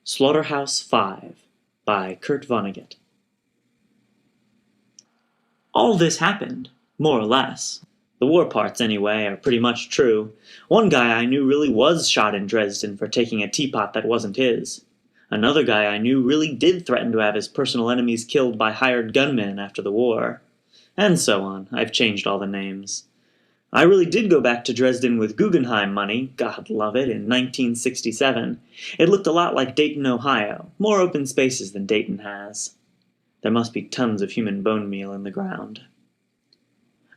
Slaughterhouse Five by Kurt Vonnegut. All this happened, more or less. The war parts, anyway, are pretty much true. One guy I knew really was shot in Dresden for taking a teapot that wasn't his. Another guy I knew really did threaten to have his personal enemies killed by hired gunmen after the war. And so on. I've changed all the names. I really did go back to Dresden with Guggenheim money, God love it, in 1967. It looked a lot like Dayton, Ohio, more open spaces than Dayton has. There must be tons of human bone meal in the ground.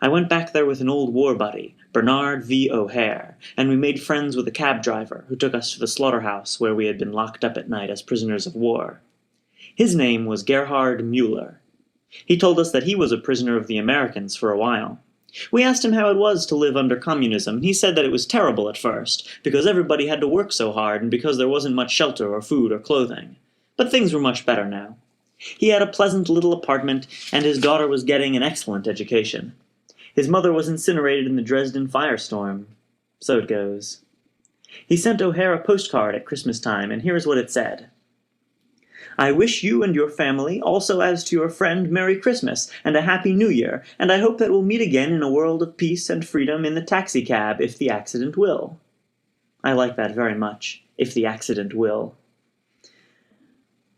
I went back there with an old war buddy, Bernard V. O'Hare, and we made friends with a cab driver who took us to the slaughterhouse where we had been locked up at night as prisoners of war. His name was Gerhard Mueller. He told us that he was a prisoner of the Americans for a while. We asked him how it was to live under communism, and he said that it was terrible at first, because everybody had to work so hard and because there wasn't much shelter or food or clothing. But things were much better now. He had a pleasant little apartment, and his daughter was getting an excellent education. His mother was incinerated in the Dresden firestorm. So it goes. He sent O'Hare a postcard at Christmas time, and here is what it said. I wish you and your family, also as to your friend, Merry Christmas and a Happy New Year, and I hope that we'll meet again in a world of peace and freedom in the taxicab, if the accident will. I like that very much, if the accident will.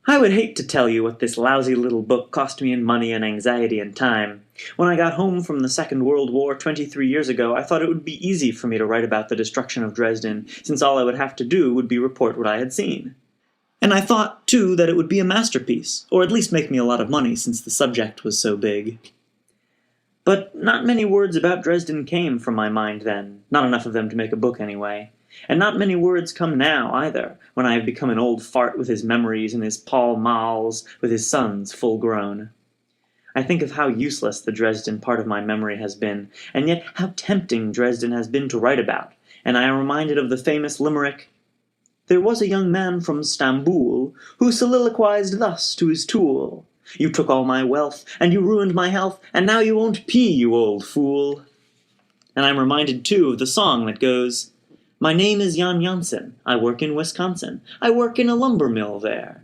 I would hate to tell you what this lousy little book cost me in money and anxiety and time. When I got home from the Second World War 23 years ago, I thought it would be easy for me to write about the destruction of Dresden, since all I would have to do would be report what I had seen. And I thought, too, that it would be a masterpiece, or at least make me a lot of money since the subject was so big. But not many words about Dresden came from my mind then, not enough of them to make a book anyway. And not many words come now, either, when I have become an old fart with his memories and his Pall Malls, with his sons full grown. I think of how useless the Dresden part of my memory has been, and yet how tempting Dresden has been to write about, and I am reminded of the famous limerick, There was a young man from Stamboul, who soliloquized thus to his tool, You took all my wealth, and you ruined my health, and now you won't pee, you old fool. And I'm reminded, too, of the song that goes, My name is Jan Jansen, I work in Wisconsin, I work in a lumber mill there.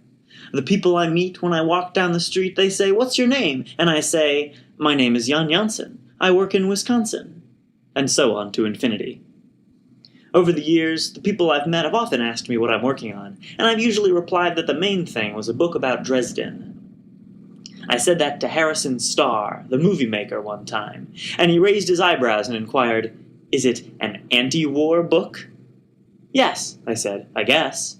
The people I meet when I walk down the street, they say, What's your name? And I say, My name is Jan Jansen, I work in Wisconsin. And so on to infinity. Over the years, the people I've met have often asked me what I'm working on, and I've usually replied that the main thing was a book about Dresden. I said that to Harrison Starr, the movie maker, one time, and he raised his eyebrows and inquired, Is it an anti-war book? Yes, I said, I guess.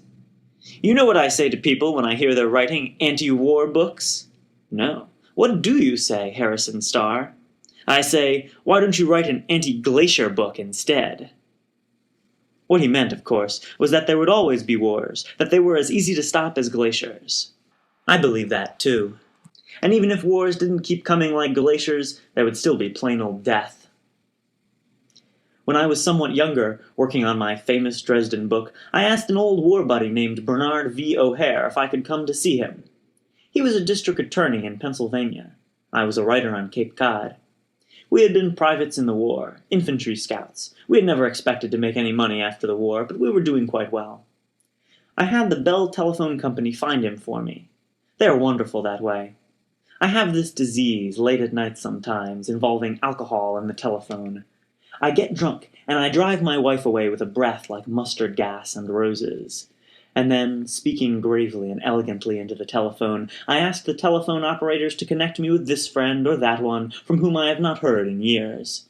You know what I say to people when I hear they're writing anti-war books? No. What do you say, Harrison Starr? I say, why don't you write an anti-glacier book instead? What he meant, of course, was that there would always be wars, that they were as easy to stop as glaciers. I believe that, too. And even if wars didn't keep coming like glaciers, there would still be plain old death. When I was somewhat younger, working on my famous Dresden book, I asked an old war buddy named Bernard V. O'Hare if I could come to see him. He was a district attorney in Pennsylvania. I was a writer on Cape Cod. We had been privates in the war, infantry scouts. We had never expected to make any money after the war, but we were doing quite well. I had the Bell Telephone Company find him for me. They are wonderful that way. I have this disease late at night sometimes, involving alcohol and the telephone. I get drunk, and I drive my wife away with a breath like mustard gas and roses. And then, speaking gravely and elegantly into the telephone, I ask the telephone operators to connect me with this friend or that one from whom I have not heard in years.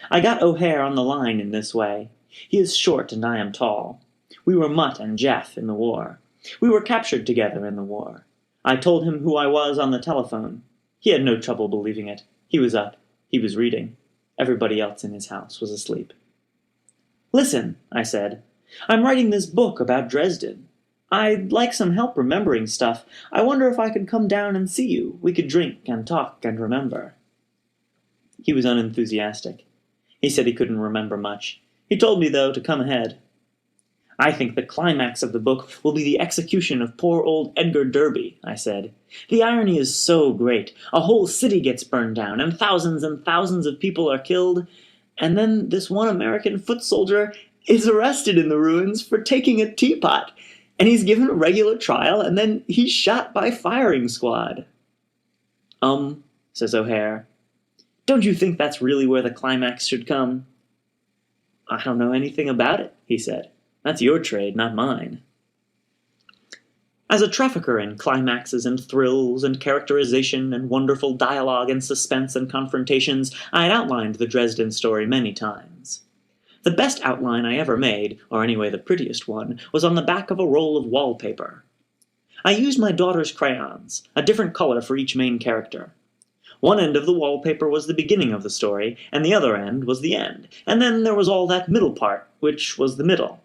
I got O'Hare on the line in this way. He is short and I am tall. We were Mutt and Jeff in the war. We were captured together in the war. I told him who I was on the telephone. He had no trouble believing it. He was up. He was reading. Everybody else in his house was asleep. Listen, I said. I'm writing this book about Dresden. I'd like some help remembering stuff. I wonder if I could come down and see you. We could drink and talk and remember. He was unenthusiastic. He said he couldn't remember much. He told me, though, to come ahead. I think the climax of the book will be the execution of poor old Edgar Derby, I said. The irony is so great. A whole city gets burned down, and thousands of people are killed. And then this one American foot soldier is arrested in the ruins for taking a teapot. And he's given a regular trial, and then he's shot by firing squad. Says O'Hare. Don't you think that's really where the climax should come? I don't know anything about it, he said. That's your trade, not mine. As a trafficker in climaxes and thrills and characterization and wonderful dialogue and suspense and confrontations, I had outlined the Dresden story many times. The best outline I ever made, or anyway the prettiest one, was on the back of a roll of wallpaper. I used my daughter's crayons, a different color for each main character. One end of the wallpaper was the beginning of the story, and the other end was the end, and then there was all that middle part, which was the middle.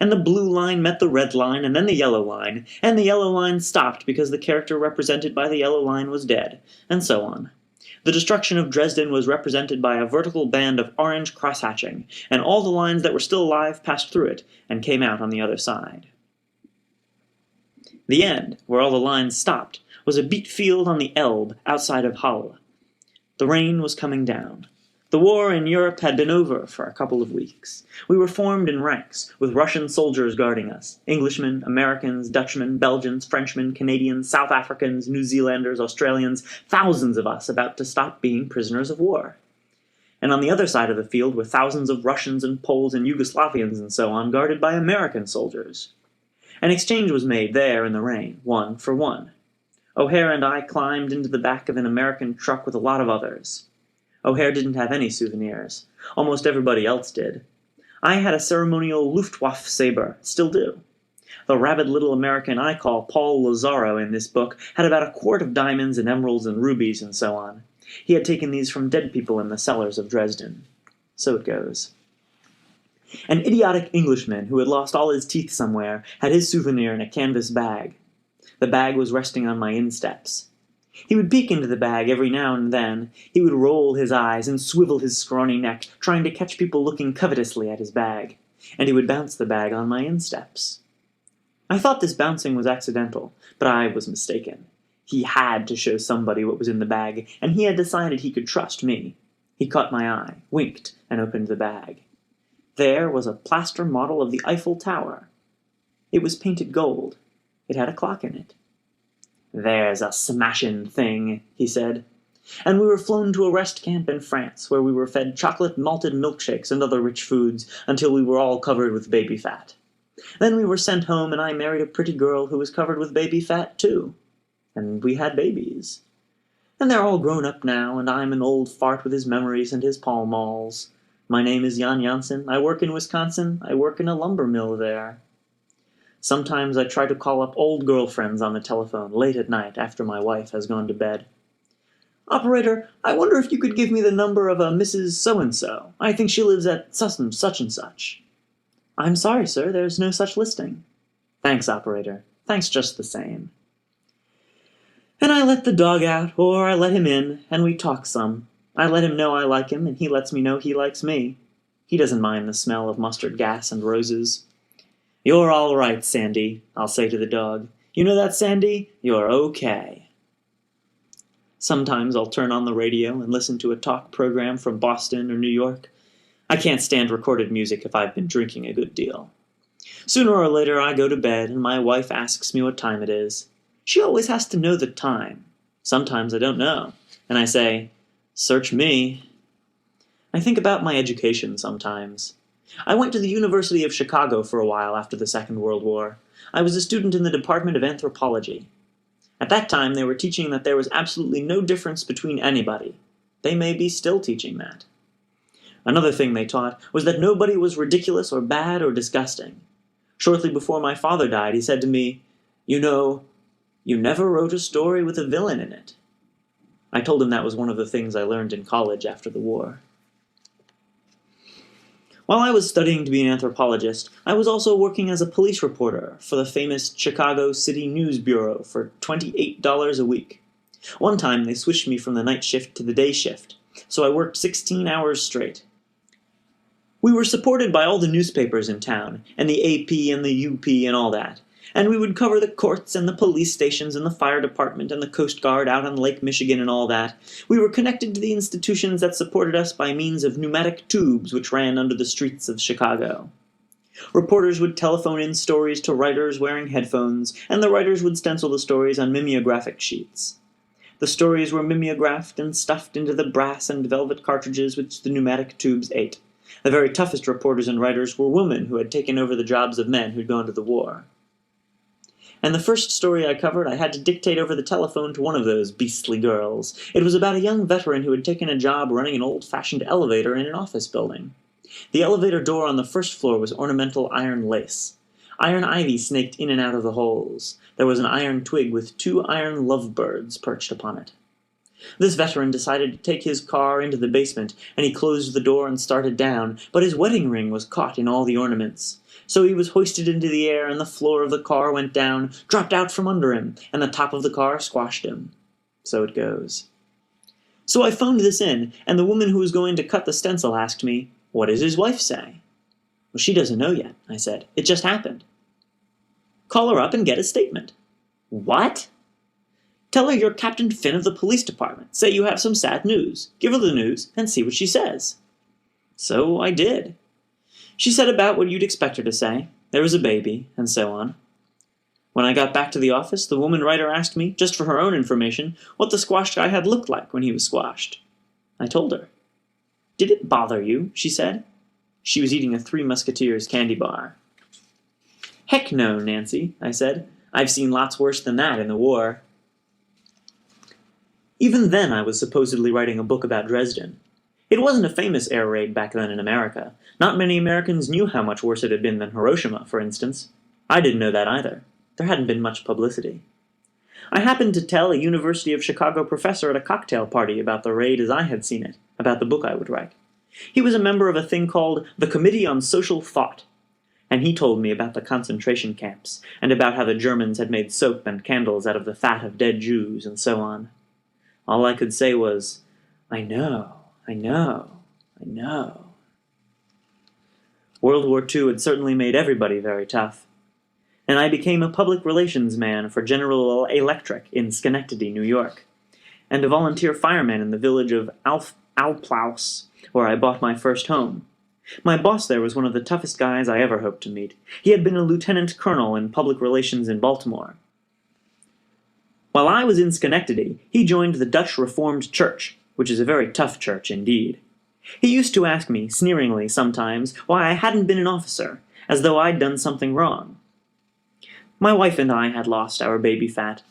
And the blue line met the red line, and then the yellow line, and the yellow line stopped because the character represented by the yellow line was dead, and so on. The destruction of Dresden was represented by a vertical band of orange crosshatching, and all the lines that were still alive passed through it, and came out on the other side. The end, where all the lines stopped, was a beet field on the Elbe outside of Halle. The rain was coming down. The war in Europe had been over for a couple of weeks. We were formed in ranks, with Russian soldiers guarding us, Englishmen, Americans, Dutchmen, Belgians, Frenchmen, Canadians, South Africans, New Zealanders, Australians, thousands of us about to stop being prisoners of war. And on the other side of the field were thousands of Russians and Poles and Yugoslavians and so on, guarded by American soldiers. An exchange was made there in the rain, 1 for 1. O'Hare and I climbed into the back of an American truck with a lot of others. O'Hare didn't have any souvenirs. Almost everybody else did. I had a ceremonial Luftwaffe saber, still do. The rabid little American I call Paul Lazaro in this book had about a quart of diamonds and emeralds and rubies and so on. He had taken these from dead people in the cellars of Dresden. So it goes. An idiotic Englishman who had lost all his teeth somewhere had his souvenir in a canvas bag. The bag was resting on my insteps. He would peek into the bag every now and then. He would roll his eyes and swivel his scrawny neck, trying to catch people looking covetously at his bag. And he would bounce the bag on my insteps. I thought this bouncing was accidental, but I was mistaken. He had to show somebody what was in the bag, and he had decided he could trust me. He caught my eye, winked, and opened the bag. There was a plaster model of the Eiffel Tower. It was painted gold. It had a clock in it. There's a smashin' thing, he said. And we were flown to a rest camp in France, where we were fed chocolate malted milkshakes and other rich foods until we were all covered with baby fat. Then we were sent home, and I married a pretty girl who was covered with baby fat, too. And we had babies. And they're all grown up now, and I'm an old fart with his memories and his Pall Malls. My name is Jan Janssen. I work in Wisconsin. I work in a lumber mill there. Sometimes I try to call up old girlfriends on the telephone late at night after my wife has gone to bed. Operator, I wonder if you could give me the number of a Mrs. So-and-so. I think she lives at such and such. I'm sorry, sir, there's no such listing. Thanks, operator. Thanks just the same. And I let the dog out, or I let him in, and we talk some. I let him know I like him, and he lets me know he likes me. He doesn't mind the smell of mustard gas and roses. You're all right, Sandy, I'll say to the dog. You know that, Sandy? You're okay. Sometimes I'll turn on the radio and listen to a talk program from Boston or New York. I can't stand recorded music if I've been drinking a good deal. Sooner or later I go to bed and my wife asks me what time it is. She always has to know the time. Sometimes I don't know, and I say, "Search me." I think about my education sometimes. I went to the University of Chicago for a while after the Second World War. I was a student in the Department of Anthropology. At that time, they were teaching that there was absolutely no difference between anybody. They may be still teaching that. Another thing they taught was that nobody was ridiculous or bad or disgusting. Shortly before my father died, he said to me, "You know, you never wrote a story with a villain in it." I told him that was one of the things I learned in college after the war. While I was studying to be an anthropologist, I was also working as a police reporter for the famous Chicago City News Bureau for $28 a week. One time they switched me from the night shift to the day shift, so I worked 16 hours straight. We were supported by all the newspapers in town, and the AP and the UP and all that, and we would cover the courts and the police stations and the fire department and the Coast Guard out on Lake Michigan and all that. We were connected to the institutions that supported us by means of pneumatic tubes which ran under the streets of Chicago. Reporters would telephone in stories to writers wearing headphones, and the writers would stencil the stories on mimeographic sheets. The stories were mimeographed and stuffed into the brass and velvet cartridges which the pneumatic tubes ate. The very toughest reporters and writers were women who had taken over the jobs of men who'd gone to the war. And the first story I covered I had to dictate over the telephone to one of those beastly girls. It was about a young veteran who had taken a job running an old-fashioned elevator in an office building. The elevator door on the first floor was ornamental iron lace. Iron ivy snaked in and out of the holes. There was an iron twig with 2 iron lovebirds perched upon it. This veteran decided to take his car into the basement, and he closed the door and started down, but his wedding ring was caught in all the ornaments. So he was hoisted into the air, and the floor of the car went down, dropped out from under him, and the top of the car squashed him. So it goes. So I phoned this in, and the woman who was going to cut the stencil asked me, "What does his wife say?" "Well, she doesn't know yet," I said. "It just happened." "Call her up and get a statement." "What?" "Tell her you're Captain Finn of the police department. Say you have some sad news. Give her the news, and see what she says." So I did. She said about what you'd expect her to say. There was a baby, and so on. When I got back to the office, the woman writer asked me, just for her own information, what the squashed guy had looked like when he was squashed. I told her. "Did it bother you?" she said. She was eating a Three Musketeers candy bar. "Heck no, Nancy," I said. "I've seen lots worse than that in the war." Even then I was supposedly writing a book about Dresden. It wasn't a famous air raid back then in America. Not many Americans knew how much worse it had been than Hiroshima, for instance. I didn't know that either. There hadn't been much publicity. I happened to tell a University of Chicago professor at a cocktail party about the raid as I had seen it, about the book I would write. He was a member of a thing called the Committee on Social Thought, and he told me about the concentration camps, and about how the Germans had made soap and candles out of the fat of dead Jews, and so on. All I could say was, I know. World War II had certainly made everybody very tough. And I became a public relations man for General Electric in Schenectady, New York, and a volunteer fireman in the village of Alplaus, where I bought my first home. My boss there was one of the toughest guys I ever hoped to meet. He had been a lieutenant colonel in public relations in Baltimore. While I was in Schenectady, he joined the Dutch Reformed Church, which is a very tough church indeed. He used to ask me, sneeringly sometimes, why I hadn't been an officer, as though I'd done something wrong. My wife and I had lost our baby fat.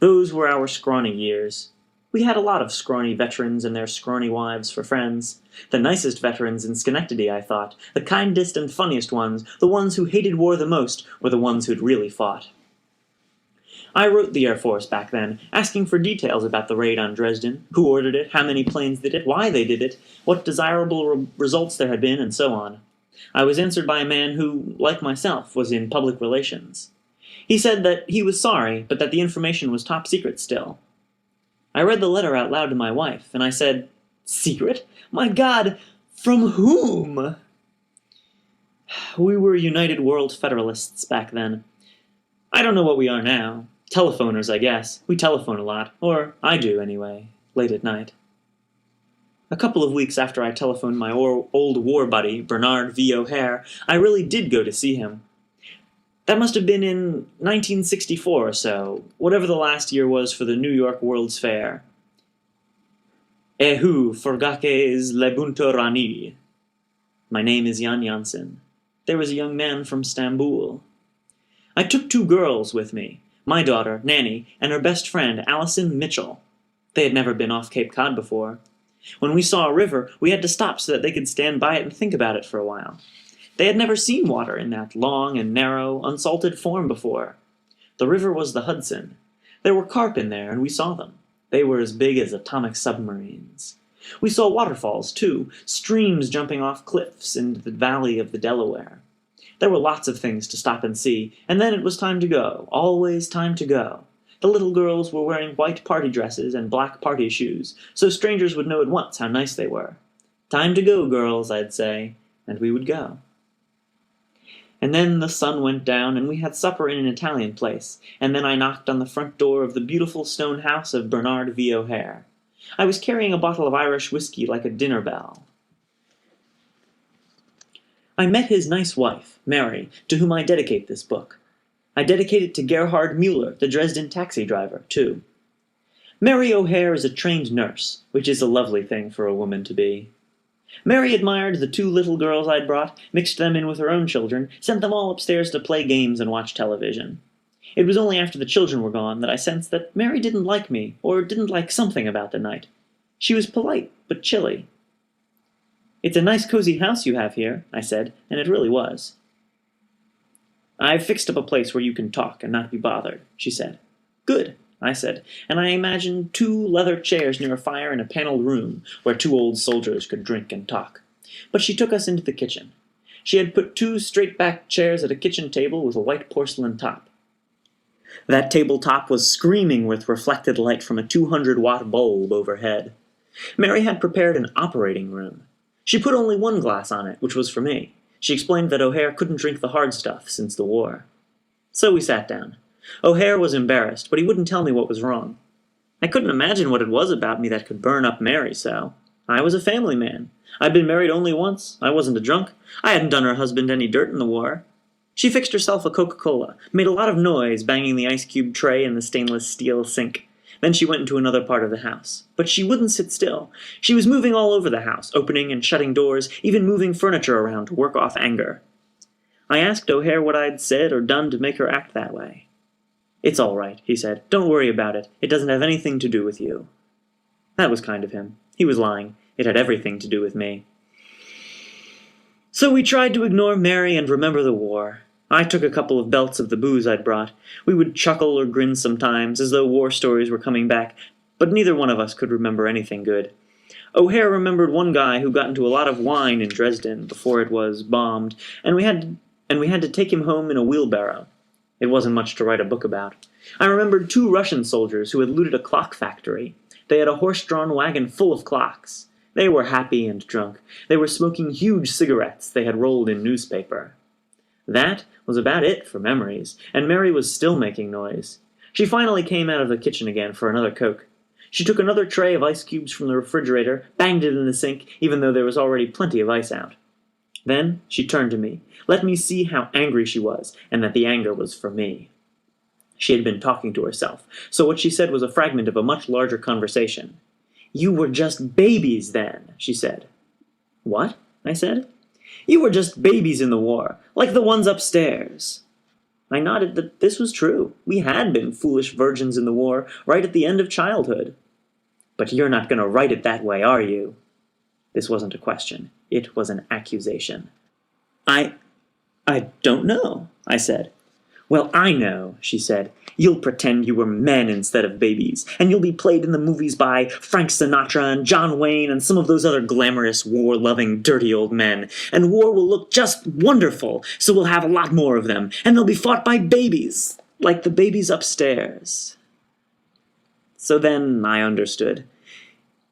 Those were our scrawny years. We had a lot of scrawny veterans and their scrawny wives for friends. The nicest veterans in Schenectady, I thought, the kindest and funniest ones, the ones who hated war the most, were the ones who'd really fought. I wrote the Air Force back then, asking for details about the raid on Dresden, who ordered it, how many planes did it, why they did it, what desirable results there had been, and so on. I was answered by a man who, like myself, was in public relations. He said that he was sorry, but that the information was top secret still. I read the letter out loud to my wife, and I said, "Secret? My God, from whom?" We were United World Federalists back then. I don't know what we are now. Telephoners, I guess. We telephone a lot. Or I do, anyway. Late at night. A couple of weeks after I telephoned my old war buddy, Bernard V. O'Hare, I really did go to see him. That must have been in 1964 or so, whatever the last year was for the New York World's Fair. Ehu forgakes lebuntorani. My name is Jan Jansen. There was a young man from Stamboul. I took 2 girls with me, my daughter, Nanny, and her best friend, Allison Mitchell. They had never been off Cape Cod before. When we saw a river, we had to stop so that they could stand by it and think about it for a while. They had never seen water in that long and narrow, unsalted form before. The river was the Hudson. There were carp in there, and we saw them. They were as big as atomic submarines. We saw waterfalls, too, streams jumping off cliffs into the valley of the Delaware. There were lots of things to stop and see, and then it was time to go, always time to go. The little girls were wearing white party dresses and black party shoes, so strangers would know at once how nice they were. Time to go, girls, I'd say, and we would go. And then the sun went down, and we had supper in an Italian place, and then I knocked on the front door of the beautiful stone house of Bernard V. O'Hare. I was carrying a bottle of Irish whiskey like a dinner bell. I met his nice wife, Mary, to whom I dedicate this book. I dedicate it to Gerhard Mueller, the Dresden taxi driver, too. Mary O'Hare is a trained nurse, which is a lovely thing for a woman to be. Mary admired the 2 little girls I'd brought, mixed them in with her own children, sent them all upstairs to play games and watch television. It was only after the children were gone that I sensed that Mary didn't like me, or didn't like something about the night. She was polite, but chilly. "It's a nice cozy house you have here," I said, and it really was. "I've fixed up a place where you can talk and not be bothered," she said. "Good," I said, and I imagined 2 leather chairs near a fire in a paneled room where 2 old soldiers could drink and talk. But she took us into the kitchen. She had put 2 straight-backed chairs at a kitchen table with a white porcelain top. That tabletop was screaming with reflected light from a 200-watt bulb overhead. Mary had prepared an operating room. She put only 1 glass on it, which was for me. She explained that O'Hare couldn't drink the hard stuff since the war. So we sat down. O'Hare was embarrassed, but he wouldn't tell me what was wrong. I couldn't imagine what it was about me that could burn up Mary so. I was a family man. I'd been married only once. I wasn't a drunk. I hadn't done her husband any dirt in the war. She fixed herself a Coca-Cola, made a lot of noise banging the ice cube tray in the stainless steel sink. Then she went into another part of the house. But she wouldn't sit still. She was moving all over the house, opening and shutting doors, even moving furniture around to work off anger. I asked O'Hare what I'd said or done to make her act that way. "It's all right," he said. "Don't worry about it. It doesn't have anything to do with you." That was kind of him. He was lying. It had everything to do with me. So we tried to ignore Mary and remember the war. I took a couple of belts of the booze I'd brought. We would chuckle or grin sometimes, as though war stories were coming back, but neither one of us could remember anything good. O'Hare remembered one guy who got into a lot of wine in Dresden before it was bombed, and we had to take him home in a wheelbarrow. It wasn't much to write a book about. I remembered 2 Russian soldiers who had looted a clock factory. They had a horse-drawn wagon full of clocks. They were happy and drunk. They were smoking huge cigarettes they had rolled in newspaper. That was about it for memories, and Mary was still making noise. She finally came out of the kitchen again for another Coke. She took another tray of ice cubes from the refrigerator, banged it in the sink, even though there was already plenty of ice out. Then she turned to me, let me see how angry she was, and that the anger was for me. She had been talking to herself, so what she said was a fragment of a much larger conversation. "You were just babies then," she said. "What?" I said. "You were just babies in the war, like the ones upstairs." I nodded that this was true. We had been foolish virgins in the war, right at the end of childhood. "But you're not going to write it that way, are you?" This wasn't a question. It was an accusation. I don't know," I said. "Well, I know," she said. "You'll pretend you were men instead of babies, and you'll be played in the movies by Frank Sinatra and John Wayne and some of those other glamorous, war-loving, dirty old men, and war will look just wonderful, so we'll have a lot more of them, and they'll be fought by babies, like the babies upstairs." So then I understood.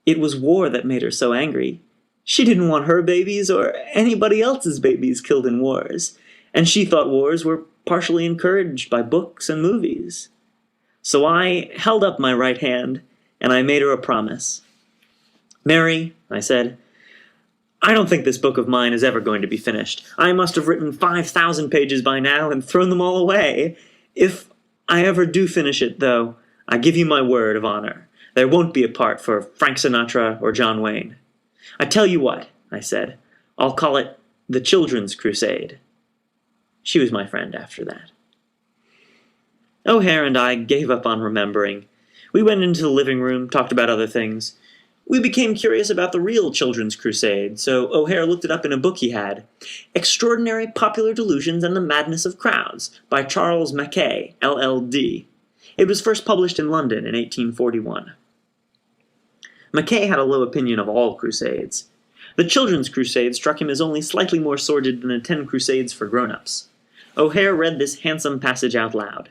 It was war that made her so angry. She didn't want her babies or anybody else's babies killed in wars, and she thought wars were partially encouraged by books and movies. So I held up my right hand, and I made her a promise. "Mary," I said, "I don't think this book of mine is ever going to be finished. I must have written 5,000 pages by now and thrown them all away. If I ever do finish it, though, I give you my word of honor. There won't be a part for Frank Sinatra or John Wayne. I tell you what," I said, "I'll call it The Children's Crusade." She was my friend after that. O'Hare and I gave up on remembering. We went into the living room, talked about other things. We became curious about the real Children's Crusade, so O'Hare looked it up in a book he had. Extraordinary Popular Delusions and the Madness of Crowds, by Charles Mackay, LL.D. It was first published in London in 1841. Mackay had a low opinion of all crusades. The Children's Crusade struck him as only slightly more sordid than the 10 Crusades for grown-ups. O'Hare read this handsome passage out loud.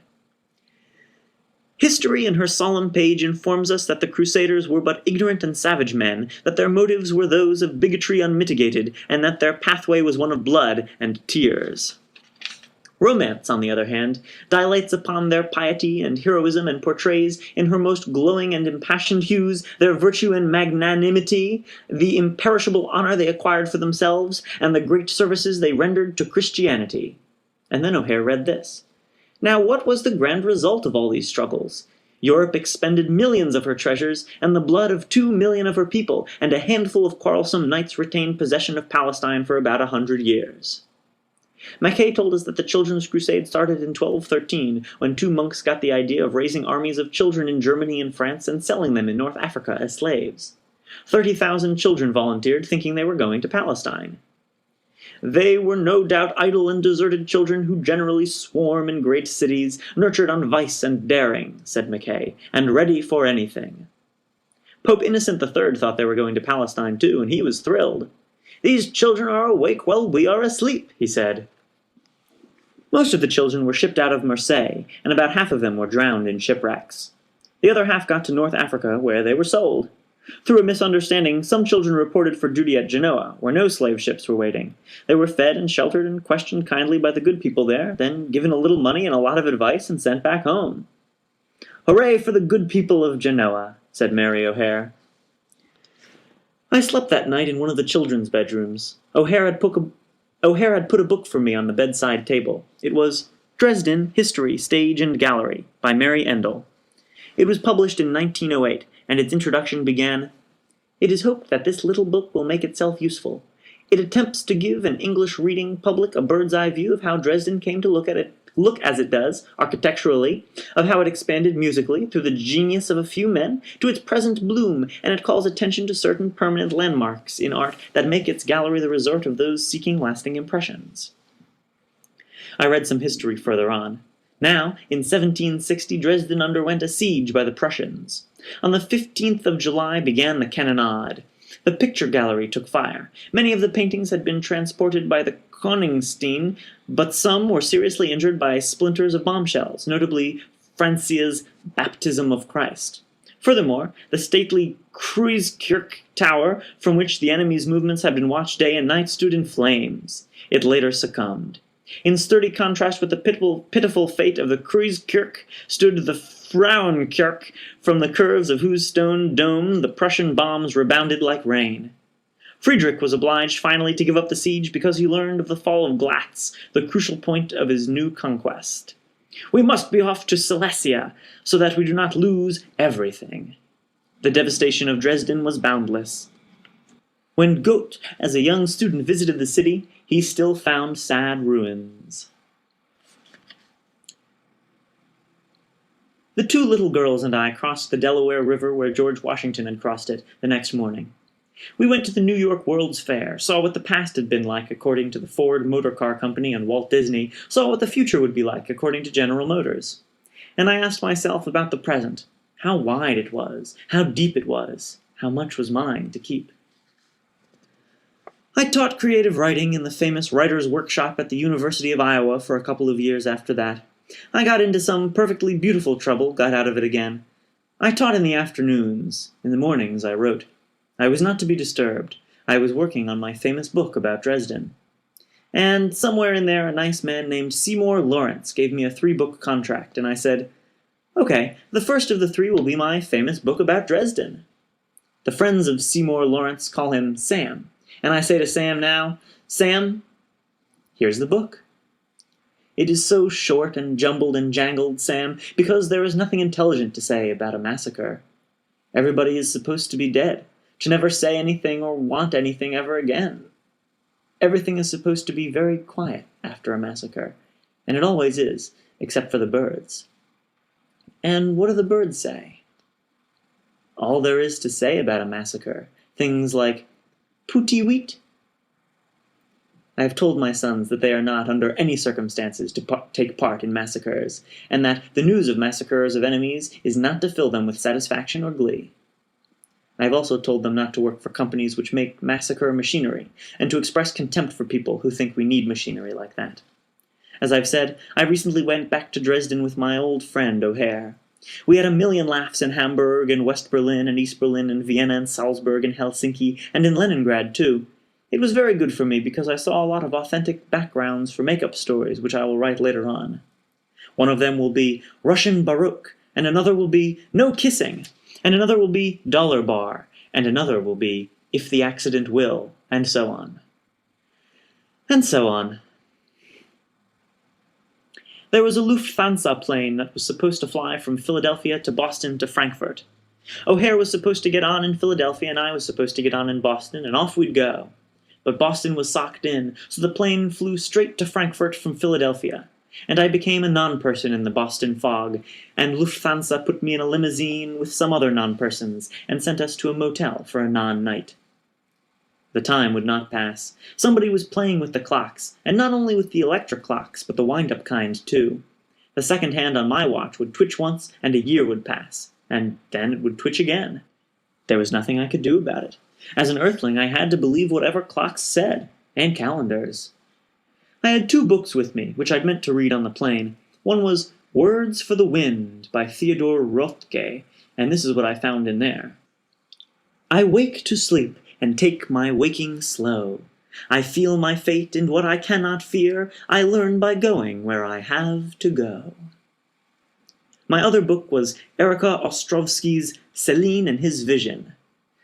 "History in her solemn page informs us that the Crusaders were but ignorant and savage men, that their motives were those of bigotry unmitigated, and that their pathway was one of blood and tears." Romance, on the other hand, dilates upon their piety and heroism and portrays, in her most glowing and impassioned hues, their virtue and magnanimity, the imperishable honor they acquired for themselves, and the great services they rendered to Christianity. And then O'Hare read this. Now what was the grand result of all these struggles? Europe expended millions of her treasures, and the blood of 2 million of her people, and a handful of quarrelsome knights retained possession of Palestine for about 100 years. Mackay told us that the Children's Crusade started in 1213, when 2 monks got the idea of raising armies of children in Germany and France and selling them in North Africa as slaves. 30,000 children volunteered, thinking they were going to Palestine. They were no doubt idle and deserted children who generally swarm in great cities, nurtured on vice and daring, said Mackay, and ready for anything. Pope Innocent III thought they were going to Palestine too, and he was thrilled. These children are awake while we are asleep, he said. Most of the children were shipped out of Marseille, and about half of them were drowned in shipwrecks. The other half got to North Africa, where they were sold. Through a misunderstanding, some children reported for duty at Genoa, where no slave ships were waiting. They were fed and sheltered and questioned kindly by the good people there, then given a little money and a lot of advice and sent back home. Hooray for the good people of Genoa, said Mary O'Hare. I slept that night in one of the children's bedrooms. O'Hare had put a book for me on the bedside table. It was Dresden, History, Stage and Gallery, by Mary Endell. It was published in 1908, and its introduction began, It is hoped that this little book will make itself useful. It attempts to give an English reading public a bird's-eye view of how Dresden came to look as it does, architecturally, of how it expanded musically, through the genius of a few men, to its present bloom, and it calls attention to certain permanent landmarks in art that make its gallery the resort of those seeking lasting impressions. I read some history further on. Now, in 1760, Dresden underwent a siege by the Prussians. On the 15th of July began the cannonade. The picture gallery took fire. Many of the paintings had been transported by the Koningstein, but some were seriously injured by splinters of bombshells, notably Francia's Baptism of Christ. Furthermore, the stately Kreuzkirche tower, from which the enemy's movements had been watched day and night, stood in flames. It later succumbed. In sturdy contrast with the pitiful fate of the Kreuzkirche stood the Frauenkirche, from the curves of whose stone dome the Prussian bombs rebounded like rain. Friedrich was obliged finally to give up the siege because he learned of the fall of Glatz, the crucial point of his new conquest. We must be off to Silesia, so that we do not lose everything. The devastation of Dresden was boundless. When Goethe, as a young student, visited the city, he still found sad ruins. The 2 little girls and I crossed the Delaware River where George Washington had crossed it the next morning. We went to the New York World's Fair, saw what the past had been like according to the Ford Motor Car Company and Walt Disney, saw what the future would be like according to General Motors. And I asked myself about the present, how wide it was, how deep it was, how much was mine to keep. I taught creative writing in the famous Writer's Workshop at the University of Iowa for a couple of years after that. I got into some perfectly beautiful trouble, got out of it again. I taught in the afternoons. In the mornings I wrote. I was not to be disturbed. I was working on my famous book about Dresden. And somewhere in there a nice man named Seymour Lawrence gave me a 3-book contract, and I said, Okay, the first of the 3 will be my famous book about Dresden. The friends of Seymour Lawrence call him Sam. And I say to Sam now, Sam, here's the book. It is so short and jumbled and jangled, Sam, because there is nothing intelligent to say about a massacre. Everybody is supposed to be dead, to never say anything or want anything ever again. Everything is supposed to be very quiet after a massacre, and it always is, except for the birds. And what do the birds say? All there is to say about a massacre, things like, Pooty-weet. I have told my sons that they are not, under any circumstances, to take part in massacres, and that the news of massacres of enemies is not to fill them with satisfaction or glee. I have also told them not to work for companies which make massacre machinery, and to express contempt for people who think we need machinery like that. As I've said, I recently went back to Dresden with my old friend O'Hare. We had 1,000,000 laughs in Hamburg and West Berlin and East Berlin and Vienna and Salzburg and Helsinki and in Leningrad too. It was very good for me because I saw a lot of authentic backgrounds for make-up stories which I will write later on. One of them will be Russian Baroque, and another will be No Kissing, and another will be Dollar Bar, and another will be If the Accident Will, and so on. And so on. There was a Lufthansa plane that was supposed to fly from Philadelphia to Boston to Frankfurt. O'Hare was supposed to get on in Philadelphia, and I was supposed to get on in Boston, and off we'd go. But Boston was socked in, so the plane flew straight to Frankfurt from Philadelphia, and I became a non-person in the Boston fog, and Lufthansa put me in a limousine with some other non-persons, and sent us to a motel for a non-night. The time would not pass. Somebody was playing with the clocks, and not only with the electric clocks, but the wind-up kind, too. The second hand on my watch would twitch once, and a year would pass, and then it would twitch again. There was nothing I could do about it. As an earthling, I had to believe whatever clocks said, and calendars. I had 2 books with me, which I'd meant to read on the plane. One was Words for the Wind by Theodore Rothke, and this is what I found in there. I wake to sleep, and take my waking slow. I feel my fate, and what I cannot fear, I learn by going where I have to go. My other book was Erika Ostrovsky's Céline and His Vision.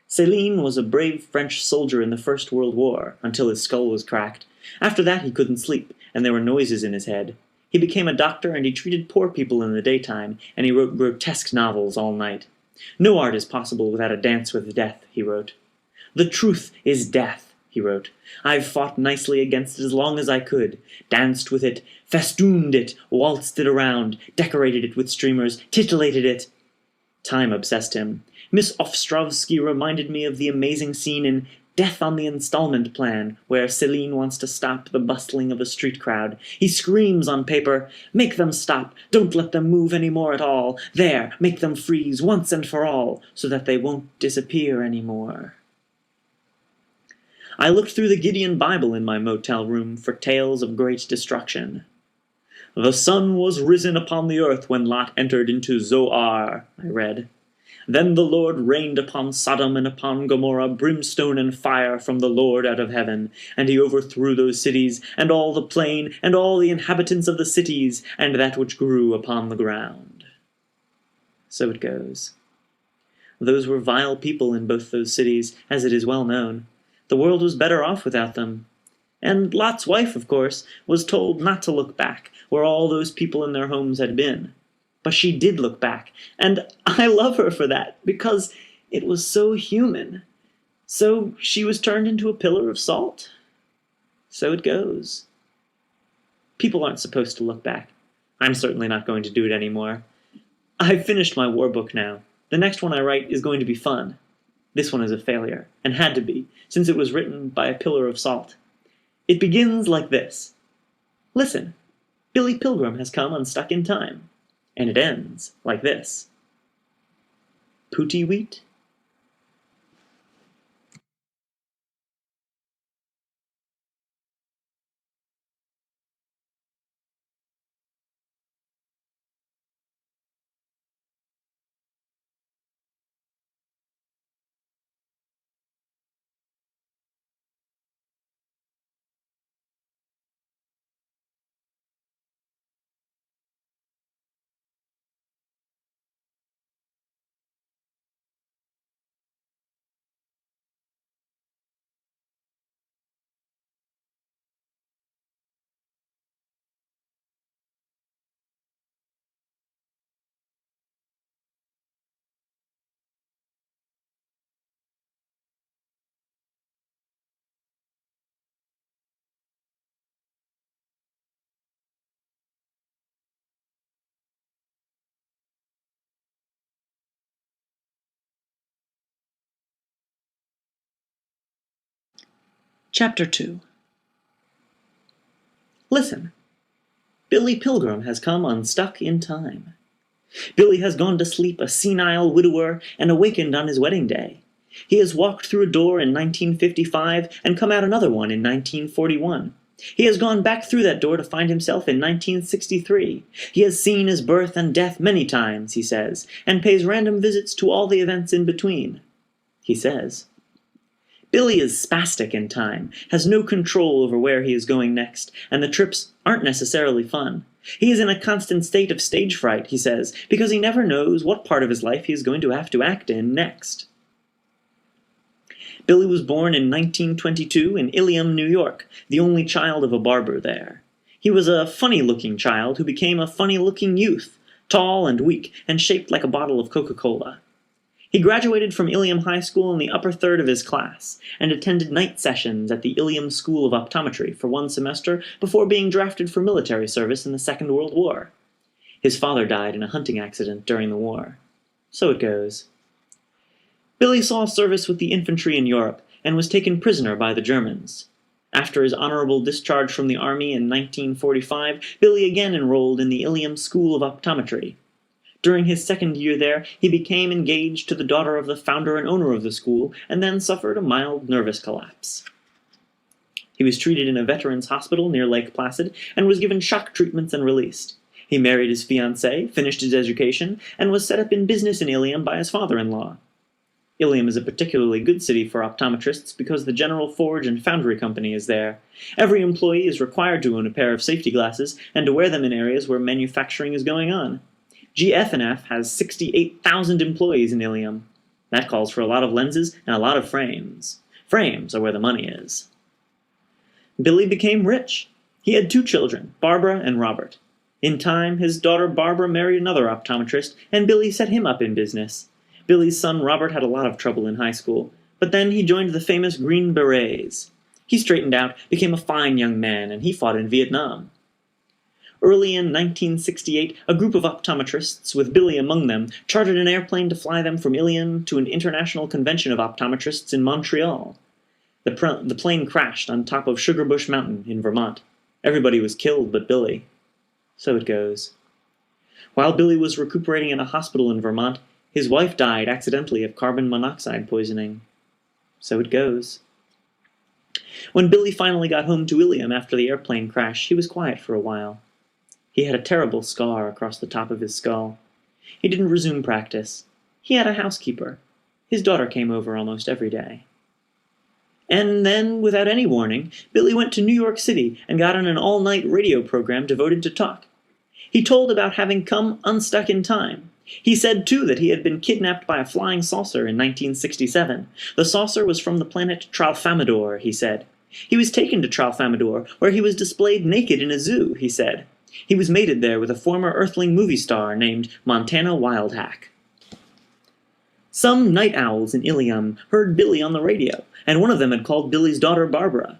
Céline was a brave French soldier in the First World War, until his skull was cracked. After that he couldn't sleep, and there were noises in his head. He became a doctor, and he treated poor people in the daytime, and he wrote grotesque novels all night. No art is possible without a dance with death, he wrote. The truth is death, he wrote. I've fought nicely against it as long as I could, danced with it, festooned it, waltzed it around, decorated it with streamers, titillated it. Time obsessed him. Miss Ostrovsky reminded me of the amazing scene in Death on the Installment Plan, where Céline wants to stop the bustling of a street crowd. He screams on paper, "Make them stop! Don't let them move any more at all! There! Make them freeze once and for all, so that they won't disappear any more." I looked through the Gideon Bible in my motel room for tales of great destruction. "The sun was risen upon the earth when Lot entered into Zoar," I read. "Then the Lord rained upon Sodom and upon Gomorrah brimstone and fire from the Lord out of heaven, and he overthrew those cities, and all the plain, and all the inhabitants of the cities, and that which grew upon the ground." So it goes. Those were vile people in both those cities, as it is well known. The world was better off without them. And Lot's wife, of course, was told not to look back, where all those people in their homes had been. But she did look back, and I love her for that, because it was so human. So she was turned into a pillar of salt. So it goes. People aren't supposed to look back. I'm certainly not going to do it anymore. I've finished my war book now. The next one I write is going to be fun. This one is a failure, and had to be, since it was written by a pillar of salt. It begins like this. Listen, Billy Pilgrim has come unstuck in time. And it ends like this. Pooty wheat? Chapter 2. Listen. Billy Pilgrim has come unstuck in time. Billy has gone to sleep a senile widower and awakened on his wedding day. He has walked through a door in 1955 and come out another one in 1941. He has gone back through that door to find himself in 1963. He has seen his birth and death many times, he says, and pays random visits to all the events in between. He says. Billy is spastic in time, has no control over where he is going next, and the trips aren't necessarily fun. He is in a constant state of stage fright, he says, because he never knows what part of his life he is going to have to act in next. Billy was born in 1922 in Ilium, New York, the only child of a barber there. He was a funny-looking child who became a funny-looking youth, tall and weak, and shaped like a bottle of Coca-Cola. He graduated from Ilium High School in the upper third of his class, and attended night sessions at the Ilium School of Optometry for one semester before being drafted for military service in the Second World War. His father died in a hunting accident during the war. So it goes. Billy saw service with the infantry in Europe, and was taken prisoner by the Germans. After his honorable discharge from the army in 1945, Billy again enrolled in the Ilium School of Optometry. During his second year there, he became engaged to the daughter of the founder and owner of the school, and then suffered a mild nervous collapse. He was treated in a veterans' hospital near Lake Placid, and was given shock treatments and released. He married his fiancée, finished his education, and was set up in business in Ilium by his father-in-law. Ilium is a particularly good city for optometrists because the General Forge and Foundry Company is there. Every employee is required to own a pair of safety glasses and to wear them in areas where manufacturing is going on. GF&F has 68,000 employees in Ilium. That calls for a lot of lenses and a lot of frames. Frames are where the money is. Billy became rich. He had 2 children, Barbara and Robert. In time, his daughter Barbara married another optometrist, and Billy set him up in business. Billy's son Robert had a lot of trouble in high school, but then he joined the famous Green Berets. He straightened out, became a fine young man, and he fought in Vietnam. Early in 1968, a group of optometrists, with Billy among them, chartered an airplane to fly them from Ilium to an international convention of optometrists in Montreal. The plane crashed on top of Sugarbush Mountain in Vermont. Everybody was killed but Billy. So it goes. While Billy was recuperating in a hospital in Vermont, his wife died accidentally of carbon monoxide poisoning. So it goes. When Billy finally got home to Ilium after the airplane crash, he was quiet for a while. He had a terrible scar across the top of his skull. He didn't resume practice. He had a housekeeper. His daughter came over almost every day. And then, without any warning, Billy went to New York City and got on an all-night radio program devoted to talk. He told about having come unstuck in time. He said, too, that he had been kidnapped by a flying saucer in 1967. The saucer was from the planet Tralfamadore, he said. He was taken to Tralfamadore, where he was displayed naked in a zoo, he said. He was mated there with a former Earthling movie star named Montana Wildhack. Some night owls in Ilium heard Billy on the radio, and one of them had called Billy's daughter Barbara.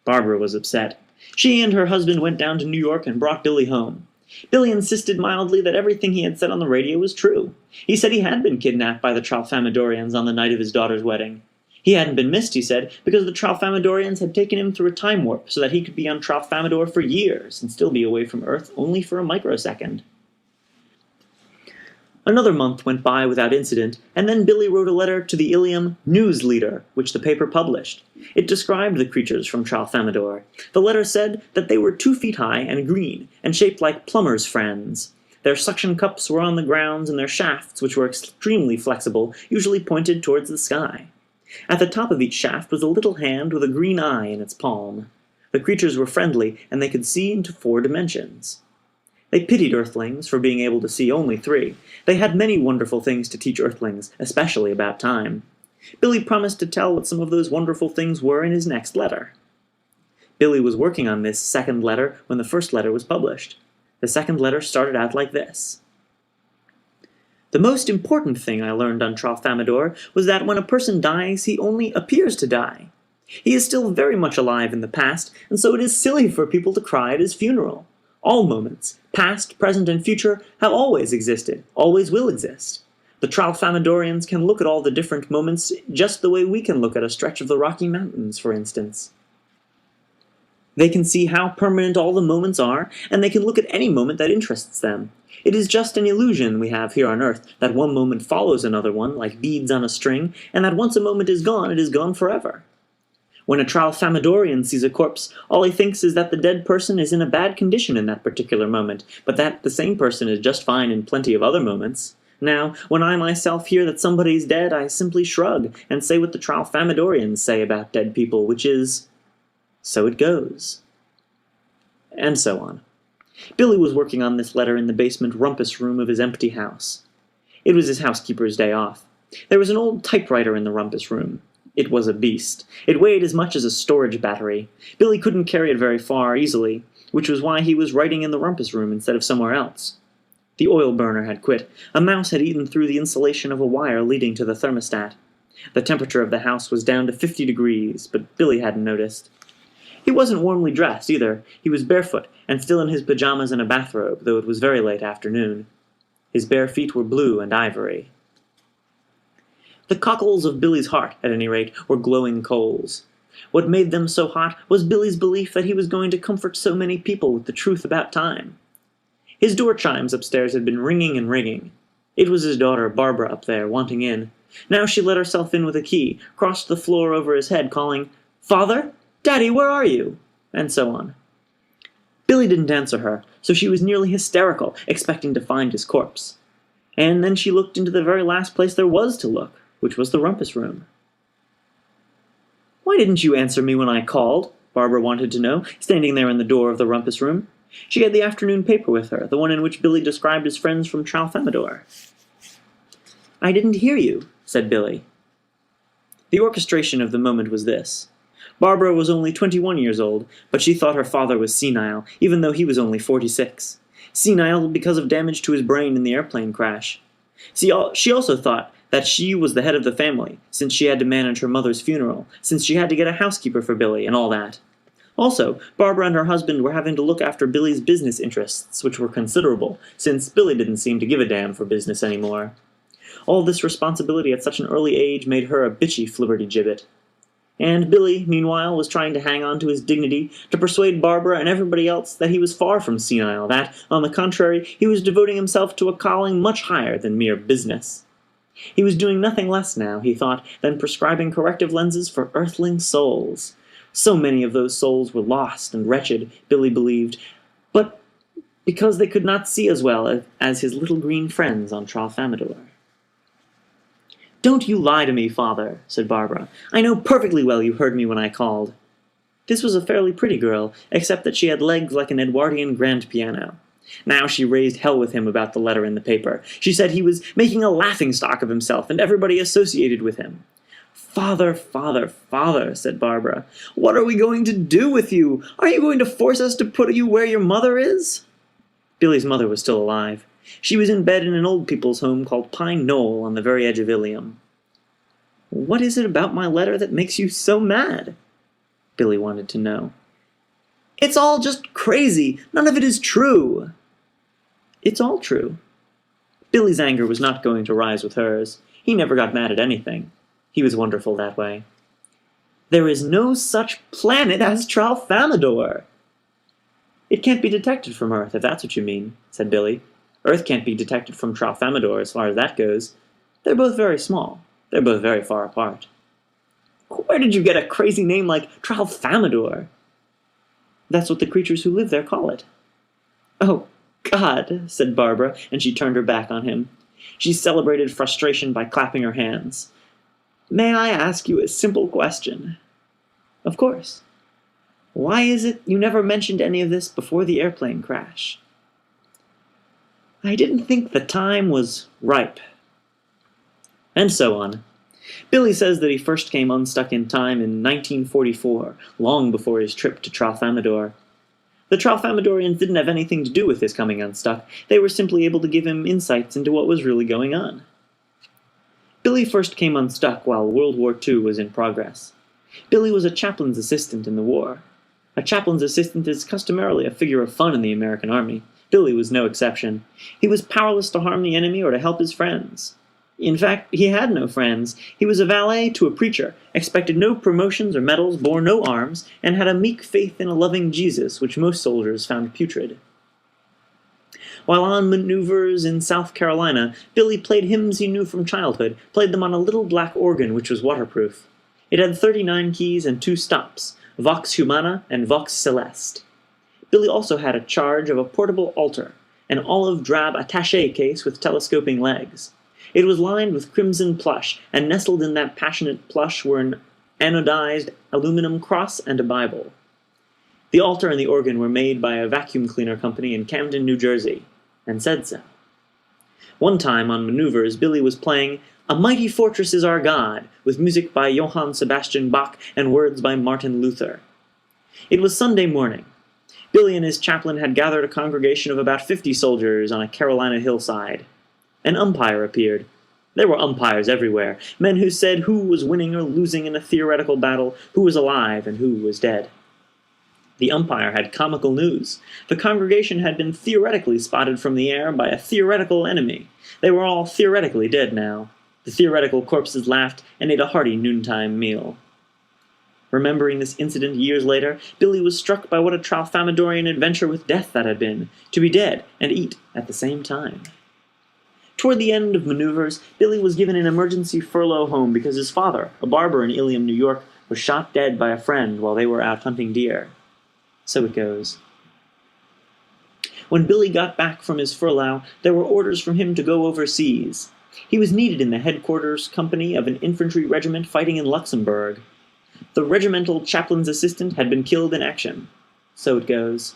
Barbara was upset. She and her husband went down to New York and brought Billy home. Billy insisted mildly that everything he had said on the radio was true. He said he had been kidnapped by the Tralfamadorians on the night of his daughter's wedding. He hadn't been missed, he said, because the Tralfamadorians had taken him through a time warp so that he could be on Tralfamadore for years and still be away from Earth only for a microsecond. Another month went by without incident, and then Billy wrote a letter to the Ilium News Leader, which the paper published. It described the creatures from Tralfamadore. The letter said that they were 2 feet high and green, and shaped like plumbers' friends. Their suction cups were on the grounds, and their shafts, which were extremely flexible, usually pointed towards the sky. At the top of each shaft was a little hand with a green eye in its palm. The creatures were friendly, and they could see into 4 dimensions. They pitied Earthlings for being able to see only 3. They had many wonderful things to teach Earthlings, especially about time. Billy promised to tell what some of those wonderful things were in his next letter. Billy was working on this second letter when the first letter was published. The second letter started out like this. The most important thing I learned on Tralfamadore was that when a person dies, he only appears to die. He is still very much alive in the past, and so it is silly for people to cry at his funeral. All moments, past, present, and future, have always existed, always will exist. The Tralfamadorians can look at all the different moments just the way we can look at a stretch of the Rocky Mountains, for instance. They can see how permanent all the moments are, and they can look at any moment that interests them. It is just an illusion we have here on Earth that one moment follows another one, like beads on a string, and that once a moment is gone, it is gone forever. When a Tralfamadorian sees a corpse, all he thinks is that the dead person is in a bad condition in that particular moment, but that the same person is just fine in plenty of other moments. Now, when I myself hear that somebody's dead, I simply shrug and say what the Tralfamadorians say about dead people, which is, so it goes. And so on. Billy was working on this letter in the basement rumpus room of his empty house. It was his housekeeper's day off. There was an old typewriter in the rumpus room. It was a beast. It weighed as much as a storage battery. Billy couldn't carry it very far easily, which was why he was writing in the rumpus room instead of somewhere else. The oil burner had quit. A mouse had eaten through the insulation of a wire leading to the thermostat. The temperature of the house was down to 50 degrees, but Billy hadn't noticed. He wasn't warmly dressed, either. He was barefoot, and still in his pajamas and a bathrobe, though it was very late afternoon. His bare feet were blue and ivory. The cockles of Billy's heart, at any rate, were glowing coals. What made them so hot was Billy's belief that he was going to comfort so many people with the truth about time. His door chimes upstairs had been ringing and ringing. It was his daughter, Barbara, up there, wanting in. Now she let herself in with a key, crossed the floor over his head, calling, "Father? Daddy, where are you?" and so on. Billy didn't answer her, so she was nearly hysterical, expecting to find his corpse. And then she looked into the very last place there was to look, which was the rumpus room. "Why didn't you answer me when I called?" Barbara wanted to know, standing there in the door of the rumpus room. She had the afternoon paper with her, the one in which Billy described his friends from Tralfamador. "I didn't hear you," said Billy. The orchestration of the moment was this. Barbara was only 21 years old, but she thought her father was senile, even though he was only 46. Senile because of damage to his brain in the airplane crash. She also thought that she was the head of the family, since she had to manage her mother's funeral, since she had to get a housekeeper for Billy, and all that. Also, Barbara and her husband were having to look after Billy's business interests, which were considerable, since Billy didn't seem to give a damn for business anymore. All this responsibility at such an early age made her a bitchy flibberty-gibbet. And Billy, meanwhile, was trying to hang on to his dignity, to persuade Barbara and everybody else that he was far from senile, that, on the contrary, he was devoting himself to a calling much higher than mere business. He was doing nothing less now, he thought, than prescribing corrective lenses for earthling souls. So many of those souls were lost and wretched, Billy believed, but because they could not see as well as his little green friends on Tralfamador. "Don't you lie to me, Father," said Barbara. "I know perfectly well you heard me when I called." This was a fairly pretty girl, except that she had legs like an Edwardian grand piano. Now she raised hell with him about the letter in the paper. She said he was making a laughingstock of himself and everybody associated with him. "Father, father, father," said Barbara. "What are we going to do with you? Are you going to force us to put you where your mother is?" Billy's mother was still alive. She was in bed in an old people's home called Pine Knoll on the very edge of Ilium. "What is it about my letter that makes you so mad?" Billy wanted to know. "It's all just crazy. None of it is true." "It's all true." Billy's anger was not going to rise with hers. He never got mad at anything. He was wonderful that way. "There is no such planet as Tralfamador." "It can't be detected from Earth, if that's what you mean," said Billy. "Earth can't be detected from Tralfamador as far as that goes. They're both very small. They're both very far apart." "Where did you get a crazy name like Tralfamador?" "That's what the creatures who live there call it." "Oh, God," said Barbara, and she turned her back on him. She celebrated frustration by clapping her hands. "May I ask you a simple question?" "Of course." "Why is it you never mentioned any of this before the airplane crash?" "I didn't think the time was ripe." And so on. Billy says that he first came unstuck in time in 1944, long before his trip to Tralfamador. The Tralfamadorians didn't have anything to do with his coming unstuck. They were simply able to give him insights into what was really going on. Billy first came unstuck while World War II was in progress. Billy was a chaplain's assistant in the war. A chaplain's assistant is customarily a figure of fun in the American Army. Billy was no exception. He was powerless to harm the enemy or to help his friends. In fact, he had no friends. He was a valet to a preacher, expected no promotions or medals, bore no arms, and had a meek faith in a loving Jesus, which most soldiers found putrid. While on maneuvers in South Carolina, Billy played hymns he knew from childhood, played them on a little black organ which was waterproof. It had 39 keys and 2 stops, Vox Humana and Vox Celeste. Billy also had a charge of a portable altar, an olive-drab attaché case with telescoping legs. It was lined with crimson plush, and nestled in that passionate plush were an anodized aluminum cross and a Bible. The altar and the organ were made by a vacuum cleaner company in Camden, New Jersey, and said so. One time on maneuvers, Billy was playing "A Mighty Fortress is Our God," with music by Johann Sebastian Bach and words by Martin Luther. It was Sunday morning. Billy and his chaplain had gathered a congregation of about 50 soldiers on a Carolina hillside. An umpire appeared. There were umpires everywhere, men who said who was winning or losing in a theoretical battle, who was alive and who was dead. The umpire had comical news. The congregation had been theoretically spotted from the air by a theoretical enemy. They were all theoretically dead now. The theoretical corpses laughed and ate a hearty noontime meal. Remembering this incident years later, Billy was struck by what a Tralfamadorian adventure with death that had been, to be dead and eat at the same time. Toward the end of maneuvers, Billy was given an emergency furlough home because his father, a barber in Ilium, New York, was shot dead by a friend while they were out hunting deer. So it goes. When Billy got back from his furlough, there were orders from him to go overseas. He was needed in the headquarters company of an infantry regiment fighting in Luxembourg. The regimental chaplain's assistant had been killed in action. So it goes.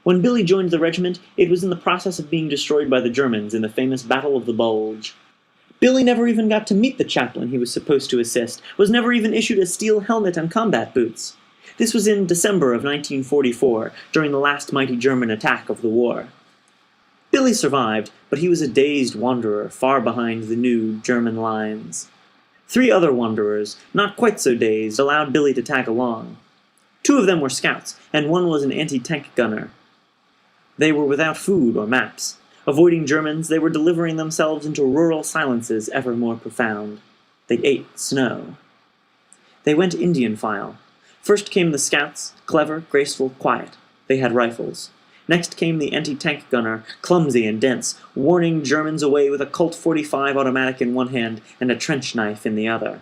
When Billy joined the regiment, it was in the process of being destroyed by the Germans in the famous Battle of the Bulge. Billy never even got to meet the chaplain he was supposed to assist, was never even issued a steel helmet and combat boots. This was in December of 1944, during the last mighty German attack of the war. Billy survived, but he was a dazed wanderer far behind the new German lines. 3 other wanderers, not quite so dazed, allowed Billy to tag along. 2 of them were scouts, and 1 was an anti-tank gunner. They were without food or maps. Avoiding Germans, they were delivering themselves into rural silences ever more profound. They ate snow. They went Indian file. First came the scouts, clever, graceful, quiet. They had rifles. Next came the anti-tank gunner, clumsy and dense, warning Germans away with a Colt 45 automatic in one hand and a trench knife in the other.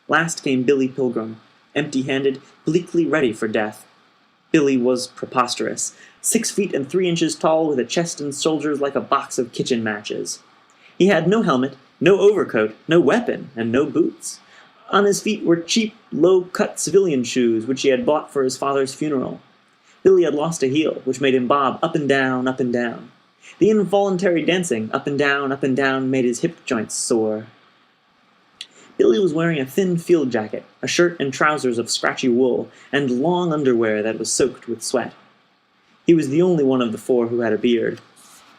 Last came Billy Pilgrim, empty-handed, bleakly ready for death. Billy was preposterous, 6 feet and 3 inches tall with a chest and shoulders like a box of kitchen matches. He had no helmet, no overcoat, no weapon, and no boots. On his feet were cheap, low-cut civilian shoes which he had bought for his father's funeral. Billy had lost a heel, which made him bob up and down, up and down. The involuntary dancing, up and down, made his hip joints sore. Billy was wearing a thin field jacket, a shirt and trousers of scratchy wool, and long underwear that was soaked with sweat. He was the only one of the 4 who had a beard.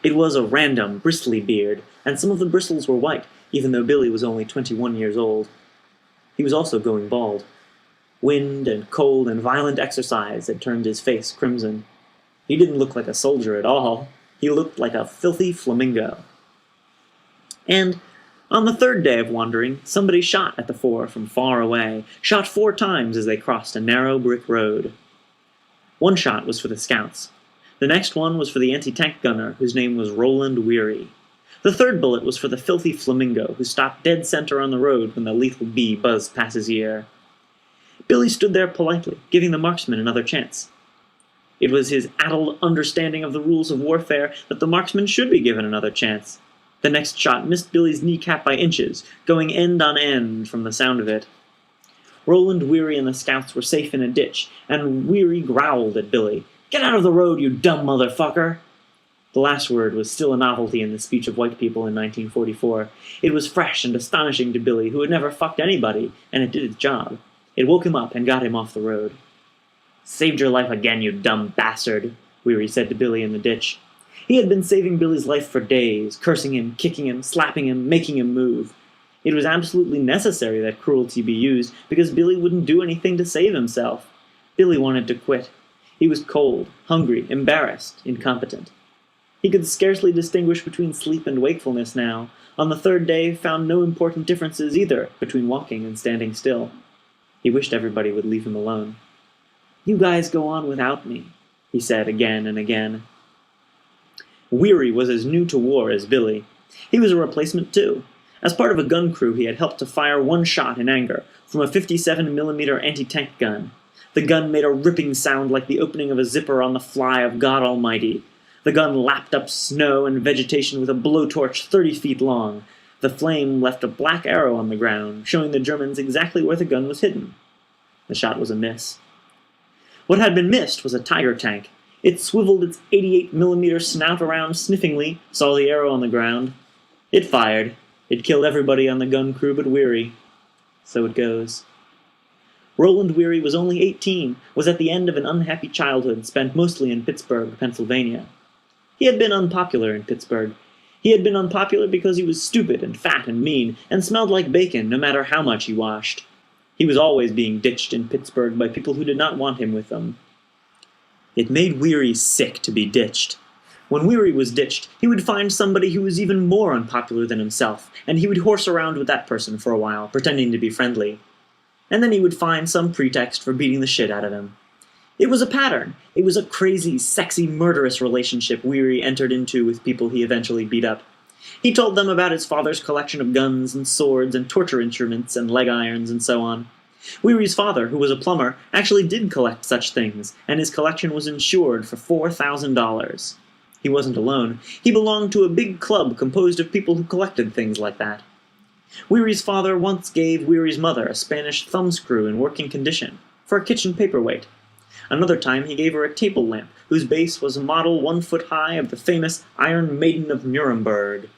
It was a random, bristly beard, and some of the bristles were white, even though Billy was only 21 years old. He was also going bald. Wind and cold and violent exercise had turned his face crimson. He didn't look like a soldier at all. He looked like a filthy flamingo. And on the 3rd day of wandering, somebody shot at the 4 from far away, shot 4 times as they crossed a narrow brick road. 1 shot was for the scouts. The next one was for the anti-tank gunner, whose name was Roland Weary. The 3rd bullet was for the filthy flamingo, who stopped dead center on the road when the lethal bee buzzed past his ear. Billy stood there politely, giving the marksman another chance. It was his addled understanding of the rules of warfare that the marksman should be given another chance. The next shot missed Billy's kneecap by inches, going end on end from the sound of it. Roland Weary and the scouts were safe in a ditch, and Weary growled at Billy. "Get out of the road, you dumb motherfucker!" The last word was still a novelty in the speech of white people in 1944. It was fresh and astonishing to Billy, who had never fucked anybody, and it did its job. It woke him up and got him off the road. "Saved your life again, you dumb bastard," Weary said to Billy in the ditch. He had been saving Billy's life for days, cursing him, kicking him, slapping him, making him move. It was absolutely necessary that cruelty be used, because Billy wouldn't do anything to save himself. Billy wanted to quit. He was cold, hungry, embarrassed, incompetent. He could scarcely distinguish between sleep and wakefulness now. On the 3rd day, found no important differences either between walking and standing still. He wished everybody would leave him alone. "You guys go on without me," he said again and again. Weary was as new to war as Billy. He was a replacement too. As part of a gun crew, he had helped to fire 1 shot in anger from a 57mm anti-tank gun. The gun made a ripping sound like the opening of a zipper on the fly of God Almighty. The gun lapped up snow and vegetation with a blowtorch 30 feet long. The flame left a black arrow on the ground, showing the Germans exactly where the gun was hidden. The shot was a miss. What had been missed was a Tiger tank. It swiveled its 88mm snout around sniffingly, saw the arrow on the ground. It fired. It killed everybody on the gun crew but Weary. So it goes. Roland Weary was only 18, was at the end of an unhappy childhood spent mostly in Pittsburgh, Pennsylvania. He had been unpopular in Pittsburgh. He had been unpopular because he was stupid and fat and mean, and smelled like bacon no matter how much he washed. He was always being ditched in Pittsburgh by people who did not want him with them. It made Weary sick to be ditched. When Weary was ditched, he would find somebody who was even more unpopular than himself, and he would horse around with that person for a while, pretending to be friendly. And then he would find some pretext for beating the shit out of him. It was a pattern. It was a crazy, sexy, murderous relationship Weary entered into with people he eventually beat up. He told them about his father's collection of guns and swords and torture instruments and leg irons and so on. Weary's father, who was a plumber, actually did collect such things, and his collection was insured for $4,000. He wasn't alone. He belonged to a big club composed of people who collected things like that. Weary's father once gave Weary's mother a Spanish thumbscrew in working condition, for a kitchen paperweight. Another time he gave her a table lamp, whose base was a model 1 foot high of the famous Iron Maiden of Nuremberg.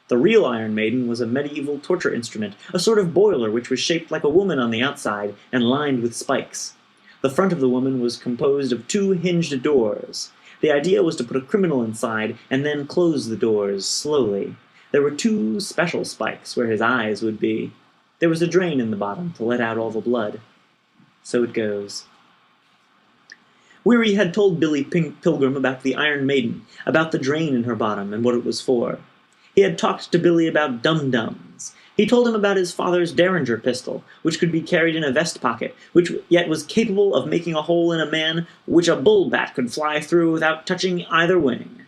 The real Iron Maiden was a medieval torture instrument, a sort of boiler which was shaped like a woman on the outside and lined with spikes. The front of the woman was composed of 2 hinged doors. The idea was to put a criminal inside and then close the doors slowly. There were 2 special spikes where his eyes would be. There was a drain in the bottom to let out all the blood. So it goes. Weary had told Billy Pilgrim about the Iron Maiden, about the drain in her bottom and what it was for. He had talked to Billy about dum-dums. He told him about his father's Derringer pistol, which could be carried in a vest pocket, which yet was capable of making a hole in a man which a bull bat could fly through without touching either wing.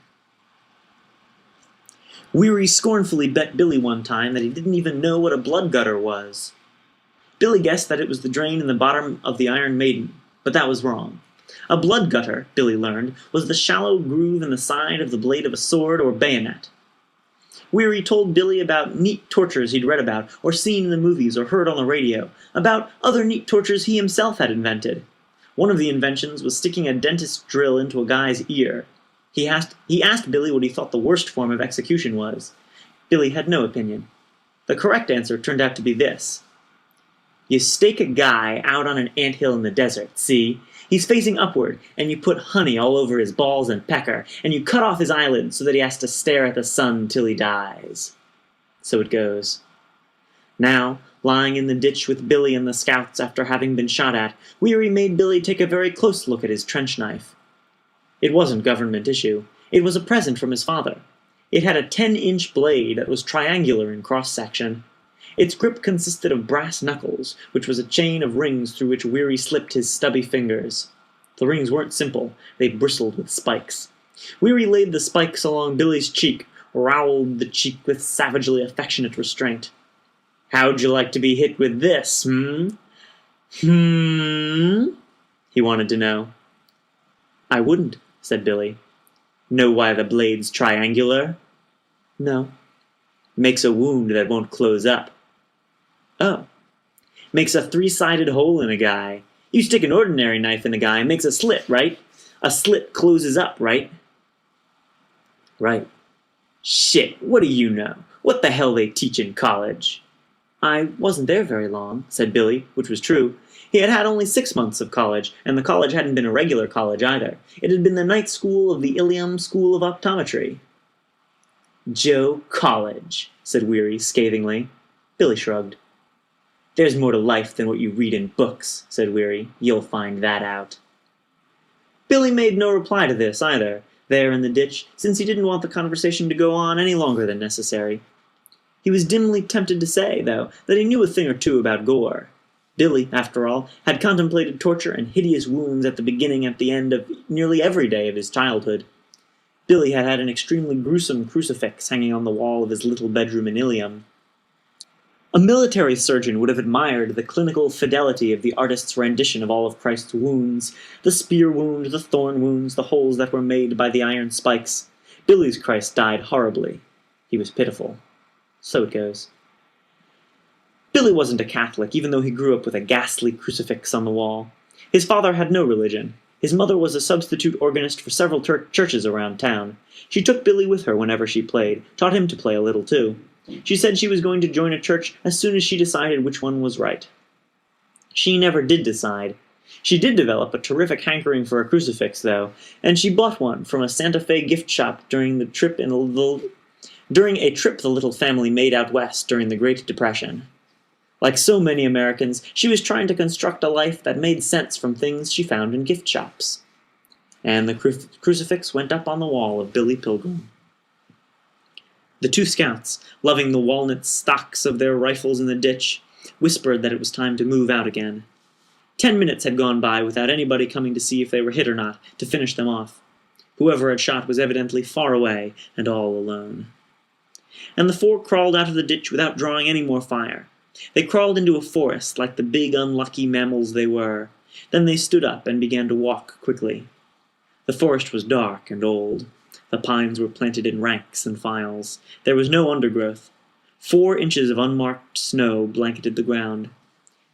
Weary scornfully bet Billy one time that he didn't even know what a blood gutter was. Billy guessed that it was the drain in the bottom of the Iron Maiden, but that was wrong. A blood gutter, Billy learned, was the shallow groove in the side of the blade of a sword or bayonet. Weary told Billy about neat tortures he'd read about, or seen in the movies, or heard on the radio, about other neat tortures he himself had invented. One of the inventions was sticking a dentist's drill into a guy's ear. He asked Billy what he thought the worst form of execution was. Billy had no opinion. The correct answer turned out to be this. You stake a guy out on an anthill in the desert, see? He's facing upward, and you put honey all over his balls and pecker, and you cut off his eyelids so that he has to stare at the sun till he dies. So it goes. Now, lying in the ditch with Billy and the scouts after having been shot at, Weary made Billy take a very close look at his trench knife. It wasn't government issue. It was a present from his father. It had a 10-inch blade that was triangular in cross-section. Its grip consisted of brass knuckles, which was a chain of rings through which Weary slipped his stubby fingers. The rings weren't simple. They bristled with spikes. Weary laid the spikes along Billy's cheek, roweled the cheek with savagely affectionate restraint. How'd you like to be hit with this, He wanted to know. I wouldn't, said Billy. Know why the blade's triangular? No. Makes a wound that won't close up. Oh. Makes a 3-sided hole in a guy. You stick an ordinary knife in a guy, makes a slit, right? A slit closes up, right? Right. Shit, what do you know? What the hell they teach in college? I wasn't there very long, said Billy, which was true. He had had only 6 months of college, and the college hadn't been a regular college either. It had been the night school of the Ilium School of Optometry. Joe College, said Weary scathingly. Billy shrugged. There's more to life than what you read in books, said Weary. You'll find that out. Billy made no reply to this either, there in the ditch, since he didn't want the conversation to go on any longer than necessary. He was dimly tempted to say, though, that he knew a thing or two about gore. Billy, after all, had contemplated torture and hideous wounds at the beginning and at the end of nearly every day of his childhood. Billy had had an extremely gruesome crucifix hanging on the wall of his little bedroom in Ilium. A military surgeon would have admired the clinical fidelity of the artist's rendition of all of Christ's wounds, the spear wound, the thorn wounds, the holes that were made by the iron spikes. Billy's Christ died horribly. He was pitiful. So it goes. Billy wasn't a Catholic, even though he grew up with a ghastly crucifix on the wall. His father had no religion. His mother was a substitute organist for several churches around town. She took Billy with her whenever she played, taught him to play a little too. She said she was going to join a church as soon as she decided which one was right. She never did decide. She did develop a terrific hankering for a crucifix, though, and she bought one from a Santa Fe gift shop during a trip the little family made out west during the Great Depression. Like so many Americans, she was trying to construct a life that made sense from things she found in gift shops. And the crucifix went up on the wall of Billy Pilgrim. The two scouts, loving the walnut stocks of their rifles in the ditch, whispered that it was time to move out again. 10 minutes had gone by without anybody coming to see if they were hit or not, to finish them off. Whoever had shot was evidently far away and all alone. And the four crawled out of the ditch without drawing any more fire. They crawled into a forest like the big unlucky mammals they were. Then they stood up and began to walk quickly. The forest was dark and old. The pines were planted in ranks and files. There was no undergrowth. 4 inches of unmarked snow blanketed the ground.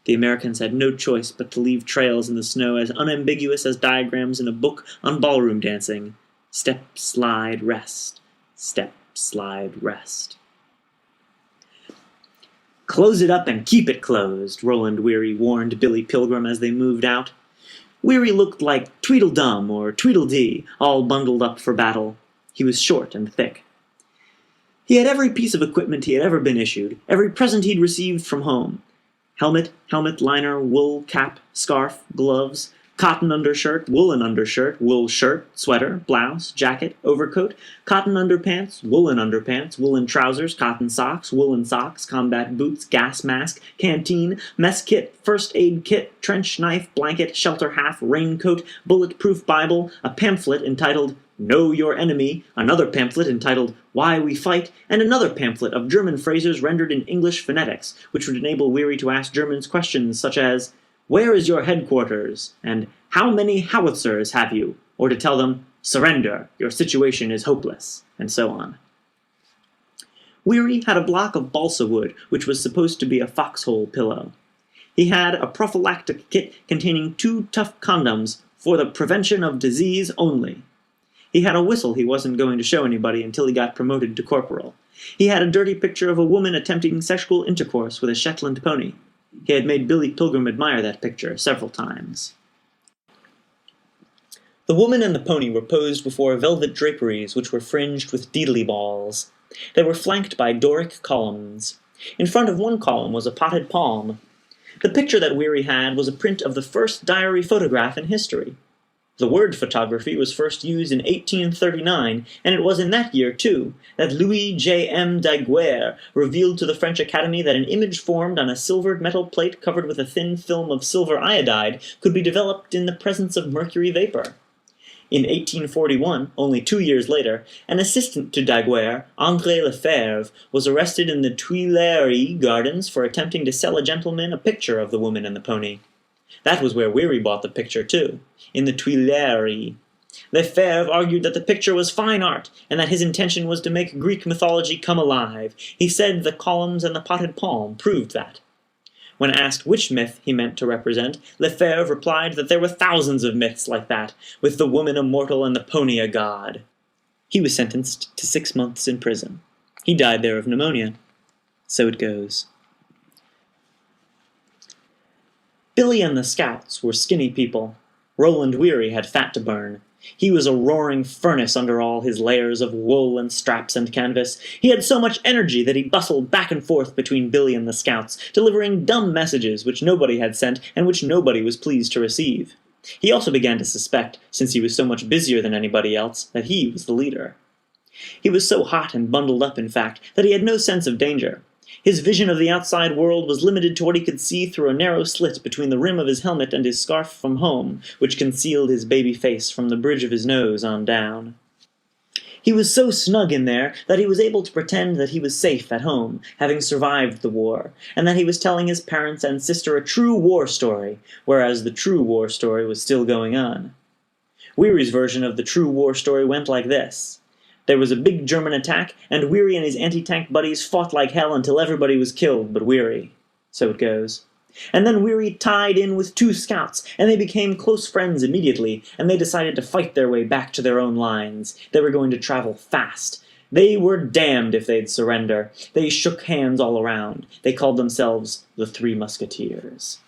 The Americans had no choice but to leave trails in the snow as unambiguous as diagrams in a book on ballroom dancing. Step, slide, rest. Step, slide, rest. "Close it up and keep it closed," Roland Weary warned Billy Pilgrim as they moved out. Weary looked like Tweedledum or Tweedledee, all bundled up for battle. He was short and thick. He had every piece of equipment he had ever been issued, every present he'd received from home. Helmet, liner, wool cap, scarf, gloves, cotton undershirt, woolen undershirt, wool shirt, sweater, blouse, jacket, overcoat, cotton underpants, woolen trousers, cotton socks, woolen socks, combat boots, gas mask, canteen, mess kit, first aid kit, trench knife, blanket, shelter half, raincoat, bulletproof Bible, a pamphlet entitled Know Your Enemy, another pamphlet entitled Why We Fight, and another pamphlet of German phrases rendered in English phonetics, which would enable Weary to ask Germans questions such as, "Where is your headquarters?" and "How many howitzers have you?" or to tell them, "Surrender, your situation is hopeless," and so on. Weary had a block of balsa wood, which was supposed to be a foxhole pillow. He had a prophylactic kit containing 2 tough condoms for the prevention of disease only. He had a whistle he wasn't going to show anybody until he got promoted to corporal. He had a dirty picture of a woman attempting sexual intercourse with a Shetland pony. He had made Billy Pilgrim admire that picture several times. The woman and the pony were posed before velvet draperies which were fringed with deedly balls. They were flanked by Doric columns. In front of one column was a potted palm. The picture that Weary had was a print of the first diary photograph in history. The word photography was first used in 1839, and it was in that year, too, that Louis J. M. Daguerre revealed to the French Academy that an image formed on a silvered metal plate covered with a thin film of silver iodide could be developed in the presence of mercury vapor. In 1841, only 2 years later, an assistant to Daguerre, André Lefebvre, was arrested in the Tuileries Gardens for attempting to sell a gentleman a picture of the woman and the pony. That was where Weary bought the picture, too, in the Tuileries. Lefebvre argued that the picture was fine art, and that his intention was to make Greek mythology come alive. He said the columns and the potted palm proved that. When asked which myth he meant to represent, Lefebvre replied that there were thousands of myths like that, with the woman a mortal and the pony a god. He was sentenced to 6 months in prison. He died there of pneumonia. So it goes. Billy and the scouts were skinny people. Roland Weary had fat to burn. He was a roaring furnace under all his layers of wool and straps and canvas. He had so much energy that he bustled back and forth between Billy and the scouts, delivering dumb messages which nobody had sent and which nobody was pleased to receive. He also began to suspect, since he was so much busier than anybody else, that he was the leader. He was so hot and bundled up, in fact, that he had no sense of danger. His vision of the outside world was limited to what he could see through a narrow slit between the rim of his helmet and his scarf from home, which concealed his baby face from the bridge of his nose on down. He was so snug in there that he was able to pretend that he was safe at home, having survived the war, and that he was telling his parents and sister a true war story, whereas the true war story was still going on. Weary's version of the true war story went like this. There was a big German attack, and Weary and his anti-tank buddies fought like hell until everybody was killed but Weary. So it goes. And then Weary tied in with 2 scouts, and they became close friends immediately, and they decided to fight their way back to their own lines. They were going to travel fast. They were damned if they'd surrender. They shook hands all around. They called themselves the Three Musketeers.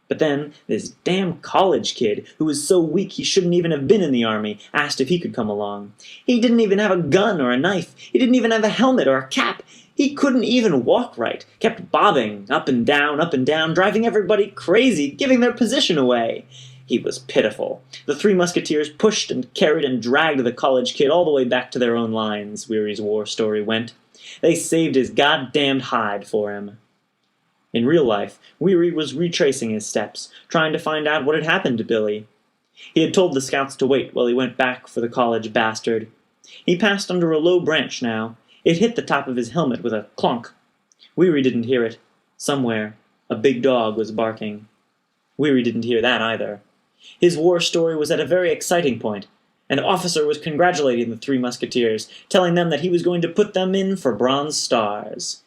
But then, this damn college kid, who was so weak he shouldn't even have been in the army, asked if he could come along. He didn't even have a gun or a knife. He didn't even have a helmet or a cap. He couldn't even walk right, kept bobbing up and down, driving everybody crazy, giving their position away. He was pitiful. The Three Musketeers pushed and carried and dragged the college kid all the way back to their own lines, Weary's war story went. They saved his goddamned hide for him. In real life, Weary was retracing his steps, trying to find out what had happened to Billy. He had told the scouts to wait while he went back for the college bastard. He passed under a low branch now. It hit the top of his helmet with a clunk. Weary didn't hear it. Somewhere, a big dog was barking. Weary didn't hear that either. His war story was at a very exciting point. An officer was congratulating the Three Musketeers, telling them that he was going to put them in for bronze stars.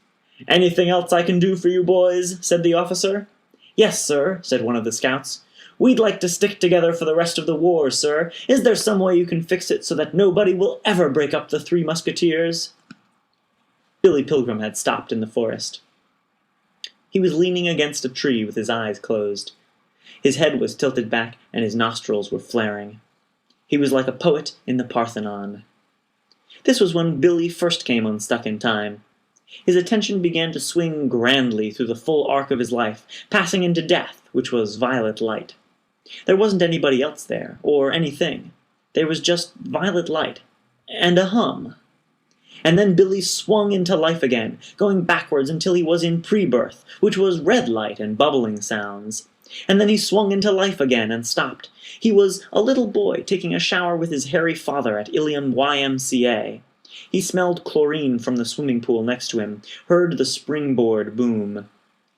"Anything else I can do for you boys?" said the officer. "Yes, sir," said one of the scouts. "We'd like to stick together for the rest of the war, sir. Is there some way you can fix it so that nobody will ever break up the Three Musketeers?" Billy Pilgrim had stopped in the forest. He was leaning against a tree with his eyes closed. His head was tilted back and his nostrils were flaring. He was like a poet in the Parthenon. This was when Billy first came unstuck in time. His attention began to swing grandly through the full arc of his life, passing into death, which was violet light. There wasn't anybody else there, or anything. There was just violet light, and a hum. And then Billy swung into life again, going backwards until he was in pre-birth, which was red light and bubbling sounds. And then he swung into life again and stopped. He was a little boy taking a shower with his hairy father at Ilium YMCA. He smelled chlorine from the swimming pool next to him, heard the springboard boom.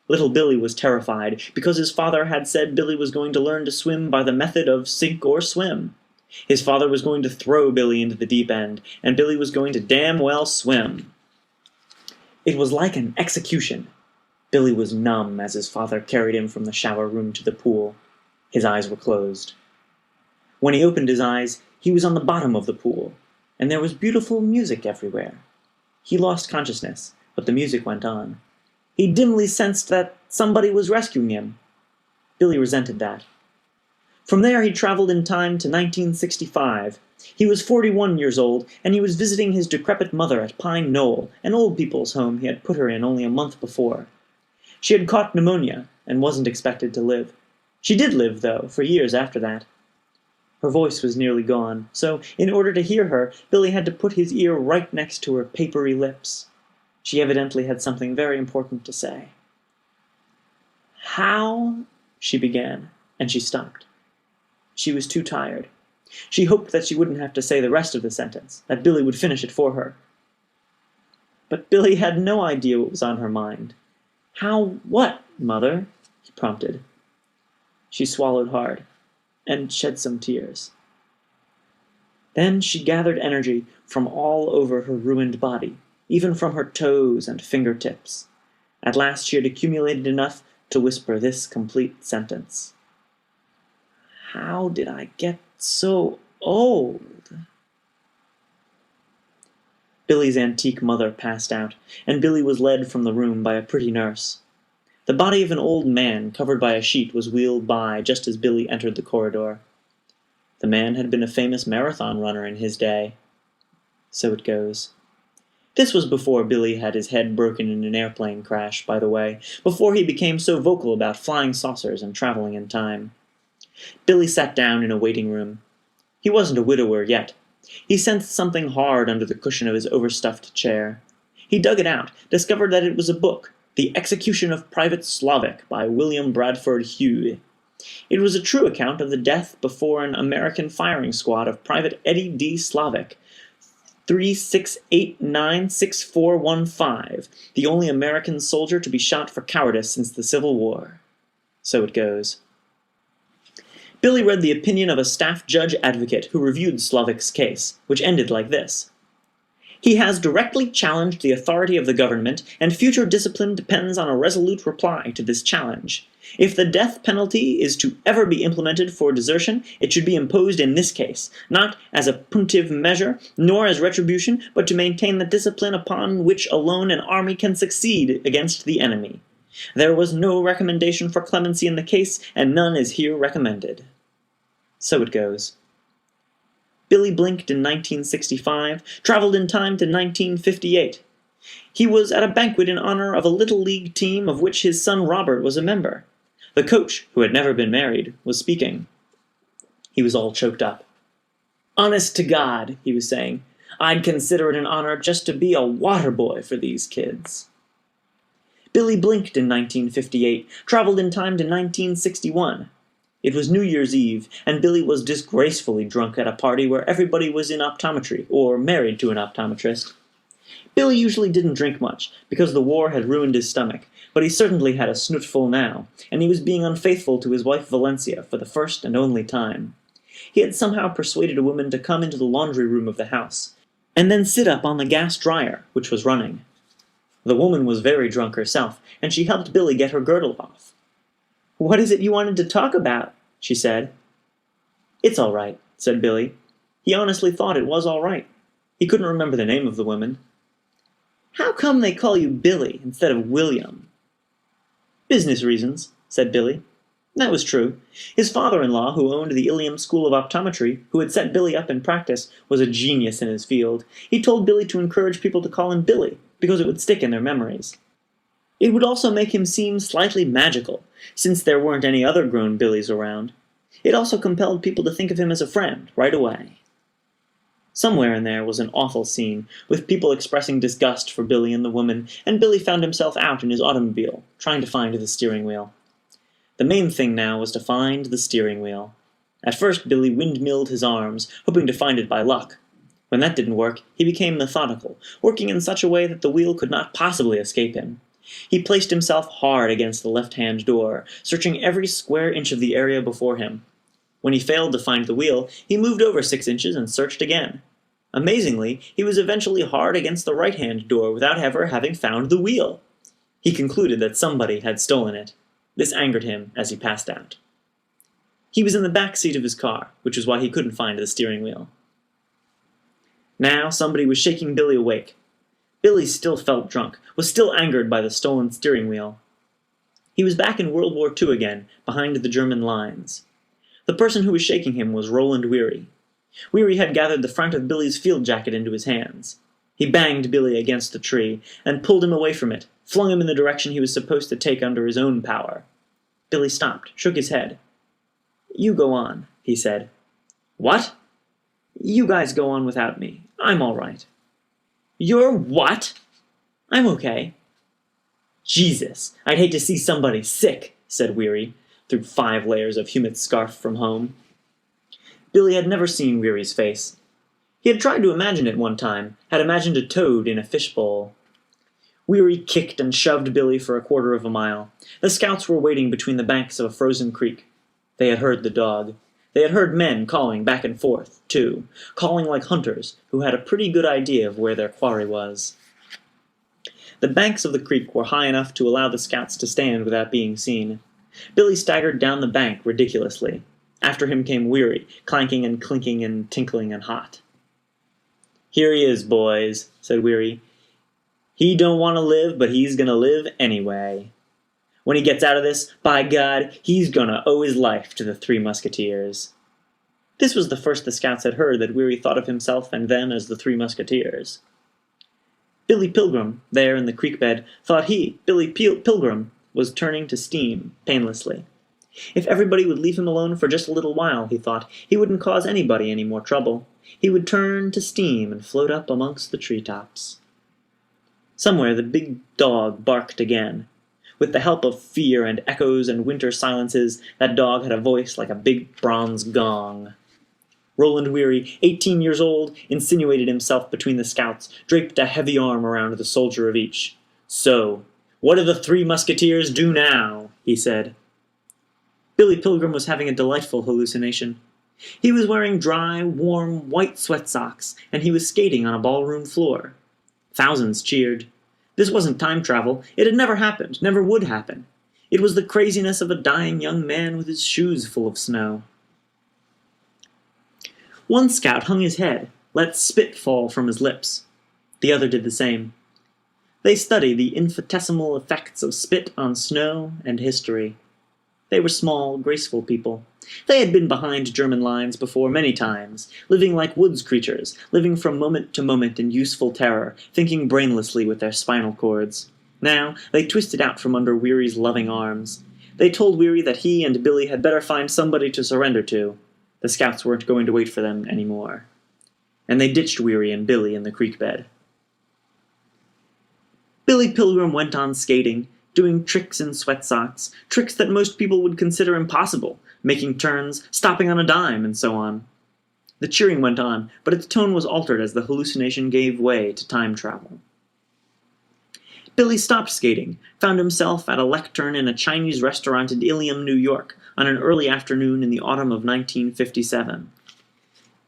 Little Billy was terrified, because his father had said Billy was going to learn to swim by the method of sink or swim. His father was going to throw Billy into the deep end, and Billy was going to damn well swim. It was like an execution. Billy was numb as his father carried him from the shower room to the pool. His eyes were closed. When he opened his eyes, he was on the bottom of the pool, and there was beautiful music everywhere. He lost consciousness, but the music went on. He dimly sensed that somebody was rescuing him. Billy resented that. From there he traveled in time to 1965. He was 41 years old, and he was visiting his decrepit mother at Pine Knoll, an old people's home he had put her in only a month before. She had caught pneumonia, and wasn't expected to live. She did live, though, for years after that. Her voice was nearly gone, so in order to hear her, Billy had to put his ear right next to her papery lips. She evidently had something very important to say. "How?" she began, and she stopped. She was too tired. She hoped that she wouldn't have to say the rest of the sentence, that Billy would finish it for her. But Billy had no idea what was on her mind. "How what, Mother?" he prompted. She swallowed hard, and shed some tears. Then she gathered energy from all over her ruined body, even from her toes and fingertips. At last she had accumulated enough to whisper this complete sentence. "How did I get so old?" Billy's antique mother passed out, and Billy was led from the room by a pretty nurse. The body of an old man, covered by a sheet, was wheeled by just as Billy entered the corridor. The man had been a famous marathon runner in his day. So it goes. This was before Billy had his head broken in an airplane crash, by the way, before he became so vocal about flying saucers and traveling in time. Billy sat down in a waiting room. He wasn't a widower yet. He sensed something hard under the cushion of his overstuffed chair. He dug it out, discovered that it was a book, The Execution of Private Slavic by William Bradford Hugh. It was a true account of the death before an American firing squad of Private Eddie D. Slavic, 3689641 the only American soldier to be shot for cowardice since the Civil War. So it goes. Billy read the opinion of a staff judge advocate who reviewed Slavik's case, which ended like this. He has directly challenged the authority of the government, and future discipline depends on a resolute reply to this challenge. If the death penalty is to ever be implemented for desertion, it should be imposed in this case, not as a punitive measure, nor as retribution, but to maintain the discipline upon which alone an army can succeed against the enemy. There was no recommendation for clemency in the case, and none is here recommended. So it goes. Billy blinked in 1965, traveled in time to 1958. He was at a banquet in honor of a Little League team of which his son Robert was a member. The coach, who had never been married, was speaking. He was all choked up. "Honest to God," he was saying, "I'd consider it an honor just to be a water boy for these kids." Billy blinked in 1958, traveled in time to 1961. It was New Year's Eve, and Billy was disgracefully drunk at a party where everybody was in optometry, or married to an optometrist. Billy usually didn't drink much, because the war had ruined his stomach, but he certainly had a snootful now, and he was being unfaithful to his wife Valencia for the first and only time. He had somehow persuaded a woman to come into the laundry room of the house, and then sit up on the gas dryer, which was running. The woman was very drunk herself, and she helped Billy get her girdle off. "What is it you wanted to talk about?" she said. "It's all right," said Billy. He honestly thought it was all right. He couldn't remember the name of the woman. "How come they call you Billy instead of William?" "Business reasons," said Billy. That was true. His father-in-law, who owned the Ilium School of Optometry, who had set Billy up in practice, was a genius in his field. He told Billy to encourage people to call him Billy, because it would stick in their memories. It would also make him seem slightly magical, since there weren't any other grown Billies around. It also compelled people to think of him as a friend, right away. Somewhere in there was an awful scene, with people expressing disgust for Billy and the woman, and Billy found himself out in his automobile, trying to find the steering wheel. The main thing now was to find the steering wheel. At first Billy windmilled his arms, hoping to find it by luck. When that didn't work, he became methodical, working in such a way that the wheel could not possibly escape him. He placed himself hard against the left-hand door, searching every square inch of the area before him. When he failed to find the wheel, he moved over 6 inches and searched again. Amazingly, he was eventually hard against the right-hand door without ever having found the wheel. He concluded that somebody had stolen it. This angered him as he passed out. He was in the back seat of his car, which was why he couldn't find the steering wheel. Now somebody was shaking Billy awake. Billy still felt drunk, was still angered by the stolen steering wheel. He was back in World War II again, behind the German lines. The person who was shaking him was Roland Weary. Weary had gathered the front of Billy's field jacket into his hands. He banged Billy against the tree, and pulled him away from it, flung him in the direction he was supposed to take under his own power. Billy stopped, shook his head. "You go on," he said. "What?" "You guys go on without me. I'm all right." "You're what?" "I'm okay." "Jesus, I'd hate to see somebody sick," said Weary, through 5 layers of humid scarf from home. Billy had never seen Weary's face. He had tried to imagine it one time, had imagined a toad in a fishbowl. Weary kicked and shoved Billy for 1/4 of a mile. The scouts were waiting between the banks of a frozen creek. They had heard the dog. They had heard men calling back and forth, too, calling like hunters who had a pretty good idea of where their quarry was. The banks of the creek were high enough to allow the scouts to stand without being seen. Billy staggered down the bank ridiculously. After him came Weary, clanking and clinking and tinkling and hot. "Here he is, boys," said Weary. "He don't want to live, but he's gonna live anyway. When he gets out of this, by God, he's gonna owe his life to the 3 Musketeers." This was the first the scouts had heard that Weary thought of himself and them as the 3 Musketeers. Billy Pilgrim, there in the creek bed, thought he, Billy Pilgrim, was turning to steam, painlessly. If everybody would leave him alone for just a little while, he thought, he wouldn't cause anybody any more trouble. He would turn to steam and float up amongst the treetops. Somewhere the big dog barked again. With the help of fear and echoes and winter silences, that dog had a voice like a big bronze gong. Roland Weary, 18 years old, insinuated himself between the scouts, draped a heavy arm around the soldier of each. "So, what do the three musketeers do now?" he said. Billy Pilgrim was having a delightful hallucination. He was wearing dry, warm, white sweat socks, and he was skating on a ballroom floor. Thousands cheered. This wasn't time travel. It had never happened, never would happen. It was the craziness of a dying young man with his shoes full of snow. One scout hung his head, let spit fall from his lips. The other did the same. They studied the infinitesimal effects of spit on snow and history. They were small, graceful people. They had been behind German lines before many times, living like woods creatures, living from moment to moment in useful terror, thinking brainlessly with their spinal cords. Now, they twisted out from under Weary's loving arms. They told Weary that he and Billy had better find somebody to surrender to. The scouts weren't going to wait for them anymore. And they ditched Weary and Billy in the creek bed. Billy Pilgrim went on skating, doing tricks in sweat socks, tricks that most people would consider impossible, making turns, stopping on a dime, and so on. The cheering went on, but its tone was altered as the hallucination gave way to time travel. Billy stopped skating, found himself at a lectern in a Chinese restaurant in Ilium, New York, on an early afternoon in the autumn of 1957.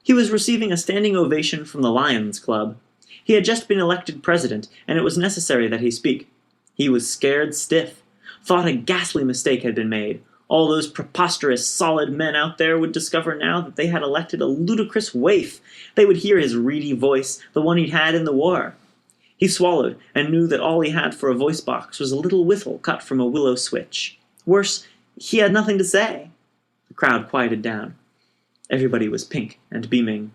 He was receiving a standing ovation from the Lions Club. He had just been elected president, and it was necessary that he speak. He was scared stiff, thought a ghastly mistake had been made. All those preposterous, solid men out there would discover now that they had elected a ludicrous waif. They would hear his reedy voice, the one he'd had in the war. He swallowed, and knew that all he had for a voice box was a little whistle cut from a willow switch. Worse, he had nothing to say. The crowd quieted down. Everybody was pink and beaming.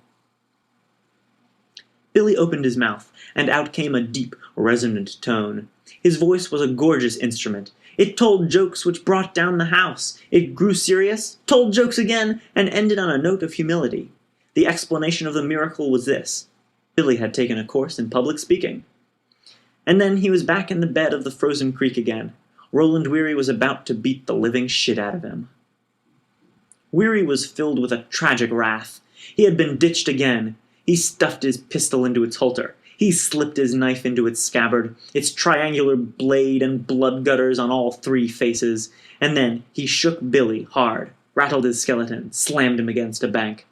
Billy opened his mouth, and out came a deep, resonant tone. His voice was a gorgeous instrument. It told jokes which brought down the house. It grew serious, told jokes again, and ended on a note of humility. The explanation of the miracle was this: Billy had taken a course in public speaking. And then he was back in the bed of the frozen creek again. Roland Weary was about to beat the living shit out of him. Weary was filled with a tragic wrath. He had been ditched again. He stuffed his pistol into its holster. He slipped his knife into its scabbard, its triangular blade and blood gutters on all three faces, and then he shook Billy hard, rattled his skeleton, slammed him against a bank.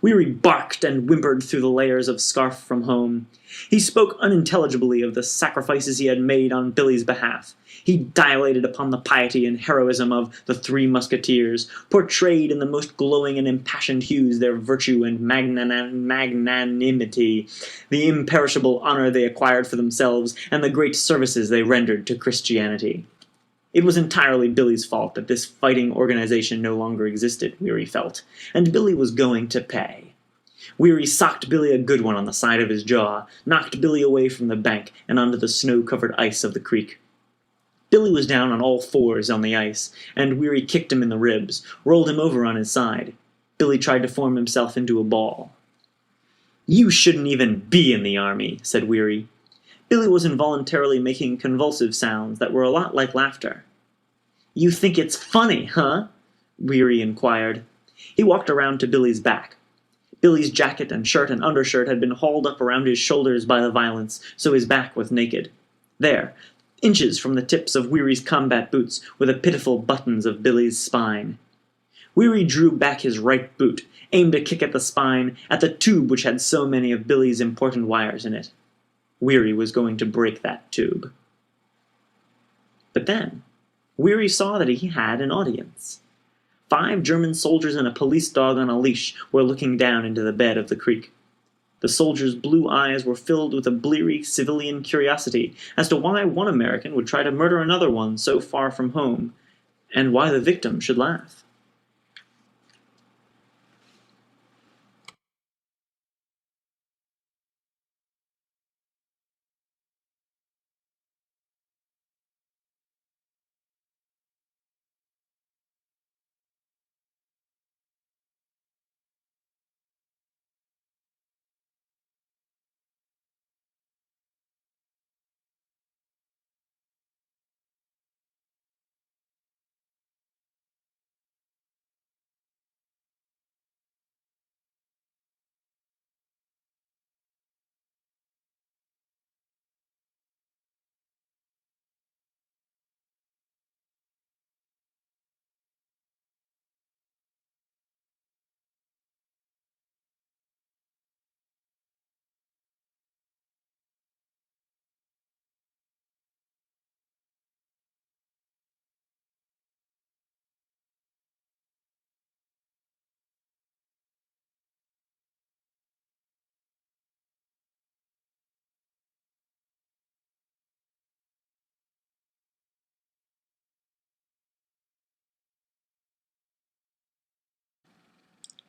Weary barked and whimpered through the layers of scarf from home. He spoke unintelligibly of the sacrifices he had made on Billy's behalf. He dilated upon the piety and heroism of the Three Musketeers, portrayed in the most glowing and impassioned hues their virtue and magnanimity, the imperishable honor they acquired for themselves, and the great services they rendered to Christianity. It was entirely Billy's fault that this fighting organization no longer existed, Weary felt, and Billy was going to pay. Weary socked Billy a good one on the side of his jaw, knocked Billy away from the bank and onto the snow-covered ice of the creek. Billy was down on all fours on the ice, and Weary kicked him in the ribs, rolled him over on his side. Billy tried to form himself into a ball. "You shouldn't even be in the army," said Weary. Billy was involuntarily making convulsive sounds that were a lot like laughter. "You think it's funny, huh?" Weary inquired. He walked around to Billy's back. Billy's jacket and shirt and undershirt had been hauled up around his shoulders by the violence, so his back was naked. There, inches from the tips of Weary's combat boots, were the pitiful buttons of Billy's spine. Weary drew back his right boot, aimed a kick at the spine, at the tube which had so many of Billy's important wires in it. Weary was going to break that tube. But then, Weary saw that he had an audience. 5 German soldiers and a police dog on a leash were looking down into the bed of the creek. The soldiers' blue eyes were filled with a bleary civilian curiosity as to why one American would try to murder another one so far from home, and why the victim should laugh.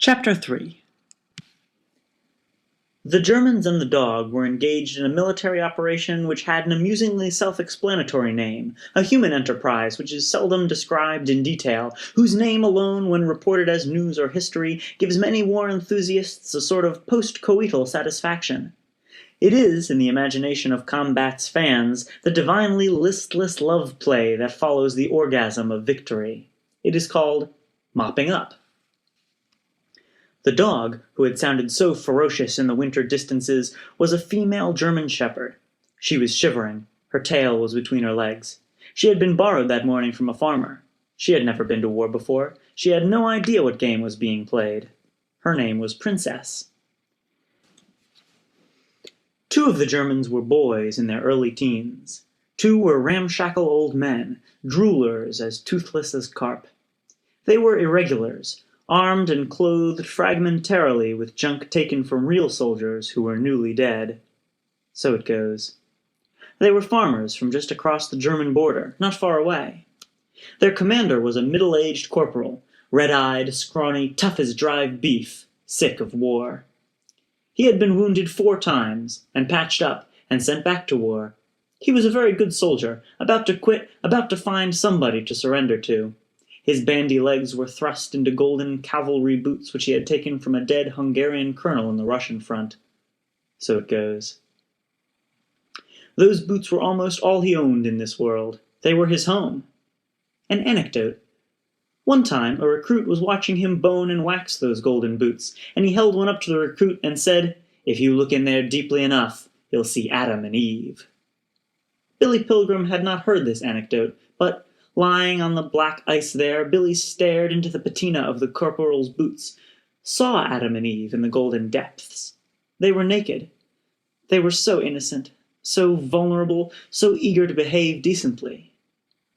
Chapter 3. The Germans and the dog were engaged in a military operation which had an amusingly self-explanatory name, a human enterprise which is seldom described in detail, whose name alone, when reported as news or history, gives many war enthusiasts a sort of post-coital satisfaction. It is, in the imagination of combat's fans, the divinely listless love play that follows the orgasm of victory. It is called mopping up. The dog, who had sounded so ferocious in the winter distances, was a female German shepherd. She was shivering. Her tail was between her legs. She had been borrowed that morning from a farmer. She had never been to war before. She had no idea what game was being played. Her name was Princess. 2 of the Germans were boys in their early teens. 2 were ramshackle old men, droolers as toothless as carp. They were irregulars, armed and clothed fragmentarily with junk taken from real soldiers who were newly dead. So it goes. They were farmers from just across the German border, not far away. Their commander was a middle-aged corporal, red-eyed, scrawny, tough as dried beef, sick of war. He had been wounded 4 times, and patched up, and sent back to war. He was a very good soldier, about to quit, about to find somebody to surrender to. His bandy legs were thrust into golden cavalry boots which he had taken from a dead Hungarian colonel in the Russian front. So it goes. Those boots were almost all he owned in this world. They were his home. An anecdote. One time, a recruit was watching him bone and wax those golden boots, and he held one up to the recruit and said, "If you look in there deeply enough, you'll see Adam and Eve." Billy Pilgrim had not heard this anecdote, but lying on the black ice there, Billy stared into the patina of the corporal's boots, saw Adam and Eve in the golden depths. They were naked. They were so innocent, so vulnerable, so eager to behave decently.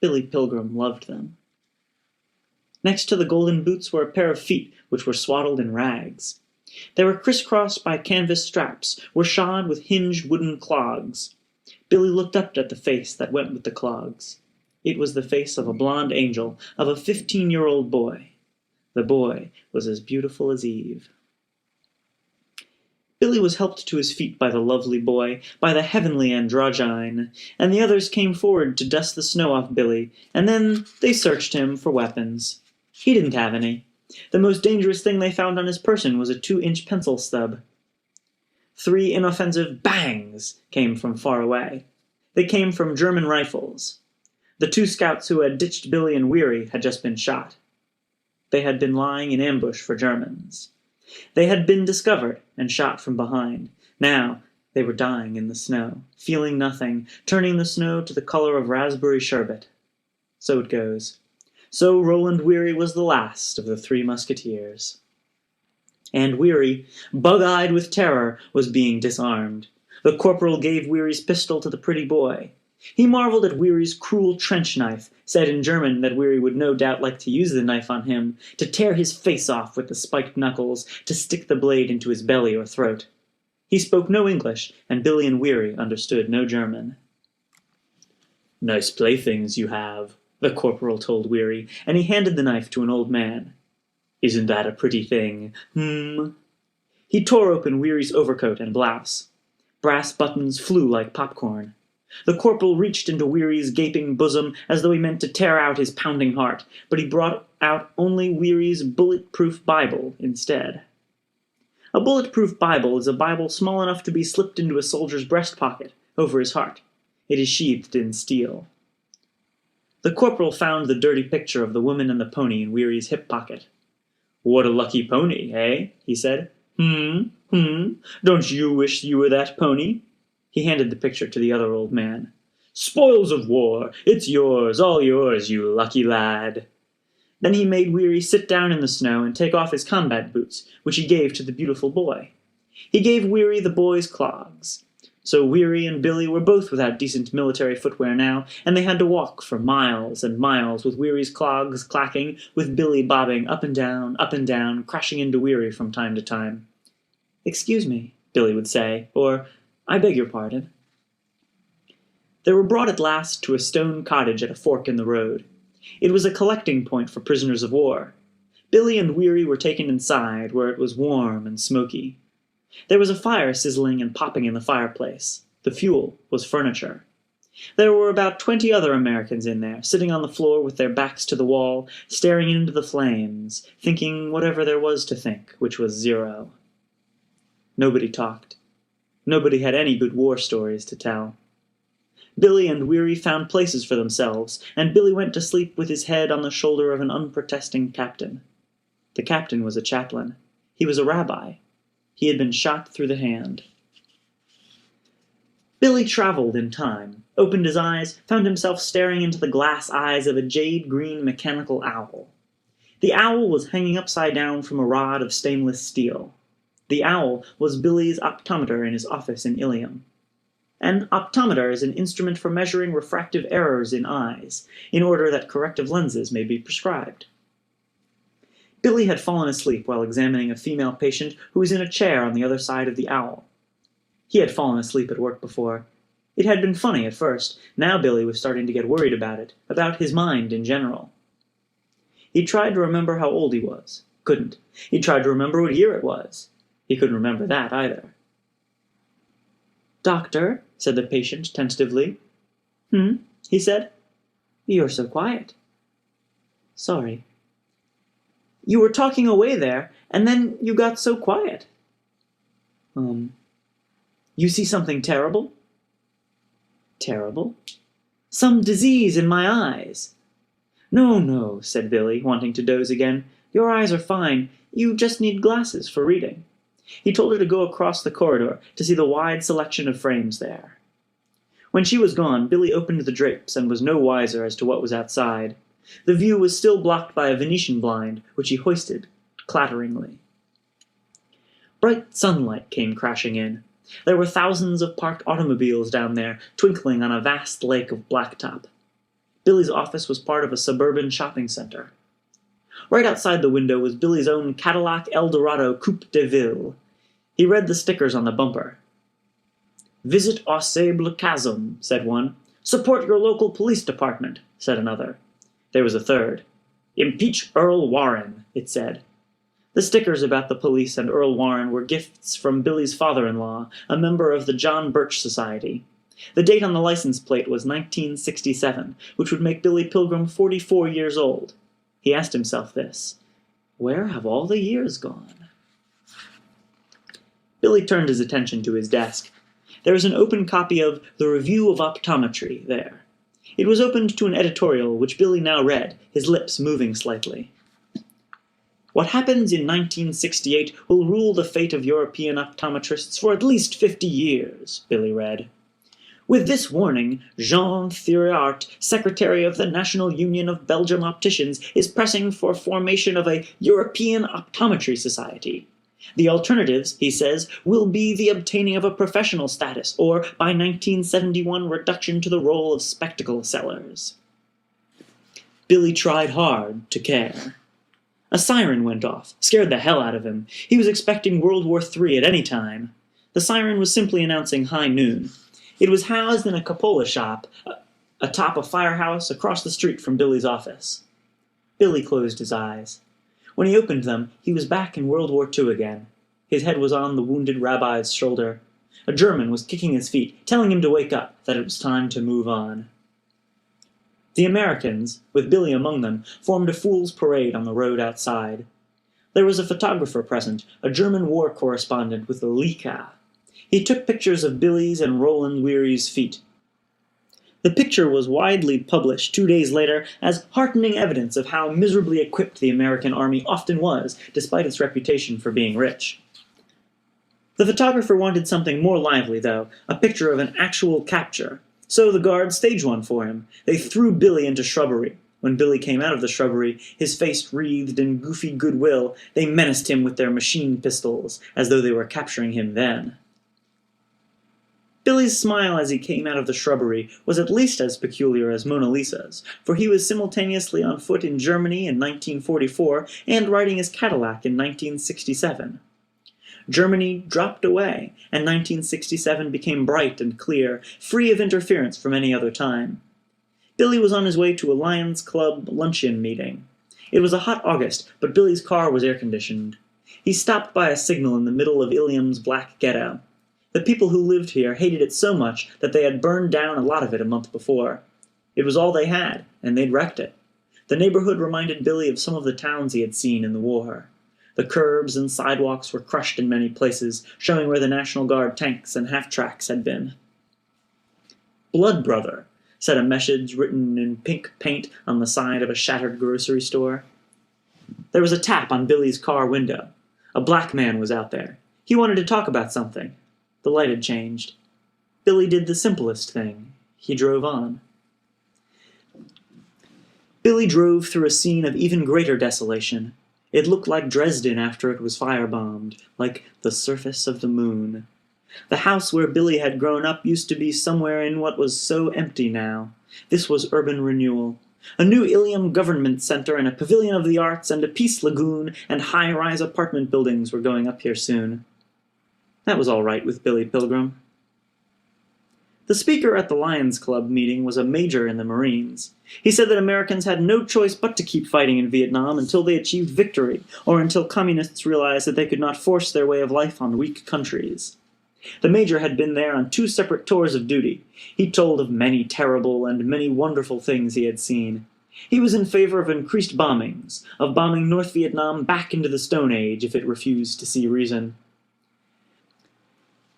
Billy Pilgrim loved them. Next to the golden boots were a pair of feet which were swaddled in rags. They were crisscrossed by canvas straps, were shod with hinged wooden clogs. Billy looked up at the face that went with the clogs. It was the face of a blonde angel, of a 15-year-old boy. The boy was as beautiful as Eve. Billy was helped to his feet by the lovely boy, by the heavenly androgyne, and the others came forward to dust the snow off Billy, and then they searched him for weapons. He didn't have any. The most dangerous thing they found on his person was a 2-inch pencil stub. 3 inoffensive bangs came from far away. They came from German rifles. The 2 scouts who had ditched Billy and Weary had just been shot. They had been lying in ambush for Germans. They had been discovered and shot from behind. Now they were dying in the snow, feeling nothing, turning the snow to the color of raspberry sherbet. So it goes. So Roland Weary was the last of the 3 musketeers. And Weary, bug-eyed with terror, was being disarmed. The corporal gave Weary's pistol to the pretty boy. He marveled at Weary's cruel trench knife, said in German that Weary would no doubt like to use the knife on him, to tear his face off with the spiked knuckles, to stick the blade into his belly or throat. He spoke no English, and Billy and Weary understood no German. "Nice playthings you have," the corporal told Weary, and he handed the knife to an old man. "Isn't that a pretty thing, He tore open Weary's overcoat and blouse. Brass buttons flew like popcorn. The corporal reached into Weary's gaping bosom as though he meant to tear out his pounding heart, but he brought out only Weary's bulletproof Bible instead. A bulletproof Bible is a Bible small enough to be slipped into a soldier's breast pocket, over his heart. It is sheathed in steel. The corporal found the dirty picture of the woman and the pony in Weary's hip pocket. "What a lucky pony, eh?" he said. Don't you wish you were that pony?" He handed the picture to the other old man. "Spoils of war! It's yours, all yours, you lucky lad!" Then he made Weary sit down in the snow and take off his combat boots, which he gave to the beautiful boy. He gave Weary the boy's clogs. So Weary and Billy were both without decent military footwear now, and they had to walk for miles and miles with Weary's clogs clacking, with Billy bobbing up and down, crashing into Weary from time to time. "Excuse me," Billy would say, or, "I beg your pardon." They were brought at last to a stone cottage at a fork in the road. It was a collecting point for prisoners of war. Billy and Weary were taken inside, where it was warm and smoky. There was a fire sizzling and popping in the fireplace. The fuel was furniture. There were about 20 other Americans in there, sitting on the floor with their backs to the wall, staring into the flames, thinking whatever there was to think, which was zero. Nobody talked. Nobody had any good war stories to tell. Billy and Weary found places for themselves, and Billy went to sleep with his head on the shoulder of an unprotesting captain. The captain was a chaplain. He was a rabbi. He had been shot through the hand. Billy traveled in time, opened his eyes, found himself staring into the glass eyes of a jade-green mechanical owl. The owl was hanging upside down from a rod of stainless steel. The owl was Billy's optometer in his office in Ilium. An optometer is an instrument for measuring refractive errors in eyes, in order that corrective lenses may be prescribed. Billy had fallen asleep while examining a female patient who was in a chair on the other side of the owl. He had fallen asleep at work before. It had been funny at first. Now Billy was starting to get worried about his mind in general. He tried to remember how old he was. Couldn't. He tried to remember what year it was. He couldn't remember that either. "Doctor," said the patient tentatively. He said. "You're so quiet." "Sorry." "You were talking away there, and then you got so quiet." You see something terrible?" "Terrible?" "Some disease in my eyes." No, said Billy, wanting to doze again. "Your eyes are fine. You just need glasses for reading." He told her to go across the corridor to see the wide selection of frames there. When she was gone, Billy opened the drapes and was no wiser as to what was outside. The view was still blocked by a Venetian blind, which he hoisted, clatteringly. Bright sunlight came crashing in. There were thousands of parked automobiles down there, twinkling on a vast lake of blacktop. Billy's office was part of a suburban shopping center. Right outside the window was Billy's own Cadillac Eldorado Coupe de Ville. He read the stickers on the bumper. "Visit Au Sable Chasm," said one. "Support your local police department," said another. There was a third. "Impeach Earl Warren," it said. The stickers about the police and Earl Warren were gifts from Billy's father-in-law, a member of the John Birch Society. The date on the license plate was 1967, which would make Billy Pilgrim 44 years old. He asked himself this. Where have all the years gone? Billy turned his attention to his desk. There was an open copy of The Review of Optometry there. It was opened to an editorial, which Billy now read, his lips moving slightly. "What happens in 1968 will rule the fate of European optometrists for at least 50 years, Billy read. With this warning, Jean Thiriart, Secretary of the National Union of Belgium Opticians, is pressing for formation of a European Optometry Society. The alternatives, he says, will be the obtaining of a professional status, or, by 1971, reduction to the role of spectacle sellers." Billy tried hard to care. A siren went off, scared the hell out of him. He was expecting World War III at any time. The siren was simply announcing high noon. It was housed in a cupola shop, atop a firehouse across the street from Billy's office. Billy closed his eyes. When he opened them, he was back in World War II again. His head was on the wounded rabbi's shoulder. A German was kicking his feet, telling him to wake up, that it was time to move on. The Americans, with Billy among them, formed a fool's parade on the road outside. There was a photographer present, a German war correspondent with a Leica. He took pictures of Billy's and Roland Weary's feet. The picture was widely published 2 days later as heartening evidence of how miserably equipped the American army often was, despite its reputation for being rich. The photographer wanted something more lively, though, a picture of an actual capture. So the guards staged one for him. They threw Billy into shrubbery. When Billy came out of the shrubbery, his face wreathed in goofy goodwill, they menaced him with their machine pistols, as though they were capturing him then. Billy's smile as he came out of the shrubbery was at least as peculiar as Mona Lisa's, for he was simultaneously on foot in Germany in 1944 and riding his Cadillac in 1967. Germany dropped away, and 1967 became bright and clear, free of interference from any other time. Billy was on his way to a Lions Club luncheon meeting. It was a hot August, but Billy's car was air-conditioned. He stopped by a signal in the middle of Ilium's black ghetto. The people who lived here hated it so much that they had burned down a lot of it a month before. It was all they had, and they'd wrecked it. The neighborhood reminded Billy of some of the towns he had seen in the war. The curbs and sidewalks were crushed in many places, showing where the National Guard tanks and half-tracks had been. "Blood Brother," said a message written in pink paint on the side of a shattered grocery store. There was a tap on Billy's car window. A black man was out there. He wanted to talk about something. The light had changed. Billy did the simplest thing. He drove on. Billy drove through a scene of even greater desolation. It looked like Dresden after it was firebombed, like the surface of the moon. The house where Billy had grown up used to be somewhere in what was so empty now. This was urban renewal. A new Ilium government center and a pavilion of the arts and a peace lagoon and high-rise apartment buildings were going up here soon. That was all right with Billy Pilgrim. The speaker at the Lions Club meeting was a major in the Marines. He said that Americans had no choice but to keep fighting in Vietnam until they achieved victory, or until communists realized that they could not force their way of life on weak countries. The major had been there on 2 separate tours of duty. He told of many terrible and many wonderful things he had seen. He was in favor of increased bombings, of bombing North Vietnam back into the Stone Age if it refused to see reason.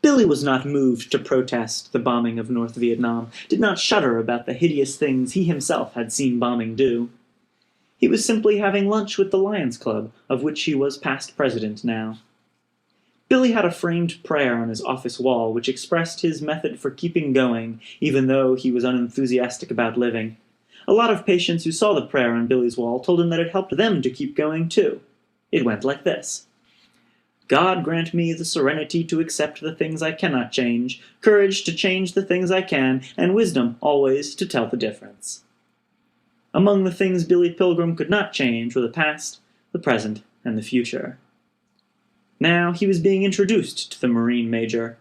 Billy was not moved to protest the bombing of North Vietnam, did not shudder about the hideous things he himself had seen bombing do. He was simply having lunch with the Lions Club, of which he was past president now. Billy had a framed prayer on his office wall which expressed his method for keeping going, even though he was unenthusiastic about living. A lot of patients who saw the prayer on Billy's wall told him that it helped them to keep going too. It went like this: God grant me the serenity to accept the things I cannot change, courage to change the things I can, and wisdom always to tell the difference. Among the things Billy Pilgrim could not change were the past, the present, and the future. Now he was being introduced to the Marine Major.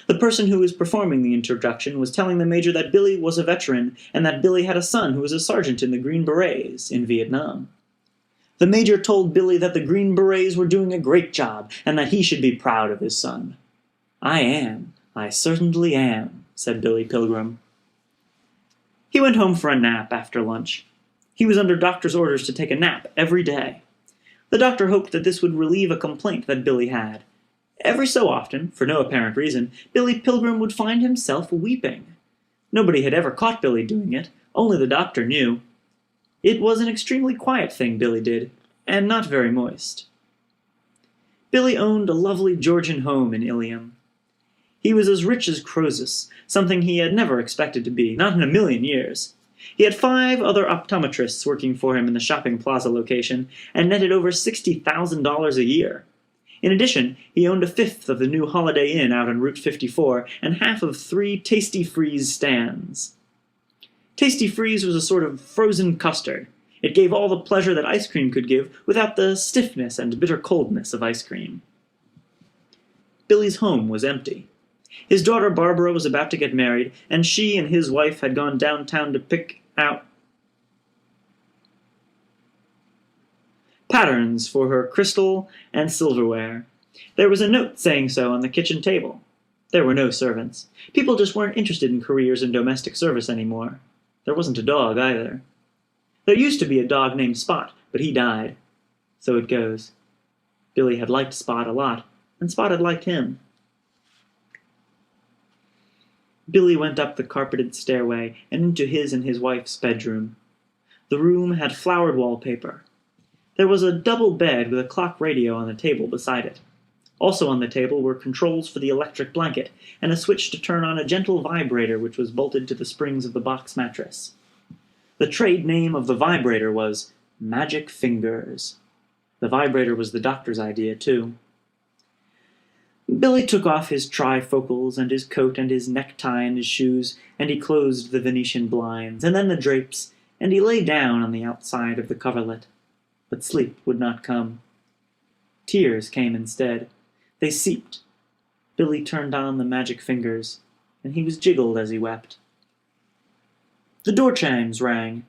The person who was performing the introduction was telling the Major that Billy was a veteran, and that Billy had a son who was a sergeant in the Green Berets in Vietnam. The Major told Billy that the Green Berets were doing a great job, and that he should be proud of his son. "I am. I certainly am," said Billy Pilgrim. He went home for a nap after lunch. He was under doctor's orders to take a nap every day. The doctor hoped that this would relieve a complaint that Billy had. Every so often, for no apparent reason, Billy Pilgrim would find himself weeping. Nobody had ever caught Billy doing it, only the doctor knew. It was an extremely quiet thing Billy did, and not very moist. Billy owned a lovely Georgian home in Ilium. He was as rich as Croesus, something he had never expected to be, not in a million years. He had 5 other optometrists working for him in the shopping plaza location, and netted over $60,000 a year. In addition, he owned a fifth of the new Holiday Inn out on Route 54, and half of 3 Tasty Freeze stands. Tasty Freeze was a sort of frozen custard. It gave all the pleasure that ice cream could give, without the stiffness and bitter coldness of ice cream. Billy's home was empty. His daughter Barbara was about to get married, and she and his wife had gone downtown to pick out patterns for her crystal and silverware. There was a note saying so on the kitchen table. There were no servants. People just weren't interested in careers in domestic service anymore. There wasn't a dog either. There used to be a dog named Spot, but he died. So it goes. Billy had liked Spot a lot, and Spot had liked him. Billy went up the carpeted stairway and into his and his wife's bedroom. The room had flowered wallpaper. There was a double bed with a clock radio on the table beside it. Also on the table were controls for the electric blanket, and a switch to turn on a gentle vibrator which was bolted to the springs of the box mattress. The trade name of the vibrator was Magic Fingers. The vibrator was the doctor's idea, too. Billy took off his trifocals and his coat and his necktie and his shoes, and he closed the Venetian blinds, and then the drapes, and he lay down on the outside of the coverlet. But sleep would not come. Tears came instead. They seeped. Billy turned on the magic fingers, and he was jiggled as he wept. The door chimes rang.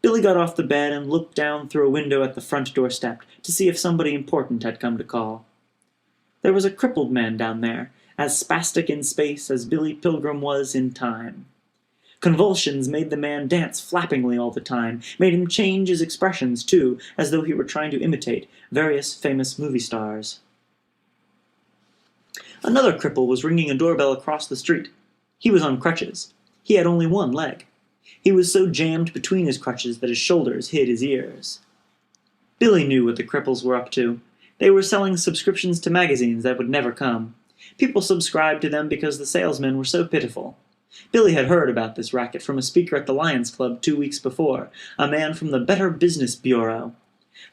Billy got off the bed and looked down through a window at the front doorstep to see if somebody important had come to call. There was a crippled man down there, as spastic in space as Billy Pilgrim was in time. Convulsions made the man dance flappingly all the time, made him change his expressions, too, as though he were trying to imitate various famous movie stars. Another cripple was ringing a doorbell across the street. He was on crutches. He had only one leg. He was so jammed between his crutches that his shoulders hid his ears. Billy knew what the cripples were up to. They were selling subscriptions to magazines that would never come. People subscribed to them because the salesmen were so pitiful. Billy had heard about this racket from a speaker at the Lions Club 2 weeks before, a man from the Better Business Bureau.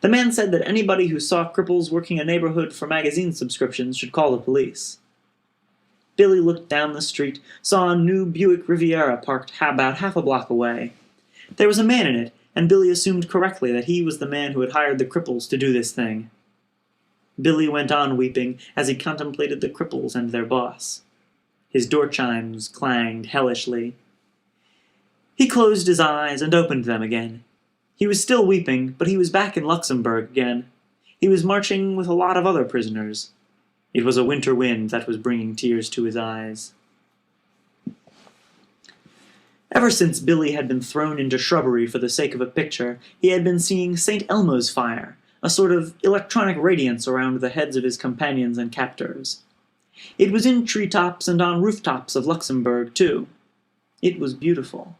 The man said that anybody who saw cripples working a neighborhood for magazine subscriptions should call the police. Billy looked down the street, saw a new Buick Riviera parked about half a block away. There was a man in it, and Billy assumed correctly that he was the man who had hired the cripples to do this thing. Billy went on weeping as he contemplated the cripples and their boss. His door chimes clanged hellishly. He closed his eyes and opened them again. He was still weeping, but he was back in Luxembourg again. He was marching with a lot of other prisoners. It was a winter wind that was bringing tears to his eyes. Ever since Billy had been thrown into shrubbery for the sake of a picture, he had been seeing St. Elmo's fire, a sort of electronic radiance around the heads of his companions and captors. It was in treetops and on rooftops of Luxembourg, too. It was beautiful.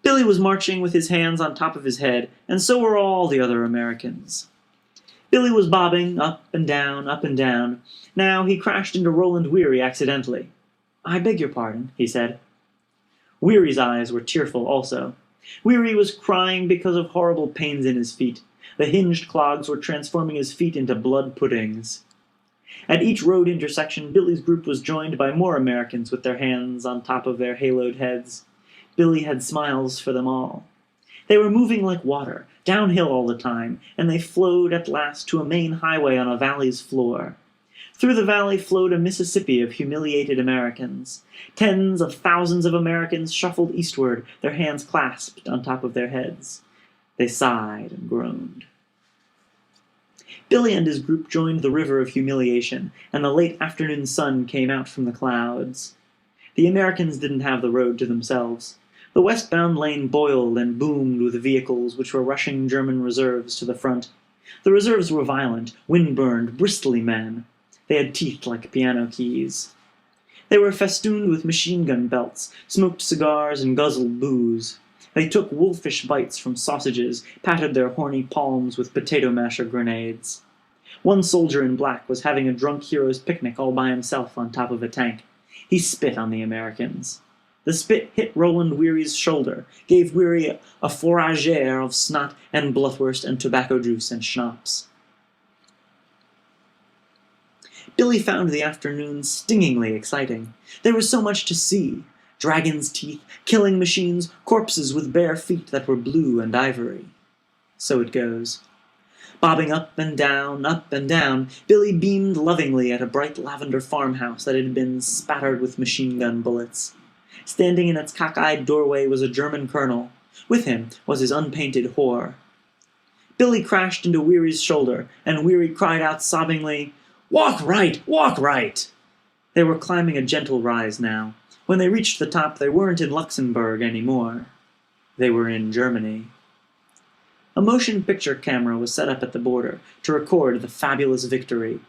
Billy was marching with his hands on top of his head, and so were all the other Americans. Billy was bobbing up and down, up and down. Now he crashed into Roland Weary accidentally. "I beg your pardon," he said. Weary's eyes were tearful also. Weary was crying because of horrible pains in his feet. The hinged clogs were transforming his feet into blood puddings. At each road intersection, Billy's group was joined by more Americans with their hands on top of their haloed heads. Billy had smiles for them all. They were moving like water, downhill all the time, and they flowed at last to a main highway on a valley's floor. Through the valley flowed a Mississippi of humiliated Americans. Tens of thousands of Americans shuffled eastward, their hands clasped on top of their heads. They sighed and groaned. Billy and his group joined the river of humiliation, and the late afternoon sun came out from the clouds. The Americans didn't have the road to themselves. The westbound lane boiled and boomed with vehicles which were rushing German reserves to the front. The reserves were violent, wind-burned, bristly men. They had teeth like piano keys. They were festooned with machine-gun belts, smoked cigars, and guzzled booze. They took wolfish bites from sausages, patted their horny palms with potato-masher grenades. One soldier in black was having a drunk hero's picnic all by himself on top of a tank. He spit on the Americans. The spit hit Roland Weary's shoulder, gave Weary a fourragère of snot and blutwurst and tobacco juice and schnapps. Billy found the afternoon stingingly exciting. There was so much to see. Dragons' teeth, killing machines, corpses with bare feet that were blue and ivory. So it goes. Bobbing up and down, Billy beamed lovingly at a bright lavender farmhouse that had been spattered with machine-gun bullets. Standing in its cockeyed doorway was a German colonel. With him was his unpainted whore. Billy crashed into Weary's shoulder, and Weary cried out sobbingly, "Walk right! Walk right!" They were climbing a gentle rise now. When they reached the top, they weren't in Luxembourg anymore. They were in Germany. A motion picture camera was set up at the border to record the fabulous victory.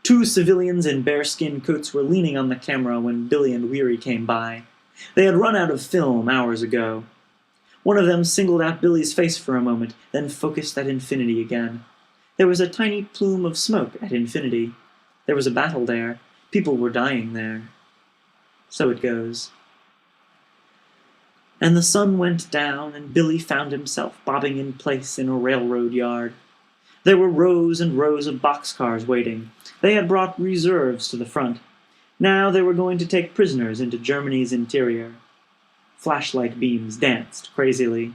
2 civilians in bearskin coats were leaning on the camera when Billy and Weary came by. They had run out of film hours ago. One of them singled out Billy's face for a moment, then focused at infinity again. There was a tiny plume of smoke at infinity. There was a battle there. People were dying there. So it goes. And the sun went down, and Billy found himself bobbing in place in a railroad yard. There were rows and rows of boxcars waiting. They had brought reserves to the front. Now they were going to take prisoners into Germany's interior. Flashlight beams danced crazily.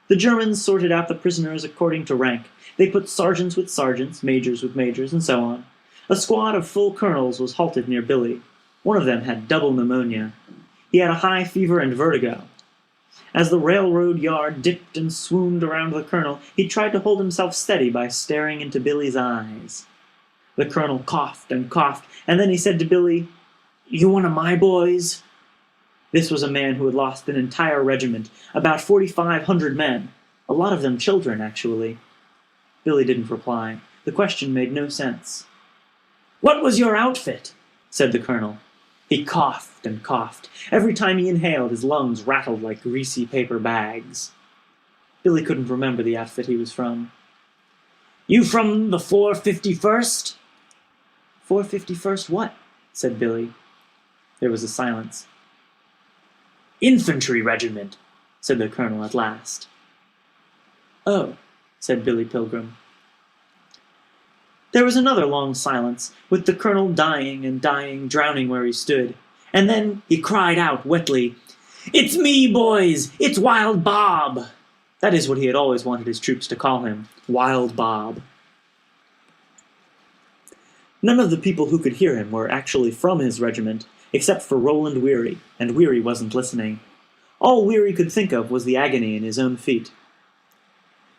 The Germans sorted out the prisoners according to rank. They put sergeants with sergeants, majors with majors, and so on. A squad of full colonels was halted near Billy. One of them had double pneumonia. He had a high fever and vertigo. As the railroad yard dipped and swooned around the colonel, he tried to hold himself steady by staring into Billy's eyes. The colonel coughed, and then he said to Billy, "You one of my boys?" This was a man who had lost an entire regiment, about 4,500 men, a lot of them children, actually. Billy didn't reply. The question made no sense. "What was your outfit?" said the colonel. He coughed and coughed. Every time he inhaled, his lungs rattled like greasy paper bags. Billy couldn't remember the outfit he was from. "You from the 451st?" "451st what?" said Billy. There was a silence. "Infantry regiment," said the colonel at last. "Oh," said Billy Pilgrim. There was another long silence, with the colonel dying and dying, drowning where he stood. And then he cried out wetly, "It's me, boys! It's Wild Bob!" That is what he had always wanted his troops to call him, Wild Bob. None of the people who could hear him were actually from his regiment, except for Roland Weary, and Weary wasn't listening. All Weary could think of was the agony in his own feet.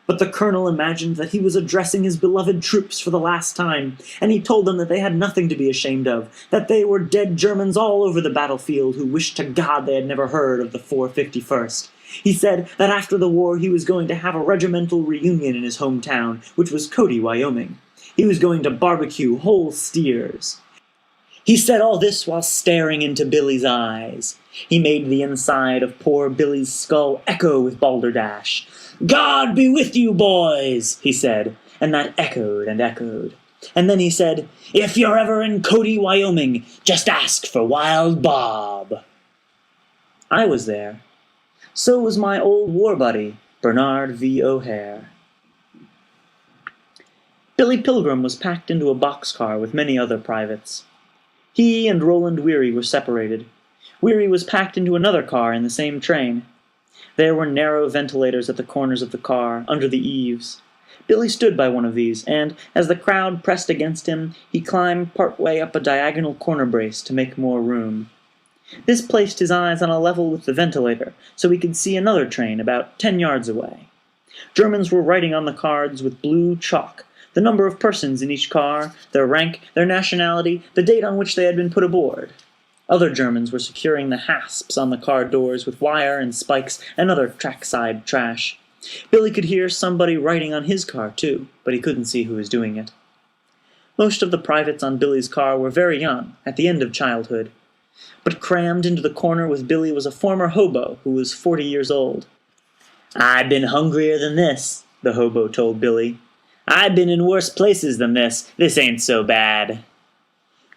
But the colonel imagined that he was addressing his beloved troops for the last time, and he told them that they had nothing to be ashamed of, that they were dead Germans all over the battlefield who wished to God they had never heard of the 451st. He said that after the war he was going to have a regimental reunion in his hometown, which was Cody, Wyoming. He was going to barbecue whole steers. He said all this while staring into Billy's eyes. He made the inside of poor Billy's skull echo with balderdash. "God be with you, boys," he said, and that echoed and echoed. And then he said, "If you're ever in Cody, Wyoming, just ask for Wild Bob." I was there. So was my old war buddy, Bernard V. O'Hare. Billy Pilgrim was packed into a boxcar with many other privates. He and Roland Weary were separated. Weary was packed into another car in the same train. There were narrow ventilators at the corners of the car, under the eaves. Billy stood by one of these, and, as the crowd pressed against him, he climbed part way up a diagonal corner brace to make more room. This placed his eyes on a level with the ventilator, so he could see another train about 10 yards away. Germans were writing on the cards with blue chalk the number of persons in each car, their rank, their nationality, the date on which they had been put aboard. Other Germans were securing the hasps on the car doors with wire and spikes and other trackside trash. Billy could hear somebody writing on his car, too, but he couldn't see who was doing it. Most of the privates on Billy's car were very young, at the end of childhood. But crammed into the corner with Billy was a former hobo who was 40 years old. "I've been hungrier than this," the hobo told Billy. "I've been in worse places than this. This ain't so bad."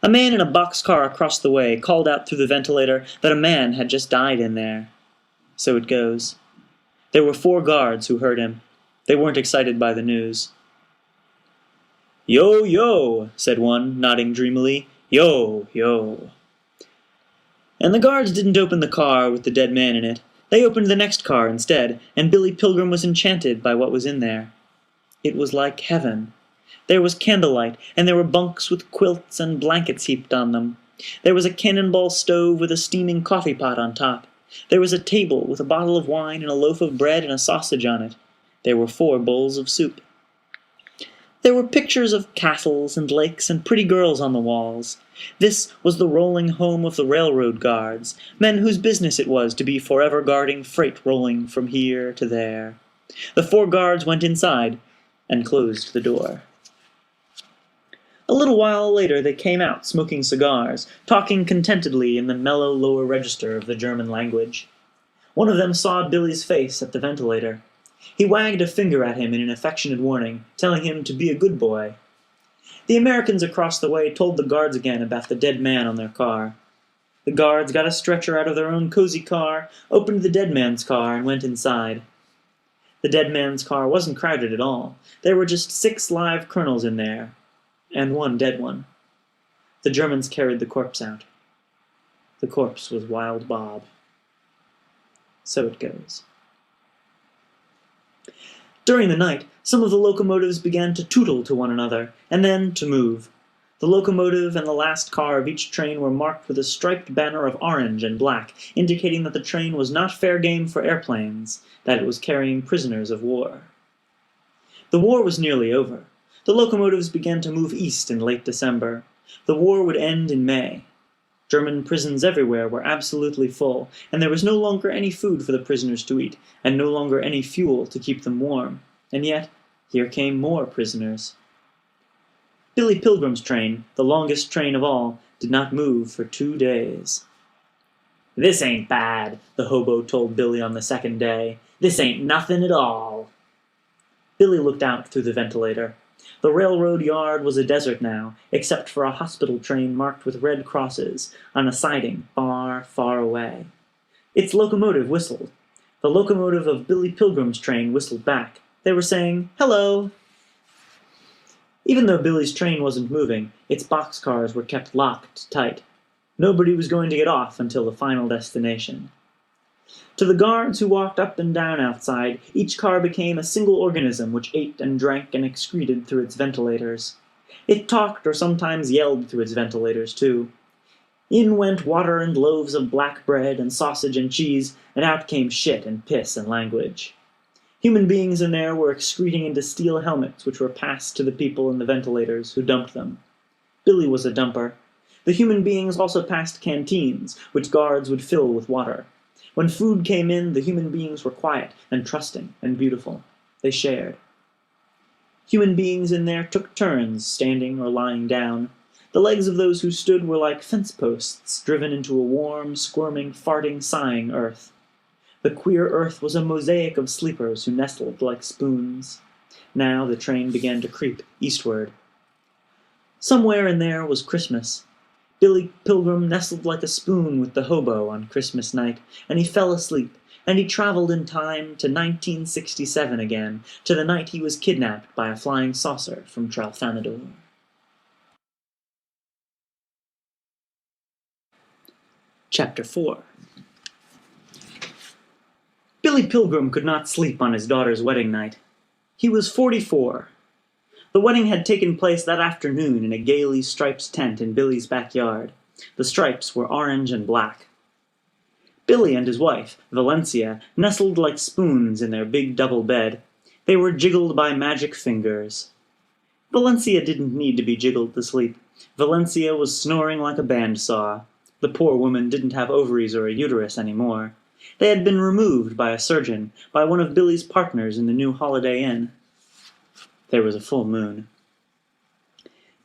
A man in a boxcar across the way called out through the ventilator that a man had just died in there. So it goes. There were 4 guards who heard him. They weren't excited by the news. "Yo, yo," said one, nodding dreamily. "Yo, yo." And the guards didn't open the car with the dead man in it. They opened the next car instead, and Billy Pilgrim was enchanted by what was in there. It was like heaven. There was candlelight, and there were bunks with quilts and blankets heaped on them. There was a cannonball stove with a steaming coffee pot on top. There was a table with a bottle of wine and a loaf of bread and a sausage on it. There were 4 bowls of soup. There were pictures of castles and lakes and pretty girls on the walls. This was the rolling home of the railroad guards, men whose business it was to be forever guarding freight rolling from here to there. The 4 guards went inside and closed the door. A little while later they came out smoking cigars, talking contentedly in the mellow lower register of the German language. One of them saw Billy's face at the ventilator. He wagged a finger at him in an affectionate warning, telling him to be a good boy. The Americans across the way told the guards again about the dead man on their car. The guards got a stretcher out of their own cozy car, opened the dead man's car, and went inside. The dead man's car wasn't crowded at all. There were just 6 live colonels in there, and 1 dead one. The Germans carried the corpse out. The corpse was Wild Bob. So it goes. During the night, some of the locomotives began to tootle to one another, and then to move. The locomotive and the last car of each train were marked with a striped banner of orange and black, indicating that the train was not fair game for airplanes, that it was carrying prisoners of war. The war was nearly over. The locomotives began to move east in late December. The war would end in May. German prisons everywhere were absolutely full, and there was no longer any food for the prisoners to eat, and no longer any fuel to keep them warm. And yet, here came more prisoners. Billy Pilgrim's train, the longest train of all, did not move for 2 days. "This ain't bad," the hobo told Billy on the second day. "This ain't nothing at all." Billy looked out through the ventilator. The railroad yard was a desert now, except for a hospital train marked with red crosses, on a siding far, far away. Its locomotive whistled. The locomotive of Billy Pilgrim's train whistled back. They were saying, "Hello." Even though Billy's train wasn't moving, its boxcars were kept locked tight. Nobody was going to get off until the final destination. To the guards who walked up and down outside, each car became a single organism which ate and drank and excreted through its ventilators. It talked or sometimes yelled through its ventilators, too. In went water and loaves of black bread and sausage and cheese, and out came shit and piss and language. Human beings in there were excreting into steel helmets which were passed to the people in the ventilators who dumped them. Billy was a dumper. The human beings also passed canteens, which guards would fill with water. When food came in, the human beings were quiet and trusting and beautiful. They shared. Human beings in there took turns, standing or lying down. The legs of those who stood were like fence posts driven into a warm, squirming, farting, sighing earth. The queer earth was a mosaic of sleepers who nestled like spoons. Now the train began to creep eastward. Somewhere in there was Christmas. Billy Pilgrim nestled like a spoon with the hobo on Christmas night, and he fell asleep, and he traveled in time to 1967 again, to the night he was kidnapped by a flying saucer from Tralfamadore. Chapter 4. Billy Pilgrim could not sleep on his daughter's wedding night. He was 44. The wedding had taken place that afternoon in a gaily striped tent in Billy's backyard. The stripes were orange and black. Billy and his wife, Valencia, nestled like spoons in their big double bed. They were jiggled by magic fingers. Valencia didn't need to be jiggled to sleep. Valencia was snoring like a bandsaw. The poor woman didn't have ovaries or a uterus anymore. They had been removed by a surgeon, by one of Billy's partners in the new Holiday Inn. There was a full moon.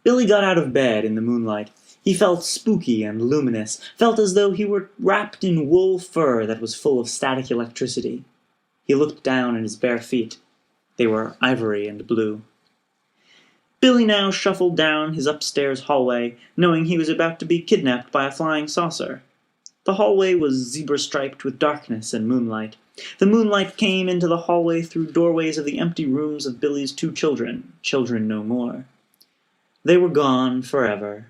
Billy got out of bed in the moonlight. He felt spooky and luminous, felt as though he were wrapped in wool fur that was full of static electricity. He looked down at his bare feet. They were ivory and blue. Billy now shuffled down his upstairs hallway, knowing he was about to be kidnapped by a flying saucer. The hallway was zebra-striped with darkness and moonlight. The moonlight came into the hallway through doorways of the empty rooms of Billy's 2 children, children no more. They were gone forever.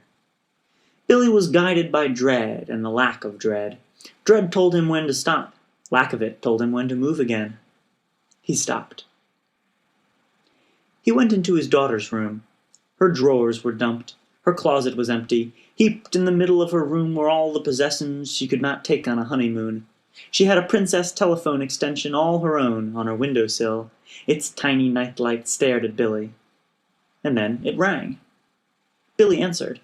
Billy was guided by dread and the lack of dread. Dread told him when to stop. Lack of it told him when to move again. He stopped. He went into his daughter's room. Her drawers were dumped. Her closet was empty. Heaped in the middle of her room were all the possessions she could not take on a honeymoon. She had a princess telephone extension all her own on her windowsill. Its tiny nightlight stared at Billy. And then it rang. Billy answered.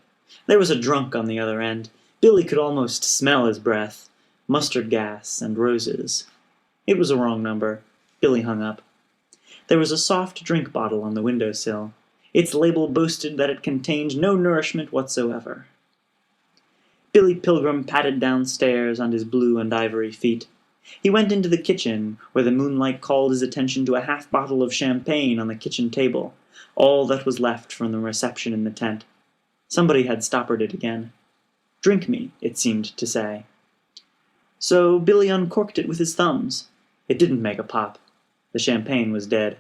There was a drunk on the other end. Billy could almost smell his breath. Mustard gas and roses. It was a wrong number. Billy hung up. There was a soft drink bottle on the windowsill. Its label boasted that it contained no nourishment whatsoever. Billy Pilgrim padded downstairs on his blue and ivory feet. He went into the kitchen, where the moonlight called his attention to a half bottle of champagne on the kitchen table, all that was left from the reception in the tent. Somebody had stoppered it again. "Drink me," it seemed to say. So Billy uncorked it with his thumbs. It didn't make a pop. The champagne was dead.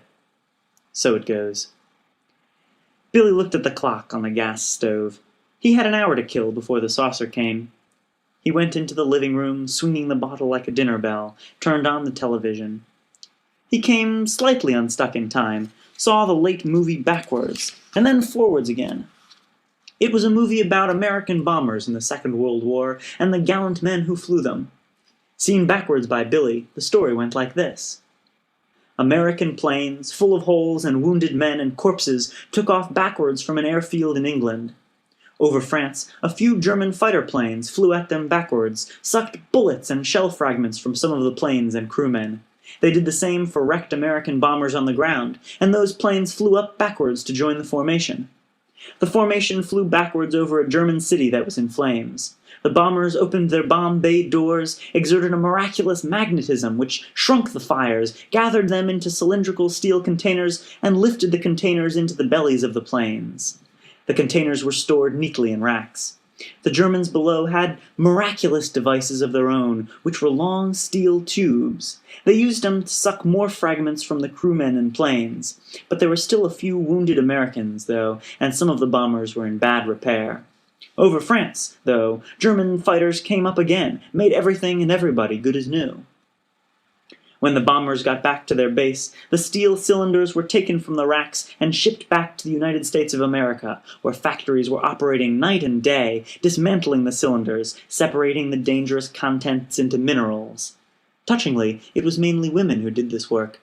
So it goes. Billy looked at the clock on the gas stove. He had an hour to kill before the saucer came. He went into the living room, swinging the bottle like a dinner bell, turned on the television. He came slightly unstuck in time, saw the late movie backwards, and then forwards again. It was a movie about American bombers in the Second World War and the gallant men who flew them. Seen backwards by Billy, the story went like this. American planes, full of holes and wounded men and corpses, took off backwards from an airfield in England. Over France, a few German fighter planes flew at them backwards, sucked bullets and shell fragments from some of the planes and crewmen. They did the same for wrecked American bombers on the ground, and those planes flew up backwards to join the formation. The formation flew backwards over a German city that was in flames. The bombers opened their bomb bay doors, exerted a miraculous magnetism which shrunk the fires, gathered them into cylindrical steel containers, and lifted the containers into the bellies of the planes. The containers were stored neatly in racks. The Germans below had miraculous devices of their own, which were long steel tubes. They used them to suck more fragments from the crewmen and planes. But there were still a few wounded Americans, though, and some of the bombers were in bad repair. Over France, though, German fighters came up again, made everything and everybody good as new. When the bombers got back to their base, the steel cylinders were taken from the racks and shipped back to the United States of America, where factories were operating night and day, dismantling the cylinders, separating the dangerous contents into minerals. Touchingly, it was mainly women who did this work.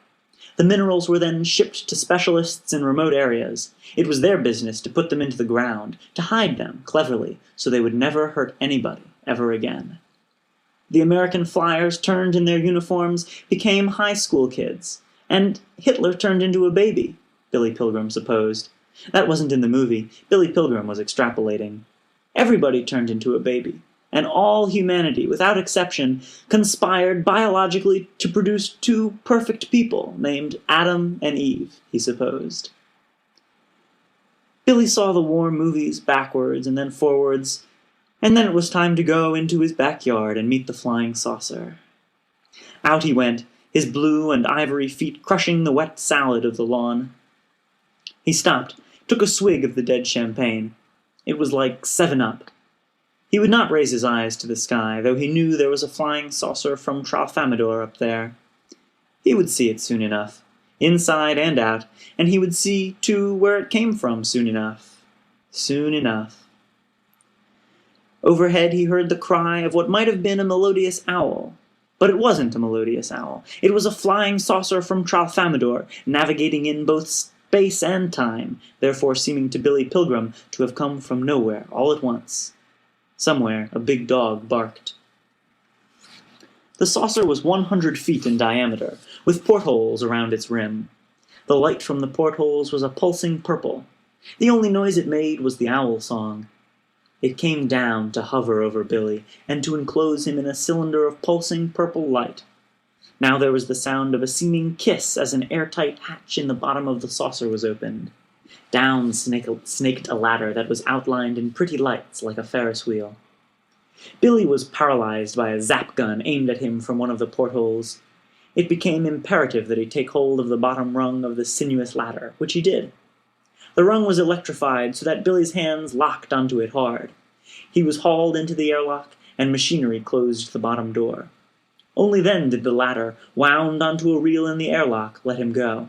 The minerals were then shipped to specialists in remote areas. It was their business to put them into the ground, to hide them cleverly, so they would never hurt anybody ever again. The American flyers turned in their uniforms, became high school kids. And Hitler turned into a baby, Billy Pilgrim supposed. That wasn't in the movie. Billy Pilgrim was extrapolating. Everybody turned into a baby. And all humanity, without exception, conspired biologically to produce two perfect people named Adam and Eve, he supposed. Billy saw the war movies backwards and then forwards, and then it was time to go into his backyard and meet the flying saucer. Out he went, his blue and ivory feet crushing the wet salad of the lawn. He stopped, took a swig of the dead champagne. It was like 7-Up. He would not raise his eyes to the sky, though he knew there was a flying saucer from Tralfamadore up there. He would see it soon enough, inside and out, and he would see, too, where it came from soon enough. Soon enough. Overhead he heard the cry of what might have been a melodious owl. But it wasn't a melodious owl. It was a flying saucer from Tralfamadore, navigating in both space and time, therefore seeming to Billy Pilgrim to have come from nowhere all at once. Somewhere a big dog barked. The saucer was 100 feet in diameter, with portholes around its rim. The light from the portholes was a pulsing purple. The only noise it made was the owl song. It came down to hover over Billy, and to enclose him in a cylinder of pulsing purple light. Now there was the sound of a seeming kiss as an airtight hatch in the bottom of the saucer was opened. Down snaked a ladder that was outlined in pretty lights like a Ferris wheel. Billy was paralyzed by a zap gun aimed at him from one of the portholes. It became imperative that he take hold of the bottom rung of the sinuous ladder, which he did. The rung was electrified so that Billy's hands locked onto it hard. He was hauled into the airlock, and machinery closed the bottom door. Only then did the ladder, wound onto a reel in the airlock, let him go.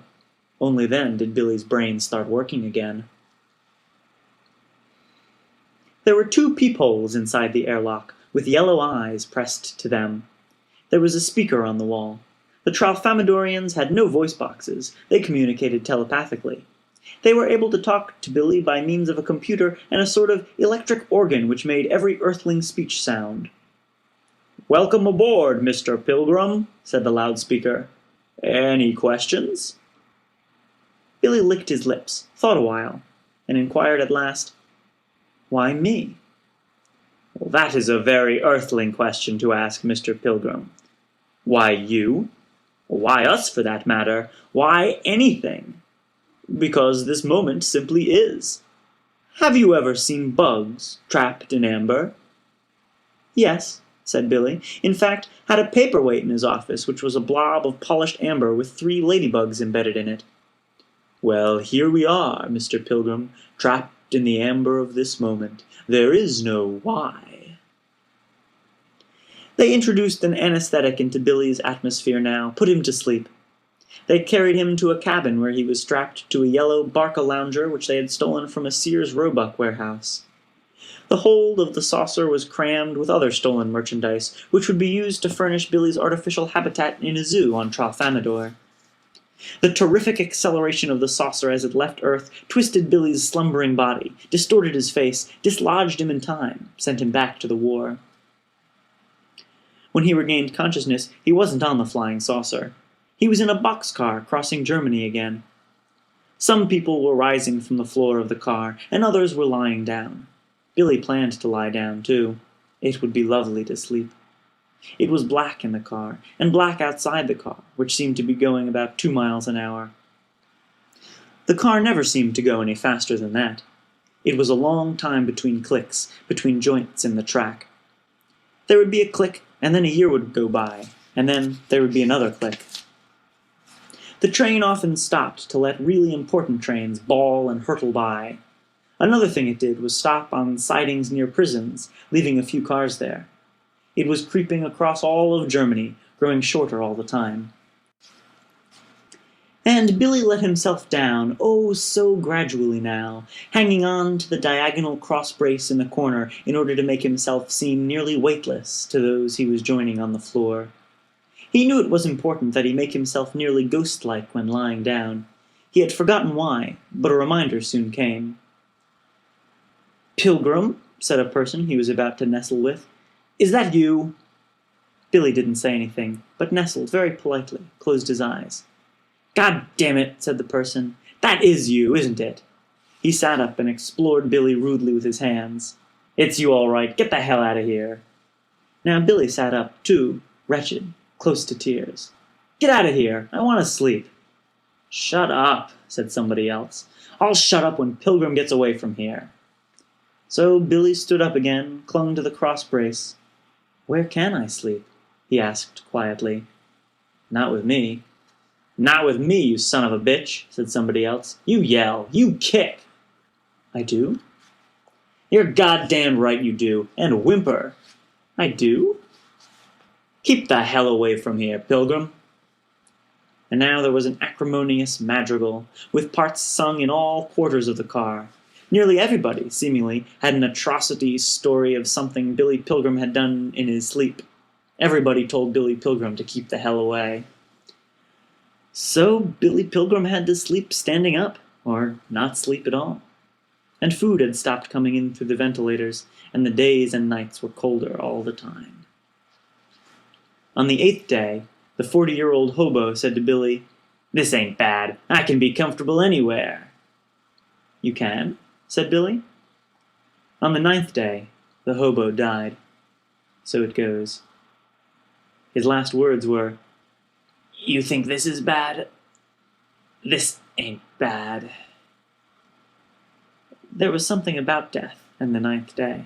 Only then did Billy's brain start working again. There were 2 peepholes inside the airlock, with yellow eyes pressed to them. There was a speaker on the wall. The Tralfamadorians had no voice boxes. They communicated telepathically. They were able to talk to Billy by means of a computer and a sort of electric organ which made every earthling speech sound. "Welcome aboard, Mr. Pilgrim," said the loudspeaker. "Any questions?" Billy licked his lips, thought a while, and inquired at last, "Why me?" "Well, that is a very earthling question to ask, Mr. Pilgrim. Why you? Why us, for that matter? Why anything? Because this moment simply is. Have you ever seen bugs trapped in amber?" "Yes," said Billy. In fact, had a paperweight in his office, which was a blob of polished amber with 3 ladybugs embedded in it. "Well, here we are, Mr. Pilgrim, trapped in the amber of this moment. There is no why." They introduced an anesthetic into Billy's atmosphere now, put him to sleep. They carried him to a cabin where he was strapped to a yellow Barca lounger which they had stolen from a Sears Roebuck warehouse. The hold of the saucer was crammed with other stolen merchandise, which would be used to furnish Billy's artificial habitat in a zoo on Tralfamador. The terrific acceleration of the saucer as it left Earth twisted Billy's slumbering body, distorted his face, dislodged him in time, sent him back to the war. When he regained consciousness, he wasn't on the flying saucer. He was in a boxcar crossing Germany again. Some people were rising from the floor of the car, and others were lying down. Billy planned to lie down, too. It would be lovely to sleep. It was black in the car, and black outside the car, which seemed to be going about 2 miles an hour. The car never seemed to go any faster than that. It was a long time between clicks, between joints in the track. There would be a click, and then a year would go by, and then there would be another click. The train often stopped to let really important trains bawl and hurtle by. Another thing it did was stop on sidings near prisons, leaving a few cars there. It was creeping across all of Germany, growing shorter all the time. And Billy let himself down, oh so gradually now, hanging on to the diagonal cross-brace in the corner in order to make himself seem nearly weightless to those he was joining on the floor. He knew it was important that he make himself nearly ghost-like when lying down. He had forgotten why, but a reminder soon came. "Pilgrim," said a person he was about to nestle with. "Is that you?" Billy didn't say anything, but nestled very politely, closed his eyes. "God damn it," said the person. "That is you, isn't it?" He sat up and explored Billy rudely with his hands. "It's you all right. Get the hell out of here." Now Billy sat up, too, wretched, close to tears. "Get out of here. I want to sleep." "Shut up," said somebody else. "I'll shut up when Pilgrim gets away from here." So Billy stood up again, clung to the cross-brace. "Where can I sleep?" he asked quietly. "Not with me." "Not with me, you son of a bitch," said somebody else. "You yell. You kick." "I do?" "You're goddamn right you do. And whimper." "I do?" "Keep the hell away from here, Pilgrim." And now there was an acrimonious madrigal, with parts sung in all quarters of the car. Nearly everybody, seemingly, had an atrocity story of something Billy Pilgrim had done in his sleep. Everybody told Billy Pilgrim to keep the hell away. So Billy Pilgrim had to sleep standing up, or not sleep at all. And food had stopped coming in through the ventilators, and the days and nights were colder all the time. On the 8th day, the 40-year-old hobo said to Billy, "This ain't bad. I can be comfortable anywhere." "You can?" said Billy. On the 9th day, the hobo died. So it goes. His last words were, "You think this is bad? This ain't bad." There was something about death and the 9th day.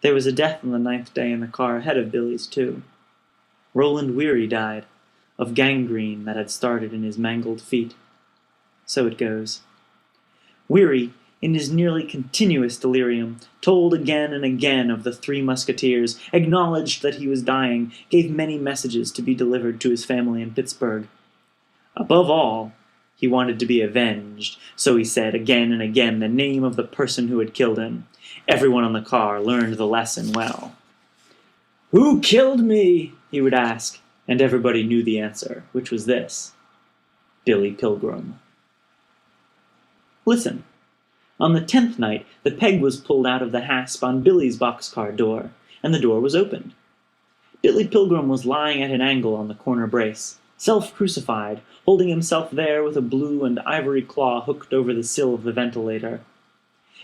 There was a death on the 9th day in the car ahead of Billy's, too. Roland Weary died, of gangrene that had started in his mangled feet. So it goes. Weary, in his nearly continuous delirium, told again and again of the 3 Musketeers, acknowledged that he was dying, gave many messages to be delivered to his family in Pittsburgh. Above all, he wanted to be avenged, so he said again and again the name of the person who had killed him. Everyone on the car learned the lesson well. "Who killed me?" he would ask, and everybody knew the answer, which was this: Billy Pilgrim. Listen. On the 10th night, the peg was pulled out of the hasp on Billy's boxcar door, and the door was opened. Billy Pilgrim was lying at an angle on the corner brace, self-crucified, holding himself there with a blue and ivory claw hooked over the sill of the ventilator.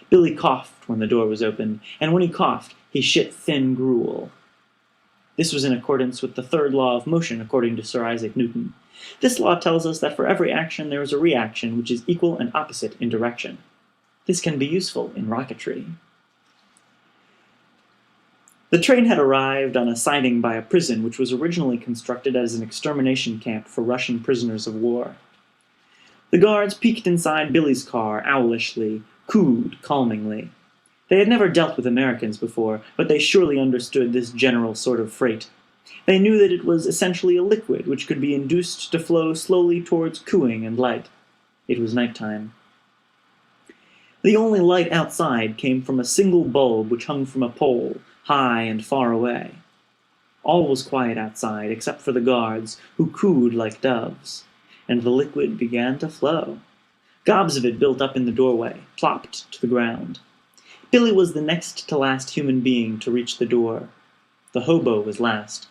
Billy coughed when the door was opened, and when he coughed, he shit thin gruel. This was in accordance with the 3rd law of motion according to Sir Isaac Newton. This law tells us that for every action there is a reaction which is equal and opposite in direction. This can be useful in rocketry. The train had arrived on a siding by a prison which was originally constructed as an extermination camp for Russian prisoners of war. The guards peeked inside Billy's car owlishly, cooed calmingly. They had never dealt with Americans before, but they surely understood this general sort of freight. They knew that it was essentially a liquid which could be induced to flow slowly towards cooing and light. It was nighttime. The only light outside came from a single bulb which hung from a pole, high and far away. All was quiet outside, except for the guards, who cooed like doves, and the liquid began to flow. Gobs of it built up in the doorway, plopped to the ground. Billy was the next to last human being to reach the door. The hobo was last.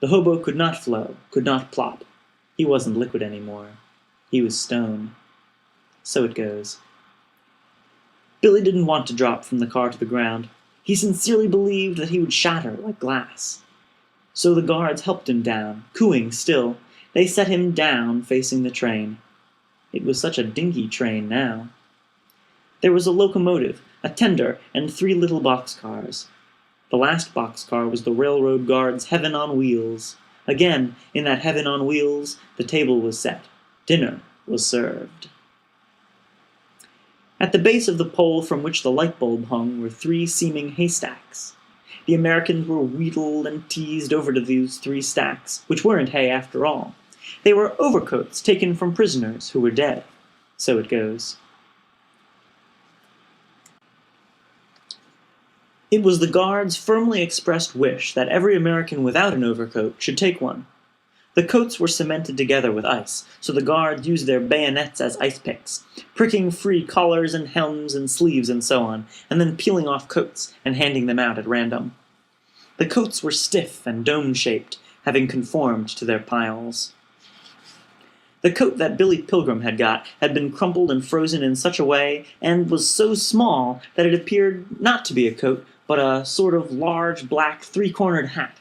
The hobo could not flow, could not plop. He wasn't liquid anymore. He was stone. So it goes. Billy didn't want to drop from the car to the ground. He sincerely believed that he would shatter like glass. So the guards helped him down, cooing still. They set him down facing the train. It was such a dinky train now. There was a locomotive, a tender, and 3 little boxcars. The last boxcar was the railroad guard's heaven on wheels. Again, in that heaven on wheels, the table was set. Dinner was served. At the base of the pole from which the light bulb hung were 3 seeming haystacks. The Americans were wheedled and teased over to these 3 stacks, which weren't hay after all. They were overcoats taken from prisoners who were dead. So it goes. It was the guards' firmly expressed wish that every American without an overcoat should take one. The coats were cemented together with ice, so the guards used their bayonets as ice picks, pricking free collars and hems and sleeves and so on, and then peeling off coats and handing them out at random. The coats were stiff and dome-shaped, having conformed to their piles. The coat that Billy Pilgrim had got had been crumpled and frozen in such a way, and was so small that it appeared not to be a coat, but a sort of large black 3-cornered hat.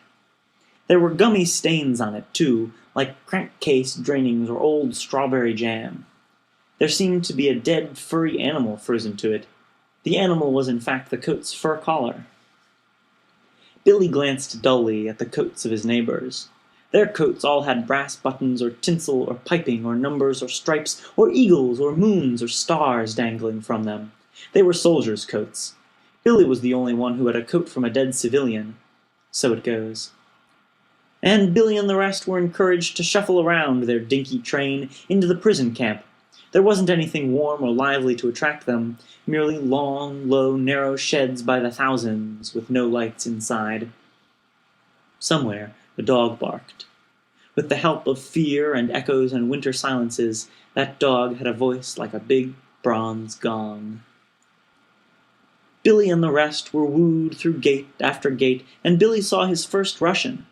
There were gummy stains on it, too, like crankcase drainings or old strawberry jam. There seemed to be a dead, furry animal frozen to it. The animal was in fact the coat's fur collar. Billy glanced dully at the coats of his neighbors. Their coats all had brass buttons or tinsel or piping or numbers or stripes or eagles or moons or stars dangling from them. They were soldiers' coats. Billy was the only one who had a coat from a dead civilian. So it goes. And Billy and the rest were encouraged to shuffle around their dinky train into the prison camp. There wasn't anything warm or lively to attract them, merely long, low, narrow sheds by the thousands, with no lights inside. Somewhere a dog barked. With the help of fear and echoes and winter silences, that dog had a voice like a big bronze gong. Billy and the rest were wooed through gate after gate, and Billy saw his first Russian.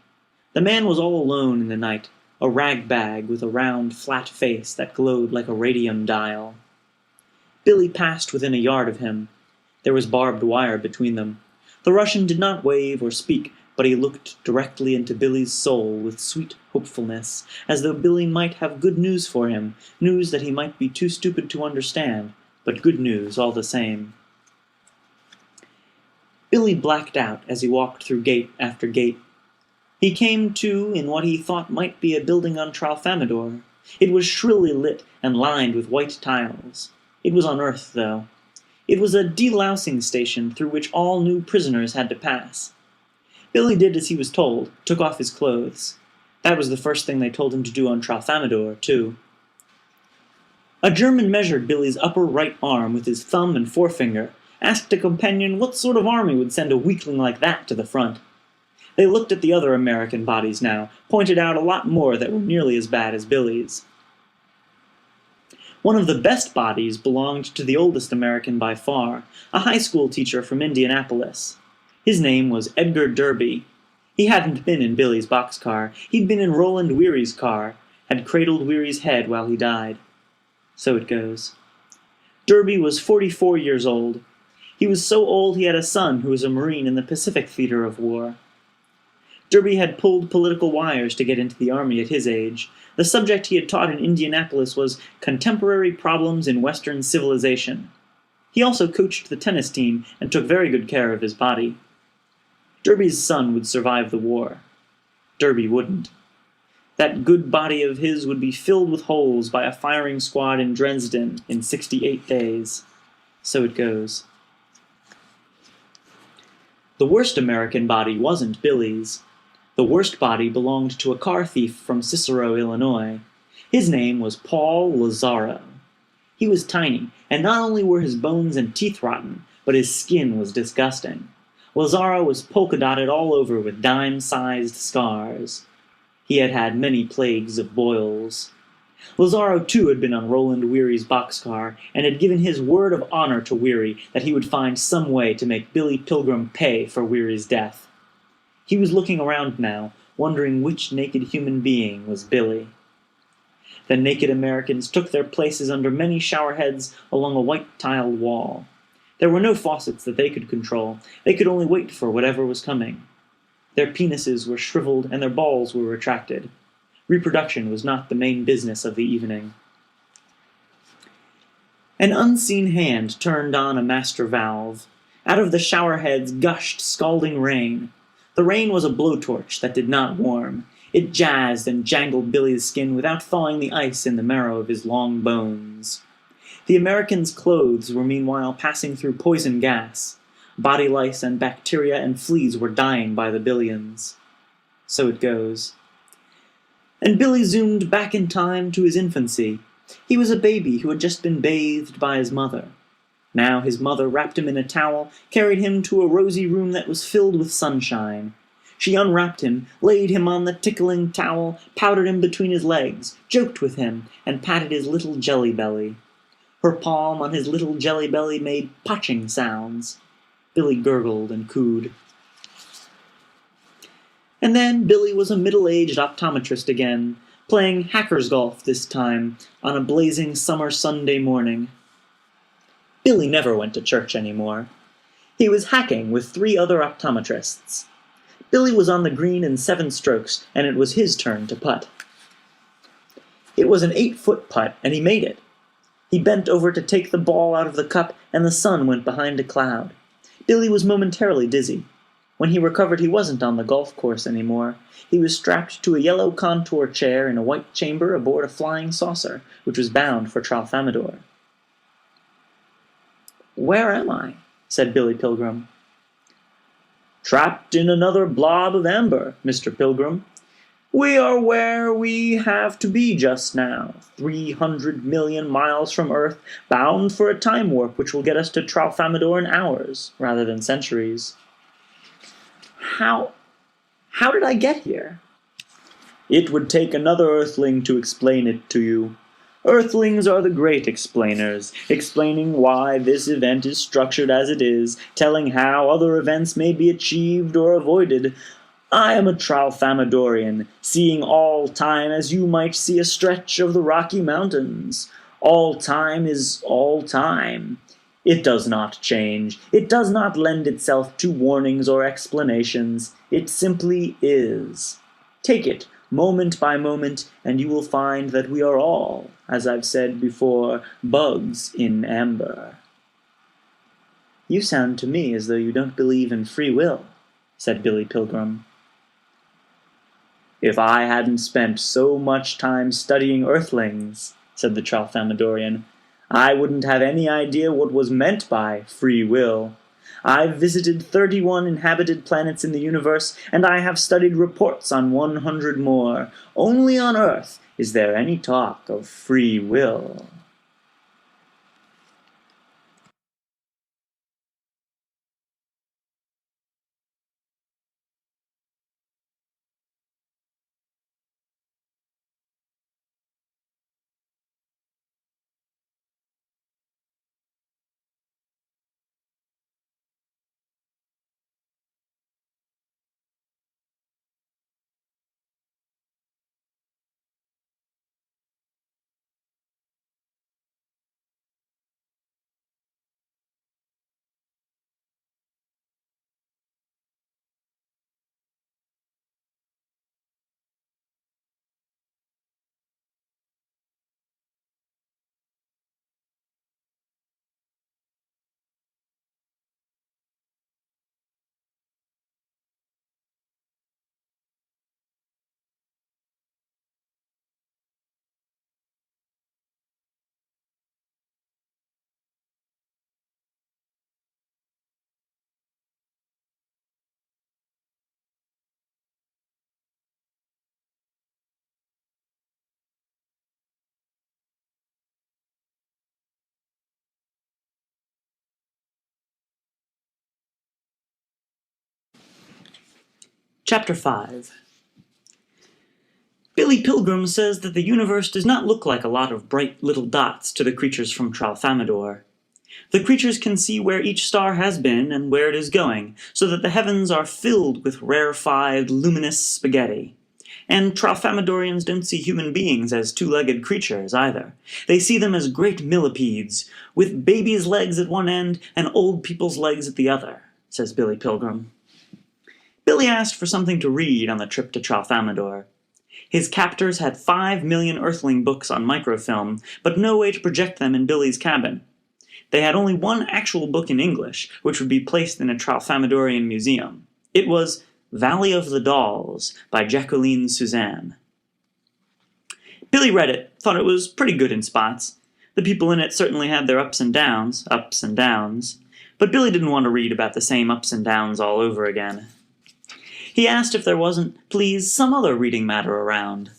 The man was all alone in the night, a rag bag with a round, flat face that glowed like a radium dial. Billy passed within a yard of him. There was barbed wire between them. The Russian did not wave or speak, but he looked directly into Billy's soul with sweet hopefulness, as though Billy might have good news for him, news that he might be too stupid to understand, but good news all the same. Billy blacked out as he walked through gate after gate. He came to in what he thought might be a building on Tralfamadore. It was shrilly lit and lined with white tiles. It was on Earth, though. It was a delousing station through which all new prisoners had to pass. Billy did as he was told, took off his clothes. That was the first thing they told him to do on Tralfamadore, too. A German measured Billy's upper right arm with his thumb and forefinger, asked a companion what sort of army would send a weakling like that to the front. They looked at the other American bodies now, pointed out a lot more that were nearly as bad as Billy's. One of the best bodies belonged to the oldest American by far, a high school teacher from Indianapolis. His name was Edgar Derby. He hadn't been in Billy's boxcar. He'd been in Roland Weary's car, had cradled Weary's head while he died. So it goes. Derby was 44 years old. He was so old he had a son who was a Marine in the Pacific theater of war. Derby had pulled political wires to get into the army at his age. The subject he had taught in Indianapolis was Contemporary Problems in Western Civilization. He also coached the tennis team and took very good care of his body. Derby's son would survive the war. Derby wouldn't. That good body of his would be filled with holes by a firing squad in Dresden in 68 days. So it goes. The worst American body wasn't Billy's. The worst body belonged to a car thief from Cicero, Illinois. His name was Paul Lazzaro. He was tiny, and not only were his bones and teeth rotten, but his skin was disgusting. Lazaro was polka-dotted all over with dime-sized scars. He had had many plagues of boils. Lazaro too had been on Roland Weary's boxcar, and had given his word of honor to Weary that he would find some way to make Billy Pilgrim pay for Weary's death. He was looking around now, wondering which naked human being was Billy. The naked Americans took their places under many showerheads along a white-tiled wall. There were no faucets that they could control. They could only wait for whatever was coming. Their penises were shriveled and their balls were retracted. Reproduction was not the main business of the evening. An unseen hand turned on a master valve. Out of the showerheads gushed scalding rain. The rain was a blowtorch that did not warm. It jazzed and jangled Billy's skin without thawing the ice in the marrow of his long bones. The Americans' clothes were meanwhile passing through poison gas. Body lice and bacteria and fleas were dying by the billions. So it goes. And Billy zoomed back in time to his infancy. He was a baby who had just been bathed by his mother. Now his mother wrapped him in a towel, carried him to a rosy room that was filled with sunshine. She unwrapped him, laid him on the tickling towel, powdered him between his legs, joked with him, and patted his little jelly belly. Her palm on his little jelly belly made potching sounds. Billy gurgled and cooed. And then Billy was a middle-aged optometrist again, playing hackers golf this time, on a blazing summer Sunday morning. Billy never went to church anymore. He was hacking with 3 other optometrists. Billy was on the green in 7 strokes, and it was his turn to putt. It was an 8-foot putt, and he made it. He bent over to take the ball out of the cup, and the sun went behind a cloud. Billy was momentarily dizzy. When he recovered, he wasn't on the golf course anymore. He was strapped to a yellow contour chair in a white chamber aboard a flying saucer, which was bound for Tralfamadore. "Where am I?" said Billy Pilgrim. "Trapped in another blob of amber, Mr. Pilgrim. We are where we have to be just now, 300 million miles from Earth, bound for a time warp which will get us to Tralfamadore in hours, rather than centuries." How did I get here?" "It would take another Earthling to explain it to you. Earthlings are the great explainers, explaining why this event is structured as it is, telling how other events may be achieved or avoided. I am a Tralfamadorian, seeing all time as you might see a stretch of the Rocky Mountains. All time is all time. It does not change. It does not lend itself to warnings or explanations. It simply is. Take it, moment by moment, and you will find that we are all, as I've said before, bugs in amber." "You sound to me as though you don't believe in free will," said Billy Pilgrim. "If I hadn't spent so much time studying Earthlings," said the Tralfamadorian, "I wouldn't have any idea what was meant by free will. I've visited 31 inhabited planets in the universe, and I have studied reports on 100 more. Only on Earth is there any talk of free will." Chapter 5. Billy Pilgrim says that the universe does not look like a lot of bright little dots to the creatures from Tralfamadore. The creatures can see where each star has been and where it is going, so that the heavens are filled with rarefied, luminous spaghetti. And Tralfamadorians don't see human beings as two-legged creatures, either. They see them as great millipedes, with babies' legs at one end and old people's legs at the other, says Billy Pilgrim. Billy asked for something to read on the trip to Tralfamadore. His captors had 5 million Earthling books on microfilm, but no way to project them in Billy's cabin. They had only one actual book in English, which would be placed in a Tralfamadorian museum. It was Valley of the Dolls by Jacqueline Suzanne. Billy read it, thought it was pretty good in spots. The people in it certainly had their ups and downs, but Billy didn't want to read about the same ups and downs all over again. He asked if there wasn't, please, some other reading matter around.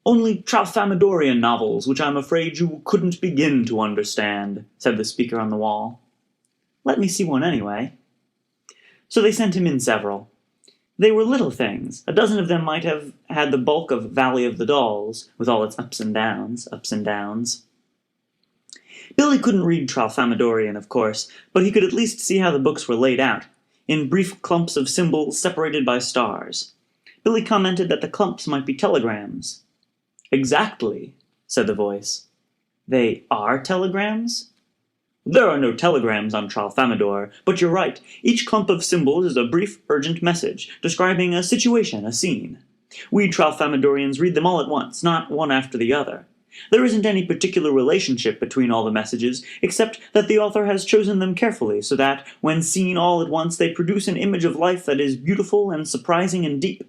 "Only Tralfamadorian novels, which I'm afraid you couldn't begin to understand," said the speaker on the wall. "Let me see one anyway." So they sent him in several. They were little things. A dozen of them might have had the bulk of Valley of the Dolls, with all its ups and downs. Billy couldn't read Tralfamadorian, of course, but he could at least see how the books were laid out, in brief clumps of symbols separated by stars. Billy commented that the clumps might be telegrams. "Exactly," said the voice. "They are telegrams?" "There are no telegrams on Tralfamadore, but you're right. Each clump of symbols is a brief, urgent message, describing a situation, a scene. We Tralfamadorians read them all at once, not one after the other. There isn't any particular relationship between all the messages, except that the author has chosen them carefully, so that, when seen all at once, they produce an image of life that is beautiful and surprising and deep.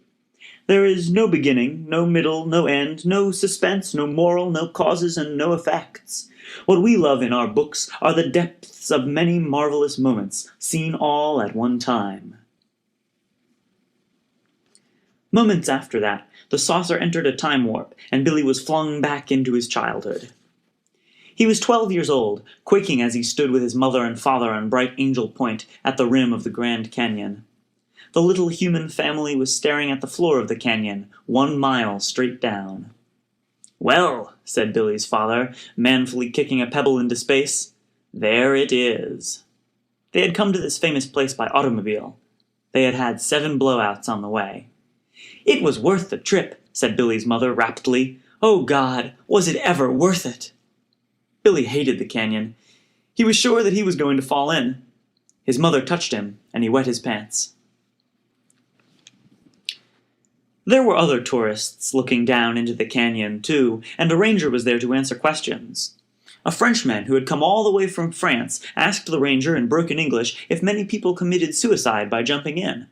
There is no beginning, no middle, no end, no suspense, no moral, no causes, and no effects. What we love in our books are the depths of many marvelous moments, seen all at one time." Moments after that, the saucer entered a time warp, and Billy was flung back into his childhood. He was 12 years old, quaking as he stood with his mother and father on Bright Angel Point at the rim of the Grand Canyon. The little human family was staring at the floor of the canyon, 1 mile straight down. "Well," said Billy's father, manfully kicking a pebble into space, "there it is." They had come to this famous place by automobile. They had had 7 blowouts on the way. "It was worth the trip," said Billy's mother raptly. "Oh God, was it ever worth it?" Billy hated the canyon. He was sure that he was going to fall in. His mother touched him, and he wet his pants. There were other tourists looking down into the canyon, too, and a ranger was there to answer questions. A Frenchman who had come all the way from France asked the ranger in broken English if many people committed suicide by jumping in.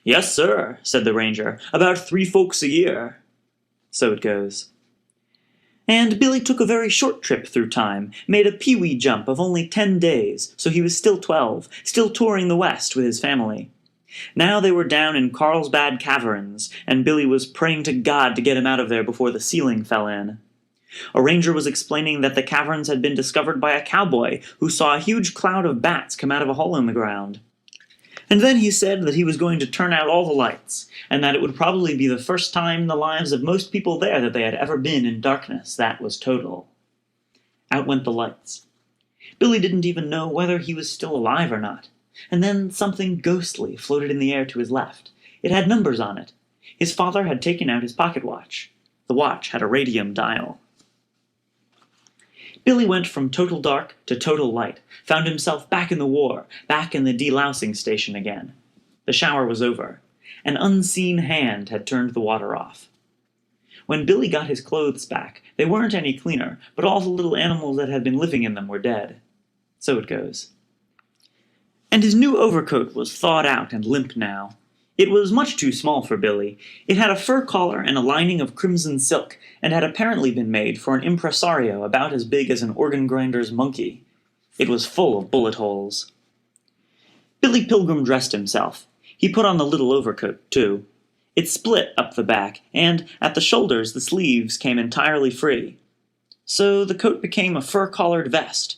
"Yes, sir," said the ranger, "about 3 folks a year." So it goes. And Billy took a very short trip through time, made a pee-wee jump of only 10 days, so he was still 12, still touring the West with his family. Now they were down in Carlsbad Caverns, and Billy was praying to God to get him out of there before the ceiling fell in. A ranger was explaining that the caverns had been discovered by a cowboy who saw a huge cloud of bats come out of a hole in the ground. And then he said that he was going to turn out all the lights, and that it would probably be the first time in the lives of most people there that they had ever been in darkness that was total. Out went the lights. Billy didn't even know whether he was still alive or not. And then something ghostly floated in the air to his left. It had numbers on it. His father had taken out his pocket watch. The watch had a radium dial. Billy went from total dark to total light, found himself back in the war, back in the delousing station again. The shower was over. An unseen hand had turned the water off. When Billy got his clothes back, they weren't any cleaner, but all the little animals that had been living in them were dead. So it goes. And his new overcoat was thawed out and limp now. It was much too small for Billy. It had a fur collar and a lining of crimson silk, and had apparently been made for an impresario about as big as an organ grinder's monkey. It was full of bullet holes. Billy Pilgrim dressed himself. He put on the little overcoat, too. It split up the back, and at the shoulders the sleeves came entirely free. So the coat became a fur-collared vest.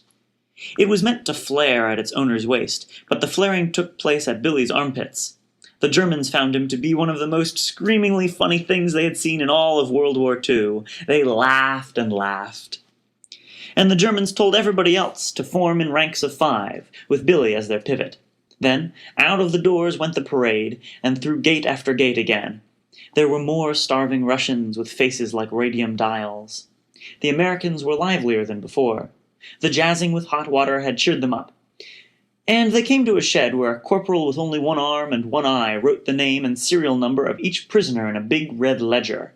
It was meant to flare at its owner's waist, but the flaring took place at Billy's armpits. The Germans found him to be one of the most screamingly funny things they had seen in all of World War II. They laughed and laughed. And the Germans told everybody else to form in ranks of 5, with Billy as their pivot. Then, out of the doors went the parade, and through gate after gate again. There were more starving Russians with faces like radium dials. The Americans were livelier than before. The jazzing with hot water had cheered them up. And they came to a shed where a corporal with only one arm and one eye wrote the name and serial number of each prisoner in a big red ledger.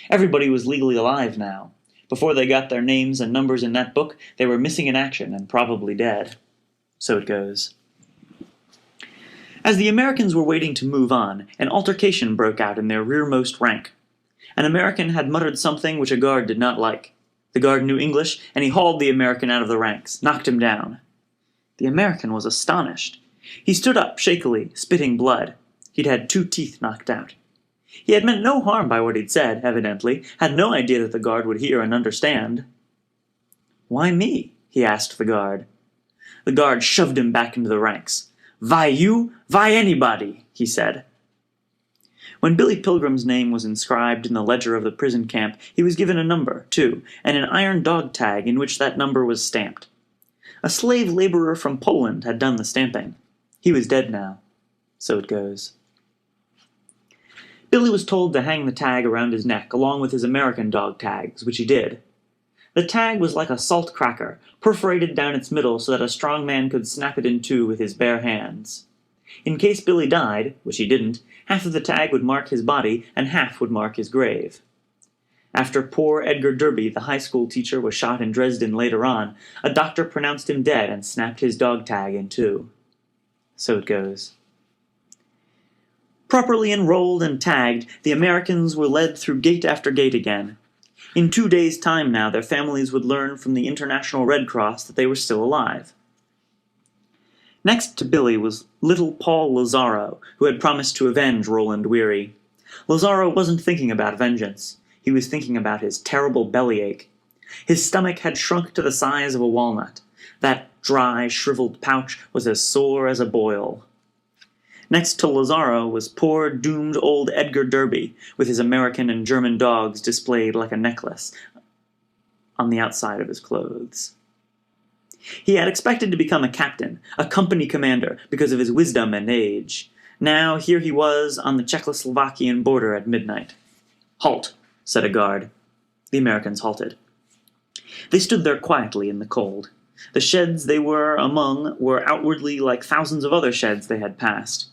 Everybody was legally alive now. Before they got their names and numbers in that book, they were missing in action and probably dead. So it goes. As the Americans were waiting to move on, an altercation broke out in their rearmost rank. An American had muttered something which a guard did not like. The guard knew English, and he hauled the American out of the ranks, knocked him down. The American was astonished. He stood up shakily, spitting blood. He'd had 2 teeth knocked out. He had meant no harm by what he'd said, evidently, had no idea that the guard would hear and understand. "Why me?" he asked the guard. The guard shoved him back into the ranks. "Why you? Why anybody?" he said. When Billy Pilgrim's name was inscribed in the ledger of the prison camp, he was given a number, too, and an iron dog tag in which that number was stamped. A slave laborer from Poland had done the stamping. He was dead now. So it goes. Billy was told to hang the tag around his neck along with his American dog tags, which he did. The tag was like a salt cracker, perforated down its middle so that a strong man could snap it in 2 with his bare hands. In case Billy died, which he didn't, half of the tag would mark his body and half would mark his grave. After poor Edgar Derby, the high school teacher, was shot in Dresden later on, a doctor pronounced him dead and snapped his dog tag in 2. So it goes. Properly enrolled and tagged, the Americans were led through gate after gate again. In 2 days' time now, their families would learn from the International Red Cross that they were still alive. Next to Billy was little Paul Lazaro, who had promised to avenge Roland Weary. Lazaro wasn't thinking about vengeance. He was thinking about his terrible bellyache. His stomach had shrunk to the size of a walnut. That dry, shriveled pouch was as sore as a boil. Next to Lazaro was poor, doomed old Edgar Derby, with his American and German dogs displayed like a necklace on the outside of his clothes. He had expected to become a captain, a company commander, because of his wisdom and age. Now here he was on the Czechoslovakian border at midnight. "Halt," said a guard. The Americans halted. They stood there quietly in the cold. The sheds they were among were outwardly like thousands of other sheds they had passed.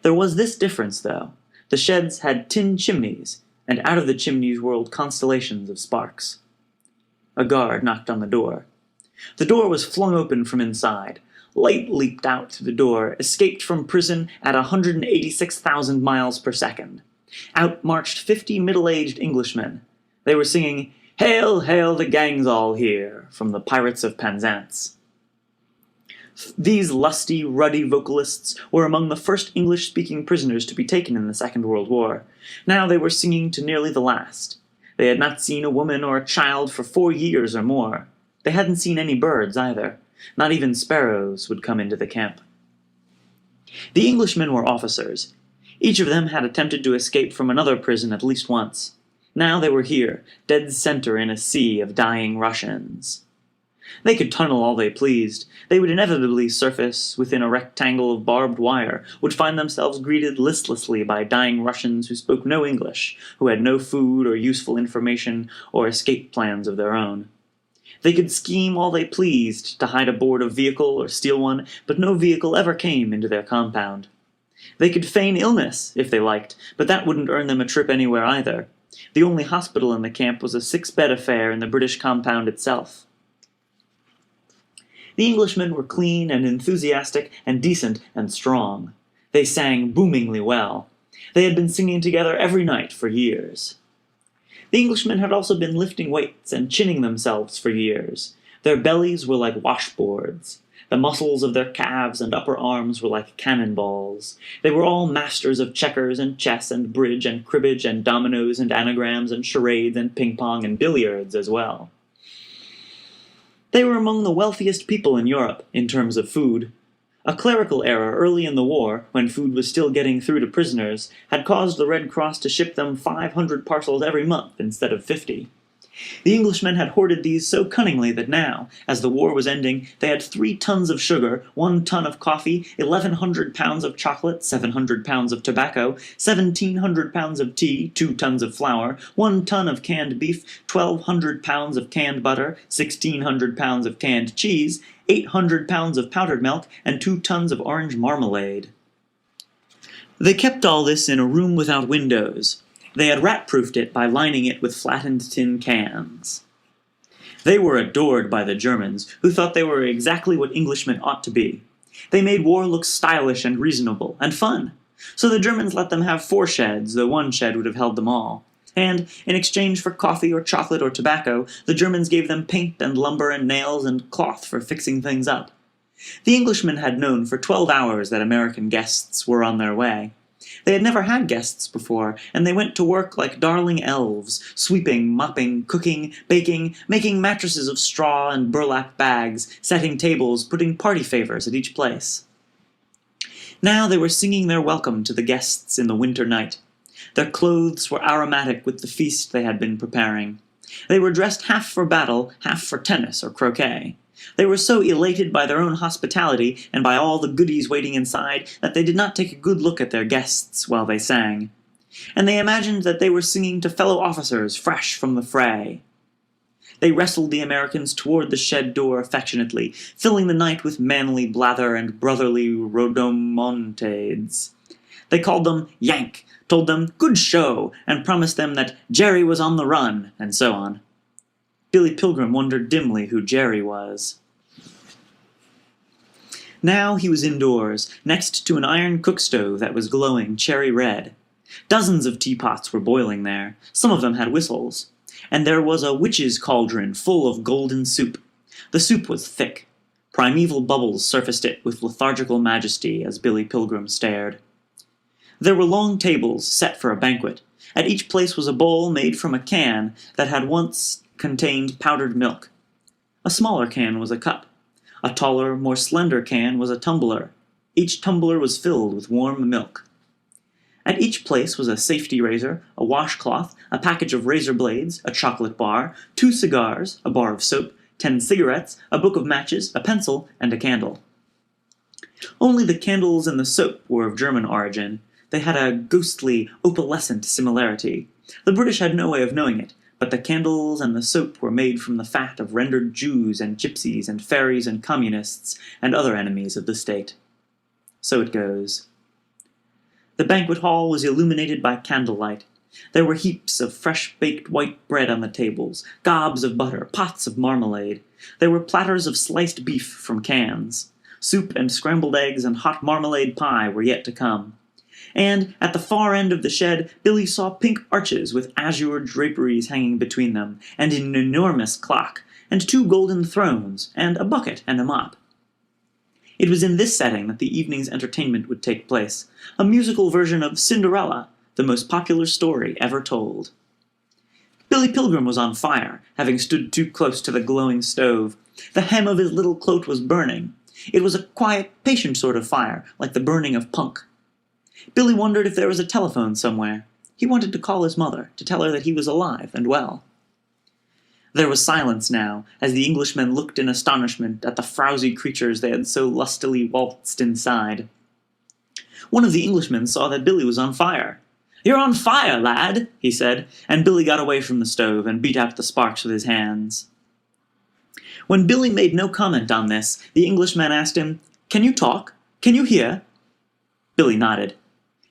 There was this difference, though. The sheds had tin chimneys, and out of the chimneys whirled constellations of sparks. A guard knocked on the door. The door was flung open from inside. Light leaped out through the door, escaped from prison at 186,000 miles per second. Out marched 50 middle-aged Englishmen. They were singing, "Hail, hail, the gang's all here," from the Pirates of Penzance. These lusty, ruddy vocalists were among the first English-speaking prisoners to be taken in the Second World War. Now they were singing to nearly the last. They had not seen a woman or a child for 4 years or more. They hadn't seen any birds, either. Not even sparrows would come into the camp. The Englishmen were officers. Each of them had attempted to escape from another prison at least once. Now they were here, dead center in a sea of dying Russians. They could tunnel all they pleased. They would inevitably surface within a rectangle of barbed wire, would find themselves greeted listlessly by dying Russians who spoke no English, who had no food or useful information or escape plans of their own. They could scheme all they pleased to hide aboard a vehicle or steal one, but no vehicle ever came into their compound. They could feign illness, if they liked, but that wouldn't earn them a trip anywhere either. The only hospital in the camp was a 6-bed affair in the British compound itself. The Englishmen were clean and enthusiastic and decent and strong. They sang boomingly well. They had been singing together every night for years. The Englishmen had also been lifting weights and chinning themselves for years. Their bellies were like washboards. The muscles of their calves and upper arms were like cannonballs. They were all masters of checkers and chess and bridge and cribbage and dominoes and anagrams and charades and ping-pong and billiards as well. They were among the wealthiest people in Europe, in terms of food. A clerical error early in the war, when food was still getting through to prisoners, had caused the Red Cross to ship them 500 parcels every month instead of 50. The Englishmen had hoarded these so cunningly that now, as the war was ending, they had 3 tons of sugar, 1 ton of coffee, 1,100 pounds of chocolate, 700 pounds of tobacco, 1,700 pounds of tea, 2 tons of flour, 1 ton of canned beef, 1,200 pounds of canned butter, 1,600 pounds of canned cheese, 800 pounds of powdered milk, and 2 tons of orange marmalade. They kept all this in a room without windows. They had rat-proofed it by lining it with flattened tin cans. They were adored by the Germans, who thought they were exactly what Englishmen ought to be. They made war look stylish and reasonable, and fun. So the Germans let them have 4 sheds, though 1 shed would have held them all. And, in exchange for coffee or chocolate or tobacco, the Germans gave them paint and lumber and nails and cloth for fixing things up. The Englishmen had known for 12 hours that American guests were on their way. They had never had guests before, and they went to work like darling elves, sweeping, mopping, cooking, baking, making mattresses of straw and burlap bags, setting tables, putting party favors at each place. Now they were singing their welcome to the guests in the winter night. Their clothes were aromatic with the feast they had been preparing. They were dressed half for battle, half for tennis or croquet. They were so elated by their own hospitality and by all the goodies waiting inside that they did not take a good look at their guests while they sang. And they imagined that they were singing to fellow officers fresh from the fray. They wrestled the Americans toward the shed door affectionately, filling the night with manly blather and brotherly rhodomontades. They called them Yank, told them good show, and promised them that Jerry was on the run, and so on. Billy Pilgrim wondered dimly who Jerry was. Now he was indoors, next to an iron cook-stove that was glowing cherry red. Dozens of teapots were boiling there, some of them had whistles. And there was a witch's cauldron full of golden soup. The soup was thick. Primeval bubbles surfaced it with lethargical majesty as Billy Pilgrim stared. There were long tables set for a banquet. At each place was a bowl made from a can that had once contained powdered milk. A smaller can was a cup. A taller, more slender can was a tumbler. Each tumbler was filled with warm milk. At each place was a safety razor, a washcloth, a package of razor blades, a chocolate bar, 2 cigars, a bar of soap, 10 cigarettes, a book of matches, a pencil, and a candle. Only the candles and the soap were of German origin. They had a ghostly, opalescent similarity. The British had no way of knowing it, but the candles and the soap were made from the fat of rendered Jews and gypsies and fairies and communists and other enemies of the state. So it goes. The banquet hall was illuminated by candlelight. There were heaps of fresh-baked white bread on the tables, gobs of butter, pots of marmalade. There were platters of sliced beef from cans. Soup and scrambled eggs and hot marmalade pie were yet to come. And, at the far end of the shed, Billy saw pink arches with azure draperies hanging between them, and an enormous clock, and 2 golden thrones, and a bucket and a mop. It was in this setting that the evening's entertainment would take place, a musical version of Cinderella, the most popular story ever told. Billy Pilgrim was on fire, having stood too close to the glowing stove. The hem of his little coat was burning. It was a quiet, patient sort of fire, like the burning of punk. Billy wondered if there was a telephone somewhere. He wanted to call his mother, to tell her that he was alive and well. There was silence now, as the Englishmen looked in astonishment at the frowsy creatures they had so lustily waltzed inside. One of the Englishmen saw that Billy was on fire. "You're on fire, lad," he said, and Billy got away from the stove and beat out the sparks with his hands. When Billy made no comment on this, the Englishman asked him, "Can you talk? Can you hear?" Billy nodded.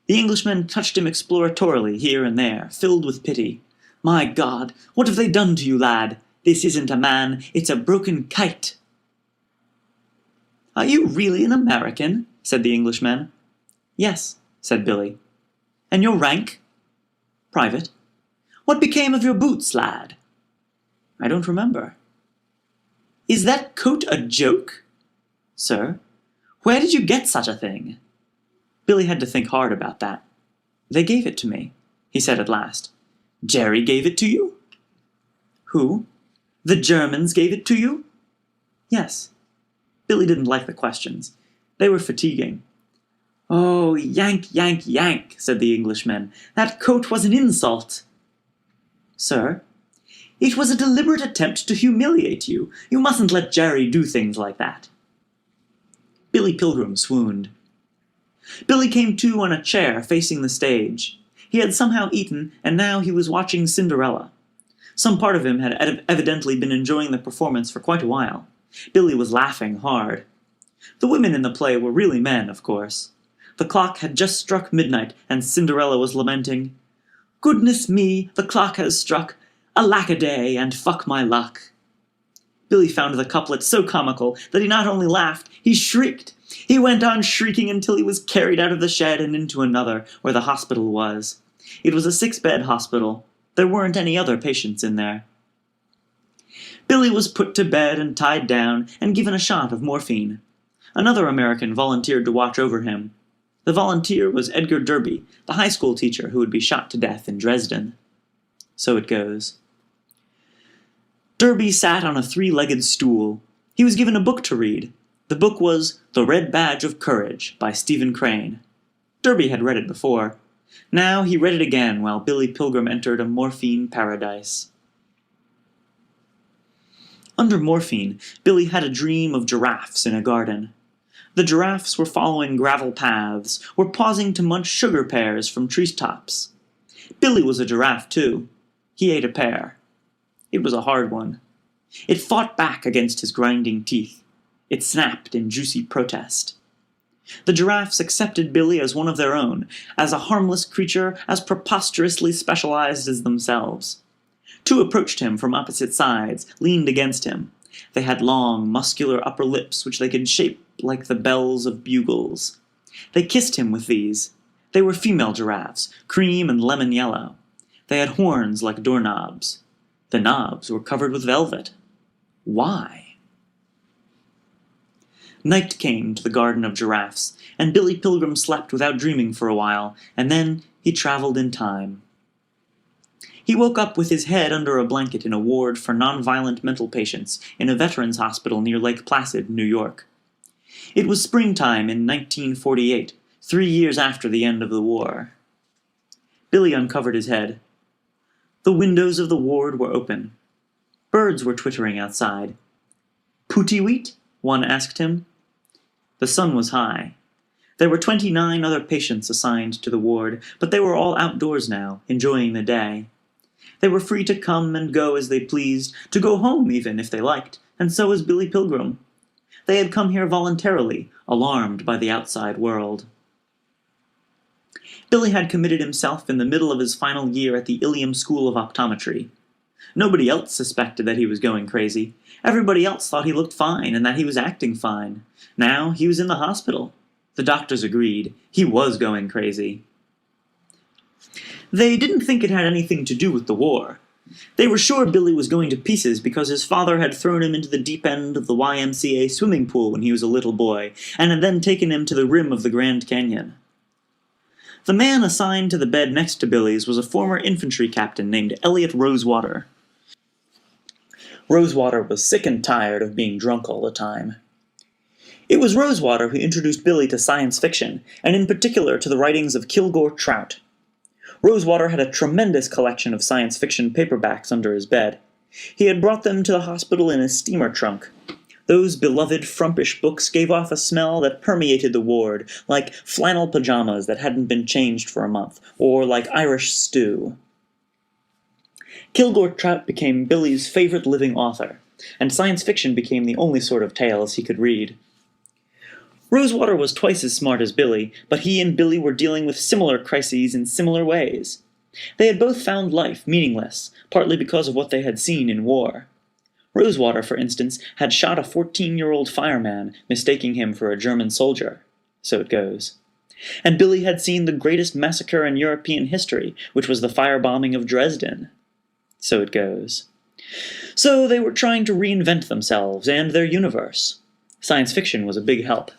The Englishman touched him exploratorily here and there, filled with pity. "My God, what have they done to you, lad? This isn't a man, it's a broken kite." "Are you really an American?" said the Englishman. "Yes," said Billy. "And your rank?" "Private." "What became of your boots, lad?" "I don't remember." "Is that coat a joke?" "Sir?" "Where did you get such a thing?" Billy had to think hard about that. "They gave it to me," he said at last. "Jerry gave it to you?" "Who?" "The Germans gave it to you?" "Yes." Billy didn't like the questions. They were fatiguing. "Oh, yank, yank, yank," said the Englishman. "That coat was an insult." "Sir, it was a deliberate attempt to humiliate you. You mustn't let Jerry do things like that." Billy Pilgrim swooned. Billy came to on a chair facing the stage. He had somehow eaten, and now he was watching Cinderella. Some part of him had evidently been enjoying the performance for quite a while. Billy was laughing hard. The women in the play were really men, of course. The clock had just struck midnight, and Cinderella was lamenting, "Goodness me, the clock has struck, alack-a-day, and fuck my luck." Billy found the couplet so comical that he not only laughed, he shrieked. He went on shrieking until he was carried out of the shed and into another, where the hospital was. It was a 6-bed hospital. There weren't any other patients in there. Billy was put to bed and tied down and given a shot of morphine. Another American volunteered to watch over him. The volunteer was Edgar Derby, the high school teacher who would be shot to death in Dresden. So it goes. Derby sat on a 3-legged stool. He was given a book to read. The book was The Red Badge of Courage by Stephen Crane. Derby had read it before. Now he read it again while Billy Pilgrim entered a morphine paradise. Under morphine, Billy had a dream of giraffes in a garden. The giraffes were following gravel paths, were pausing to munch sugar pears from treetops. Billy was a giraffe, too. He ate a pear. It was a hard one. It fought back against his grinding teeth. It snapped in juicy protest. The giraffes accepted Billy as one of their own, as a harmless creature as preposterously specialized as themselves. Two approached him from opposite sides, leaned against him. They had long, muscular upper lips which they could shape like the bells of bugles. They kissed him with these. They were female giraffes, cream and lemon yellow. They had horns like doorknobs. The knobs were covered with velvet. Why? Night came to the garden of giraffes, and Billy Pilgrim slept without dreaming for a while, and then he traveled in time. He woke up with his head under a blanket in a ward for nonviolent mental patients in a veterans hospital near Lake Placid, New York. It was springtime in 1948, 3 years after the end of the war. Billy uncovered his head. The windows of the ward were open. Birds were twittering outside. "Pooty wheat?" one asked him. The sun was high. There were 29 other patients assigned to the ward, but they were all outdoors now, enjoying the day. They were free to come and go as they pleased, to go home even if they liked, and so was Billy Pilgrim. They had come here voluntarily, alarmed by the outside world. Billy had committed himself in the middle of his final year at the Ilium School of Optometry. Nobody else suspected that he was going crazy. Everybody else thought he looked fine and that he was acting fine. Now he was in the hospital. The doctors agreed. He was going crazy. They didn't think it had anything to do with the war. They were sure Billy was going to pieces because his father had thrown him into the deep end of the YMCA swimming pool when he was a little boy, and had then taken him to the rim of the Grand Canyon. The man assigned to the bed next to Billy's was a former infantry captain named Elliot Rosewater. Rosewater was sick and tired of being drunk all the time. It was Rosewater who introduced Billy to science fiction, and in particular to the writings of Kilgore Trout. Rosewater had a tremendous collection of science fiction paperbacks under his bed. He had brought them to the hospital in his steamer trunk. Those beloved frumpish books gave off a smell that permeated the ward, like flannel pajamas that hadn't been changed for a month, or like Irish stew. Kilgore Trout became Billy's favorite living author, and science fiction became the only sort of tales he could read. Rosewater was twice as smart as Billy, but he and Billy were dealing with similar crises in similar ways. They had both found life meaningless, partly because of what they had seen in war. Rosewater, for instance, had shot a 14-year-old fireman, mistaking him for a German soldier. So it goes. And Billy had seen the greatest massacre in European history, which was the firebombing of Dresden. So it goes. So they were trying to reinvent themselves and their universe. Science fiction was a big help.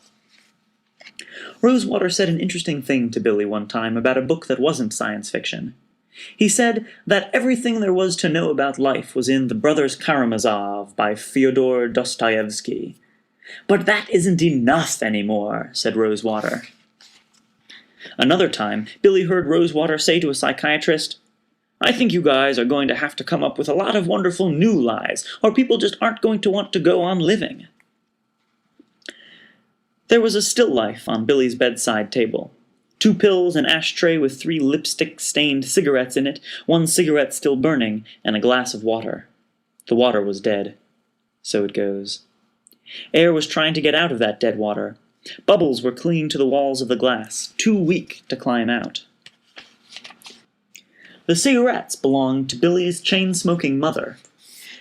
Rosewater said an interesting thing to Billy one time about a book that wasn't science fiction. He said that everything there was to know about life was in The Brothers Karamazov by Fyodor Dostoevsky. "But that isn't enough anymore," said Rosewater. Another time, Billy heard Rosewater say to a psychiatrist, "I think you guys are going to have to come up with a lot of wonderful new lies, or people just aren't going to want to go on living." There was a still life on Billy's bedside table. 2 pills, an ashtray with 3 lipstick-stained cigarettes in it, 1 cigarette still burning, and a glass of water. The water was dead. So it goes. Air was trying to get out of that dead water. Bubbles were clinging to the walls of the glass, too weak to climb out. The cigarettes belonged to Billy's chain-smoking mother.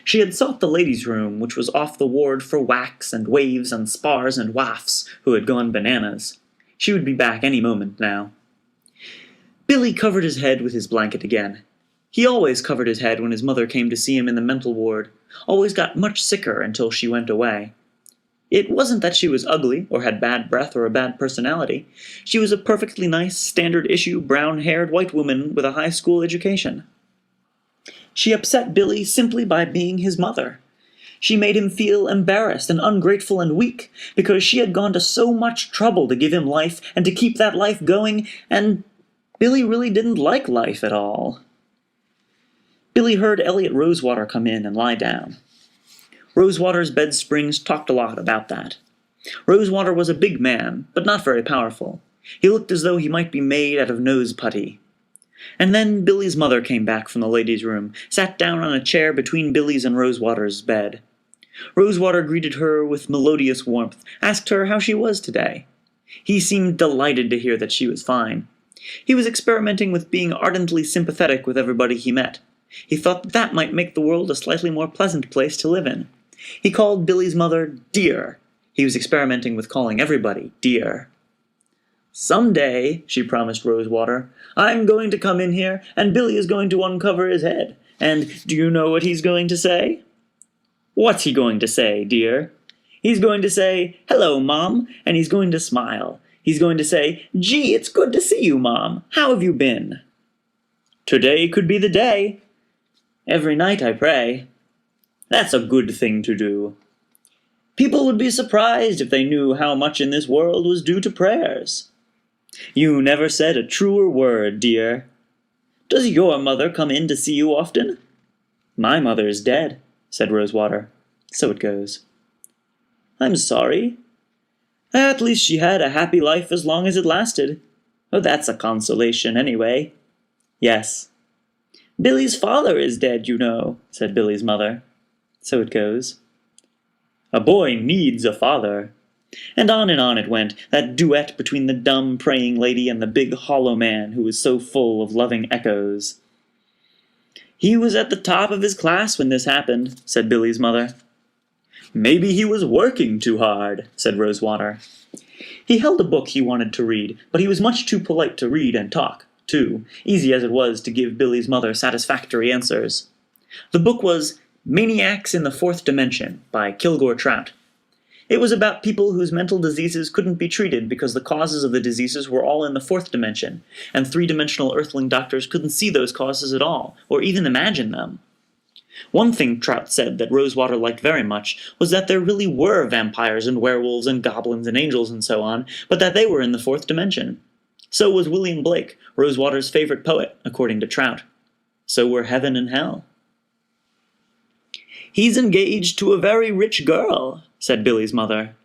She had sought the ladies' room, which was off the ward for whacks and waves and spars and wafts who had gone bananas. She would be back any moment now. Billy covered his head with his blanket again. He always covered his head when his mother came to see him in the mental ward, always got much sicker until she went away. It wasn't that she was ugly, or had bad breath, or a bad personality. She was a perfectly nice, standard-issue, brown-haired white woman with a high school education. She upset Billy simply by being his mother. She made him feel embarrassed and ungrateful and weak, because she had gone to so much trouble to give him life and to keep that life going, and Billy really didn't like life at all. Billy heard Elliot Rosewater come in and lie down. Rosewater's bed springs talked a lot about that. Rosewater was a big man, but not very powerful. He looked as though he might be made out of nose putty. And then Billy's mother came back from the ladies' room, sat down on a chair between Billy's and Rosewater's bed. Rosewater greeted her with melodious warmth, asked her how she was today. He seemed delighted to hear that she was fine. He was experimenting with being ardently sympathetic with everybody he met. He thought that might make the world a slightly more pleasant place to live in. He called Billy's mother dear. He was experimenting with calling everybody dear. "Someday," she promised Rosewater, "I'm going to come in here, and Billy is going to uncover his head. And do you know what he's going to say?" "What's he going to say, dear?" "He's going to say, 'Hello, Mom,' and he's going to smile. He's going to say, 'Gee, it's good to see you, Mom. How have you been?' Today could be the day." "Every night I pray." "That's a good thing to do." "People would be surprised if they knew how much in this world was due to prayers." "You never said a truer word, dear." "Does your mother come in to see you often?" "My mother is dead," said Rosewater. "So it goes." "I'm sorry." "At least she had a happy life as long as it lasted. Oh, that's a consolation, anyway." "Yes." "Billy's father is dead, you know," said Billy's mother. "So it goes." "A boy needs a father." And on it went, that duet between the dumb praying lady and the big hollow man who was so full of loving echoes. "He was at the top of his class when this happened," said Billy's mother. "Maybe he was working too hard," said Rosewater. He held a book he wanted to read, but he was much too polite to read and talk, too, easy as it was to give Billy's mother satisfactory answers. The book was Maniacs in the Fourth Dimension by Kilgore Trout. It was about people whose mental diseases couldn't be treated because the causes of the diseases were all in the fourth dimension, and three-dimensional Earthling doctors couldn't see those causes at all, or even imagine them. One thing Trout said that Rosewater liked very much was that there really were vampires and werewolves and goblins and angels and so on, but that they were in the fourth dimension. So was William Blake, Rosewater's favorite poet, according to Trout. So were heaven and hell. "He's engaged to a very rich girl," said Billy's mother.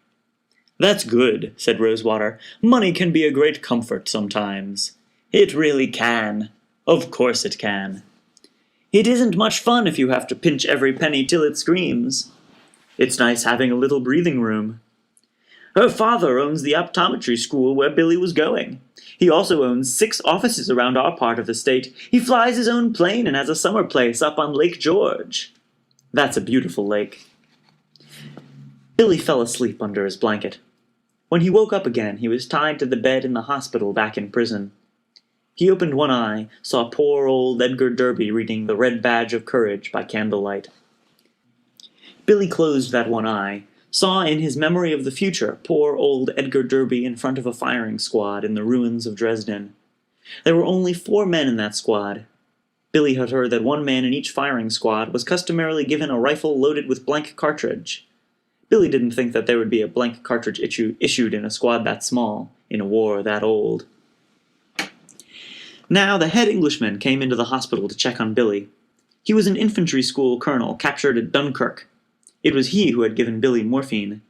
"That's good," said Rosewater. "Money can be a great comfort sometimes." "It really can." "Of course it can." "It isn't much fun if you have to pinch every penny till it screams." "It's nice having a little breathing room." "Her father owns the optometry school where Billy was going. He also owns 6 offices around our part of the state. He flies his own plane and has a summer place up on Lake George." "That's a beautiful lake." Billy fell asleep under his blanket. When he woke up again, he was tied to the bed in the hospital back in prison. He opened one eye, saw poor old Edgar Derby reading The Red Badge of Courage by candlelight. Billy closed that one eye, saw in his memory of the future poor old Edgar Derby in front of a firing squad in the ruins of Dresden. There were only 4 men in that squad. Billy had heard that one man in each firing squad was customarily given a rifle loaded with blank cartridge. Billy didn't think that there would be a blank cartridge issued in a squad that small, in a war that old. Now the head Englishman came into the hospital to check on Billy. He was an infantry school colonel captured at Dunkirk. It was he who had given Billy morphine.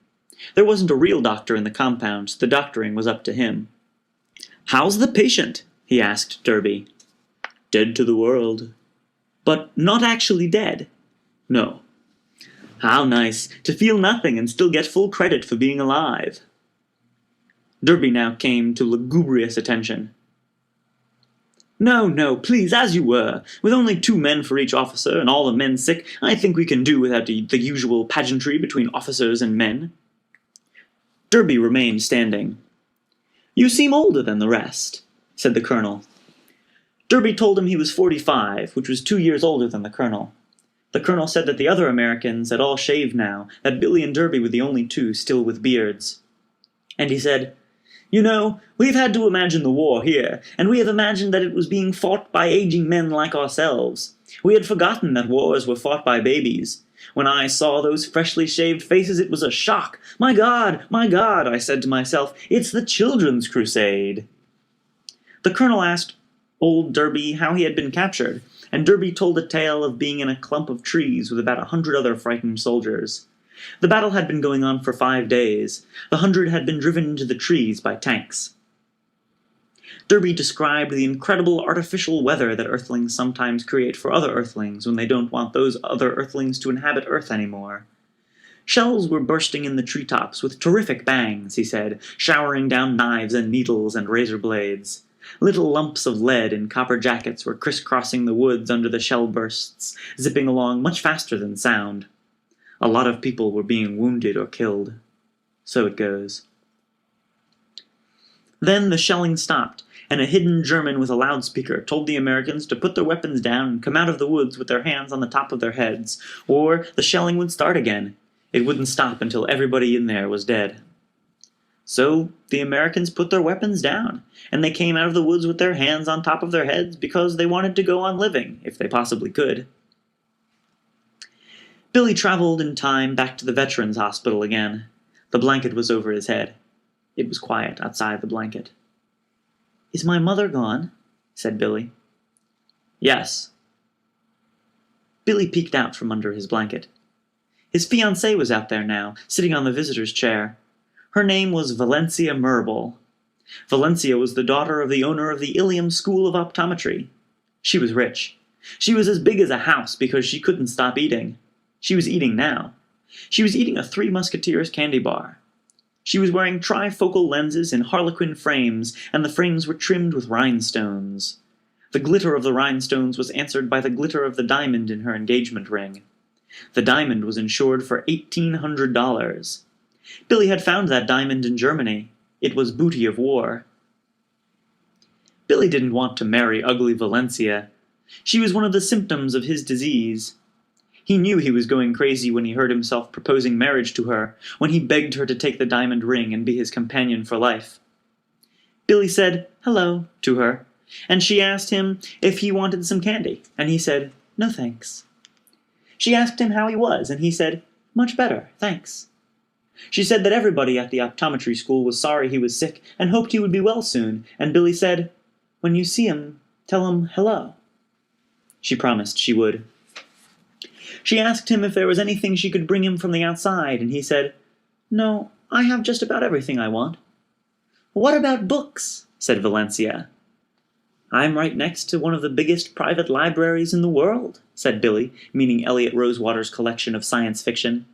There wasn't a real doctor in the compound, so the doctoring was up to him. "How's the patient?" he asked Derby. "Dead to the world." "But not actually dead?" "No." "How nice, to feel nothing and still get full credit for being alive." Derby now came to lugubrious attention. No, please, as you were. With only 2 men for each officer, and all the men sick, I think we can do without the usual pageantry between officers and men." Derby remained standing. "You seem older than the rest," said the colonel. Derby told him he was 45, which was 2 years older than the colonel. The colonel said that the other Americans had all shaved now, that Billy and Derby were the only 2 still with beards. And he said, "You know, we've had to imagine the war here, and we have imagined that it was being fought by aging men like ourselves. We had forgotten that wars were fought by babies. When I saw those freshly shaved faces, it was a shock. My God, I said to myself, it's the children's crusade." The colonel asked old Derby how he had been captured, and Derby told a tale of being in a clump of trees with about 100 other frightened soldiers. The battle had been going on for 5 days. The 100 had been driven into the trees by tanks. Derby described the incredible artificial weather that Earthlings sometimes create for other Earthlings when they don't want those other Earthlings to inhabit Earth anymore. Shells were bursting in the treetops with terrific bangs, he said, showering down knives and needles and razor blades. Little lumps of lead in copper jackets were crisscrossing the woods under the shell bursts, zipping along much faster than sound. A lot of people were being wounded or killed. So it goes. Then the shelling stopped, and a hidden German with a loudspeaker told the Americans to put their weapons down and come out of the woods with their hands on the top of their heads, or the shelling would start again. It wouldn't stop until everybody in there was dead. So the Americans put their weapons down, and they came out of the woods with their hands on top of their heads because they wanted to go on living, if they possibly could. Billy traveled in time back to the Veterans Hospital again. The blanket was over his head. It was quiet outside the blanket. "Is my mother gone?" said Billy. "Yes." Billy peeked out from under his blanket. His fiancée was out there now, sitting on the visitor's chair. Her name was Valencia Merble. Valencia was the daughter of the owner of the Ilium School of Optometry. She was rich. She was as big as a house because she couldn't stop eating. She was eating now. She was eating a Three Musketeers candy bar. She was wearing trifocal lenses in harlequin frames, and the frames were trimmed with rhinestones. The glitter of the rhinestones was answered by the glitter of the diamond in her engagement ring. The diamond was insured for $1,800. Billy had found that diamond in Germany. It was booty of war. Billy didn't want to marry ugly Valencia. She was one of the symptoms of his disease. He knew he was going crazy when he heard himself proposing marriage to her, when he begged her to take the diamond ring and be his companion for life. Billy said hello to her, and she asked him if he wanted some candy, and he said, "No thanks." She asked him how he was, and he said, "Much better, thanks." She said that everybody at the optometry school was sorry he was sick and hoped he would be well soon, and Billy said, "When you see him, tell him hello." She promised she would. She asked him if there was anything she could bring him from the outside, and he said, "No, I have just about everything I want." "What about books?" said Valencia. "I'm right next to one of the biggest private libraries in the world," said Billy, meaning Elliot Rosewater's collection of science fiction.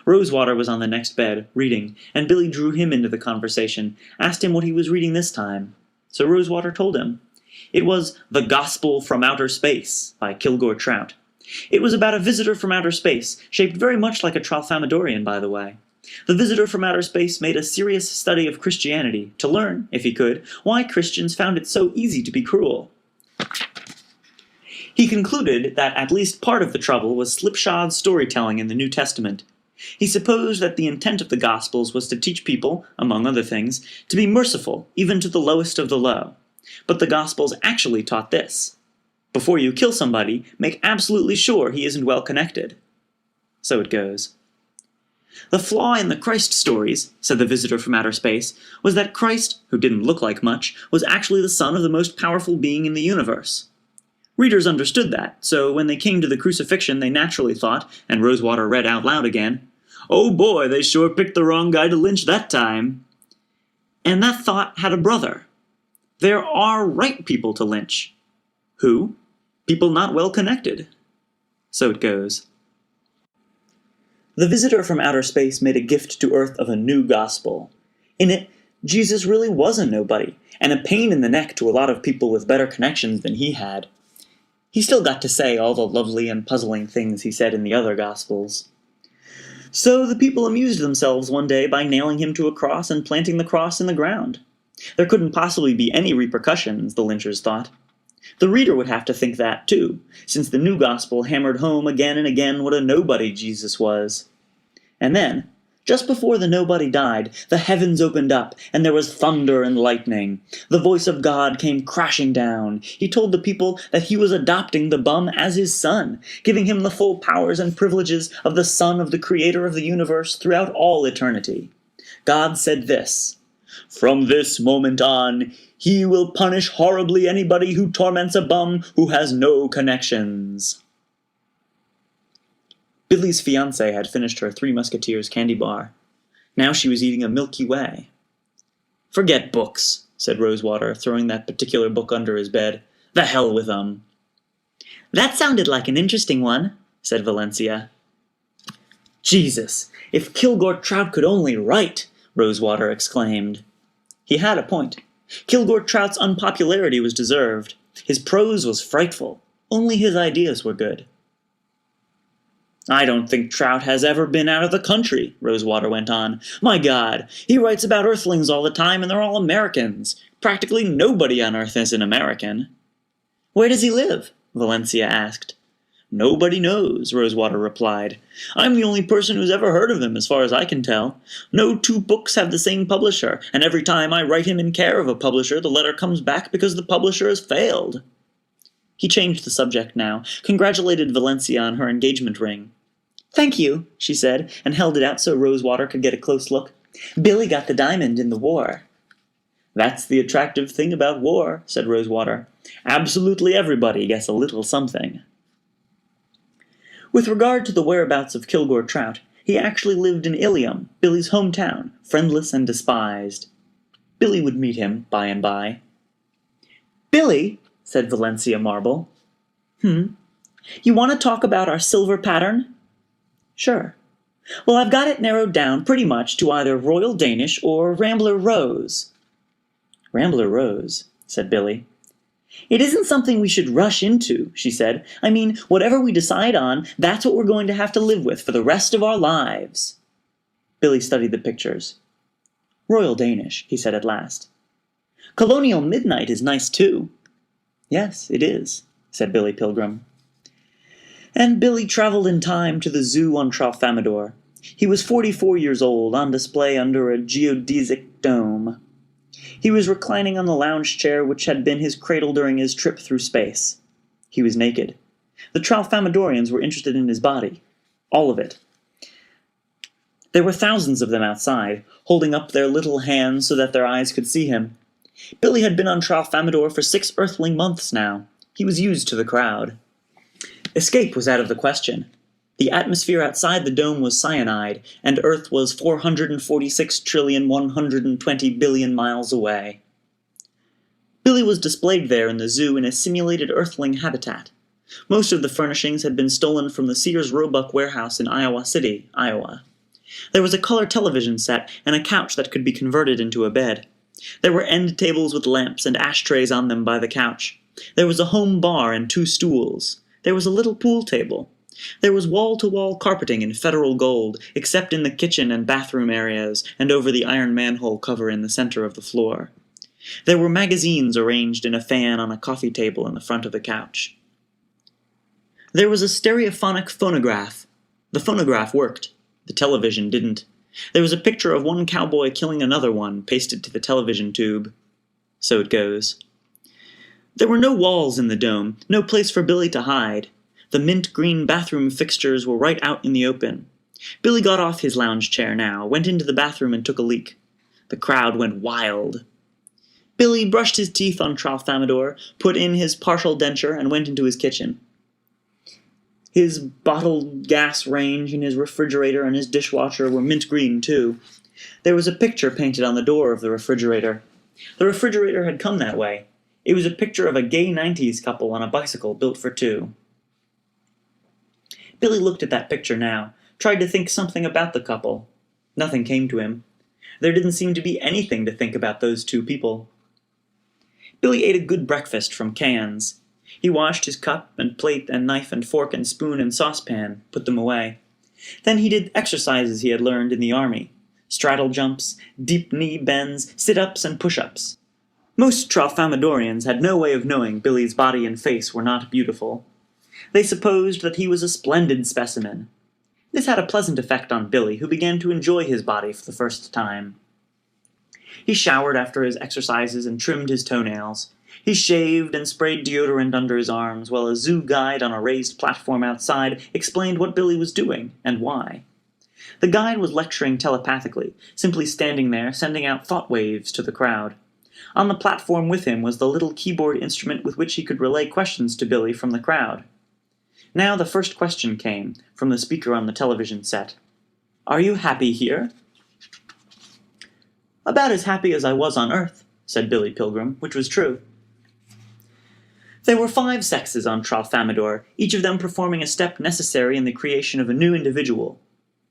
Rosewater was on the next bed, reading, and Billy drew him into the conversation, asked him what he was reading this time. So Rosewater told him. It was The Gospel from Outer Space by Kilgore Trout. It was about a visitor from outer space, shaped very much like a Tralfamadorian, by the way. The visitor from outer space made a serious study of Christianity, to learn, if he could, why Christians found it so easy to be cruel. He concluded that at least part of the trouble was slipshod storytelling in the New Testament. He supposed that the intent of the Gospels was to teach people, among other things, to be merciful, even to the lowest of the low. But the Gospels actually taught this. Before you kill somebody, make absolutely sure he isn't well connected. So it goes. The flaw in the Christ stories, said the visitor from outer space, was that Christ, who didn't look like much, was actually the son of the most powerful being in the universe. Readers understood that, so when they came to the crucifixion they naturally thought, and Rosewater read out loud again, "Oh boy, they sure picked the wrong guy to lynch that time." And that thought had a brother. There are right people to lynch. Who? People not well connected. So it goes. The visitor from outer space made a gift to Earth of a new gospel. In it, Jesus really was a nobody, and a pain in the neck to a lot of people with better connections than he had. He still got to say all the lovely and puzzling things he said in the other gospels. So the people amused themselves one day by nailing him to a cross and planting the cross in the ground. There couldn't possibly be any repercussions, the lynchers thought. The reader would have to think that, too, since the new gospel hammered home again and again what a nobody Jesus was. And then, just before the nobody died, the heavens opened up, and there was thunder and lightning. The voice of God came crashing down. He told the people that he was adopting the bum as his son, giving him the full powers and privileges of the son of the creator of the universe throughout all eternity. God said this, "From this moment on, he will punish horribly anybody who torments a bum who has no connections." Billy's fiancée had finished her Three Musketeers candy bar. Now she was eating a Milky Way. "Forget books," said Rosewater, throwing that particular book under his bed. "The hell with them." "That sounded like an interesting one," said Valencia. "Jesus, if Kilgore Trout could only write!" Rosewater exclaimed. He had a point. Kilgore Trout's unpopularity was deserved. His prose was frightful. Only his ideas were good. "I don't think Trout has ever been out of the country," Rosewater went on. "My God, he writes about Earthlings all the time and they're all Americans. Practically nobody on Earth is an American." "Where does he live?" Valencia asked. "Nobody knows," Rosewater replied. "I'm the only person who's ever heard of him, as far as I can tell. No two books have the same publisher, and every time I write him in care of a publisher, the letter comes back because the publisher has failed." He changed the subject now, congratulated Valencia on her engagement ring. "Thank you," she said, and held it out so Rosewater could get a close look. "Billy got the diamond in the war." "That's the attractive thing about war," said Rosewater. "Absolutely everybody gets a little something." With regard to the whereabouts of Kilgore Trout, he actually lived in Ilium, Billy's hometown, friendless and despised. Billy would meet him by and by. "Billy," said Valencia Marble. You want to talk about our silver pattern?" "Sure." "Well, I've got it narrowed down pretty much to either Royal Danish or Rambler Rose." "Rambler Rose," said Billy. "It isn't something we should rush into," she said. "I mean, whatever we decide on, that's what we're going to have to live with for the rest of our lives." Billy studied the pictures. "Royal Danish," he said at last. "Colonial Midnight is nice too." "Yes, it is," said Billy Pilgrim. And Billy traveled in time to the zoo on Tralfamadore. He was 44 years old, on display under a geodesic dome. He was reclining on the lounge chair which had been his cradle during his trip through space. He was naked. The Tralfamadorians were interested in his body. All of it. There were thousands of them outside, holding up their little hands so that their eyes could see him. Billy had been on Tralfamadore for 6 Earthling months now. He was used to the crowd. Escape was out of the question. The atmosphere outside the dome was cyanide, and Earth was 446,120,000,000,000 miles away. Billy was displayed there in the zoo in a simulated Earthling habitat. Most of the furnishings had been stolen from the Sears Roebuck warehouse in Iowa City, Iowa. There was a color television set and a couch that could be converted into a bed. There were end tables with lamps and ashtrays on them by the couch. There was a home bar and 2 stools. There was a little pool table. There was wall-to-wall carpeting in federal gold, except in the kitchen and bathroom areas, and over the iron manhole cover in the center of the floor. There were magazines arranged in a fan on a coffee table in the front of the couch. There was a stereophonic phonograph. The phonograph worked. The television didn't. There was a picture of one cowboy killing another one pasted to the television tube. So it goes. There were no walls in the dome, no place for Billy to hide. The mint green bathroom fixtures were right out in the open. Billy got off his lounge chair now, went into the bathroom and took a leak. The crowd went wild. Billy brushed his teeth on Tralfamador, put in his partial denture, and went into his kitchen. His bottled gas range and his refrigerator and his dishwasher were mint green, too. There was a picture painted on the door of the refrigerator. The refrigerator had come that way. It was a picture of a gay 90s couple on a bicycle built for two. Billy looked at that picture now, tried to think something about the couple. Nothing came to him. There didn't seem to be anything to think about those two people. Billy ate a good breakfast from cans. He washed his cup and plate and knife and fork and spoon and saucepan, put them away. Then he did exercises he had learned in the army. Straddle jumps, deep knee bends, sit-ups and push-ups. Most Tralfamadorians had no way of knowing Billy's body and face were not beautiful. They supposed that he was a splendid specimen. This had a pleasant effect on Billy, who began to enjoy his body for the first time. He showered after his exercises and trimmed his toenails. He shaved and sprayed deodorant under his arms, while a zoo guide on a raised platform outside explained what Billy was doing and why. The guide was lecturing telepathically, simply standing there, sending out thought waves to the crowd. On the platform with him was the little keyboard instrument with which he could relay questions to Billy from the crowd. Now the first question came, from the speaker on the television set. "Are you happy here?" "About as happy as I was on Earth," said Billy Pilgrim, which was true. There were 5 sexes on Tralfamador, each of them performing a step necessary in the creation of a new individual.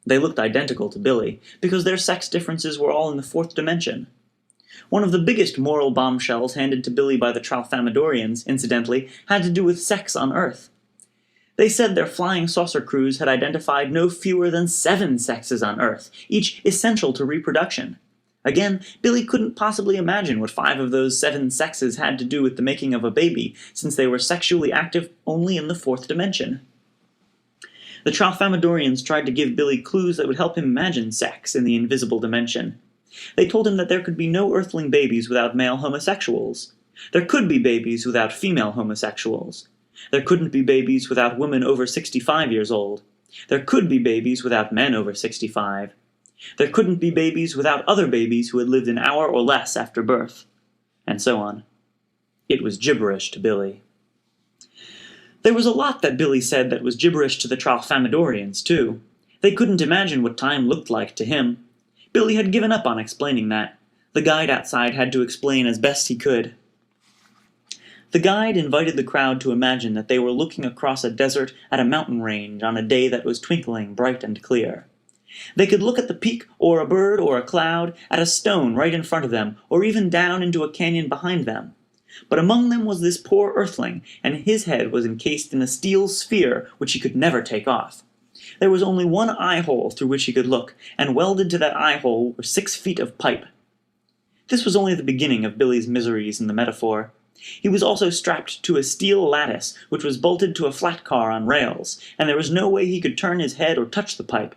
They looked identical to Billy, because their sex differences were all in the 4th dimension. One of the biggest moral bombshells handed to Billy by the Tralfamadorians, incidentally, had to do with sex on Earth. They said their flying saucer crews had identified no fewer than 7 sexes on Earth, each essential to reproduction. Again, Billy couldn't possibly imagine what 5 of those 7 sexes had to do with the making of a baby, since they were sexually active only in the 4th dimension. The Tralfamadorians tried to give Billy clues that would help him imagine sex in the invisible dimension. They told him that there could be no earthling babies without male homosexuals. There could be babies without female homosexuals. There couldn't be babies without women over 65 years old. There could be babies without men over 65. There couldn't be babies without other babies who had lived an hour or less after birth. And so on. It was gibberish to Billy. There was a lot that Billy said that was gibberish to the Tralfamadorians, too. They couldn't imagine what time looked like to him. Billy had given up on explaining that. The guide outside had to explain as best he could. The guide invited the crowd to imagine that they were looking across a desert at a mountain range on a day that was twinkling bright and clear. They could look at the peak, or a bird, or a cloud, at a stone right in front of them, or even down into a canyon behind them. But among them was this poor earthling, and his head was encased in a steel sphere which he could never take off. There was only one eye-hole through which he could look, and welded to that eye-hole were 6 feet of pipe. This was only the beginning of Billy's miseries in the metaphor. He was also strapped to a steel lattice, which was bolted to a flat car on rails, and there was no way he could turn his head or touch the pipe.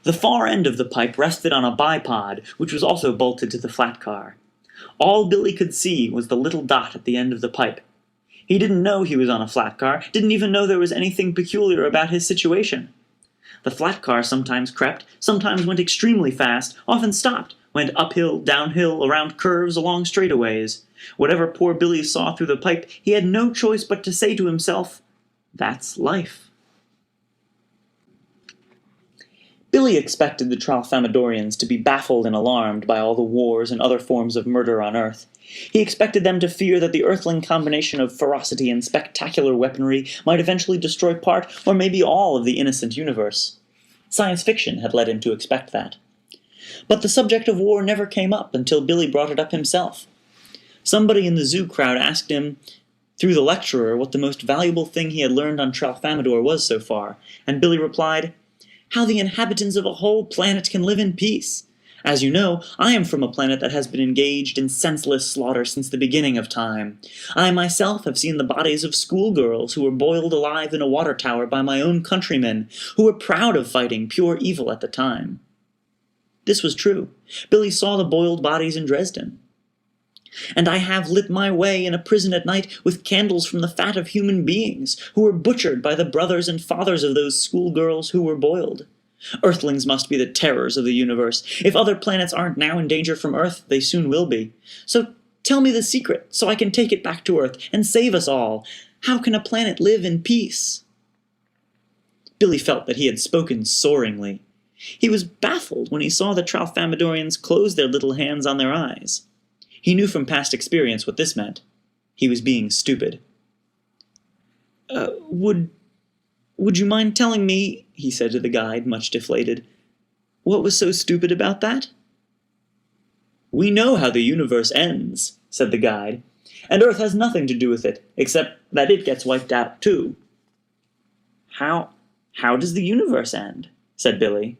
The far end of the pipe rested on a bipod, which was also bolted to the flat car. All Billy could see was the little dot at the end of the pipe. He didn't know he was on a flat car, didn't even know there was anything peculiar about his situation. The flat car sometimes crept, sometimes went extremely fast, often stopped, went uphill, downhill, around curves, along straightaways. Whatever poor Billy saw through the pipe, he had no choice but to say to himself, "That's life." Billy expected the Tralfamadorians to be baffled and alarmed by all the wars and other forms of murder on Earth. He expected them to fear that the earthling combination of ferocity and spectacular weaponry might eventually destroy part, or maybe all, of the innocent universe. Science fiction had led him to expect that. But the subject of war never came up until Billy brought it up himself. Somebody in the zoo crowd asked him, through the lecturer, what the most valuable thing he had learned on Tralfamador was so far, and Billy replied, "How the inhabitants of a whole planet can live in peace. As you know, I am from a planet that has been engaged in senseless slaughter since the beginning of time. I myself have seen the bodies of schoolgirls who were boiled alive in a water tower by my own countrymen, who were proud of fighting pure evil at the time." This was true. Billy saw the boiled bodies in Dresden. "And I have lit my way in a prison at night with candles from the fat of human beings, who were butchered by the brothers and fathers of those schoolgirls who were boiled. Earthlings must be the terrors of the universe. If other planets aren't now in danger from Earth, they soon will be. So tell me the secret, so I can take it back to Earth and save us all. How can a planet live in peace?" Billy felt that he had spoken soaringly. He was baffled when he saw the Tralfamadorians close their little hands on their eyes. He knew from past experience what this meant. He was being stupid. Would you mind telling me," he said to the guide, much deflated, "what was so stupid about that?" "We know how the universe ends," said the guide, "and Earth has nothing to do with it, except that it gets wiped out too." How does the universe end?" said Billy.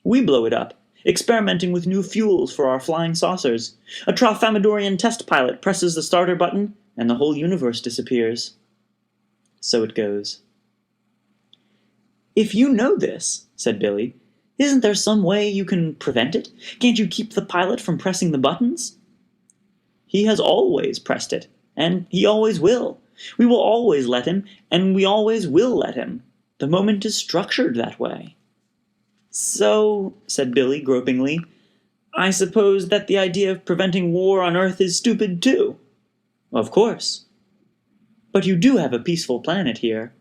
"We blow it up, experimenting with new fuels for our flying saucers. A Tralfamadorian test pilot presses the starter button, and the whole universe disappears. So it goes." "If you know this," said Billy, "isn't there some way you can prevent it? Can't you keep the pilot from pressing the buttons?" "He has always pressed it, and he always will. We will always let him, and we always will let him. The moment is structured that way." "So," said Billy gropingly, "I suppose that the idea of preventing war on Earth is stupid too." "Of course." "But you do have a peaceful planet here."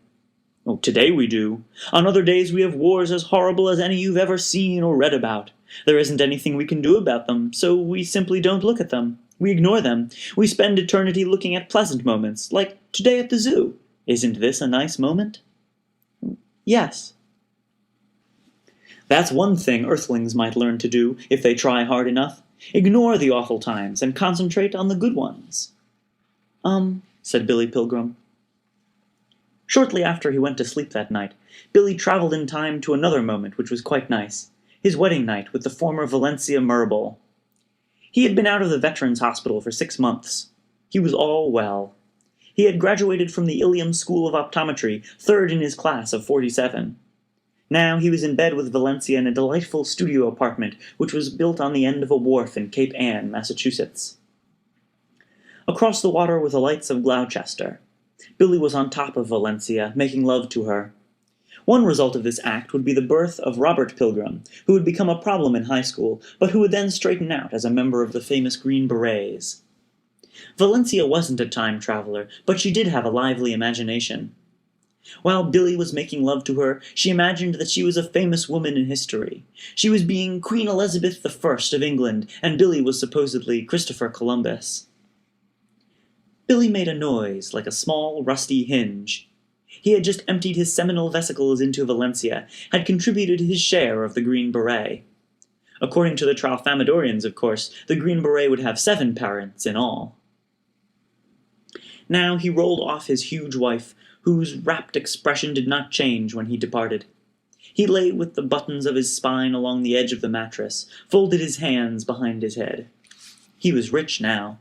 "Oh, today we do. On other days we have wars as horrible as any you've ever seen or read about. There isn't anything we can do about them, so we simply don't look at them. We ignore them. We spend eternity looking at pleasant moments, like today at the zoo. Isn't this a nice moment?" "Yes." "That's one thing Earthlings might learn to do, if they try hard enough. Ignore the awful times and concentrate on the good ones." Said Billy Pilgrim. Shortly after he went to sleep that night, Billy traveled in time to another moment which was quite nice, his wedding night with the former Valencia Mirabal. He had been out of the Veterans Hospital for 6 months. He was all well. He had graduated from the Ilium School of Optometry, 3rd in his class of 47. Now he was in bed with Valencia in a delightful studio apartment which was built on the end of a wharf in Cape Ann, Massachusetts. Across the water were the lights of Gloucester. Billy was on top of Valencia, making love to her. One result of this act would be the birth of Robert Pilgrim, who would become a problem in high school, but who would then straighten out as a member of the famous Green Berets. Valencia wasn't a time traveler, but she did have a lively imagination. While Billy was making love to her, she imagined that she was a famous woman in history. She was being Queen Elizabeth I of England, and Billy was supposedly Christopher Columbus. Billy made a noise like a small, rusty hinge. He had just emptied his seminal vesicles into Valencia, had contributed his share of the Green Beret. According to the Tralfamadorians, of course, the Green Beret would have 7 parents in all. Now he rolled off his huge wife, whose rapt expression did not change when he departed. He lay with the buttons of his spine along the edge of the mattress, folded his hands behind his head. He was rich now.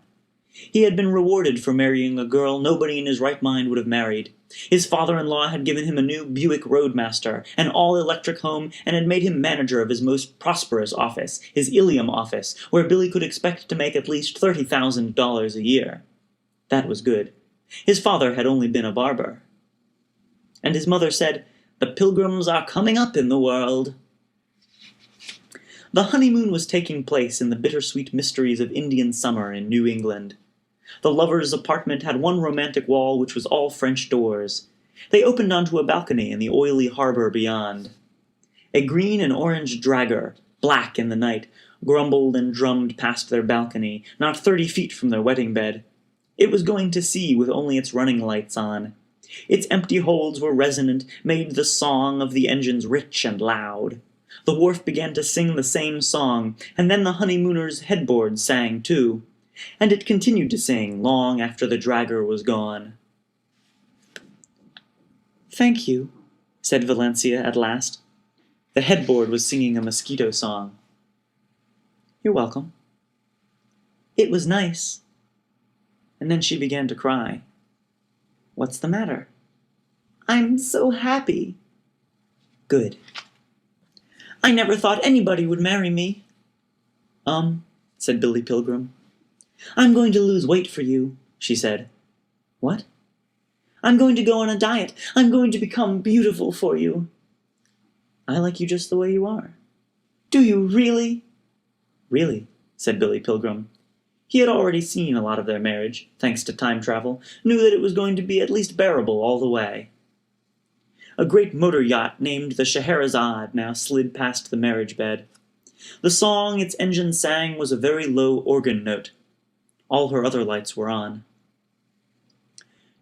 He had been rewarded for marrying a girl nobody in his right mind would have married. His father-in-law had given him a new Buick Roadmaster, an all-electric home, and had made him manager of his most prosperous office, his Ilium office, where Billy could expect to make at least $30,000 a year. That was good. His father had only been a barber. And his mother said, "The Pilgrims are coming up in the world." The honeymoon was taking place in the bittersweet mysteries of Indian summer in New England. The lovers' apartment had one romantic wall which was all French doors. They opened onto a balcony in the oily harbor beyond. A green and orange dragger, black in the night, grumbled and drummed past their balcony, not 30 feet from their wedding bed. It was going to sea with only its running lights on. Its empty holds were resonant, made the song of the engines rich and loud. The wharf began to sing the same song, and then the honeymooners' headboard sang too. And it continued to sing long after the dragger was gone. "Thank you," said Valencia at last. The headboard was singing a mosquito song. "You're welcome." "It was nice." And then she began to cry. "What's the matter?" "I'm so happy." "Good." "I never thought anybody would marry me." Said Billy Pilgrim. "I'm going to lose weight for you," she said. "What?" "I'm going to go on a diet. I'm going to become beautiful for you." I like you just the way you are." "Do you really?" "Really," said Billy Pilgrim. He had already seen a lot of their marriage, thanks to time travel, knew that it was going to be at least bearable all the way. A great motor yacht named the Scheherazade now slid past the marriage bed. The song its engine sang was a very low organ note. All her other lights were on.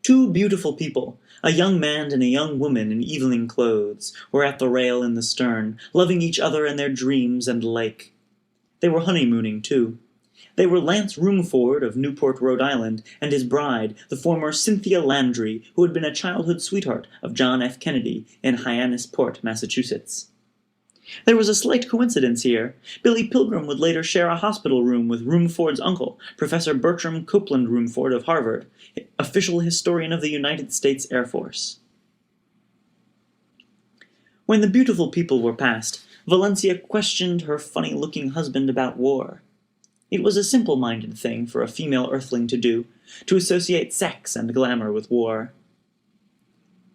Two beautiful people, a young man and a young woman in evening clothes, were at the rail in the stern, loving each other and their dreams and the lake. They were honeymooning, too. They were Lance Roomford of Newport, Rhode Island, and his bride, the former Cynthia Landry, who had been a childhood sweetheart of John F. Kennedy in Hyannisport, Massachusetts. There was a slight coincidence here. Billy Pilgrim would later share a hospital room with Roomford's uncle, Professor Bertram Copeland Roomford of Harvard, official historian of the United States Air Force. When the beautiful people were past, Valencia questioned her funny-looking husband about war. It was a simple-minded thing for a female earthling to do, to associate sex and glamour with war.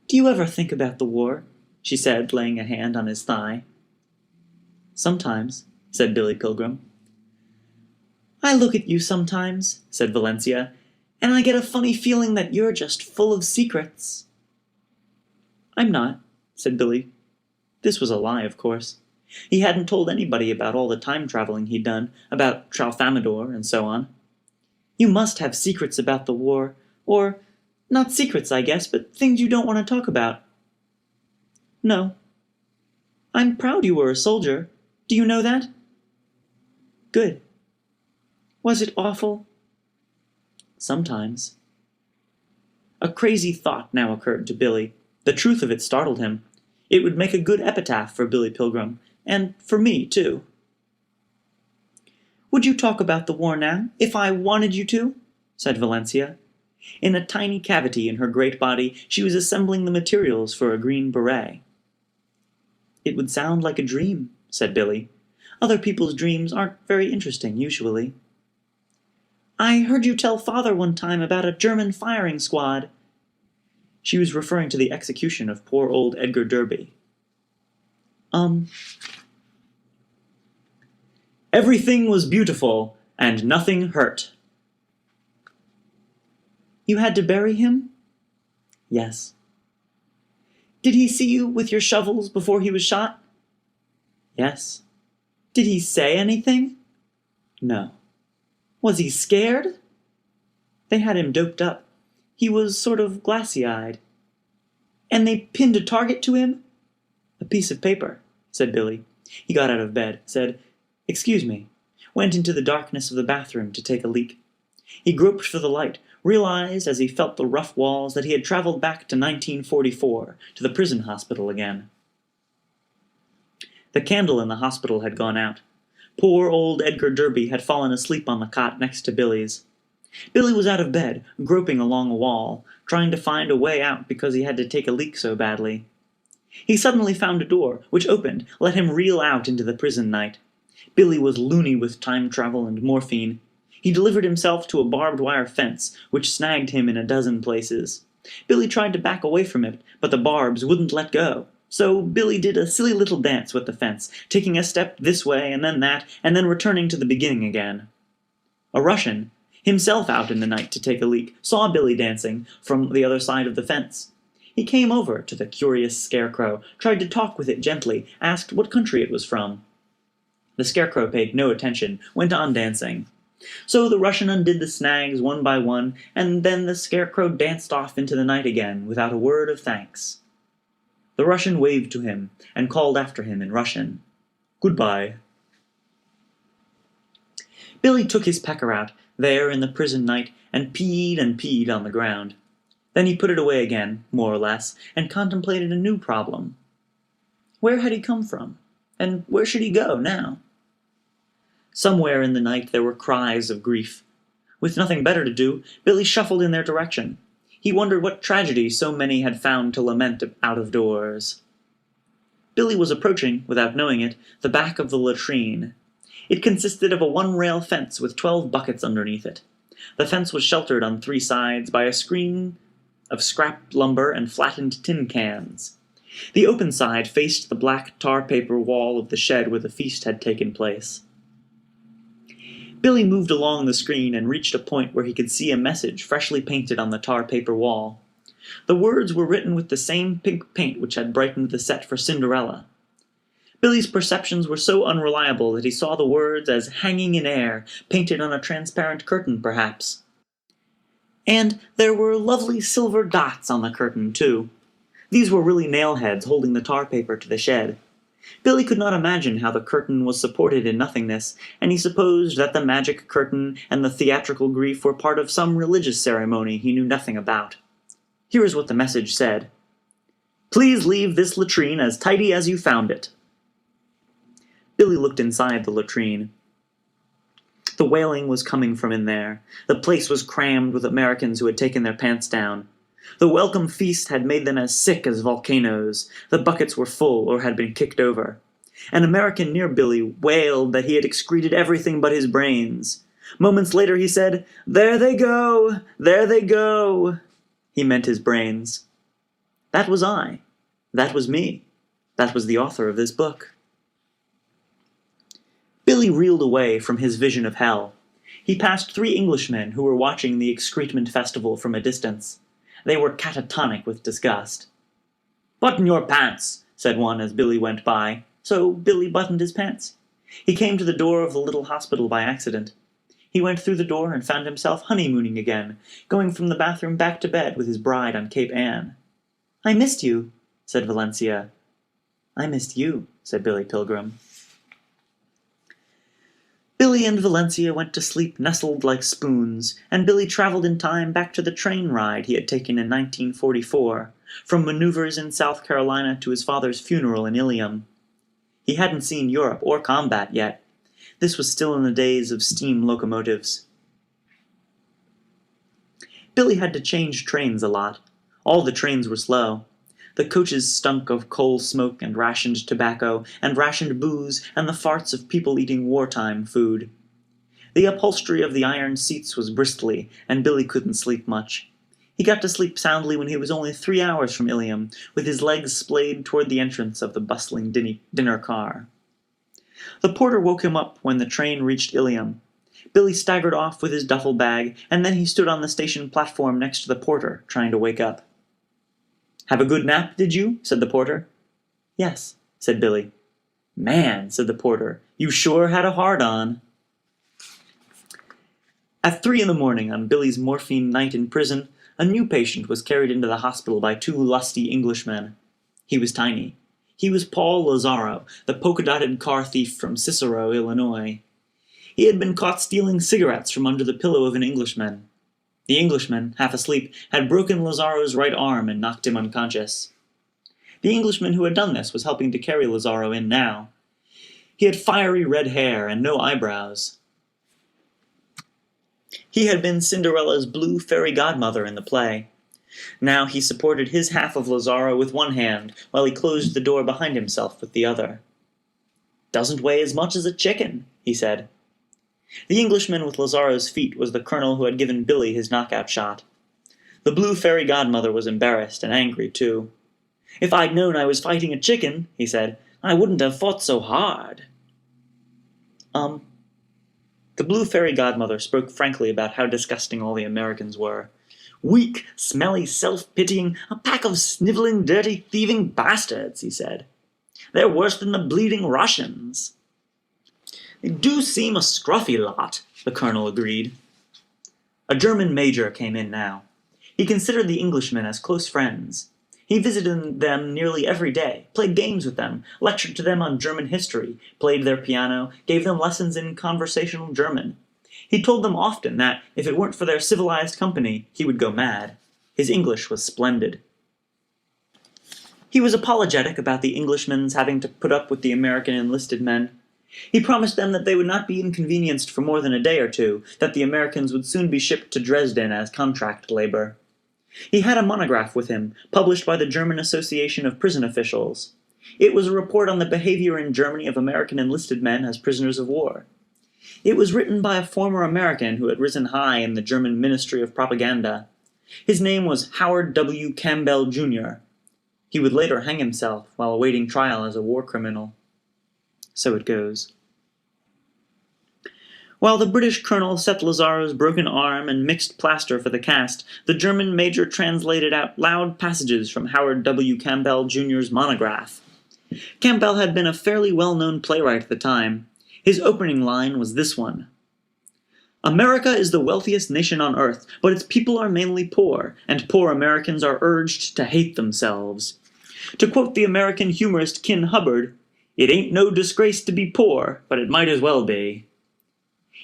"Do you ever think about the war?" she said, laying a hand on his thigh. "Sometimes," said Billy Pilgrim. "I look at you sometimes," said Valencia, "and I get a funny feeling that you're just full of secrets." "I'm not," said Billy. This was a lie, of course. He hadn't told anybody about all the time-traveling he'd done, about Tralfamadore and so on. "You must have secrets about the war, or, not secrets, I guess, but things you don't want to talk about." "No." "I'm proud you were a soldier. Do you know that?" "Good." "Was it awful?" "Sometimes." A crazy thought now occurred to Billy. The truth of it startled him. It would make a good epitaph for Billy Pilgrim, and for me, too. "Would you talk about the war now, if I wanted you to?" said Valencia. In a tiny cavity in her great body, she was assembling the materials for a green beret. "It would sound like a dream," said Billy. "Other people's dreams aren't very interesting, usually." "I heard you tell Father one time about a German firing squad." She was referring to the execution of poor old Edgar Derby. Everything was beautiful, and nothing hurt." "You had to bury him?" "Yes." "Did he see you with your shovels before he was shot?" "Yes." "Did he say anything?" "No." "Was he scared?" "They had him doped up. He was sort of glassy-eyed." "And they pinned a target to him?" "A piece of paper," said Billy. He got out of bed, said, "Excuse me," went into the darkness of the bathroom to take a leak. He groped for the light, realized as he felt the rough walls that he had traveled back to 1944, to the prison hospital again. The candle in the hospital had gone out. Poor old Edgar Derby had fallen asleep on the cot next to Billy's. Billy was out of bed, groping along a wall, trying to find a way out because he had to take a leak so badly. He suddenly found a door, which opened, let him reel out into the prison night. Billy was loony with time travel and morphine. He delivered himself to a barbed wire fence, which snagged him in a dozen places. Billy tried to back away from it, but the barbs wouldn't let go. So Billy did a silly little dance with the fence, taking a step this way and then that, and then returning to the beginning again. A Russian, himself out in the night to take a leak, saw Billy dancing from the other side of the fence. He came over to the curious scarecrow, tried to talk with it gently, asked what country it was from. The scarecrow paid no attention, went on dancing. So the Russian undid the snags one by one, and then the scarecrow danced off into the night again without a word of thanks. The Russian waved to him and called after him in Russian, "Goodbye." Billy took his pecker out, there in the prison night, and peed on the ground. Then he put it away again, more or less, and contemplated a new problem. Where had he come from? And where should he go now? Somewhere in the night there were cries of grief. With nothing better to do, Billy shuffled in their direction. He wondered what tragedy so many had found to lament out of doors. Billy was approaching, without knowing it, the back of the latrine. It consisted of a one-rail fence with 12 buckets underneath it. The fence was sheltered on 3 sides by a screen of scrap lumber and flattened tin cans. The open side faced the black tar paper wall of the shed where the feast had taken place. Billy moved along the screen and reached a point where he could see a message freshly painted on the tar paper wall. The words were written with the same pink paint which had brightened the set for Cinderella. Billy's perceptions were so unreliable that he saw the words as hanging in air, painted on a transparent curtain, perhaps. And there were lovely silver dots on the curtain, too. These were really nail-heads holding the tar paper to the shed. Billy could not imagine how the curtain was supported in nothingness, and he supposed that the magic curtain and the theatrical grief were part of some religious ceremony he knew nothing about. Here is what the message said. "Please leave this latrine as tidy as you found it." Billy looked inside the latrine. The wailing was coming from in there. The place was crammed with Americans who had taken their pants down. The welcome feast had made them as sick as volcanoes. The buckets were full or had been kicked over. An American near Billy wailed that he had excreted everything but his brains. Moments later he said, "There they go! There they go!" He meant his brains. That was I. That was me. That was the author of this book. Billy reeled away from his vision of hell. He passed 3 Englishmen who were watching the excrement festival from a distance. They were catatonic with disgust. "Button your pants," said one as Billy went by. So Billy buttoned his pants. He came to the door of the little hospital by accident. He went through the door and found himself honeymooning again, going from the bathroom back to bed with his bride on Cape Ann. "I missed you," said Valencia. "I missed you," said Billy Pilgrim. Billy and Valencia went to sleep nestled like spoons, and Billy traveled in time back to the train ride he had taken in 1944, from maneuvers in South Carolina to his father's funeral in Ilium. He hadn't seen Europe or combat yet. This was still in the days of steam locomotives. Billy had to change trains a lot. All the trains were slow. The coaches stunk of coal smoke and rationed tobacco, and rationed booze, and the farts of people eating wartime food. The upholstery of the iron seats was bristly, and Billy couldn't sleep much. He got to sleep soundly when he was only 3 hours from Ilium, with his legs splayed toward the entrance of the bustling dinner car. The porter woke him up when the train reached Ilium. Billy staggered off with his duffel bag, and then he stood on the station platform next to the porter, trying to wake up. "Have a good nap, did you?" said the porter. "Yes," said Billy. "Man," said the porter, "you sure had a hard-on." At 3 a.m. on Billy's morphine night in prison, a new patient was carried into the hospital by 2 lusty Englishmen. He was tiny. He was Paul Lazaro, the polka-dotted car thief from Cicero, Illinois. He had been caught stealing cigarettes from under the pillow of an Englishman. The Englishman, half asleep, had broken Lazaro's right arm and knocked him unconscious. The Englishman who had done this was helping to carry Lazaro in now. He had fiery red hair and no eyebrows. He had been Cinderella's blue fairy godmother in the play. Now he supported his half of Lazaro with one hand, while he closed the door behind himself with the other. "Doesn't weigh as much as a chicken," he said. The Englishman with Lazaro's feet was the colonel who had given Billy his knockout shot. The blue fairy godmother was embarrassed and angry, too. "If I'd known I was fighting a chicken," he said, "I wouldn't have fought so hard." The blue fairy godmother spoke frankly about how disgusting all the Americans were. "Weak, smelly, self-pitying, a pack of sniveling, dirty, thieving bastards," he said. "They're worse than the bleeding Russians." "They do seem a scruffy lot," the colonel agreed. A German major came in now. He considered the Englishmen as close friends. He visited them nearly every day, played games with them, lectured to them on German history, played their piano, gave them lessons in conversational German. He told them often that, if it weren't for their civilized company, he would go mad. His English was splendid. He was apologetic about the Englishmen's having to put up with the American enlisted men. He promised them that they would not be inconvenienced for more than a day or two, that the Americans would soon be shipped to Dresden as contract labor. He had a monograph with him, published by the German Association of Prison Officials. It was a report on the behavior in Germany of American enlisted men as prisoners of war. It was written by a former American who had risen high in the German Ministry of Propaganda. His name was Howard W. Campbell, Jr. He would later hang himself while awaiting trial as a war criminal. So it goes. While the British colonel set Lazaro's broken arm and mixed plaster for the cast, the German major translated out loud passages from Howard W. Campbell Jr.'s monograph. Campbell had been a fairly well-known playwright at the time. His opening line was this one: "America is the wealthiest nation on earth, but its people are mainly poor, and poor Americans are urged to hate themselves. To quote the American humorist Kin Hubbard, it ain't no disgrace to be poor, but it might as well be.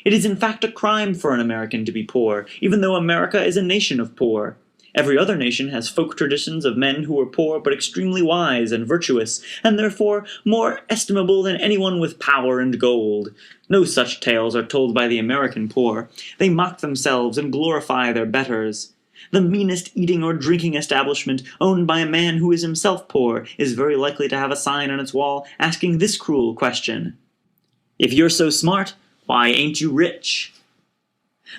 It is in fact a crime for an American to be poor, even though America is a nation of poor. Every other nation has folk traditions of men who were poor but extremely wise and virtuous, and therefore more estimable than anyone with power and gold. No such tales are told by the American poor. They mock themselves and glorify their betters. The meanest eating or drinking establishment, owned by a man who is himself poor, is very likely to have a sign on its wall asking this cruel question: If you're so smart, why ain't you rich?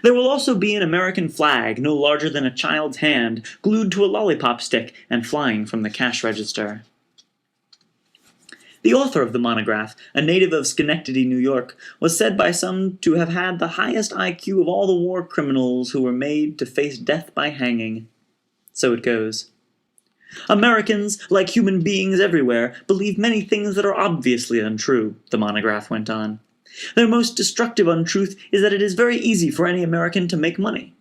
There will also be an American flag, no larger than a child's hand, glued to a lollipop stick and flying from the cash register." The author of the monograph, a native of Schenectady, New York, was said by some to have had the highest IQ of all the war criminals who were made to face death by hanging. So it goes. "Americans, like human beings everywhere, believe many things that are obviously untrue," the monograph went on. "Their most destructive untruth is that it is very easy for any American to make money.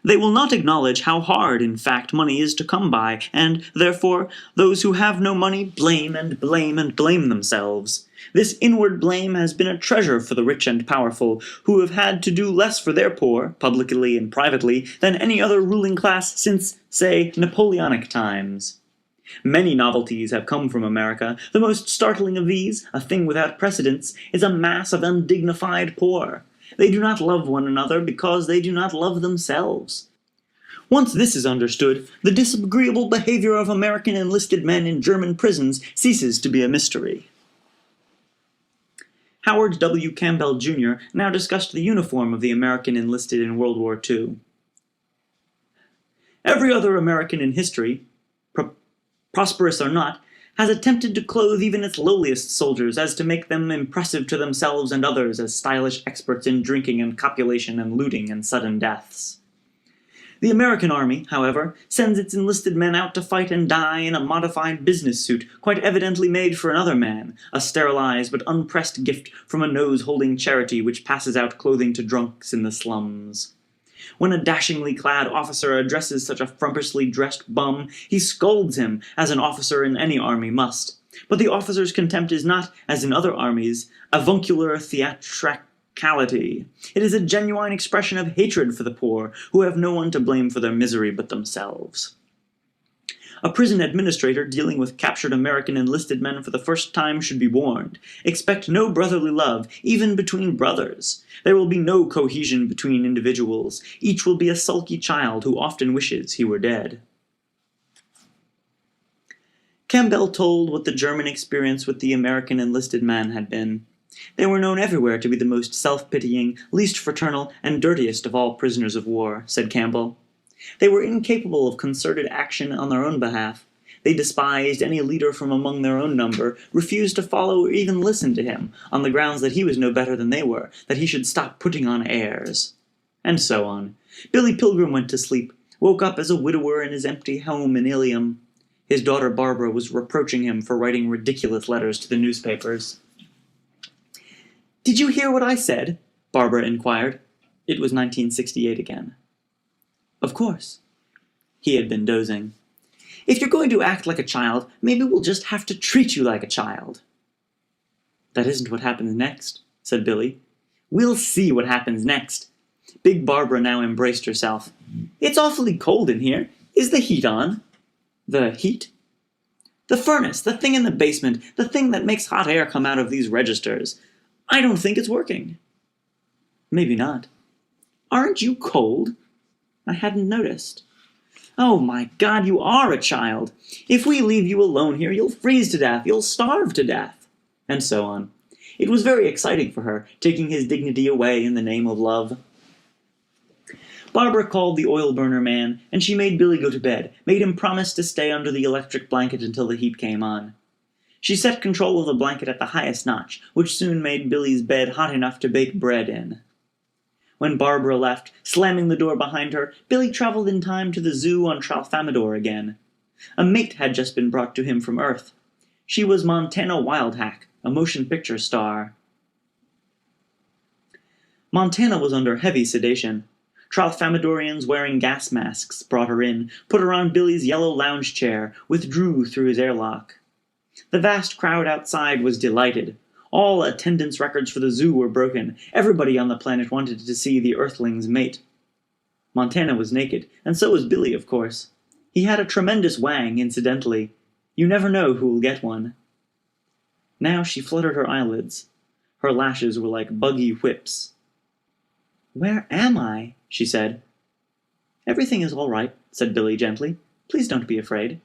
They will not acknowledge how hard, in fact, money is to come by, and, therefore, those who have no money blame and blame and blame themselves. This inward blame has been a treasure for the rich and powerful, who have had to do less for their poor, publicly and privately, than any other ruling class since, say, Napoleonic times. Many novelties have come from America. The most startling of these, a thing without precedents, is a mass of undignified poor. They do not love one another because they do not love themselves. Once this is understood, the disagreeable behavior of American enlisted men in German prisons ceases to be a mystery." Howard W. Campbell Jr. now discussed the uniform of the American enlisted in World War II. "Every other American in history, prosperous or not, has attempted to clothe even its lowliest soldiers as to make them impressive to themselves and others as stylish experts in drinking and copulation and looting and sudden deaths. The American army, however, sends its enlisted men out to fight and die in a modified business suit, quite evidently made for another man, a sterilized but unpressed gift from a nose-holding charity which passes out clothing to drunks in the slums. When a dashingly clad officer addresses such a frumpously dressed bum, he scolds him, as an officer in any army must. But the officer's contempt is not, as in other armies, avuncular theatricality. It is a genuine expression of hatred for the poor, who have no one to blame for their misery but themselves. A prison administrator dealing with captured American enlisted men for the first time should be warned. Expect no brotherly love, even between brothers. There will be no cohesion between individuals. Each will be a sulky child who often wishes he were dead." Campbell told what the German experience with the American enlisted man had been. They were known everywhere to be the most self-pitying, least fraternal, and dirtiest of all prisoners of war, said Campbell. They were incapable of concerted action on their own behalf. They despised any leader from among their own number, refused to follow or even listen to him, on the grounds that he was no better than they were, that he should stop putting on airs. And so on. Billy Pilgrim went to sleep, woke up as a widower in his empty home in Ilium. His daughter Barbara was reproaching him for writing ridiculous letters to the newspapers. "Did you hear what I said?" Barbara inquired. It was 1968 again. "Of course." He had been dozing. "If you're going to act like a child, maybe we'll just have to treat you like a child." "That isn't what happens next," said Billy. "We'll see what happens next." Big Barbara now embraced herself. "It's awfully cold in here. Is the heat on?" "The heat?" "The furnace, the thing in the basement, the thing that makes hot air come out of these registers. I don't think it's working." "Maybe not." "Aren't you cold?" "I hadn't noticed." "Oh my God, you are a child. If we leave you alone here, you'll freeze to death, you'll starve to death." And so on. It was very exciting for her, taking his dignity away in the name of love. Barbara called the oil burner man, and she made Billy go to bed, made him promise to stay under the electric blanket until the heat came on. She set control of the blanket at the highest notch, which soon made Billy's bed hot enough to bake bread in. When Barbara left, slamming the door behind her, Billy traveled in time to the zoo on Tralfamadore again. A mate had just been brought to him from Earth. She was Montana Wildhack, a motion picture star. Montana was under heavy sedation. Tralfamadorians wearing gas masks brought her in, put her on Billy's yellow lounge chair, withdrew through his airlock. The vast crowd outside was delighted. All attendance records for the zoo were broken. Everybody on the planet wanted to see the Earthling's mate. Montana was naked, and so was Billy, of course. He had a tremendous wang, incidentally. You never know who'll get one. Now she fluttered her eyelids. Her lashes were like buggy whips. "Where am I?" she said. "Everything is all right," said Billy gently. "Please don't be afraid."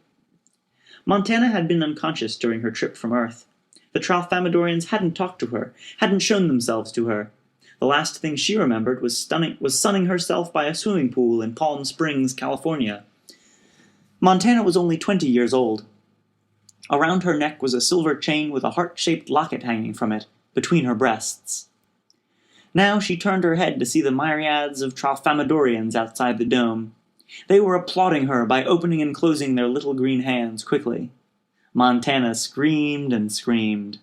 Montana had been unconscious during her trip from Earth. The Tralfamadorians hadn't talked to her, hadn't shown themselves to her. The last thing she remembered was sunning herself by a swimming pool in Palm Springs, California. Montana was only 20 years old. Around her neck was a silver chain with a heart-shaped locket hanging from it, between her breasts. Now she turned her head to see the myriads of Tralfamadorians outside the dome. They were applauding her by opening and closing their little green hands quickly. Montana screamed and screamed.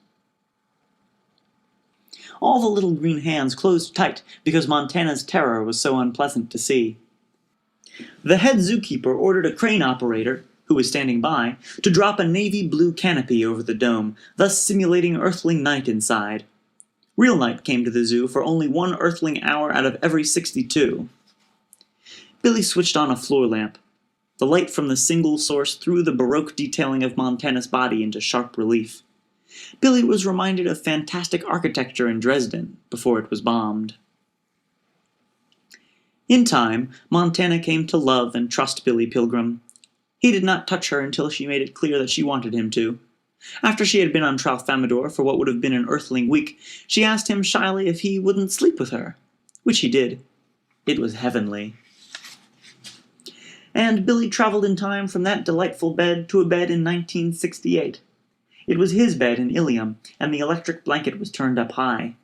All the little green hands closed tight because Montana's terror was so unpleasant to see. The head zookeeper ordered a crane operator, who was standing by, to drop a navy blue canopy over the dome, thus simulating Earthling night inside. Real night came to the zoo for only one Earthling hour out of every 62. Billy switched on a floor lamp. The light from the single source threw the Baroque detailing of Montana's body into sharp relief. Billy was reminded of fantastic architecture in Dresden before it was bombed. In time, Montana came to love and trust Billy Pilgrim. He did not touch her until she made it clear that she wanted him to. After she had been on Tralfamadore for what would have been an Earthling week, she asked him shyly if he wouldn't sleep with her, which he did. It was heavenly. And Billy traveled in time from that delightful bed to a bed in 1968. It was his bed in Ilium, and the electric blanket was turned up high.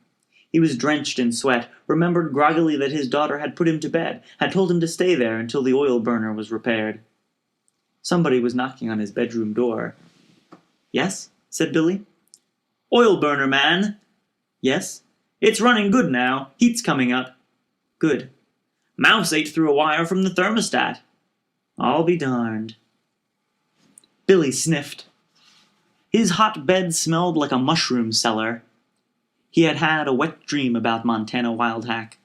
He was drenched in sweat, remembered groggily that his daughter had put him to bed, had told him to stay there until the oil burner was repaired. Somebody was knocking on his bedroom door. "Yes?" said Billy. "Oil burner, man." "Yes?" "It's running good now. Heat's coming up." "Good." "Mouse ate through a wire from the thermostat." "I'll be darned." Billy sniffed. His hot bed smelled like a mushroom cellar. He had had a wet dream about Montana Wildhack.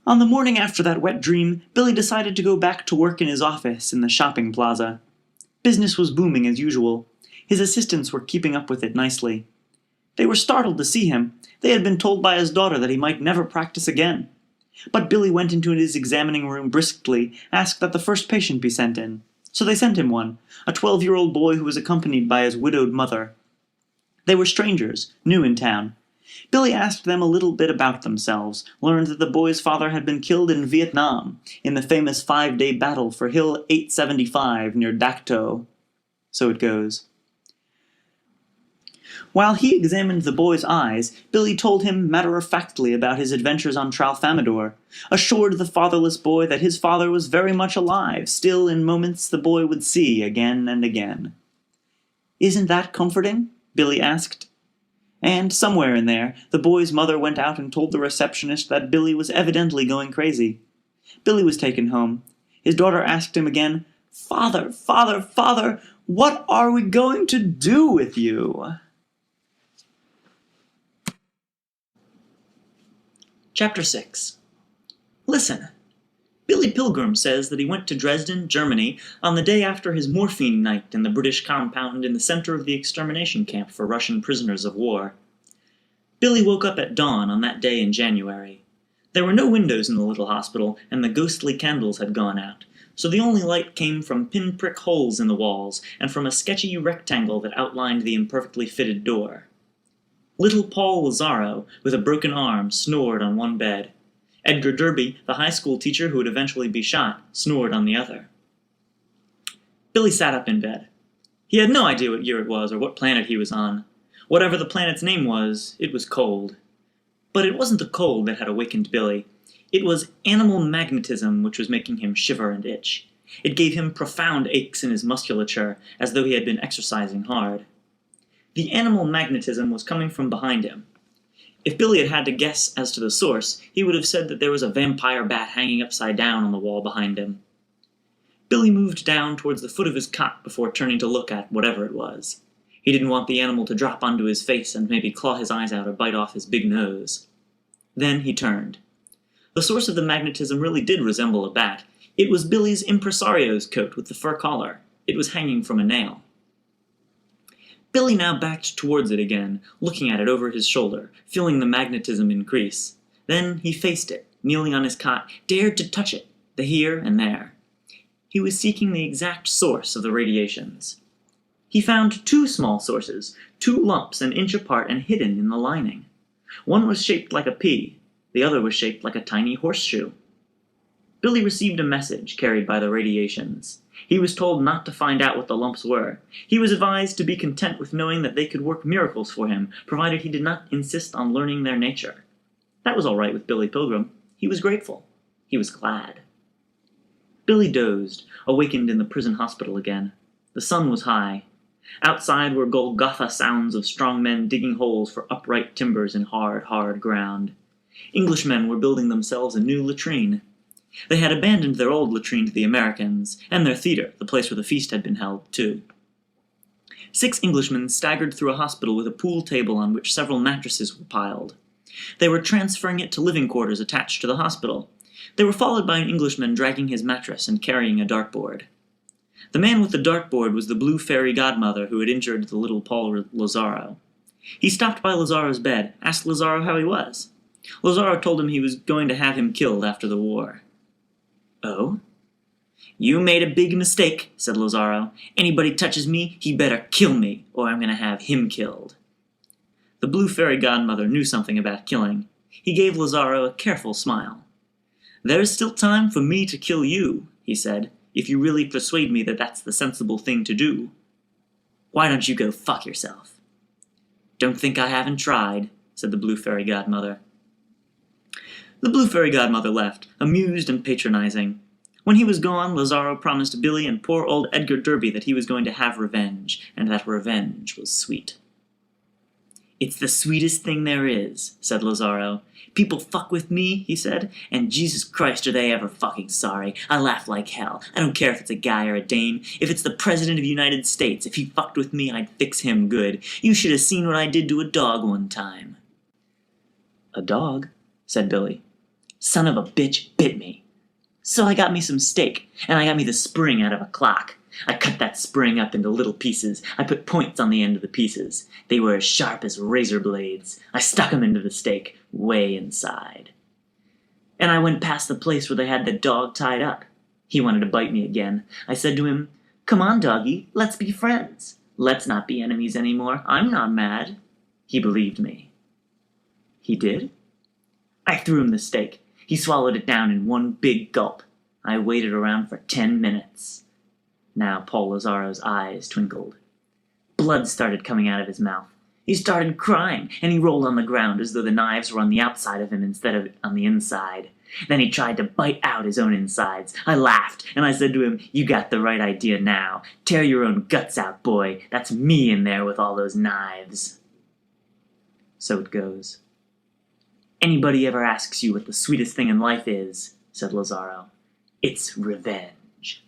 On the morning after that wet dream, Billy decided to go back to work in his office in the shopping plaza. Business was booming as usual. His assistants were keeping up with it nicely. They were startled to see him. They had been told by his daughter that he might never practice again. But Billy went into his examining room briskly, asked that the first patient be sent in. So they sent him one, a 12-year-old boy who was accompanied by his widowed mother. They were strangers, new in town. Billy asked them a little bit about themselves, learned that the boy's father had been killed in Vietnam, in the famous 5-day battle for Hill 875 near Dak To. So it goes. While he examined the boy's eyes, Billy told him matter-of-factly about his adventures on Tralfamadore, assured the fatherless boy that his father was very much alive, still in moments the boy would see again and again. "Isn't that comforting?" Billy asked. And somewhere in there, the boy's mother went out and told the receptionist that Billy was evidently going crazy. Billy was taken home. His daughter asked him again, "Father, father, father, what are we going to do with you?" Chapter 6. Listen. Billy Pilgrim says that he went to Dresden, Germany, on the day after his morphine night in the British compound in the center of the extermination camp for Russian prisoners of war. Billy woke up at dawn on that day in January. There were no windows in the little hospital, and the ghostly candles had gone out, so the only light came from pinprick holes in the walls and from a sketchy rectangle that outlined the imperfectly fitted door. Little Paul Lazaro, with a broken arm, snored on one bed. Edgar Derby, the high school teacher who would eventually be shot, snored on the other. Billy sat up in bed. He had no idea what year it was or what planet he was on. Whatever the planet's name was, it was cold. But it wasn't the cold that had awakened Billy. It was animal magnetism which was making him shiver and itch. It gave him profound aches in his musculature, as though he had been exercising hard. The animal magnetism was coming from behind him. If Billy had had to guess as to the source, he would have said that there was a vampire bat hanging upside down on the wall behind him. Billy moved down towards the foot of his cot before turning to look at whatever it was. He didn't want the animal to drop onto his face and maybe claw his eyes out or bite off his big nose. Then he turned. The source of the magnetism really did resemble a bat. It was Billy's impresario's coat with the fur collar. It was hanging from a nail. Billy now backed towards it again, looking at it over his shoulder, feeling the magnetism increase. Then he faced it, kneeling on his cot, dared to touch it, the here and there. He was seeking the exact source of the radiations. He found two small sources, two lumps an inch apart and hidden in the lining. One was shaped like a pea, the other was shaped like a tiny horseshoe. Billy received a message carried by the radiations. He was told not to find out what the lumps were. He was advised to be content with knowing that they could work miracles for him, provided he did not insist on learning their nature. That was all right with Billy Pilgrim. He was grateful. He was glad. Billy dozed, awakened in the prison hospital again. The sun was high. Outside were Golgotha sounds of strong men digging holes for upright timbers in hard, hard ground. Englishmen were building themselves a new latrine. They had abandoned their old latrine to the Americans, and their theater, the place where the feast had been held, too. 6 Englishmen staggered through a hospital with a pool table on which several mattresses were piled. They were transferring it to living quarters attached to the hospital. They were followed by an Englishman dragging his mattress and carrying a dartboard. The man with the dartboard was the blue fairy godmother who had injured the little Paul Lazaro. He stopped by Lazaro's bed, asked Lazaro how he was. Lazaro told him he was going to have him killed after the war. Oh? You made a big mistake, said Lazaro. Anybody touches me, he better kill me, or I'm going to have him killed. The blue fairy godmother knew something about killing. He gave Lazaro a careful smile. There is still time for me to kill you, he said, if you really persuade me that that's the sensible thing to do. Why don't you go fuck yourself? Don't think I haven't tried, said the blue fairy godmother. The blue fairy godmother left, amused and patronizing. When he was gone, Lazaro promised Billy and poor old Edgar Derby that he was going to have revenge, and that revenge was sweet. It's the sweetest thing there is, said Lazaro. People fuck with me, he said, and Jesus Christ are they ever fucking sorry. I laugh like hell. I don't care if it's a guy or a dame. If it's the President of the United States, if he fucked with me, I'd fix him good. You should have seen what I did to a dog one time. A dog? Said Billy. Son of a bitch bit me. So I got me some steak, and I got me the spring out of a clock. I cut that spring up into little pieces. I put points on the end of the pieces. They were as sharp as razor blades. I stuck 'em into the steak, way inside. And I went past the place where they had the dog tied up. He wanted to bite me again. I said to him, "Come on, doggy, let's be friends. Let's not be enemies anymore. I'm not mad." He believed me. He did? I threw him the steak. He swallowed it down in one big gulp. I waited around for 10 minutes. Now Paul Lazaro's eyes twinkled. Blood started coming out of his mouth. He started crying, and he rolled on the ground as though the knives were on the outside of him instead of on the inside. Then he tried to bite out his own insides. I laughed, and I said to him, "You got the right idea now. Tear your own guts out, boy. That's me in there with all those knives." So it goes. "Anybody ever asks you what the sweetest thing in life is," said Lazaro, "it's revenge."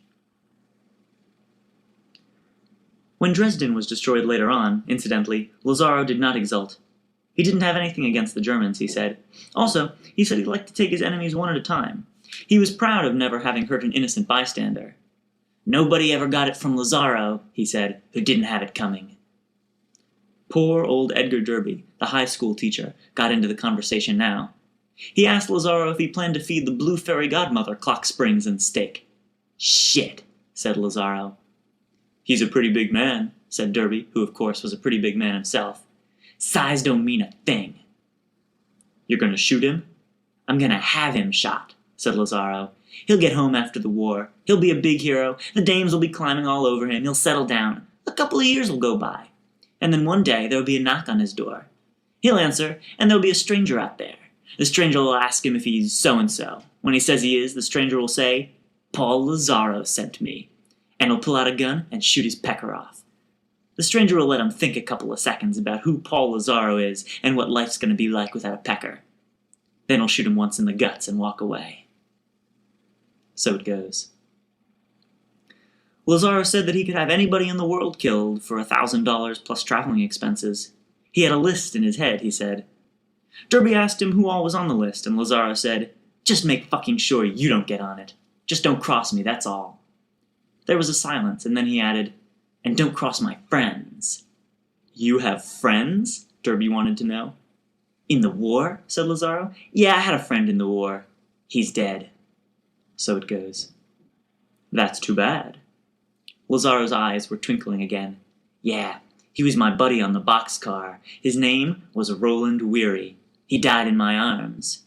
When Dresden was destroyed later on, incidentally, Lazaro did not exult. He didn't have anything against the Germans, he said. Also, he said he liked to take his enemies one at a time. He was proud of never having hurt an innocent bystander. "Nobody ever got it from Lazaro," he said, "who didn't have it coming." Poor old Edgar Derby, the high school teacher, got into the conversation now. He asked Lazaro if he planned to feed the blue fairy godmother clock springs and steak. "Shit," said Lazaro. "He's a pretty big man," said Derby, who of course was a pretty big man himself. "Size don't mean a thing." "You're going to shoot him?" "I'm gonna have him shot," said Lazaro. "He'll get home after the war. He'll be a big hero. The dames will be climbing all over him. He'll settle down. A couple of years will go by. And then one day there'll be a knock on his door. He'll answer, and there'll be a stranger out there. The stranger will ask him if he's so-and-so. When he says he is, the stranger will say, 'Paul Lazaro sent me.' And he'll pull out a gun and shoot his pecker off. The stranger will let him think a couple of seconds about who Paul Lazaro is and what life's going to be like without a pecker. Then he'll shoot him once in the guts and walk away." So it goes. Lazaro said that he could have anybody in the world killed for $1,000 plus traveling expenses. He had a list in his head, he said. Derby asked him who all was on the list, and Lazaro said, "Just make fucking sure you don't get on it. Just don't cross me, that's all." There was a silence, and then he added, "And don't cross my friends." "You have friends?" Derby wanted to know. "In the war?" said Lazaro. "Yeah, I had a friend in the war. He's dead." So it goes. "That's too bad." Lazaro's eyes were twinkling again. "Yeah, he was my buddy on the boxcar. His name was Roland Weary. He died in my arms."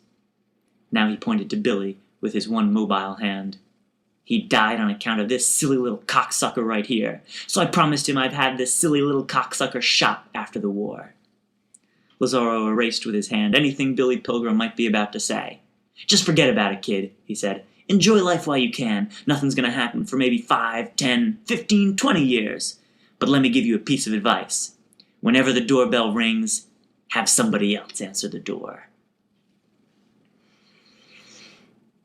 Now he pointed to Billy with his one mobile hand. "He died on account of this silly little cocksucker right here. So I promised him I'd have this silly little cocksucker shot after the war." Lazaro erased with his hand anything Billy Pilgrim might be about to say. "Just forget about it, kid," he said. "Enjoy life while you can. Nothing's going to happen for maybe 5, 10, 15, 20 years. But let me give you a piece of advice. Whenever the doorbell rings, have somebody else answer the door."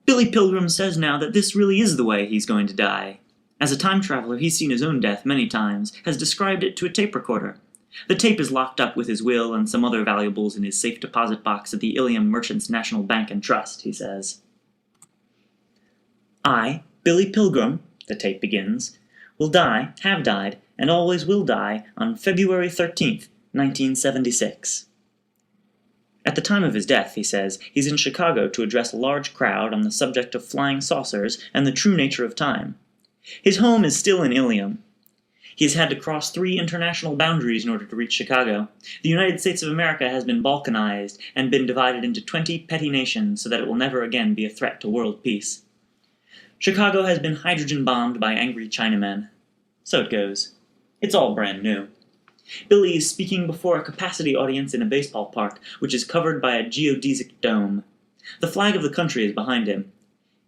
Billy Pilgrim says now that this really is the way he's going to die. As a time traveler, he's seen his own death many times, has described it to a tape recorder. The tape is locked up with his will and some other valuables in his safe deposit box at the Ilium Merchants National Bank and Trust, he says. "I, Billy Pilgrim," the tape begins, "will die, have died, and always will die on February 13th, 1976. At the time of his death, he says, he's in Chicago to address a large crowd on the subject of flying saucers and the true nature of time. His home is still in Ilium. He has had to cross 3 international boundaries in order to reach Chicago. The United States of America has been balkanized and been divided into 20 petty nations so that it will never again be a threat to world peace. Chicago has been hydrogen bombed by angry Chinamen." So it goes. It's all brand new. Billy is speaking before a capacity audience in a baseball park, which is covered by a geodesic dome. The flag of the country is behind him.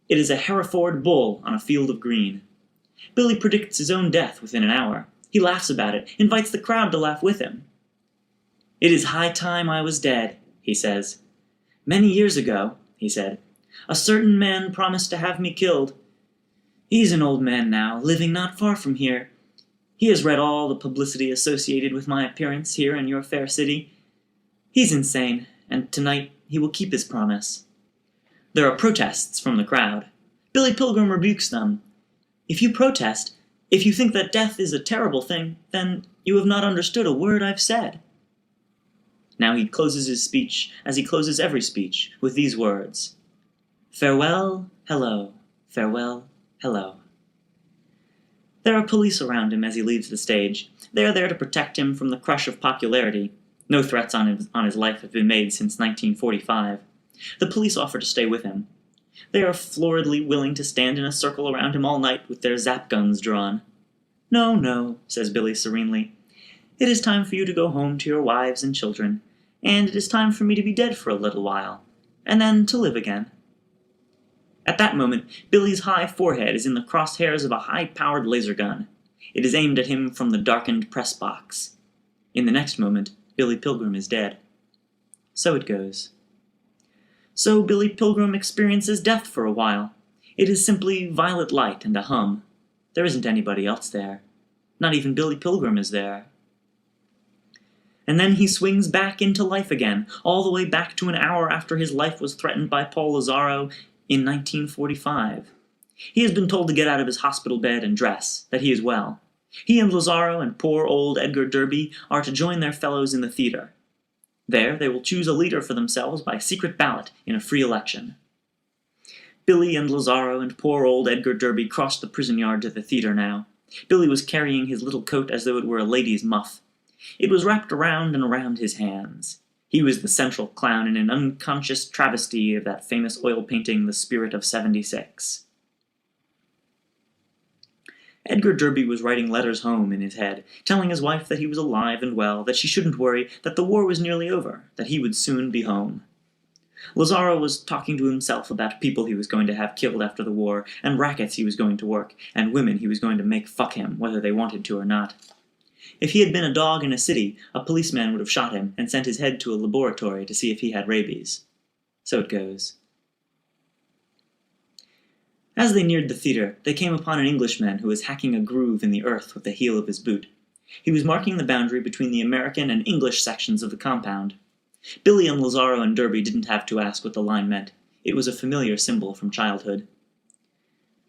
It is a Hereford bull on a field of green. Billy predicts his own death within an hour. He laughs about it, invites the crowd to laugh with him. "It is high time I was dead," he says. "Many years ago," he said, "a certain man promised to have me killed. He's an old man now, living not far from here. He has read all the publicity associated with my appearance here in your fair city. He's insane, and tonight he will keep his promise." There are protests from the crowd. Billy Pilgrim rebukes them. "If you protest, if you think that death is a terrible thing, then you have not understood a word I've said." Now he closes his speech, as he closes every speech, with these words. "Farewell, hello. Farewell, hello." There are police around him as he leaves the stage. They are there to protect him from the crush of popularity. No threats on his life have been made since 1945. The police offer to stay with him. They are floridly willing to stand in a circle around him all night with their zap guns drawn. "No, no," says Billy serenely. "It is time for you to go home to your wives and children, and it is time for me to be dead for a little while, and then to live again." At that moment, Billy's high forehead is in the crosshairs of a high-powered laser gun. It is aimed at him from the darkened press box. In the next moment, Billy Pilgrim is dead. So it goes. So Billy Pilgrim experiences death for a while. It is simply violet light and a hum. There isn't anybody else there. Not even Billy Pilgrim is there. And then he swings back into life again, all the way back to an hour after his life was threatened by Paul Lazaro in 1945. He has been told to get out of his hospital bed and dress, that he is well. He and Lazaro and poor old Edgar Derby are to join their fellows in the theater. There they will choose a leader for themselves by secret ballot in a free election. Billy and Lazaro and poor old Edgar Derby crossed the prison yard to the theater now. Billy was carrying his little coat as though it were a lady's muff. It was wrapped around and around his hands. He was the central clown in an unconscious travesty of that famous oil painting, The Spirit of '76. Edgar Derby was writing letters home in his head, telling his wife that he was alive and well, that she shouldn't worry, that the war was nearly over, that he would soon be home. Lazaro was talking to himself about people he was going to have killed after the war, and rackets he was going to work, and women he was going to make fuck him, whether they wanted to or not. If he had been a dog in a city, a policeman would have shot him and sent his head to a laboratory to see if he had rabies. So it goes. As they neared the theater, they came upon an Englishman who was hacking a groove in the earth with the heel of his boot. He was marking the boundary between the American and English sections of the compound. Billy and Lazaro and Derby didn't have to ask what the line meant. It was a familiar symbol from childhood.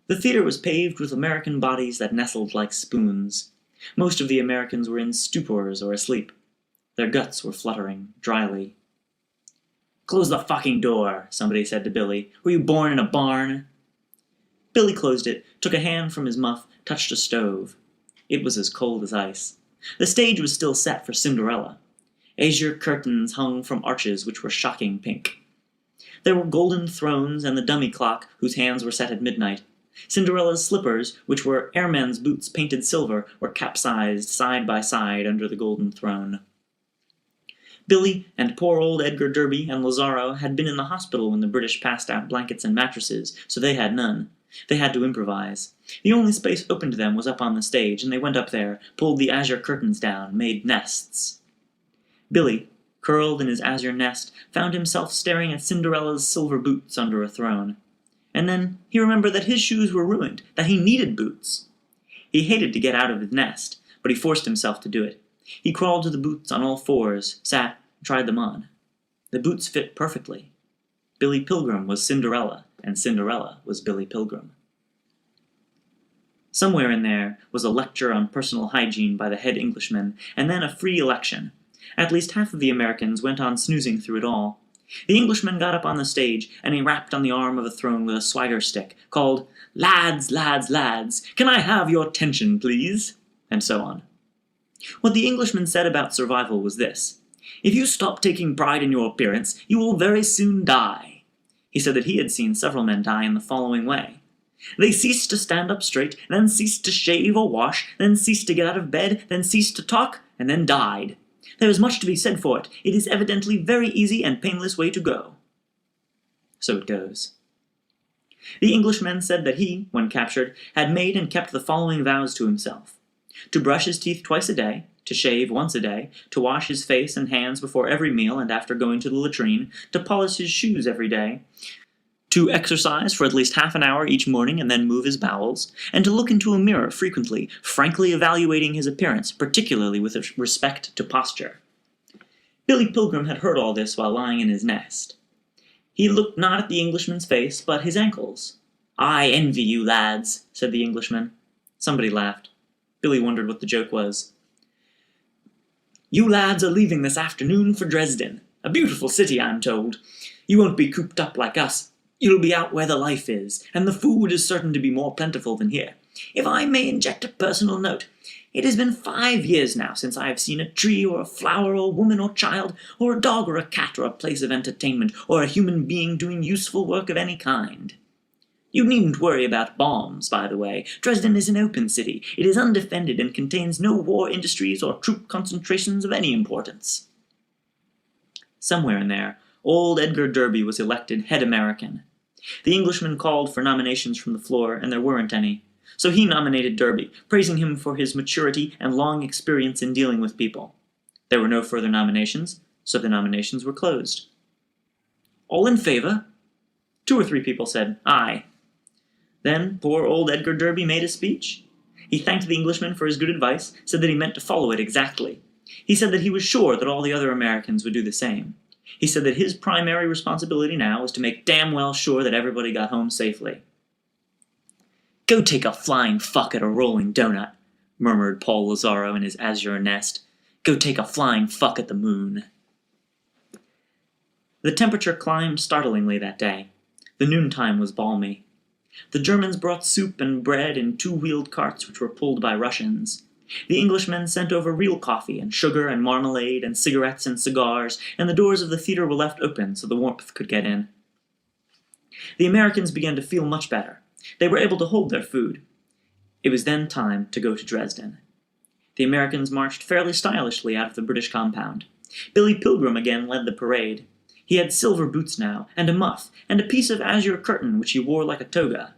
The theater was paved with American bodies that nestled like spoons. Most of the Americans were in stupors or asleep. Their guts were fluttering, dryly. "Close the fucking door," somebody said to Billy. "Were you born in a barn?" Billy closed it, took a hand from his muff, touched a stove. It was as cold as ice. The stage was still set for Cinderella. Azure curtains hung from arches which were shocking pink. There were golden thrones and the dummy clock, whose hands were set at midnight. Cinderella's slippers, which were airmen's boots painted silver, were capsized side by side under the golden throne. Billy and poor old Edgar Derby and Lazaro had been in the hospital when the British passed out blankets and mattresses, so they had none. They had to improvise. The only space open to them was up on the stage, and they went up there, pulled the azure curtains down, made nests. Billy, curled in his azure nest, found himself staring at Cinderella's silver boots under a throne. And then he remembered that his shoes were ruined, that he needed boots. He hated to get out of his nest, but he forced himself to do it. He crawled to the boots on all fours, sat, and tried them on. The boots fit perfectly. Billy Pilgrim was Cinderella, and Cinderella was Billy Pilgrim. Somewhere in there was a lecture on personal hygiene by the head Englishman, and then a free election. At least half of the Americans went on snoozing through it all. The Englishman got up on the stage, and he rapped on the arm of a throne with a swagger stick, called, "Lads, lads, lads, can I have your attention, please?" and so on. What the Englishman said about survival was this: "If you stop taking pride in your appearance, you will very soon die." He said that he had seen several men die in the following way. They ceased to stand up straight, then ceased to shave or wash, then ceased to get out of bed, then ceased to talk, and then died. There is much to be said for it. It is evidently very easy and painless way to go. So it goes. The Englishman said that he, when captured, had made and kept the following vows to himself: to brush his teeth twice a day, to shave once a day, to wash his face and hands before every meal and after going to the latrine, to polish his shoes every day, to exercise for at least half an hour each morning and then move his bowels, and to look into a mirror frequently, frankly evaluating his appearance, particularly with respect to posture. Billy Pilgrim had heard all this while lying in his nest. He looked not at the Englishman's face, but his ankles. "I envy you, lads," said the Englishman. Somebody laughed. Billy wondered what the joke was. "You lads are leaving this afternoon for Dresden. A beautiful city, I'm told. You won't be cooped up like us. You'll be out where the life is, and the food is certain to be more plentiful than here. If I may inject a personal note, it has been 5 years now since I have seen a tree or a flower or a woman or child, or a dog or a cat or a place of entertainment, or a human being doing useful work of any kind. You needn't worry about bombs, by the way. Dresden is an open city. It is undefended and contains no war industries or troop concentrations of any importance." Somewhere in there, old Edgar Derby was elected head American. The Englishman called for nominations from the floor, and there weren't any. So he nominated Derby, praising him for his maturity and long experience in dealing with people. There were no further nominations, so the nominations were closed. "All in favor?" 2 or 3 people said, "Aye." Then poor old Edgar Derby made a speech. He thanked the Englishman for his good advice, said that he meant to follow it exactly. He said that he was sure that all the other Americans would do the same. He said that his primary responsibility now was to make damn well sure that everybody got home safely. "Go take a flying fuck at a rolling donut," murmured Paul Lazaro in his azure nest. "Go take a flying fuck at the moon." The temperature climbed startlingly that day. The noontime was balmy. The Germans brought soup and bread in 2-wheeled carts which were pulled by Russians. The Englishmen sent over real coffee and sugar and marmalade and cigarettes and cigars, and the doors of the theater were left open so the warmth could get in. The Americans began to feel much better. They were able to hold their food. It was then time to go to Dresden. The Americans marched fairly stylishly out of the British compound. Billy Pilgrim again led the parade. He had silver boots now, and a muff, and a piece of azure curtain which he wore like a toga.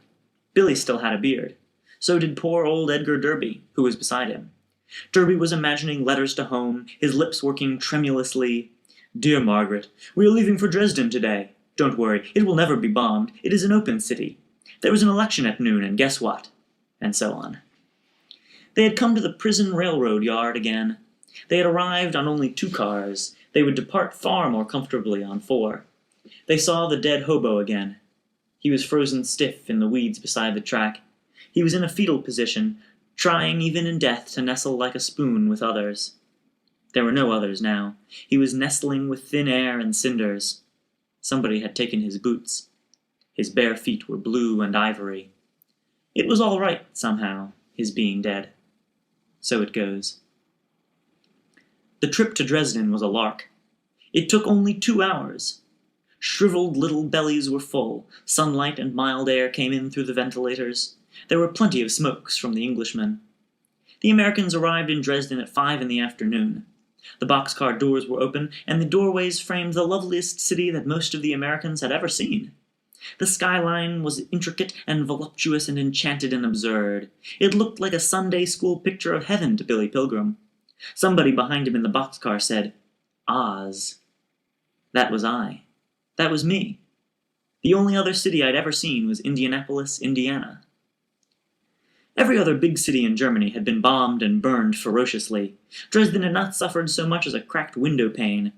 Billy still had a beard. So did poor old Edgar Derby, who was beside him. Derby was imagining letters to home, his lips working tremulously. "Dear Margaret, we are leaving for Dresden today. Don't worry, it will never be bombed. It is an open city. There was an election at noon, and guess what?" And so on. They had come to the prison railroad yard again. They had arrived on only 2 cars. They would depart far more comfortably on 4. They saw the dead hobo again. He was frozen stiff in the weeds beside the track. He was in a fetal position, trying even in death to nestle like a spoon with others. There were no others now. He was nestling with thin air and cinders. Somebody had taken his boots. His bare feet were blue and ivory. It was all right, somehow, his being dead. So it goes. The trip to Dresden was a lark. It took only 2 hours. Shriveled little bellies were full. Sunlight and mild air came in through the ventilators. There were plenty of smokes from the Englishmen. The Americans arrived in Dresden at 5 in the afternoon. The boxcar doors were open, and the doorways framed the loveliest city that most of the Americans had ever seen. The skyline was intricate and voluptuous and enchanted and absurd. It looked like a Sunday school picture of heaven to Billy Pilgrim. Somebody behind him in the boxcar said, "Oz." That was I. That was me. The only other city I'd ever seen was Indianapolis, Indiana. Every other big city in Germany had been bombed and burned ferociously. Dresden had not suffered so much as a cracked window pane.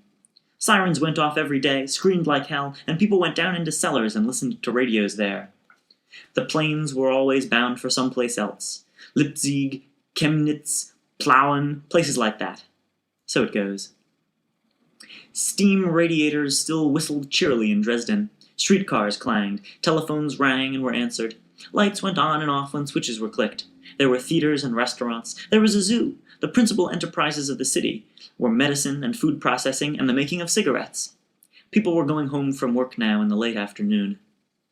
Sirens went off every day, screamed like hell, and people went down into cellars and listened to radios there. The planes were always bound for someplace else. Leipzig, Chemnitz, Plauen, places like that. So it goes. Steam radiators still whistled cheerily in Dresden. Streetcars clanged, telephones rang and were answered. Lights went on and off when switches were clicked. There were theaters and restaurants. There was a zoo. The principal enterprises of the city were medicine and food processing and the making of cigarettes. People were going home from work now in the late afternoon.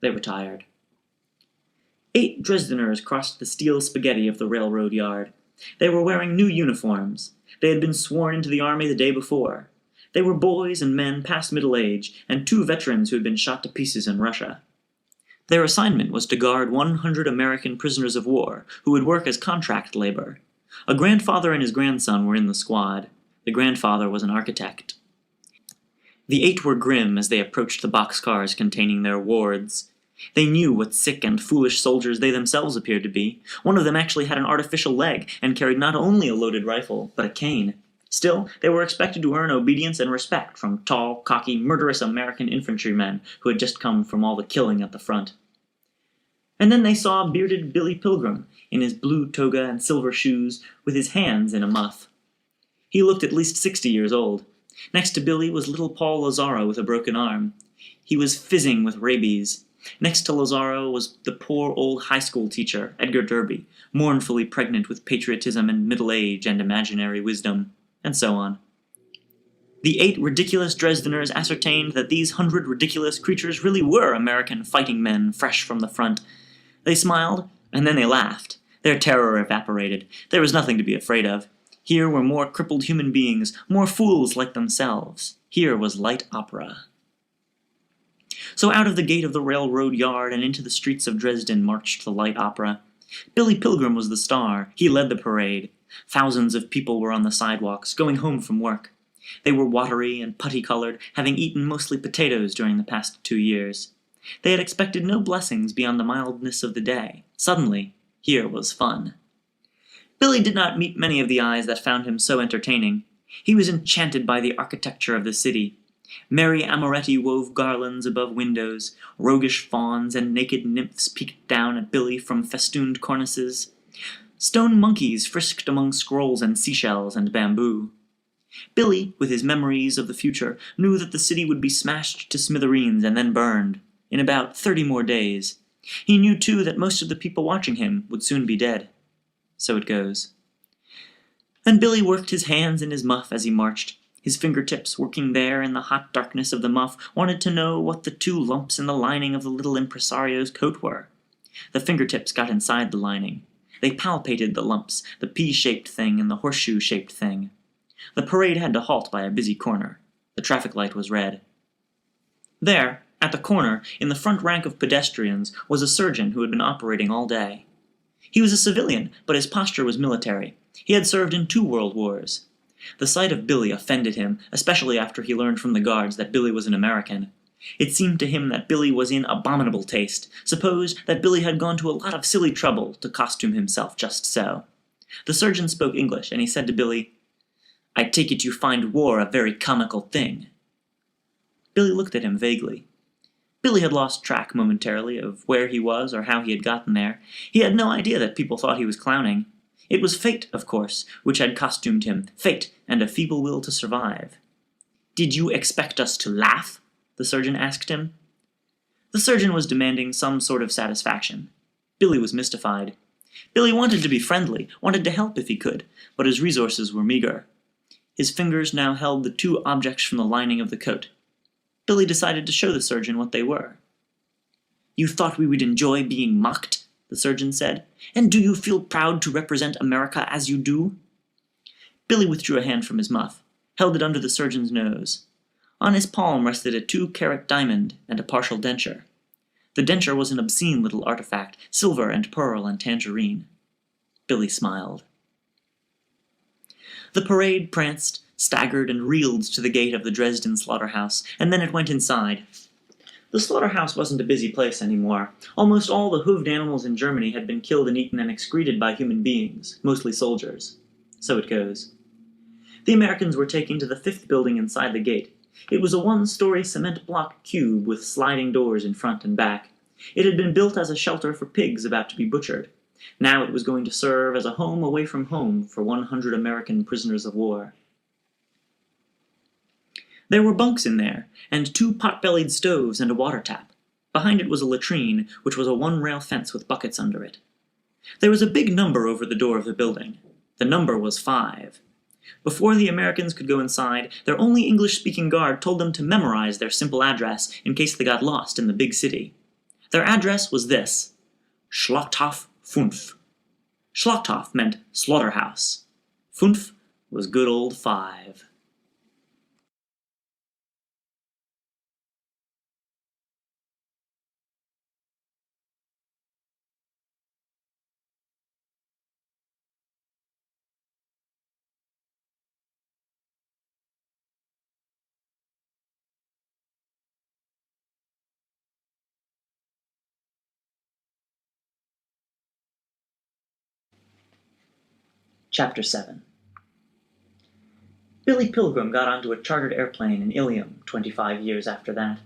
They were tired. 8 Dresdeners crossed the steel spaghetti of the railroad yard. They were wearing new uniforms. They had been sworn into the army the day before. They were boys and men past middle age, and 2 veterans who had been shot to pieces in Russia. Their assignment was to guard 100 American prisoners of war, who would work as contract labor. A grandfather and his grandson were in the squad. The grandfather was an architect. The 8 were grim as they approached the boxcars containing their wards. They knew what sick and foolish soldiers they themselves appeared to be. One of them actually had an artificial leg, and carried not only a loaded rifle, but a cane. Still, they were expected to earn obedience and respect from tall, cocky, murderous American infantrymen who had just come from all the killing at the front. And then they saw bearded Billy Pilgrim, in his blue toga and silver shoes, with his hands in a muff. He looked at least 60 years old. Next to Billy was little Paul Lazaro with a broken arm. He was fizzing with rabies. Next to Lazaro was the poor old high school teacher, Edgar Derby, mournfully pregnant with patriotism and middle age and imaginary wisdom, and so on. The 8 ridiculous Dresdeners ascertained that these 100 ridiculous creatures really were American fighting men fresh from the front. They smiled, and then they laughed. Their terror evaporated. There was nothing to be afraid of. Here were more crippled human beings, more fools like themselves. Here was light opera. So out of the gate of the railroad yard and into the streets of Dresden marched the light opera. Billy Pilgrim was the star. He led the parade. Thousands of people were on the sidewalks, going home from work. They were watery and putty-colored, having eaten mostly potatoes during the past 2 years. They had expected no blessings beyond the mildness of the day. Suddenly, here was fun. Billy did not meet many of the eyes that found him so entertaining. He was enchanted by the architecture of the city. Merry amoretti wove garlands above windows. Roguish fawns and naked nymphs peeked down at Billy from festooned cornices. Stone monkeys frisked among scrolls and seashells and bamboo. Billy, with his memories of the future, knew that the city would be smashed to smithereens and then burned, in about 30 more days. He knew, too, that most of the people watching him would soon be dead. So it goes. And Billy worked his hands in his muff as he marched. His fingertips, working there in the hot darkness of the muff, wanted to know what the two lumps in the lining of the little impresario's coat were. The fingertips got inside the lining. They palpated the lumps, the pea-shaped thing and the horseshoe-shaped thing. The parade had to halt by a busy corner. The traffic light was red. There, at the corner, in the front rank of pedestrians, was a surgeon who had been operating all day. He was a civilian, but his posture was military. He had served in 2 world wars. The sight of Billy offended him, especially after he learned from the guards that Billy was an American. It seemed to him that Billy was in abominable taste. Suppose that Billy had gone to a lot of silly trouble to costume himself just so. The surgeon spoke English, and he said to Billy, "I take it you find war a very comical thing." Billy looked at him vaguely. Billy had lost track momentarily of where he was or how he had gotten there. He had no idea that people thought he was clowning. It was fate, of course, which had costumed him, fate and a feeble will to survive. "Did you expect us to laugh?" the surgeon asked him. The surgeon was demanding some sort of satisfaction. Billy was mystified. Billy wanted to be friendly, wanted to help if he could, but his resources were meager. His fingers now held the 2 objects from the lining of the coat. Billy decided to show the surgeon what they were. "You thought we would enjoy being mocked?" the surgeon said. "And do you feel proud to represent America as you do?" Billy withdrew a hand from his muff, held it under the surgeon's nose. On his palm rested a 2-carat diamond and a partial denture. The denture was an obscene little artifact, silver and pearl and tangerine. Billy smiled. The parade pranced, staggered, and reeled to the gate of the Dresden slaughterhouse, and then it went inside. The slaughterhouse wasn't a busy place anymore. Almost all the hooved animals in Germany had been killed and eaten and excreted by human beings, mostly soldiers. So it goes. The Americans were taken to the 5th building inside the gate. It was a 1-story cement block cube with sliding doors in front and back. It had been built as a shelter for pigs about to be butchered. Now it was going to serve as a home away from home for 100 American prisoners of war. There were bunks in there, and 2 pot-bellied stoves and a water tap. Behind it was a latrine, which was a 1-rail fence with buckets under it. There was a big number over the door of the building. The number was 5. Before the Americans could go inside, their only English-speaking guard told them to memorize their simple address in case they got lost in the big city. Their address was this: Slaughterhouse Five. Schlachthof meant slaughterhouse. Fünf was good old 5. Chapter 7. Billy Pilgrim got onto a chartered airplane in Ilium 25 years after that.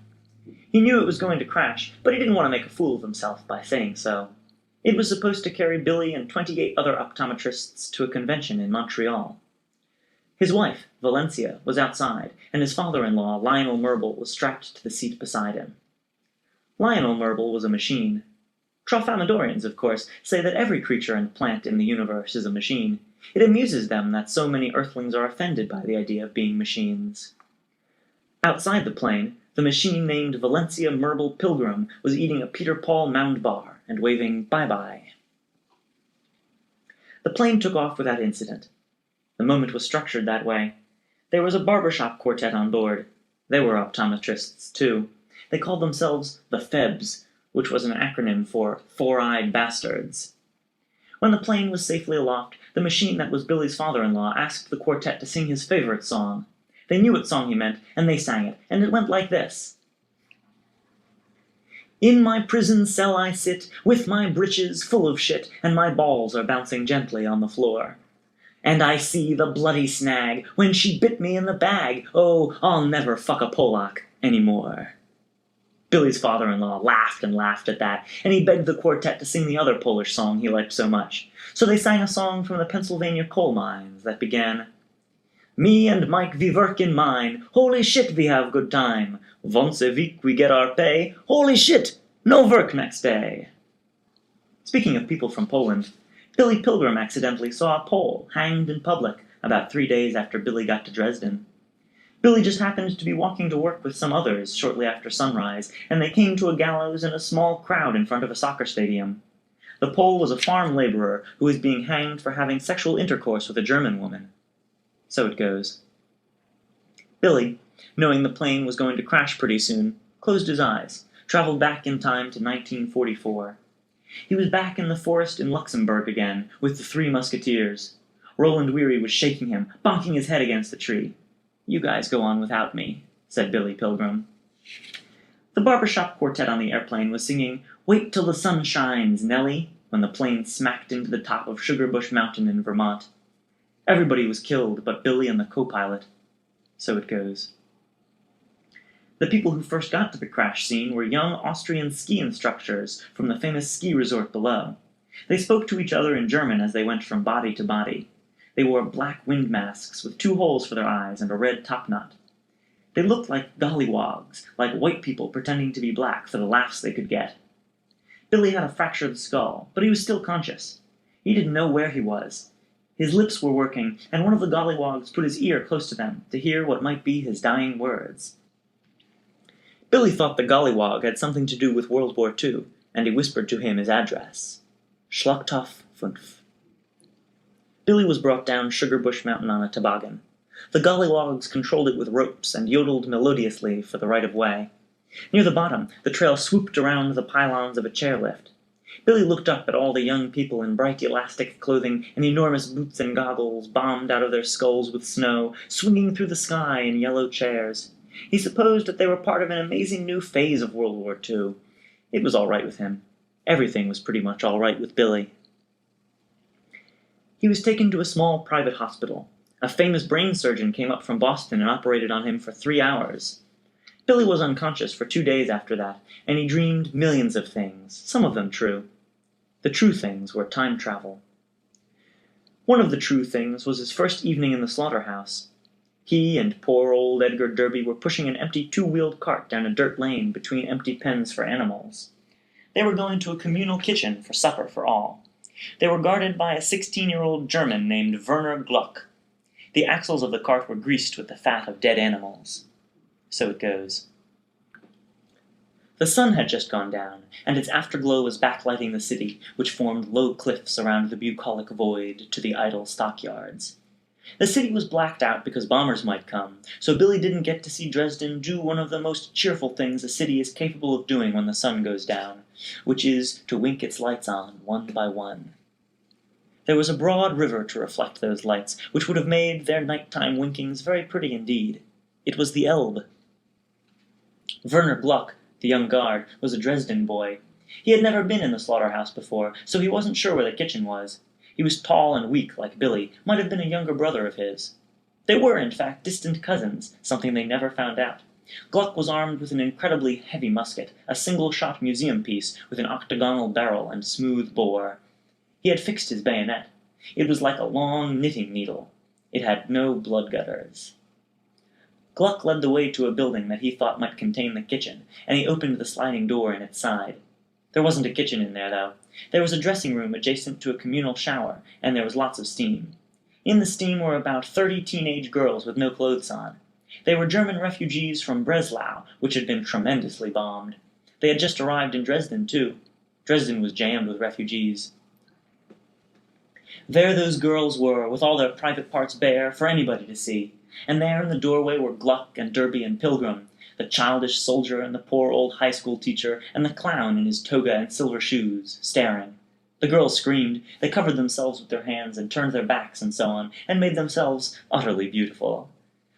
He knew it was going to crash, but he didn't want to make a fool of himself by saying so. It was supposed to carry Billy and 28 other optometrists to a convention in Montreal. His wife, Valencia, was outside, and his father-in-law, Lionel Merble, was strapped to the seat beside him. Lionel Merble was a machine. Tralfamadorians, of course, say that every creature and plant in the universe is a machine. It amuses them that so many Earthlings are offended by the idea of being machines. Outside the plane, the machine named Valencia Merble Pilgrim was eating a Peter Paul Mound Bar and waving bye-bye. The plane took off without incident. The moment was structured that way. There was a barbershop quartet on board. They were optometrists, too. They called themselves the Febs, which was an acronym for Four-Eyed Bastards. When the plane was safely aloft, the machine that was Billy's father-in-law asked the quartet to sing his favorite song. They knew what song he meant, and they sang it, and it went like this. In my prison cell I sit, with my breeches full of shit, and my balls are bouncing gently on the floor. And I see the bloody snag when she bit me in the bag. Oh, I'll never fuck a Polak anymore. Billy's father-in-law laughed and laughed at that, and he begged the quartet to sing the other Polish song he liked so much. So they sang a song from the Pennsylvania coal mines that began, Me and Mike we work in mine, holy shit we have good time. Once a week we get our pay, holy shit, no work next day. Speaking of people from Poland, Billy Pilgrim accidentally saw a Pole hanged in public about 3 days after Billy got to Dresden. Billy just happened to be walking to work with some others shortly after sunrise, and they came to a gallows in a small crowd in front of a soccer stadium. The Pole was a farm laborer who was being hanged for having sexual intercourse with a German woman. So it goes. Billy, knowing the plane was going to crash pretty soon, closed his eyes, traveled back in time to 1944. He was back in the forest in Luxembourg again, with the Three Musketeers. Roland Weary was shaking him, bonking his head against the tree. "You guys go on without me," said Billy Pilgrim. The barbershop quartet on the airplane was singing "Wait Till the Sun Shines, Nellie," when the plane smacked into the top of Sugarbush Mountain in Vermont. Everybody was killed but Billy and the co-pilot. So it goes. The people who first got to the crash scene were young Austrian ski instructors from the famous ski resort below. They spoke to each other in German as they went from body to body. They wore black wind masks with 2 holes for their eyes and a red topknot. They looked like gollywogs, like white people pretending to be black for the laughs they could get. Billy had a fractured skull, but he was still conscious. He didn't know where he was. His lips were working, and one of the gollywogs put his ear close to them to hear what might be his dying words. Billy thought the gollywog had something to do with World War II, and he whispered to him his address. Slaughterhouse Five. Billy was brought down Sugarbush Mountain on a toboggan. The gollywogs controlled it with ropes and yodeled melodiously for the right of way. Near the bottom, the trail swooped around the pylons of a chairlift. Billy looked up at all the young people in bright elastic clothing and enormous boots and goggles bombed out of their skulls with snow, swinging through the sky in yellow chairs. He supposed that they were part of an amazing new phase of World War II. It was all right with him. Everything was pretty much all right with Billy. He was taken to a small private hospital. A famous brain surgeon came up from Boston and operated on him for 3 hours. Billy was unconscious for 2 days after that, and he dreamed millions of things, some of them true. The true things were time travel. One of the true things was his first evening in the slaughterhouse. He and poor old Edgar Derby were pushing an empty 2-wheeled cart down a dirt lane between empty pens for animals. They were going to a communal kitchen for supper for all. They were guarded by a 16-year-old German named Werner Gluck. The axles of the cart were greased with the fat of dead animals. So it goes. The sun had just gone down, and its afterglow was backlighting the city, which formed low cliffs around the bucolic void to the idle stockyards. The city was blacked out because bombers might come, so Billy didn't get to see Dresden do one of the most cheerful things a city is capable of doing when the sun goes down, which is to wink its lights on one by one. There was a broad river to reflect those lights, which would have made their nighttime winkings very pretty indeed. It was the Elbe. Werner Gluck, the young guard, was a Dresden boy. He had never been in the slaughterhouse before, so he wasn't sure where the kitchen was. He was tall and weak like Billy, might have been a younger brother of his. They were, in fact, distant cousins, something they never found out. Gluck was armed with an incredibly heavy musket, a single-shot museum piece with an octagonal barrel and smooth bore. He had fixed his bayonet. It was like a long knitting needle. It had no blood gutters. Gluck led the way to a building that he thought might contain the kitchen, and he opened the sliding door in its side. There wasn't a kitchen in there, though. There was a dressing room adjacent to a communal shower, and there was lots of steam. In the steam were about 30 teenage girls with no clothes on. They were German refugees from Breslau, which had been tremendously bombed. They had just arrived in Dresden, too. Dresden was jammed with refugees. There those girls were, with all their private parts bare, for anybody to see. And there in the doorway were Gluck and Derby and Pilgrim, the childish soldier and the poor old high school teacher, and the clown in his toga and silver shoes, staring. The girls screamed, they covered themselves with their hands and turned their backs and so on, and made themselves utterly beautiful.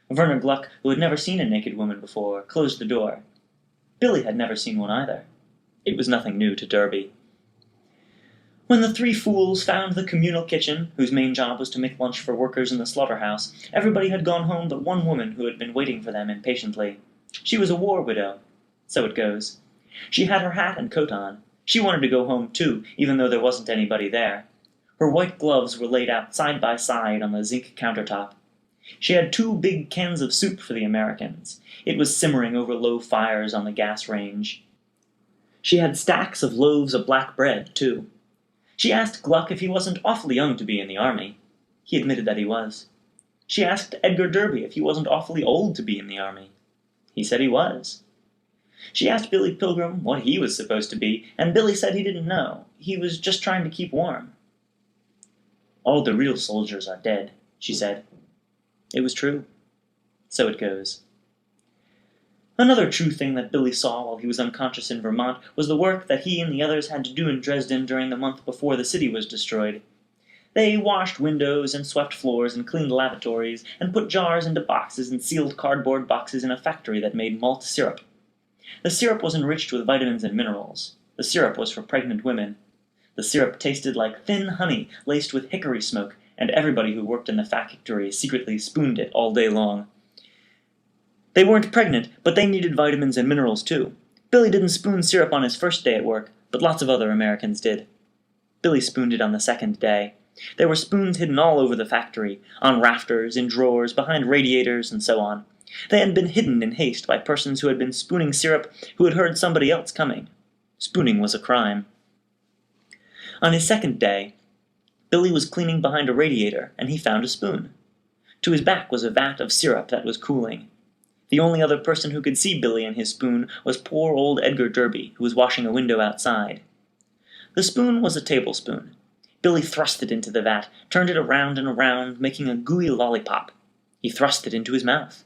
Werner Gluck, who had never seen a naked woman before, closed the door. Billy had never seen one either. It was nothing new to Derby. When the 3 fools found the communal kitchen, whose main job was to make lunch for workers in the slaughterhouse, everybody had gone home but one woman who had been waiting for them impatiently. She was a war widow. So it goes. She had her hat and coat on. She wanted to go home too, even though there wasn't anybody there. Her white gloves were laid out side by side on the zinc countertop. She had 2 big cans of soup for the Americans. It was simmering over low fires on the gas range. She had stacks of loaves of black bread, too. She asked Gluck if he wasn't awfully young to be in the army. He admitted that he was. She asked Edgar Derby if he wasn't awfully old to be in the army. He said he was. She asked Billy Pilgrim what he was supposed to be, and Billy said he didn't know. He was just trying to keep warm. "All the real soldiers are dead," she said. It was true. So it goes. Another true thing that Billy saw while he was unconscious in Vermont was the work that he and the others had to do in Dresden during the month before the city was destroyed. They washed windows and swept floors and cleaned lavatories and put jars into boxes and sealed cardboard boxes in a factory that made malt syrup. The syrup was enriched with vitamins and minerals. The syrup was for pregnant women. The syrup tasted like thin honey laced with hickory smoke, and everybody who worked in the factory secretly spooned it all day long. They weren't pregnant, but they needed vitamins and minerals too. Billy didn't spoon syrup on his first day at work, but lots of other Americans did. Billy spooned it on the second day. There were spoons hidden all over the factory, on rafters, in drawers, behind radiators, and so on. They had been hidden in haste by persons who had been spooning syrup who had heard somebody else coming. Spooning was a crime. On his second day, Billy was cleaning behind a radiator, and he found a spoon. To his back was a vat of syrup that was cooling. The only other person who could see Billy and his spoon was poor old Edgar Derby, who was washing a window outside. The spoon was a tablespoon. Billy thrust it into the vat, turned it around and around, making a gooey lollipop. He thrust it into his mouth.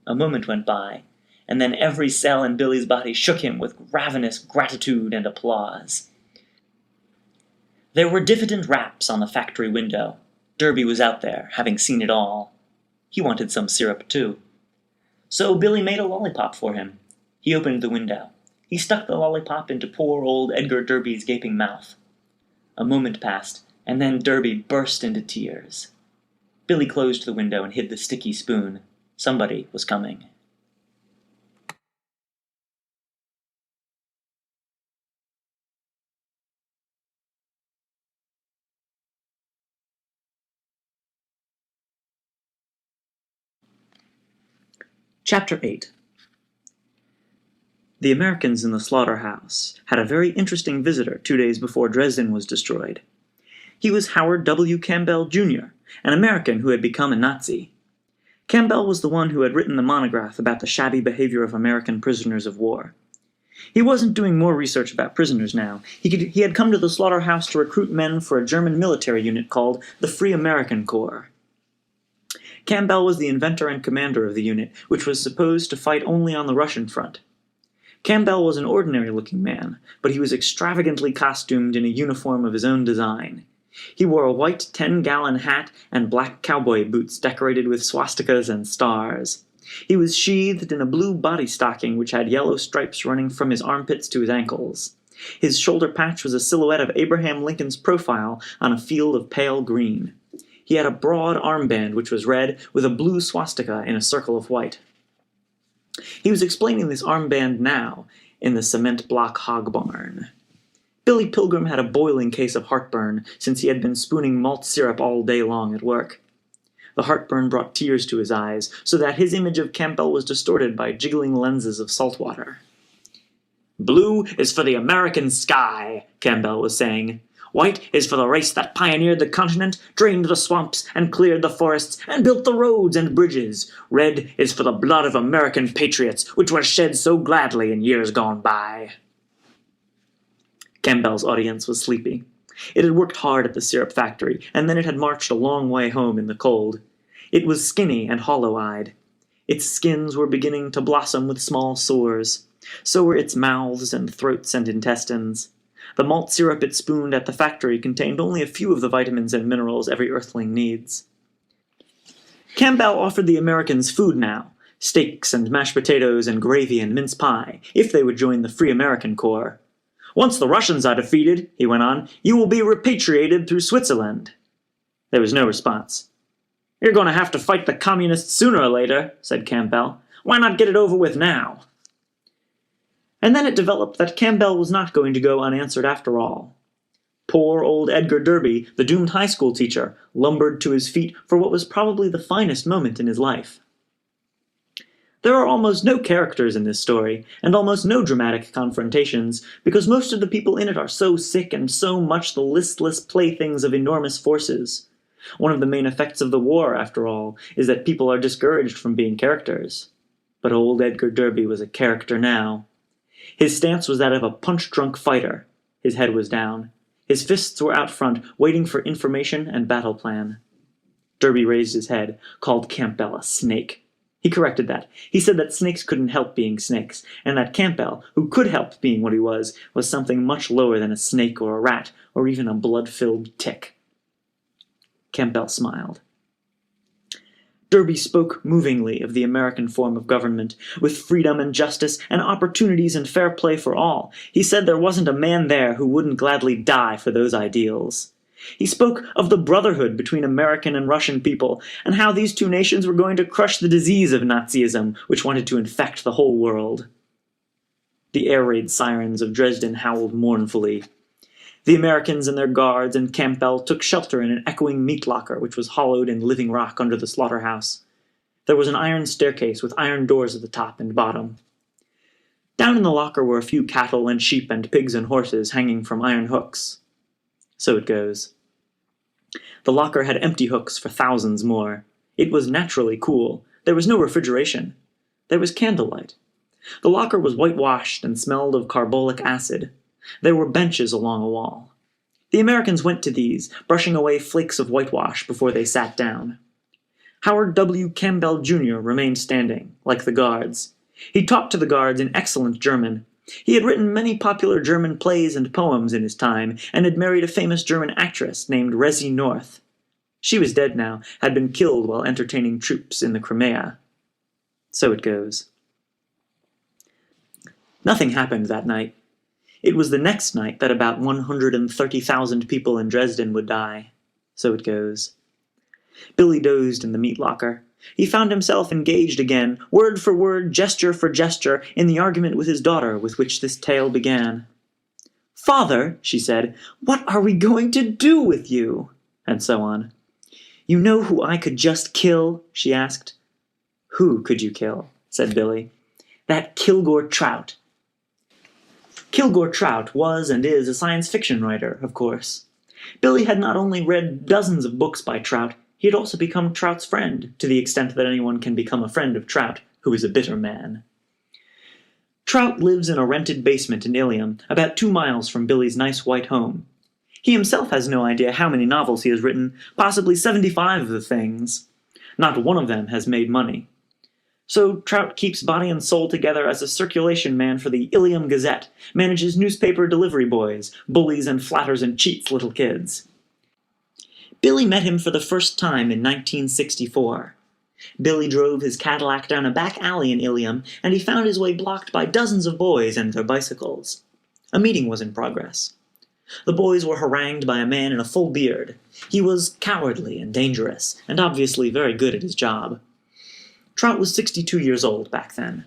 A moment went by, and then every cell in Billy's body shook him with ravenous gratitude and applause. There were diffident raps on the factory window. Derby was out there, having seen it all. He wanted some syrup, too. So Billy made a lollipop for him. He opened the window. He stuck the lollipop into poor old Edgar Derby's gaping mouth. A moment passed, and then Derby burst into tears. Billy closed the window and hid the sticky spoon. Somebody was coming. Chapter 8. The Americans in the slaughterhouse had a very interesting visitor 2 days before Dresden was destroyed. He was Howard W. Campbell, Jr., an American who had become a Nazi. Campbell was the one who had written the monograph about the shabby behavior of American prisoners of war. He wasn't doing more research about prisoners now. He had come to the slaughterhouse to recruit men for a German military unit called the Free American Corps. Campbell was the inventor and commander of the unit, which was supposed to fight only on the Russian front. Campbell was an ordinary-looking man, but he was extravagantly costumed in a uniform of his own design. He wore a white 10-gallon hat and black cowboy boots decorated with swastikas and stars. He was sheathed in a blue body stocking which had yellow stripes running from his armpits to his ankles. His shoulder patch was a silhouette of Abraham Lincoln's profile on a field of pale green. He had a broad armband which was red with a blue swastika in a circle of white. He was explaining this armband now in the cement block hog barn. Billy Pilgrim had a boiling case of heartburn since he had been spooning malt syrup all day long at work. The heartburn brought tears to his eyes, so that his image of Campbell was distorted by jiggling lenses of salt water. "Blue is for the American sky," Campbell was saying. "White is for the race that pioneered the continent, drained the swamps, and cleared the forests, and built the roads and bridges. Red is for the blood of American patriots, which was shed so gladly in years gone by." Campbell's audience was sleepy. It had worked hard at the syrup factory, and then it had marched a long way home in the cold. It was skinny and hollow-eyed. Its skins were beginning to blossom with small sores. So were its mouths and throats and intestines. The malt syrup it spooned at the factory contained only a few of the vitamins and minerals every earthling needs. Campbell offered the Americans food now, steaks and mashed potatoes and gravy and mince pie, if they would join the Free American Corps. "Once the Russians are defeated," he went on, "you will be repatriated through Switzerland." There was no response. "You're going to have to fight the communists sooner or later," said Campbell. "Why not get it over with now?" And then it developed that Campbell was not going to go unanswered after all. Poor old Edgar Derby, the doomed high school teacher, lumbered to his feet for what was probably the finest moment in his life. There are almost no characters in this story, and almost no dramatic confrontations, because most of the people in it are so sick and so much the listless playthings of enormous forces. One of the main effects of the war, after all, is that people are discouraged from being characters. But old Edgar Derby was a character now. His stance was that of a punch-drunk fighter. His head was down. His fists were out front, waiting for information and battle plan. Derby raised his head, called Campbell a snake. He corrected that. He said that snakes couldn't help being snakes, and that Campbell, who could help being what he was something much lower than a snake or a rat, or even a blood-filled tick. Campbell smiled. Derby spoke movingly of the American form of government, with freedom and justice and opportunities and fair play for all. He said there wasn't a man there who wouldn't gladly die for those ideals. He spoke of the brotherhood between American and Russian people, and how these two nations were going to crush the disease of Nazism, which wanted to infect the whole world. The air raid sirens of Dresden howled mournfully. The Americans and their guards and Campbell took shelter in an echoing meat locker which was hollowed in living rock under the slaughterhouse. There was an iron staircase with iron doors at the top and bottom. Down in the locker were a few cattle and sheep and pigs and horses hanging from iron hooks. So it goes. The locker had empty hooks for thousands more. It was naturally cool. There was no refrigeration. There was candlelight. The locker was whitewashed and smelled of carbolic acid. There were benches along a wall. The Americans went to these, brushing away flakes of whitewash before they sat down. Howard W. Campbell, Jr. remained standing, like the guards. He talked to the guards in excellent German. He had written many popular German plays and poems in his time, and had married a famous German actress named Resi North. She was dead now, had been killed while entertaining troops in the Crimea. So it goes. Nothing happened that night. It was the next night that about 130,000 people in Dresden would die. So it goes. Billy dozed in the meat locker. He found himself engaged again, word for word, gesture for gesture, in the argument with his daughter with which this tale began. "Father," she said, "what are we going to do with you?" And so on. "You know who I could just kill?" she asked. "Who could you kill?" said Billy. "That Kilgore Trout." Kilgore Trout was and is a science fiction writer, of course. Billy had not only read dozens of books by Trout, he had also become Trout's friend, to the extent that anyone can become a friend of Trout, who is a bitter man. Trout lives in a rented basement in Ilium, about 2 miles from Billy's nice white home. He himself has no idea how many novels he has written, possibly 75 of the things. Not one of them has made money. So Trout keeps body and soul together as a circulation man for the Ilium Gazette, manages newspaper delivery boys, bullies and flatters and cheats little kids. Billy met him for the first time in 1964. Billy drove his Cadillac down a back alley in Ilium, and he found his way blocked by dozens of boys and their bicycles. A meeting was in progress. The boys were harangued by a man in a full beard. He was cowardly and dangerous, and obviously very good at his job. Trout was 62 years old back then.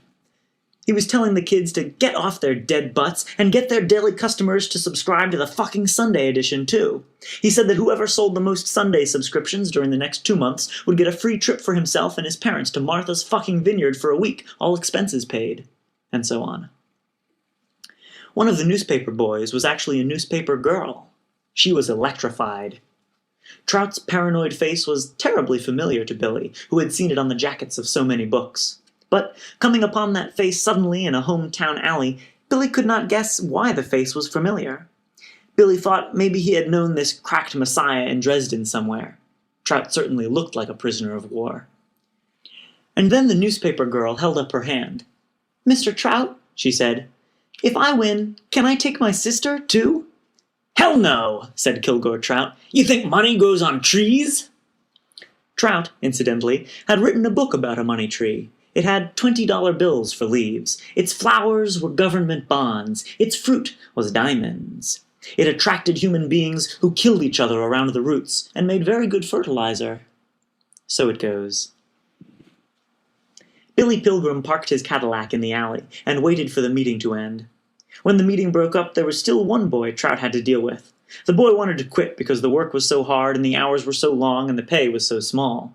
He was telling the kids to get off their dead butts and get their daily customers to subscribe to the fucking Sunday edition, too. He said that whoever sold the most Sunday subscriptions during the next 2 months would get a free trip for himself and his parents to Martha's fucking Vineyard for a week, all expenses paid. And so on. One of the newspaper boys was actually a newspaper girl. She was electrified. Trout's paranoid face was terribly familiar to Billy, who had seen it on the jackets of so many books. But, coming upon that face suddenly in a hometown alley, Billy could not guess why the face was familiar. Billy thought maybe he had known this cracked messiah in Dresden somewhere. Trout certainly looked like a prisoner of war. And then the newspaper girl held up her hand. "Mr. Trout," she said, "if I win, can I take my sister, too?" "Hell no," said Kilgore Trout. "You think money grows on trees?" Trout, incidentally, had written a book about a money tree. It had $20 bills for leaves. Its flowers were government bonds. Its fruit was diamonds. It attracted human beings who killed each other around the roots and made very good fertilizer. So it goes. Billy Pilgrim parked his Cadillac in the alley and waited for the meeting to end. When the meeting broke up, there was still one boy Trout had to deal with. The boy wanted to quit because the work was so hard and the hours were so long and the pay was so small.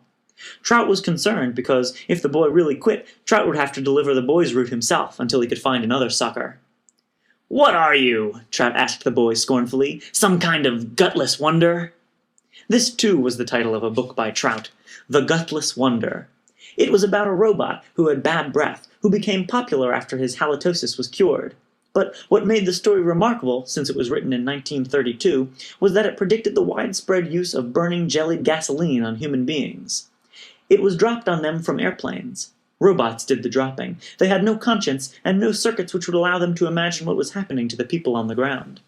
Trout was concerned because if the boy really quit, Trout would have to deliver the boy's route himself until he could find another sucker. "What are you?" Trout asked the boy scornfully. "Some kind of gutless wonder?" This, too, was the title of a book by Trout, The Gutless Wonder. It was about a robot who had bad breath, who became popular after his halitosis was cured. But what made the story remarkable, since it was written in 1932, was that it predicted the widespread use of burning jellied gasoline on human beings. It was dropped on them from airplanes. Robots did the dropping. They had no conscience and no circuits which would allow them to imagine what was happening to the people on the ground.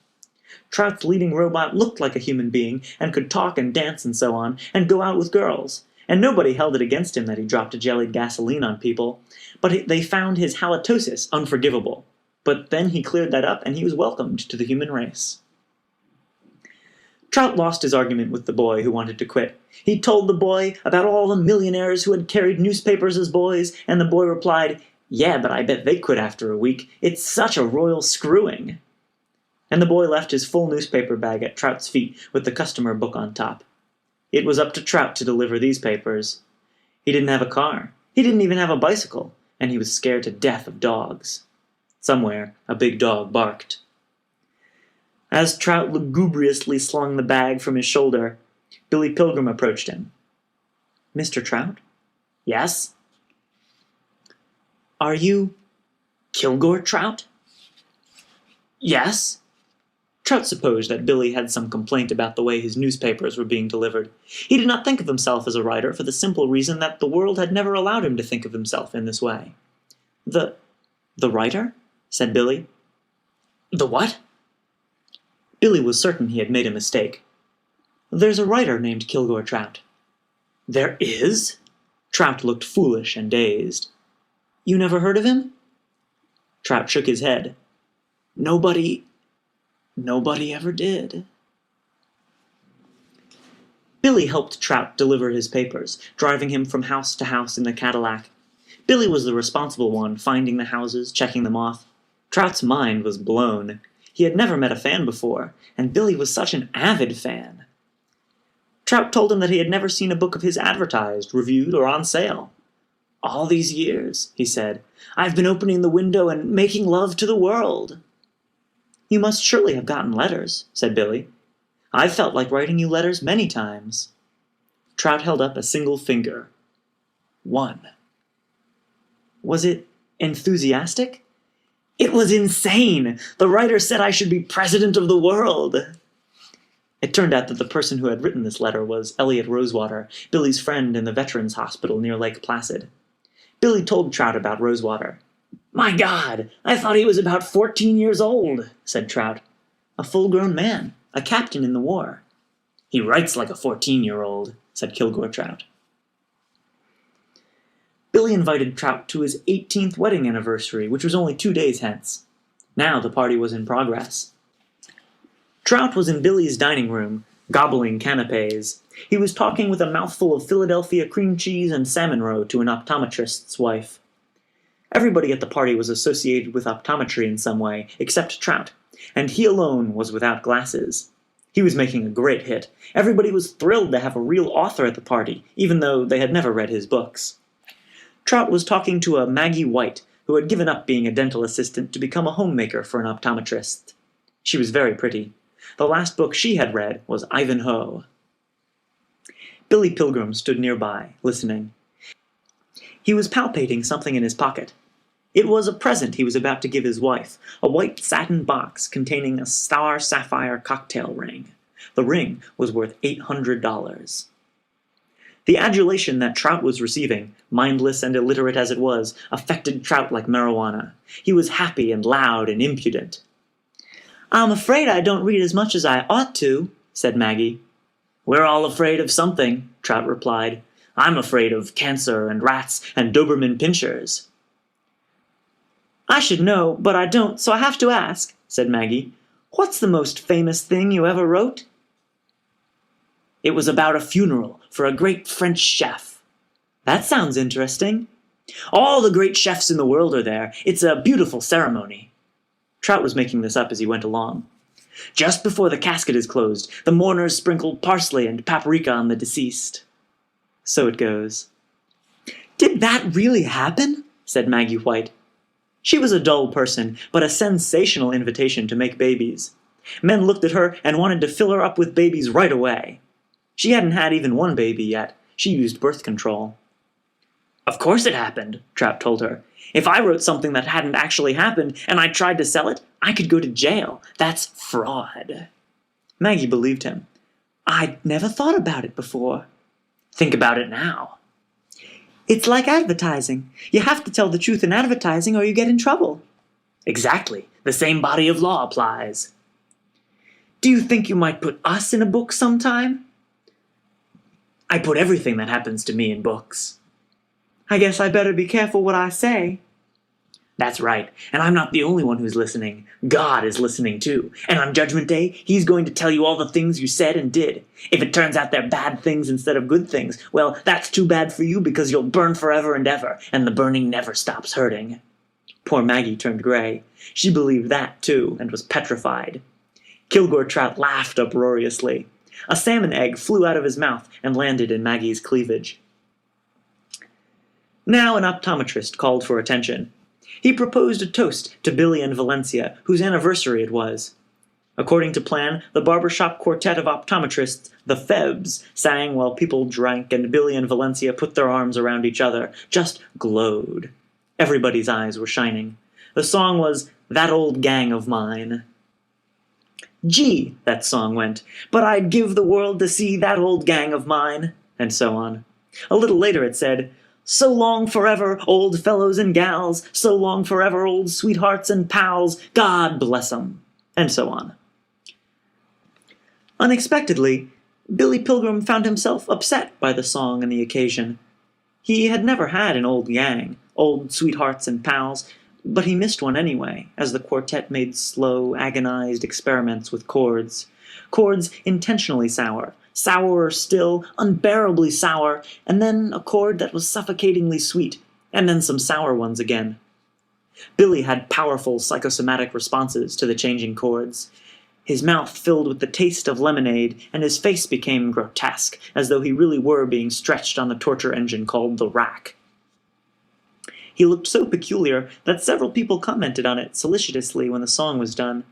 Trout's leading robot looked like a human being and could talk and dance and so on, and go out with girls. And nobody held it against him that he dropped jellied gasoline on people, but they found his halitosis unforgivable. But then he cleared that up and he was welcomed to the human race. Trout lost his argument with the boy who wanted to quit. He told the boy about all the millionaires who had carried newspapers as boys, and the boy replied, "Yeah, but I bet they quit after a week. It's such a royal screwing." And the boy left his full newspaper bag at Trout's feet with the customer book on top. It was up to Trout to deliver these papers. He didn't have a car. He didn't even have a bicycle, and he was scared to death of dogs. Somewhere, a big dog barked. As Trout lugubriously slung the bag from his shoulder, Billy Pilgrim approached him. "Mr. Trout?" "Yes?" "Are you Kilgore Trout?" "Yes." Trout supposed that Billy had some complaint about the way his newspapers were being delivered. He did not think of himself as a writer for the simple reason that the world had never allowed him to think of himself in this way. The writer?" said Billy. "The what?" Billy was certain he had made a mistake. "There's a writer named Kilgore Trout." "There is?" Trout looked foolish and dazed. "You never heard of him?" Trout shook his head. Nobody ever did." Billy helped Trout deliver his papers, driving him from house to house in the Cadillac. Billy was the responsible one, finding the houses, checking them off. Trout's mind was blown. He had never met a fan before, and Billy was such an avid fan. Trout told him that he had never seen a book of his advertised, reviewed, or on sale. "All these years," he said, "I've been opening the window and making love to the world." "You must surely have gotten letters," said Billy. "I've felt like writing you letters many times." Trout held up a single finger. "One." "Was it enthusiastic?" "It was insane! The writer said I should be president of the world!" It turned out that the person who had written this letter was Elliot Rosewater, Billy's friend in the Veterans Hospital near Lake Placid. Billy told Trout about Rosewater. "My God, I thought he was about 14 years old," said Trout. "A full-grown man, a captain in the war." "He writes like a 14-year-old, said Kilgore Trout. Billy invited Trout to his 18th wedding anniversary, which was only 2 days hence. Now the party was in progress. Trout was in Billy's dining room, gobbling canapes. He was talking with a mouthful of Philadelphia cream cheese and salmon roe to an optometrist's wife. Everybody at the party was associated with optometry in some way, except Trout, and he alone was without glasses. He was making a great hit. Everybody was thrilled to have a real author at the party, even though they had never read his books. Trout was talking to a Maggie White, who had given up being a dental assistant to become a homemaker for an optometrist. She was very pretty. The last book she had read was Ivanhoe. Billy Pilgrim stood nearby, listening. He was palpating something in his pocket. It was a present he was about to give his wife, a white satin box containing a star sapphire cocktail ring. The ring was worth $800. The adulation that Trout was receiving, mindless and illiterate as it was, affected Trout like marijuana. He was happy and loud and impudent. "I'm afraid I don't read as much as I ought to," said Maggie. "We're all afraid of something," Trout replied. "I'm afraid of cancer and rats and Doberman pinschers." "I should know, but I don't, so I have to ask," said Maggie. "What's the most famous thing you ever wrote?" "It was about a funeral for a great French chef." "That sounds interesting." "All the great chefs in the world are there. It's a beautiful ceremony." Trout was making this up as he went along. "Just before the casket is closed, the mourners sprinkle parsley and paprika on the deceased." So it goes. "Did that really happen?" said Maggie White. She was a dull person, but a sensational invitation to make babies. Men looked at her and wanted to fill her up with babies right away. She hadn't had even one baby yet. She used birth control. "Of course it happened," Trout told her. "If I wrote something that hadn't actually happened and I tried to sell it, I could go to jail. That's fraud." Maggie believed him. "I'd never thought about it before." "Think about it now." "It's like advertising. You have to tell the truth in advertising or you get in trouble." "Exactly. The same body of law applies." "Do you think you might put us in a book sometime?" "I put everything that happens to me in books." "I guess I better be careful what I say." "That's right, and I'm not the only one who's listening. God is listening too, and on Judgment Day, He's going to tell you all the things you said and did. If it turns out they're bad things instead of good things, well, that's too bad for you because you'll burn forever and ever, and the burning never stops hurting." Poor Maggie turned gray. She believed that too, and was petrified. Kilgore Trout laughed uproariously. A salmon egg flew out of his mouth and landed in Maggie's cleavage. Now an optometrist called for attention. He proposed a toast to Billy and Valencia, whose anniversary it was. According to plan, the barbershop quartet of optometrists, the Febs, sang while people drank and Billy and Valencia put their arms around each other, just glowed. Everybody's eyes were shining. The song was "That Old Gang of Mine." "Gee," that song went, "but I'd give the world to see that old gang of mine," and so on. A little later it said, "So long forever, old fellows and gals, so long forever, old sweethearts and pals, God bless 'em," and so on. Unexpectedly, Billy Pilgrim found himself upset by the song and the occasion. He had never had an old gang, old sweethearts and pals, but he missed one anyway, as the quartet made slow, agonized experiments with chords. Chords intentionally sour, sourer still, unbearably sour, and then a chord that was suffocatingly sweet, and then some sour ones again. Billy had powerful psychosomatic responses to the changing chords. His mouth filled with the taste of lemonade, and his face became grotesque, as though he really were being stretched on the torture engine called the rack. He looked so peculiar that several people commented on it solicitously when the song was done.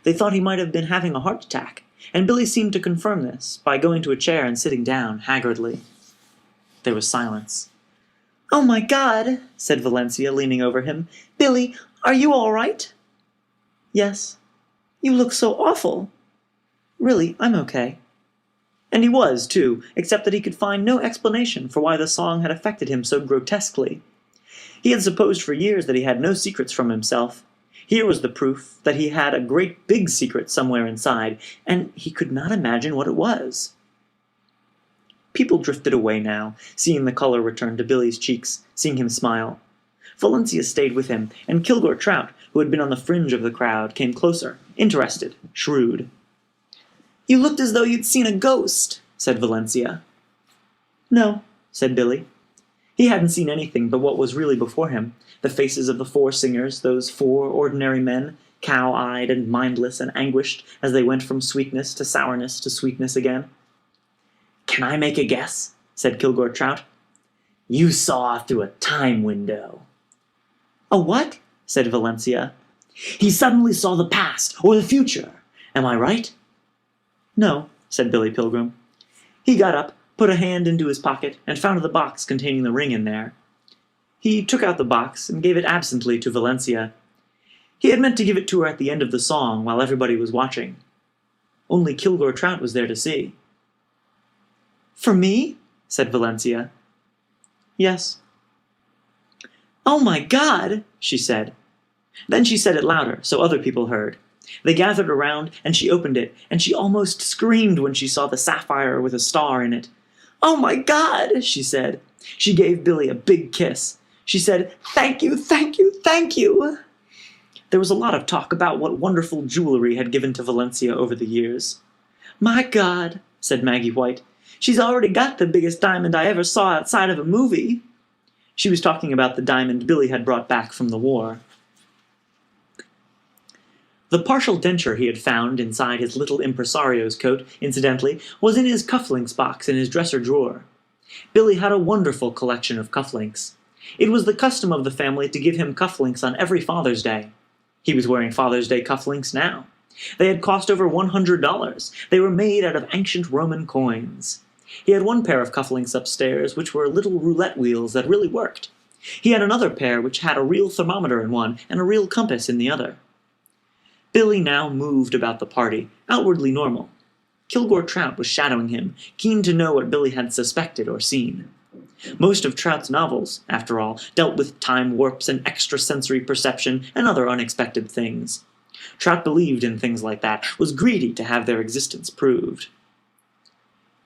They thought he might have been having a heart attack, and Billy seemed to confirm this by going to a chair and sitting down haggardly. There was silence. "Oh my God," said Valencia, leaning over him. "Billy, are you all right?" "Yes." "You look so awful." "Really, I'm okay." And he was, too, except that he could find no explanation for why the song had affected him so grotesquely. He had supposed for years that he had no secrets from himself. Here was the proof that he had a great big secret somewhere inside, and he could not imagine what it was. People drifted away now, seeing the color return to Billy's cheeks, seeing him smile. Valencia stayed with him, and Kilgore Trout, who had been on the fringe of the crowd, came closer, interested, shrewd. "You looked as though you'd seen a ghost," said Valencia. "No," said Billy. He hadn't seen anything but what was really before him, the faces of the four singers, those four ordinary men, cow-eyed and mindless and anguished as they went from sweetness to sourness to sweetness again. "Can I make a guess?" said Kilgore Trout. "You saw through a time window." "A what?" said Valencia. "He suddenly saw the past, or the future. Am I right?" "No," said Billy Pilgrim. He got up, put a hand into his pocket, and found the box containing the ring in there. He took out the box and gave it absently to Valencia. He had meant to give it to her at the end of the song while everybody was watching. Only Kilgore Trout was there to see. "For me?" said Valencia. "Yes." "Oh my God!" she said. Then she said it louder, so other people heard. They gathered around, and she opened it, and she almost screamed when she saw the sapphire with a star in it. "Oh my God!" she said. She gave Billy a big kiss. She said, "Thank you, thank you, thank you!" There was a lot of talk about what wonderful jewelry had given to Valencia over the years. "My God," said Maggie White. "She's already got the biggest diamond I ever saw outside of a movie." She was talking about the diamond Billy had brought back from the war. The partial denture he had found inside his little impresario's coat, incidentally, was in his cufflinks box in his dresser drawer. Billy had a wonderful collection of cufflinks. It was the custom of the family to give him cufflinks on every Father's Day. He was wearing Father's Day cufflinks now. They had cost over $100. They were made out of ancient Roman coins. He had one pair of cufflinks upstairs, which were little roulette wheels that really worked. He had another pair which had a real thermometer in one and a real compass in the other. Billy now moved about the party, outwardly normal. Kilgore Trout was shadowing him, keen to know what Billy had suspected or seen. Most of Trout's novels, after all, dealt with time warps and extrasensory perception and other unexpected things. Trout believed in things like that, was greedy to have their existence proved.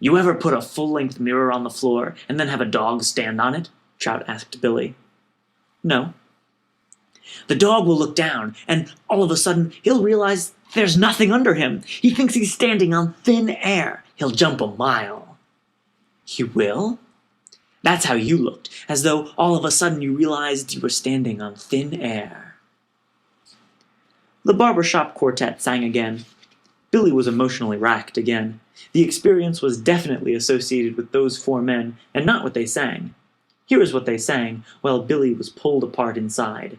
"You ever put a full-length mirror on the floor and then have a dog stand on it?" Trout asked Billy. "No." "The dog will look down, and all of a sudden he'll realize there's nothing under him. He thinks he's standing on thin air. He'll jump a mile." "He will?" "That's how you looked, as though all of a sudden you realized you were standing on thin air." The barbershop quartet sang again. Billy was emotionally racked again. The experience was definitely associated with those four men, and not what they sang. Here is what they sang, while Billy was pulled apart inside.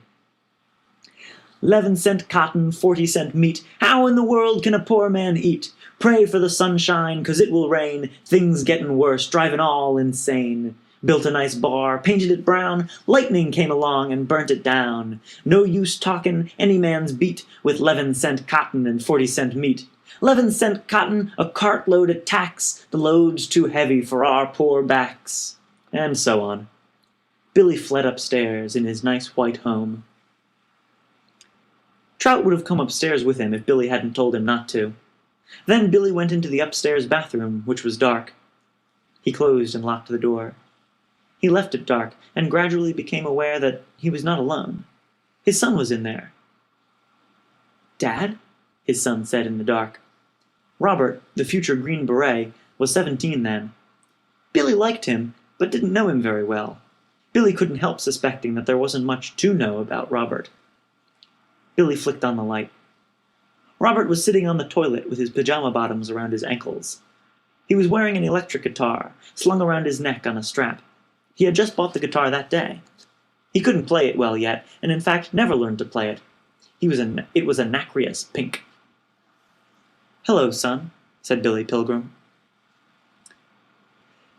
"11-cent cotton, 40-cent meat. How in the world can a poor man eat? Pray for the sunshine, 'cause it will rain. Things gettin' worse, drivin' all insane. Built a nice bar, painted it brown. Lightning came along and burnt it down. No use talkin', any man's beat with 11-cent cotton and 40-cent meat. 11-cent cotton, a cartload of tacks. The load's too heavy for our poor backs." And so on. Billy fled upstairs in his nice white home. Trout would have come upstairs with him if Billy hadn't told him not to. Then Billy went into the upstairs bathroom, which was dark. He closed and locked the door. He left it dark, and gradually became aware that he was not alone. His son was in there. "Dad?" his son said in the dark. Robert, the future Green Beret, was 17 then. Billy liked him, but didn't know him very well. Billy couldn't help suspecting that there wasn't much to know about Robert. Billy flicked on the light. Robert was sitting on the toilet with his pajama bottoms around his ankles. He was wearing an electric guitar, slung around his neck on a strap. He had just bought the guitar that day. He couldn't play it well yet, and in fact never learned to play it. It was a nacreous pink. "Hello, son," said Billy Pilgrim.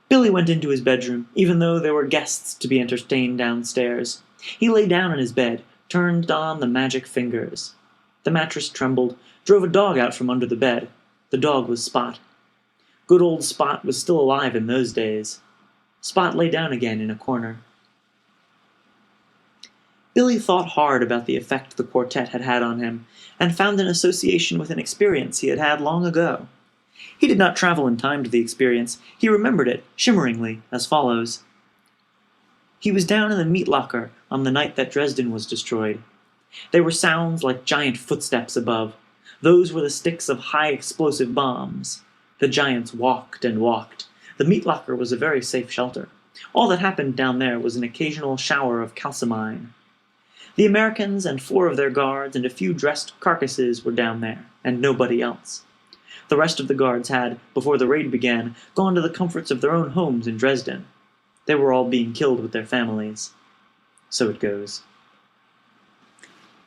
Billy went into his bedroom, even though there were guests to be entertained downstairs. He lay down in his bed, turned on the magic fingers. The mattress trembled, drove a dog out from under the bed. The dog was Spot. Good old Spot was still alive in those days. Spot lay down again in a corner. Billy thought hard about the effect the quartet had had on him, and found an association with an experience he had had long ago. He did not travel in time to the experience. He remembered it, shimmeringly, as follows. He was down in the meat locker on the night that Dresden was destroyed. There were sounds like giant footsteps above. Those were the sticks of high-explosive bombs. The giants walked and walked. The meat locker was a very safe shelter. All that happened down there was an occasional shower of calcimine. The Americans and 4 of their guards and a few dressed carcasses were down there, and nobody else. The rest of the guards had, before the raid began, gone to the comforts of their own homes in Dresden. They were all being killed with their families. So it goes.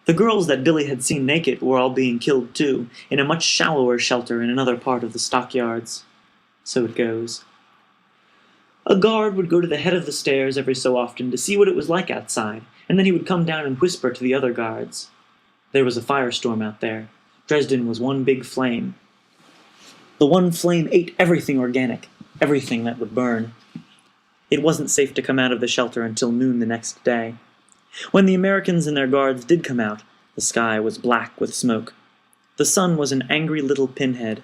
The girls that Billy had seen naked were all being killed too, in a much shallower shelter in another part of the stockyards. So it goes. A guard would go to the head of the stairs every so often to see what it was like outside, and then he would come down and whisper to the other guards. There was a firestorm out there. Dresden was one big flame. The one flame ate everything organic, everything that would burn. It wasn't safe to come out of the shelter until noon the next day. When the Americans and their guards did come out, the sky was black with smoke. The sun was an angry little pinhead.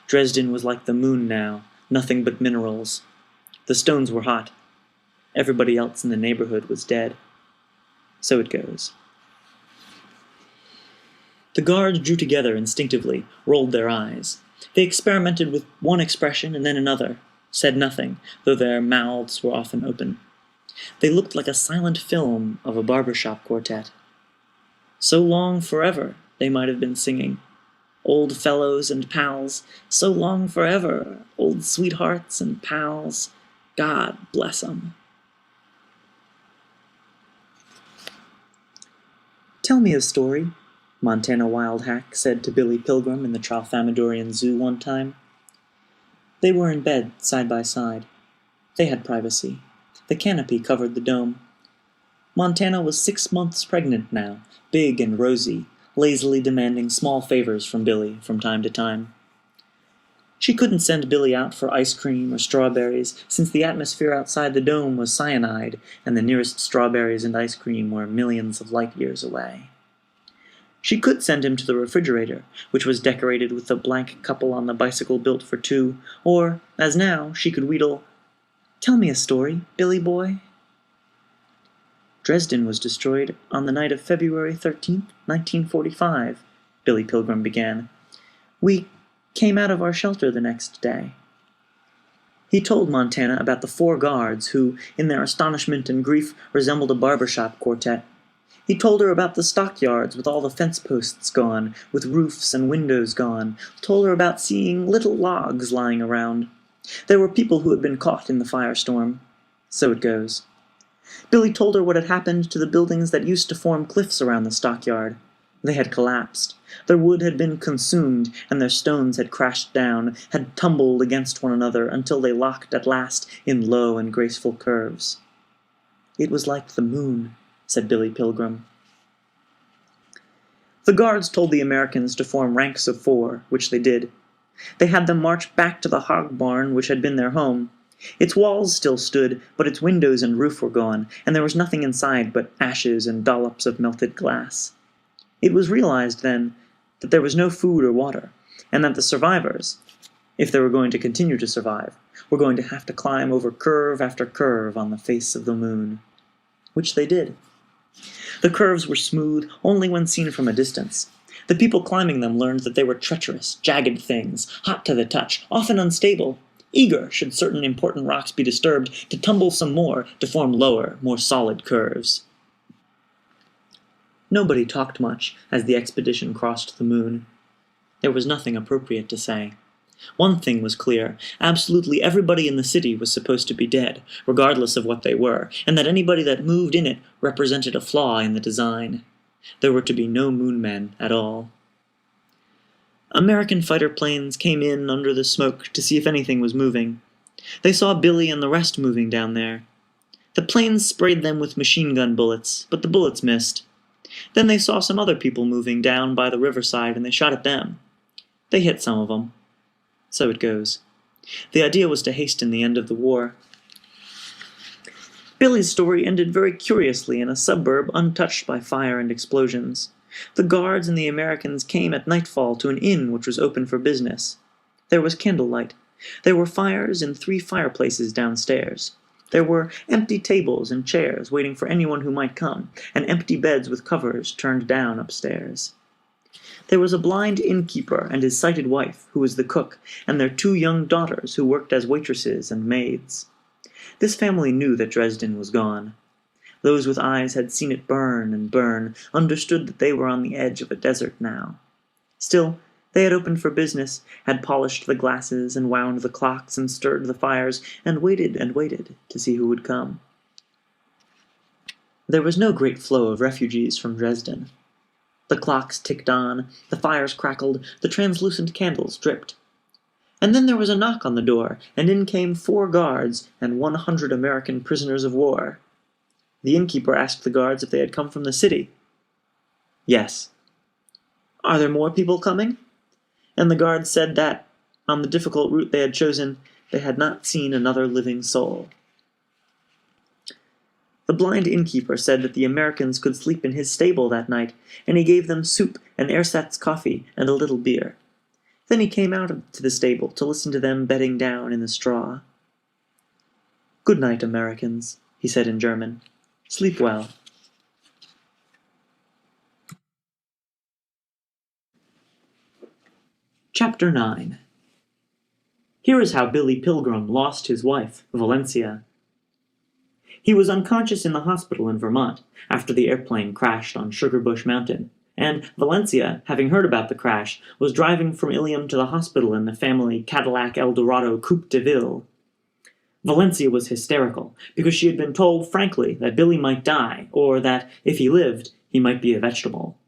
Dresden was like the moon now, nothing but minerals. The stones were hot. Everybody else in the neighborhood was dead. So it goes. The guards drew together instinctively, rolled their eyes. They experimented with one expression and then another, said nothing, though their mouths were often open. They looked like a silent film of a barbershop quartet. So long forever, they might have been singing. Old fellows and pals, so long forever, old sweethearts and pals. God bless 'em. "Tell me a story," Montana Wild Hack said to Billy Pilgrim in the Tralfamadorian Zoo one time. They were in bed, side by side. They had privacy. The canopy covered the dome. Montana was 6 months pregnant now, big and rosy, lazily demanding small favors from Billy from time to time. She couldn't send Billy out for ice cream or strawberries, since the atmosphere outside the dome was cyanide, and the nearest strawberries and ice cream were millions of light years away. She could send him to the refrigerator, which was decorated with the blank couple on the bicycle built for two, or, as now, she could wheedle, "Tell me a story, Billy boy." "Dresden was destroyed on the night of February 13th, 1945, Billy Pilgrim began. "We came out of our shelter the next day." He told Montana about the 4 guards who, in their astonishment and grief, resembled a barbershop quartet. He told her about the stockyards with all the fence posts gone, with roofs and windows gone, told her about seeing little logs lying around. There were people who had been caught in the firestorm. So it goes. Billy told her what had happened to the buildings that used to form cliffs around the stockyard. They had collapsed. Their wood had been consumed, and their stones had crashed down, had tumbled against one another until they locked at last in low and graceful curves. "It was like the moon," said Billy Pilgrim. The guards told the Americans to form ranks of 4, which they did. They had them march back to the hog barn which had been their home. Its walls still stood, but its windows and roof were gone, and there was nothing inside but ashes and dollops of melted glass. It was realized, then, that there was no food or water, and that the survivors, if they were going to continue to survive, were going to have to climb over curve after curve on the face of the moon. Which they did. The curves were smooth only when seen from a distance. The people climbing them learned that they were treacherous, jagged things, hot to the touch, often unstable, eager, should certain important rocks be disturbed, to tumble some more, to form lower, more solid curves. Nobody talked much as the expedition crossed the moon. There was nothing appropriate to say. One thing was clear: absolutely everybody in the city was supposed to be dead, regardless of what they were, and that anybody that moved in it represented a flaw in the design. There were to be no moon men at all. American fighter planes came in under the smoke to see if anything was moving. They saw Billy and the rest moving down there. The planes sprayed them with machine gun bullets, but the bullets missed. Then they saw some other people moving down by the riverside, and they shot at them. They hit some of them. So it goes. The idea was to hasten the end of the war. Billy's story ended very curiously in a suburb untouched by fire and explosions. The guards and the Americans came at nightfall to an inn which was open for business. There was candlelight. There were fires in 3 fireplaces downstairs. There were empty tables and chairs waiting for anyone who might come, and empty beds with covers turned down upstairs. There was a blind innkeeper and his sighted wife, who was the cook, and their 2 young daughters who worked as waitresses and maids. This family knew that Dresden was gone. Those with eyes had seen it burn and burn, understood that they were on the edge of a desert now. Still, they had opened for business, had polished the glasses and wound the clocks and stirred the fires, and waited to see who would come. There was no great flow of refugees from Dresden. The clocks ticked on, the fires crackled, the translucent candles dripped. And then there was a knock on the door, and in came 4 guards and 100 American prisoners of war. The innkeeper asked the guards if they had come from the city. Yes. Are there more people coming? And the guards said that, on the difficult route they had chosen, they had not seen another living soul. The blind innkeeper said that the Americans could sleep in his stable that night, and he gave them soup and ersatz coffee and a little beer. Then he came out to the stable to listen to them bedding down in the straw. "Good night, Americans," he said in German. "Sleep well." Chapter 9. Here is how Billy Pilgrim lost his wife, Valencia. He was unconscious in the hospital in Vermont after the airplane crashed on Sugarbush Mountain, and Valencia, having heard about the crash, was driving from Ilium to the hospital in the family Cadillac Eldorado Coupe de Ville. Valencia was hysterical, because she had been told frankly that Billy might die, or that, if he lived, he might be a vegetable.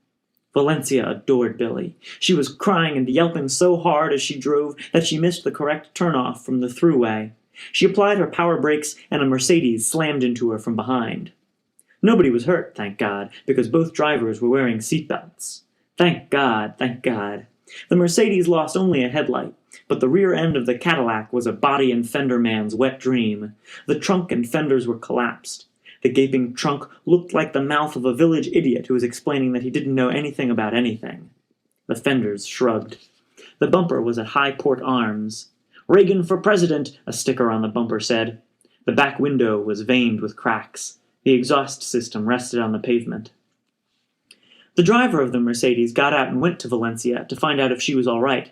Valencia adored Billy. She was crying and yelping so hard as she drove that she missed the correct turnoff from the throughway. She applied her power brakes, and a Mercedes slammed into her from behind. Nobody was hurt, thank God, because both drivers were wearing seatbelts. Thank God, thank God. The Mercedes lost only a headlight, but the rear end of the Cadillac was a body and fender man's wet dream. The trunk and fenders were collapsed. The gaping trunk looked like the mouth of a village idiot who was explaining that he didn't know anything about anything. The fenders shrugged. The bumper was at high port arms. "Reagan for president," a sticker on the bumper said. The back window was veined with cracks. The exhaust system rested on the pavement. The driver of the Mercedes got out and went to Valencia to find out if she was all right.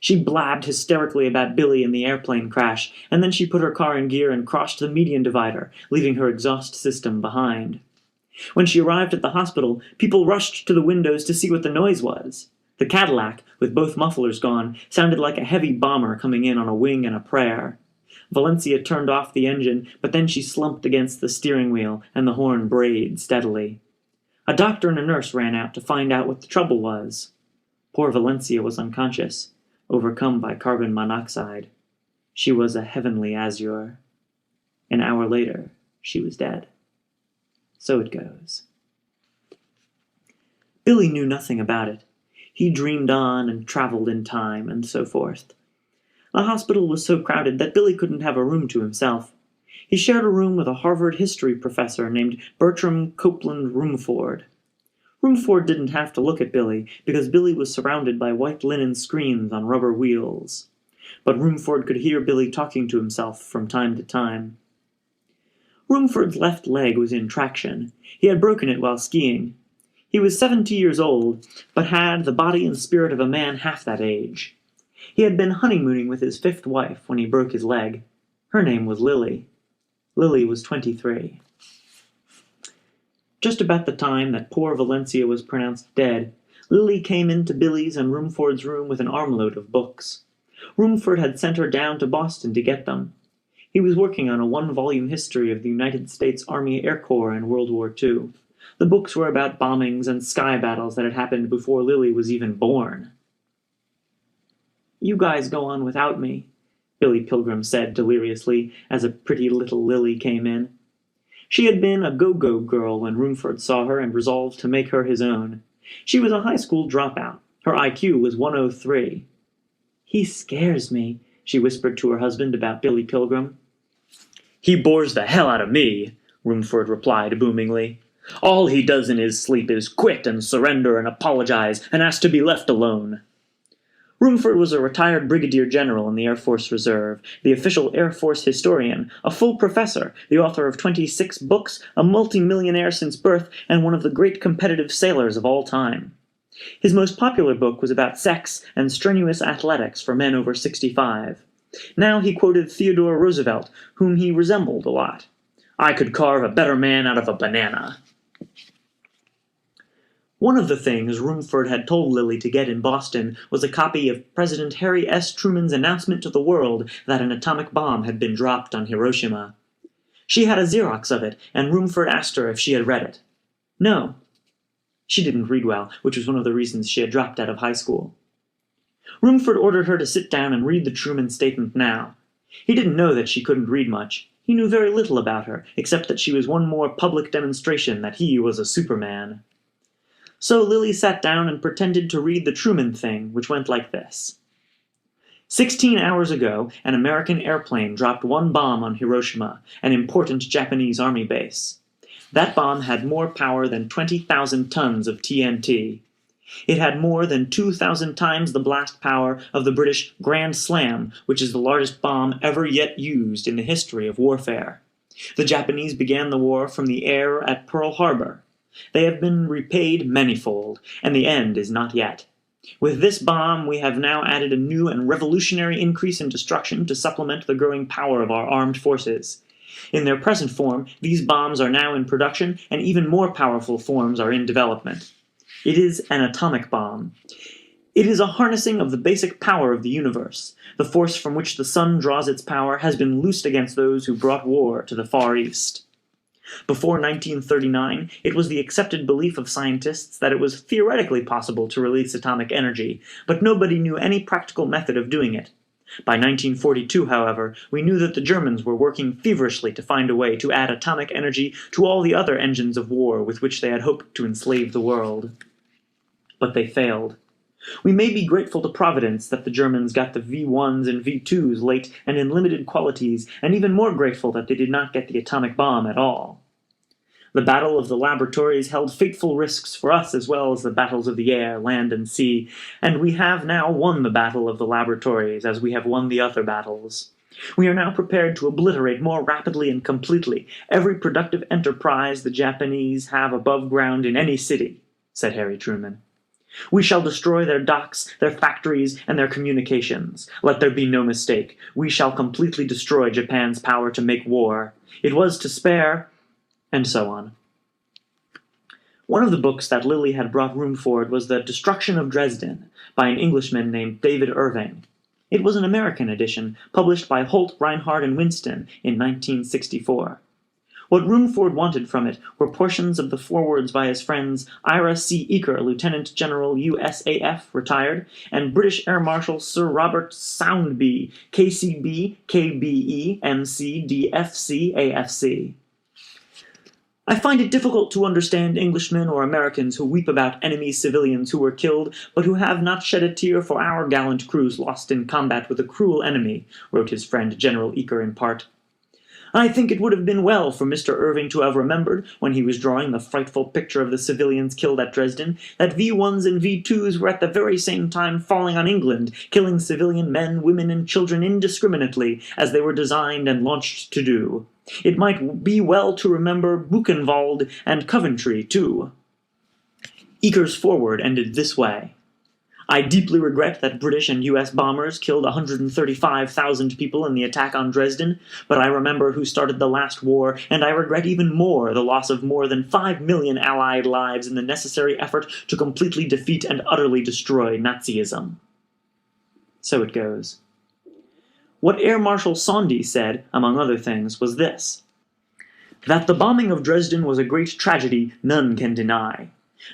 She blabbed hysterically about Billy and the airplane crash, and then she put her car in gear and crossed the median divider, leaving her exhaust system behind. When she arrived at the hospital, people rushed to the windows to see what the noise was. The Cadillac, with both mufflers gone, sounded like a heavy bomber coming in on a wing and a prayer. Valencia turned off the engine, but then she slumped against the steering wheel, and the horn brayed steadily. A doctor and a nurse ran out to find out what the trouble was. Poor Valencia was unconscious, overcome by carbon monoxide. She was a heavenly azure. An hour later, she was dead. So it goes. Billy knew nothing about it. He dreamed on and traveled in time and so forth. The hospital was so crowded that Billy couldn't have a room to himself. He shared a room with a Harvard history professor named Bertram Copeland Rumford. Rumford didn't have to look at Billy, because Billy was surrounded by white linen screens on rubber wheels. But Rumford could hear Billy talking to himself from time to time. Rumford's left leg was in traction. He had broken it while skiing. He was 70 years old, but had the body and spirit of a man half that age. He had been honeymooning with his fifth wife when he broke his leg. Her name was Lily. Lily was 23. Just about the time that poor Valencia was pronounced dead, Lily came into Billy's and Rumford's room with an armload of books. Rumford had sent her down to Boston to get them. He was working on a one-volume history of the United States Army Air Corps in World War II. The books were about bombings and sky battles that had happened before Lily was even born. "You guys go on without me," Billy Pilgrim said deliriously as a pretty little Lily came in. She had been a go-go girl when Rumford saw her and resolved to make her his own. She was a high school dropout. Her IQ was 103. "He scares me," she whispered to her husband about Billy Pilgrim. "He bores the hell out of me," Rumford replied boomingly. "All he does in his sleep is quit and surrender and apologize and ask to be left alone." Rumford was a retired brigadier general in the Air Force Reserve, the official Air Force historian, a full professor, the author of 26 books, a multi-millionaire since birth, and one of the great competitive sailors of all time. His most popular book was about sex and strenuous athletics for men over 65. Now he quoted Theodore Roosevelt, whom he resembled a lot. "I could carve a better man out of a banana." One of the things Rumford had told Lily to get in Boston was a copy of President Harry S. Truman's announcement to the world that an atomic bomb had been dropped on Hiroshima. She had a Xerox of it, and Rumford asked her if she had read it. No. She didn't read well, which was one of the reasons she had dropped out of high school. Rumford ordered her to sit down and read the Truman statement now. He didn't know that she couldn't read much. He knew very little about her, except that she was one more public demonstration that he was a Superman. So Lily sat down and pretended to read the Truman thing, which went like this. 16 hours ago, an American airplane dropped one bomb on Hiroshima, an important Japanese army base. That bomb had more power than 20,000 tons of TNT. It had more than 2,000 times the blast power of the British Grand Slam, which is the largest bomb ever yet used in the history of warfare. The Japanese began the war from the air at Pearl Harbor. They have been repaid manifold, and the end is not yet. With this bomb, we have now added a new and revolutionary increase in destruction to supplement the growing power of our armed forces. In their present form, these bombs are now in production, and even more powerful forms are in development. It is an atomic bomb. It is a harnessing of the basic power of the universe. The force from which the sun draws its power has been loosed against those who brought war to the Far East. Before 1939, it was the accepted belief of scientists that it was theoretically possible to release atomic energy, but nobody knew any practical method of doing it. By 1942, however, we knew that the Germans were working feverishly to find a way to add atomic energy to all the other engines of war with which they had hoped to enslave the world. But they failed. We may be grateful to Providence that the Germans got the V1s and V2s late and in limited quantities, and even more grateful that they did not get the atomic bomb at all. The Battle of the Laboratories held fateful risks for us as well as the battles of the air, land, and sea, and we have now won the Battle of the Laboratories as we have won the other battles. We are now prepared to obliterate more rapidly and completely every productive enterprise the Japanese have above ground in any city, said Harry Truman. We shall destroy their docks, their factories, and their communications. Let there be no mistake. We shall completely destroy Japan's power to make war. It was to spare, and so on. One of the books that Lily had brought Rumford was The Destruction of Dresden, by an Englishman named David Irving. It was an American edition, published by Holt, Reinhardt, and Winston in 1964. What Rumford wanted from it were portions of the forewords by his friends Ira C. Eaker, Lieutenant General USAF, retired, and British Air Marshal Sir Robert Soundby, KCB, KBE, MC, DFC, AFC. I find it difficult to understand Englishmen or Americans who weep about enemy civilians who were killed, but who have not shed a tear for our gallant crews lost in combat with a cruel enemy, wrote his friend General Eaker in part. I think it would have been well for Mr. Irving to have remembered, when he was drawing the frightful picture of the civilians killed at Dresden, that V1s and V2s were at the very same time falling on England, killing civilian men, women, and children indiscriminately, as they were designed and launched to do. It might be well to remember Buchenwald and Coventry, too. Eaker's foreword ended this way. I deeply regret that British and U.S. bombers killed 135,000 people in the attack on Dresden, but I remember who started the last war, and I regret even more the loss of more than 5 million Allied lives in the necessary effort to completely defeat and utterly destroy Nazism. So it goes. What Air Marshal Sondy said, among other things, was this: that the bombing of Dresden was a great tragedy, none can deny.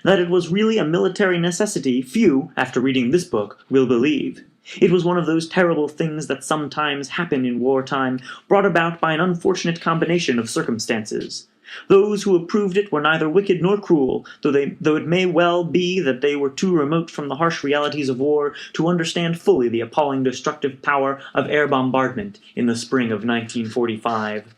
That it was really a military necessity, few, after reading this book, will believe. It was one of those terrible things that sometimes happen in wartime, brought about by an unfortunate combination of circumstances. Those who approved it were neither wicked nor cruel, though it may well be that they were too remote from the harsh realities of war to understand fully the appalling destructive power of air bombardment in the spring of 1945.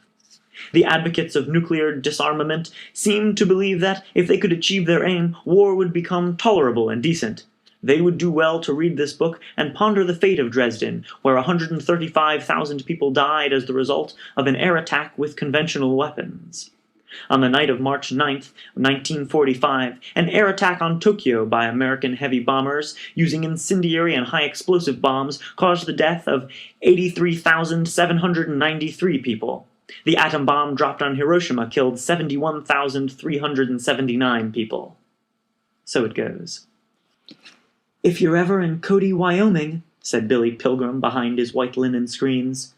The advocates of nuclear disarmament seemed to believe that, if they could achieve their aim, war would become tolerable and decent. They would do well to read this book and ponder the fate of Dresden, where 135,000 people died as the result of an air attack with conventional weapons. On the night of March 9th, 1945, an air attack on Tokyo by American heavy bombers using incendiary and high-explosive bombs caused the death of 83,793 people. The atom bomb dropped on Hiroshima killed 71,379 people. So it goes. If you're ever in Cody, Wyoming, said Billy Pilgrim behind his white linen screens,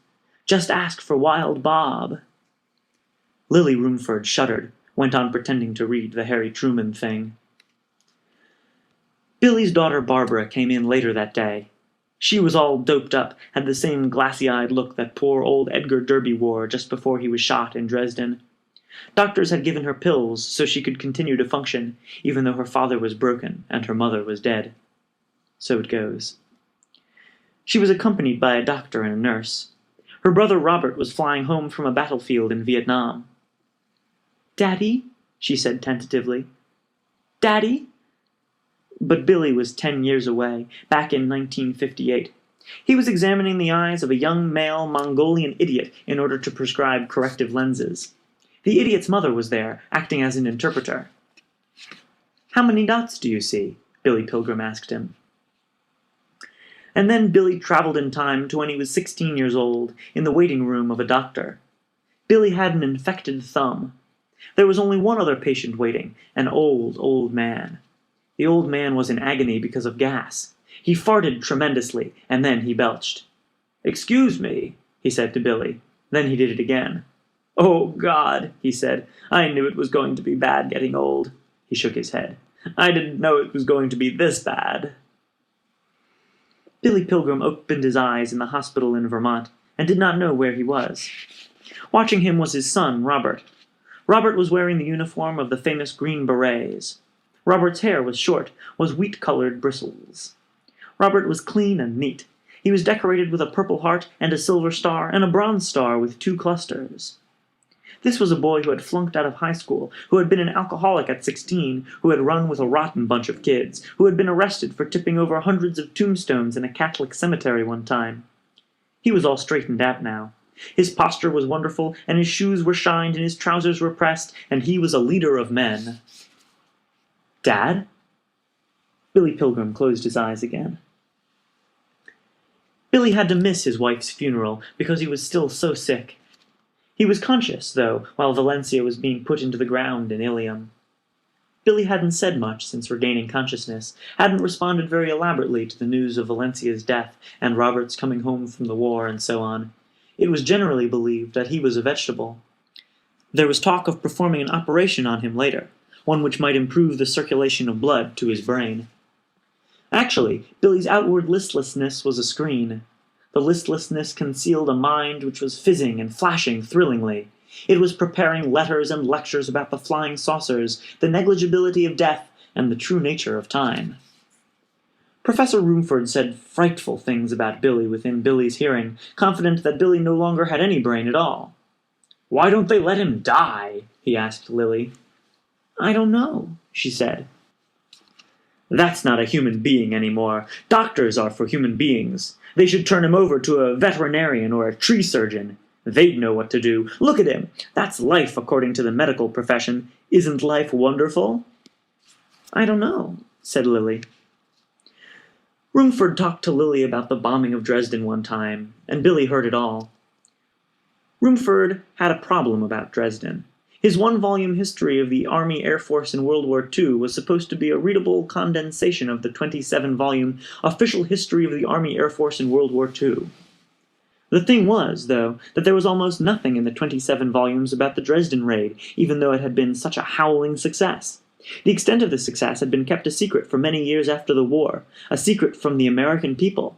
just ask for Wild Bob. Lily Rumford shuddered, went on pretending to read the Harry Truman thing. Billy's daughter Barbara came in later that day. She was all doped up, had the same glassy-eyed look that poor old Edgar Derby wore just before he was shot in Dresden. Doctors had given her pills so she could continue to function, even though her father was broken and her mother was dead. So it goes. She was accompanied by a doctor and a nurse. Her brother Robert was flying home from a battlefield in Vietnam. "Daddy?" she said tentatively. "Daddy?" But Billy was 10 years away, back in 1958. He was examining the eyes of a young male Mongolian idiot in order to prescribe corrective lenses. The idiot's mother was there, acting as an interpreter. "How many dots do you see?" Billy Pilgrim asked him. And then Billy traveled in time to when he was 16 years old, in the waiting room of a doctor. Billy had an infected thumb. There was only one other patient waiting, an old, old man. The old man was in agony because of gas. He farted tremendously, and then he belched. "Excuse me," he said to Billy. Then he did it again. "Oh, God," he said. "I knew it was going to be bad getting old." He shook his head. "I didn't know it was going to be this bad." Billy Pilgrim opened his eyes in the hospital in Vermont, and did not know where he was. Watching him was his son, Robert. Robert was wearing the uniform of the famous Green Berets. Robert's hair was short, was wheat-colored bristles. Robert was clean and neat. He was decorated with a purple heart and a silver star and a bronze star with 2 clusters. This was a boy who had flunked out of high school, who had been an alcoholic at 16, who had run with a rotten bunch of kids, who had been arrested for tipping over hundreds of tombstones in a Catholic cemetery one time. He was all straightened out now. His posture was wonderful, and his shoes were shined, and his trousers were pressed, and he was a leader of men. "Dad?" Billy Pilgrim closed his eyes again. Billy had to miss his wife's funeral because he was still so sick. He was conscious, though, while Valencia was being put into the ground in Ilium. Billy hadn't said much since regaining consciousness, hadn't responded very elaborately to the news of Valencia's death and Robert's coming home from the war and so on. It was generally believed that he was a vegetable. There was talk of performing an operation on him later, one which might improve the circulation of blood to his brain. Actually, Billy's outward listlessness was a screen. The listlessness concealed a mind which was fizzing and flashing thrillingly. It was preparing letters and lectures about the flying saucers, the negligibility of death, and the true nature of time. Professor Rumford said frightful things about Billy within Billy's hearing, confident that Billy no longer had any brain at all. "Why don't they let him die?" he asked Lily. "I don't know," she said. "That's not a human being anymore. Doctors are for human beings. They should turn him over to a veterinarian or a tree surgeon. They'd know what to do. Look at him. That's life according to the medical profession. Isn't life wonderful?" "I don't know," said Lily. Rumford talked to Lily about the bombing of Dresden one time, and Billy heard it all. Rumford had a problem about Dresden. His 1-volume history of the Army Air Force in World War II was supposed to be a readable condensation of the 27-volume Official History of the Army Air Force in World War II. The thing was, though, that there was almost nothing in the 27 volumes about the Dresden raid, even though it had been such a howling success. The extent of the success had been kept a secret for many years after the war, a secret from the American people.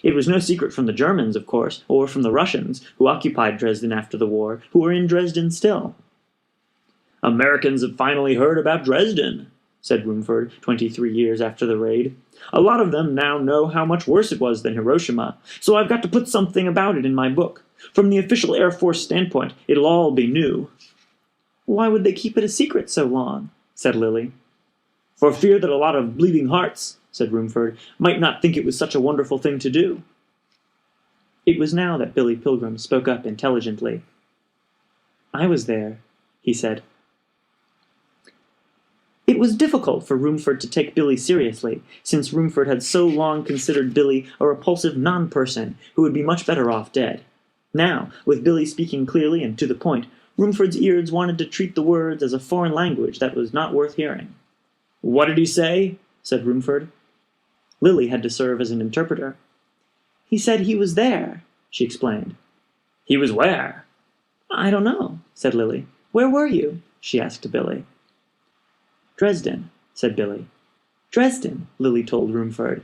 It was no secret from the Germans, of course, or from the Russians, who occupied Dresden after the war, who were in Dresden still. "Americans have finally heard about Dresden," said Rumford, 23 years after the raid. "A lot of them now know how much worse it was than Hiroshima, so I've got to put something about it in my book. From the official Air Force standpoint, it'll all be new." "Why would they keep it a secret so long?" said Lily. "For fear that a lot of bleeding hearts," said Rumford, "might not think it was such a wonderful thing to do." It was now that Billy Pilgrim spoke up intelligently. "I was there," he said. It was difficult for Rumford to take Billy seriously, since Rumford had so long considered Billy a repulsive non-person who would be much better off dead. Now, with Billy speaking clearly and to the point, Rumford's ears wanted to treat the words as a foreign language that was not worth hearing. "What did he say?" said Rumford. Lily had to serve as an interpreter. "He said he was there," she explained. "He was where?" "I don't know," said Lily. "Where were you?" she asked Billy. "Dresden," said Billy. "Dresden," Lily told Rumford.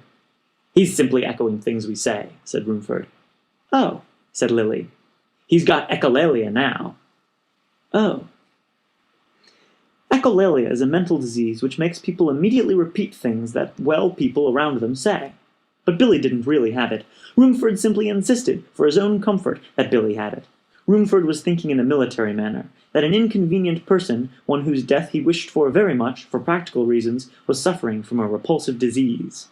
"He's simply echoing things we say," said Rumford. "Oh," said Lily. "He's got echolalia now." "Oh." Echolalia is a mental disease which makes people immediately repeat things that well people around them say. But Billy didn't really have it. Rumford simply insisted, for his own comfort, that Billy had it. Rumford was thinking in a military manner, that an inconvenient person, one whose death he wished for very much, for practical reasons, was suffering from a repulsive disease.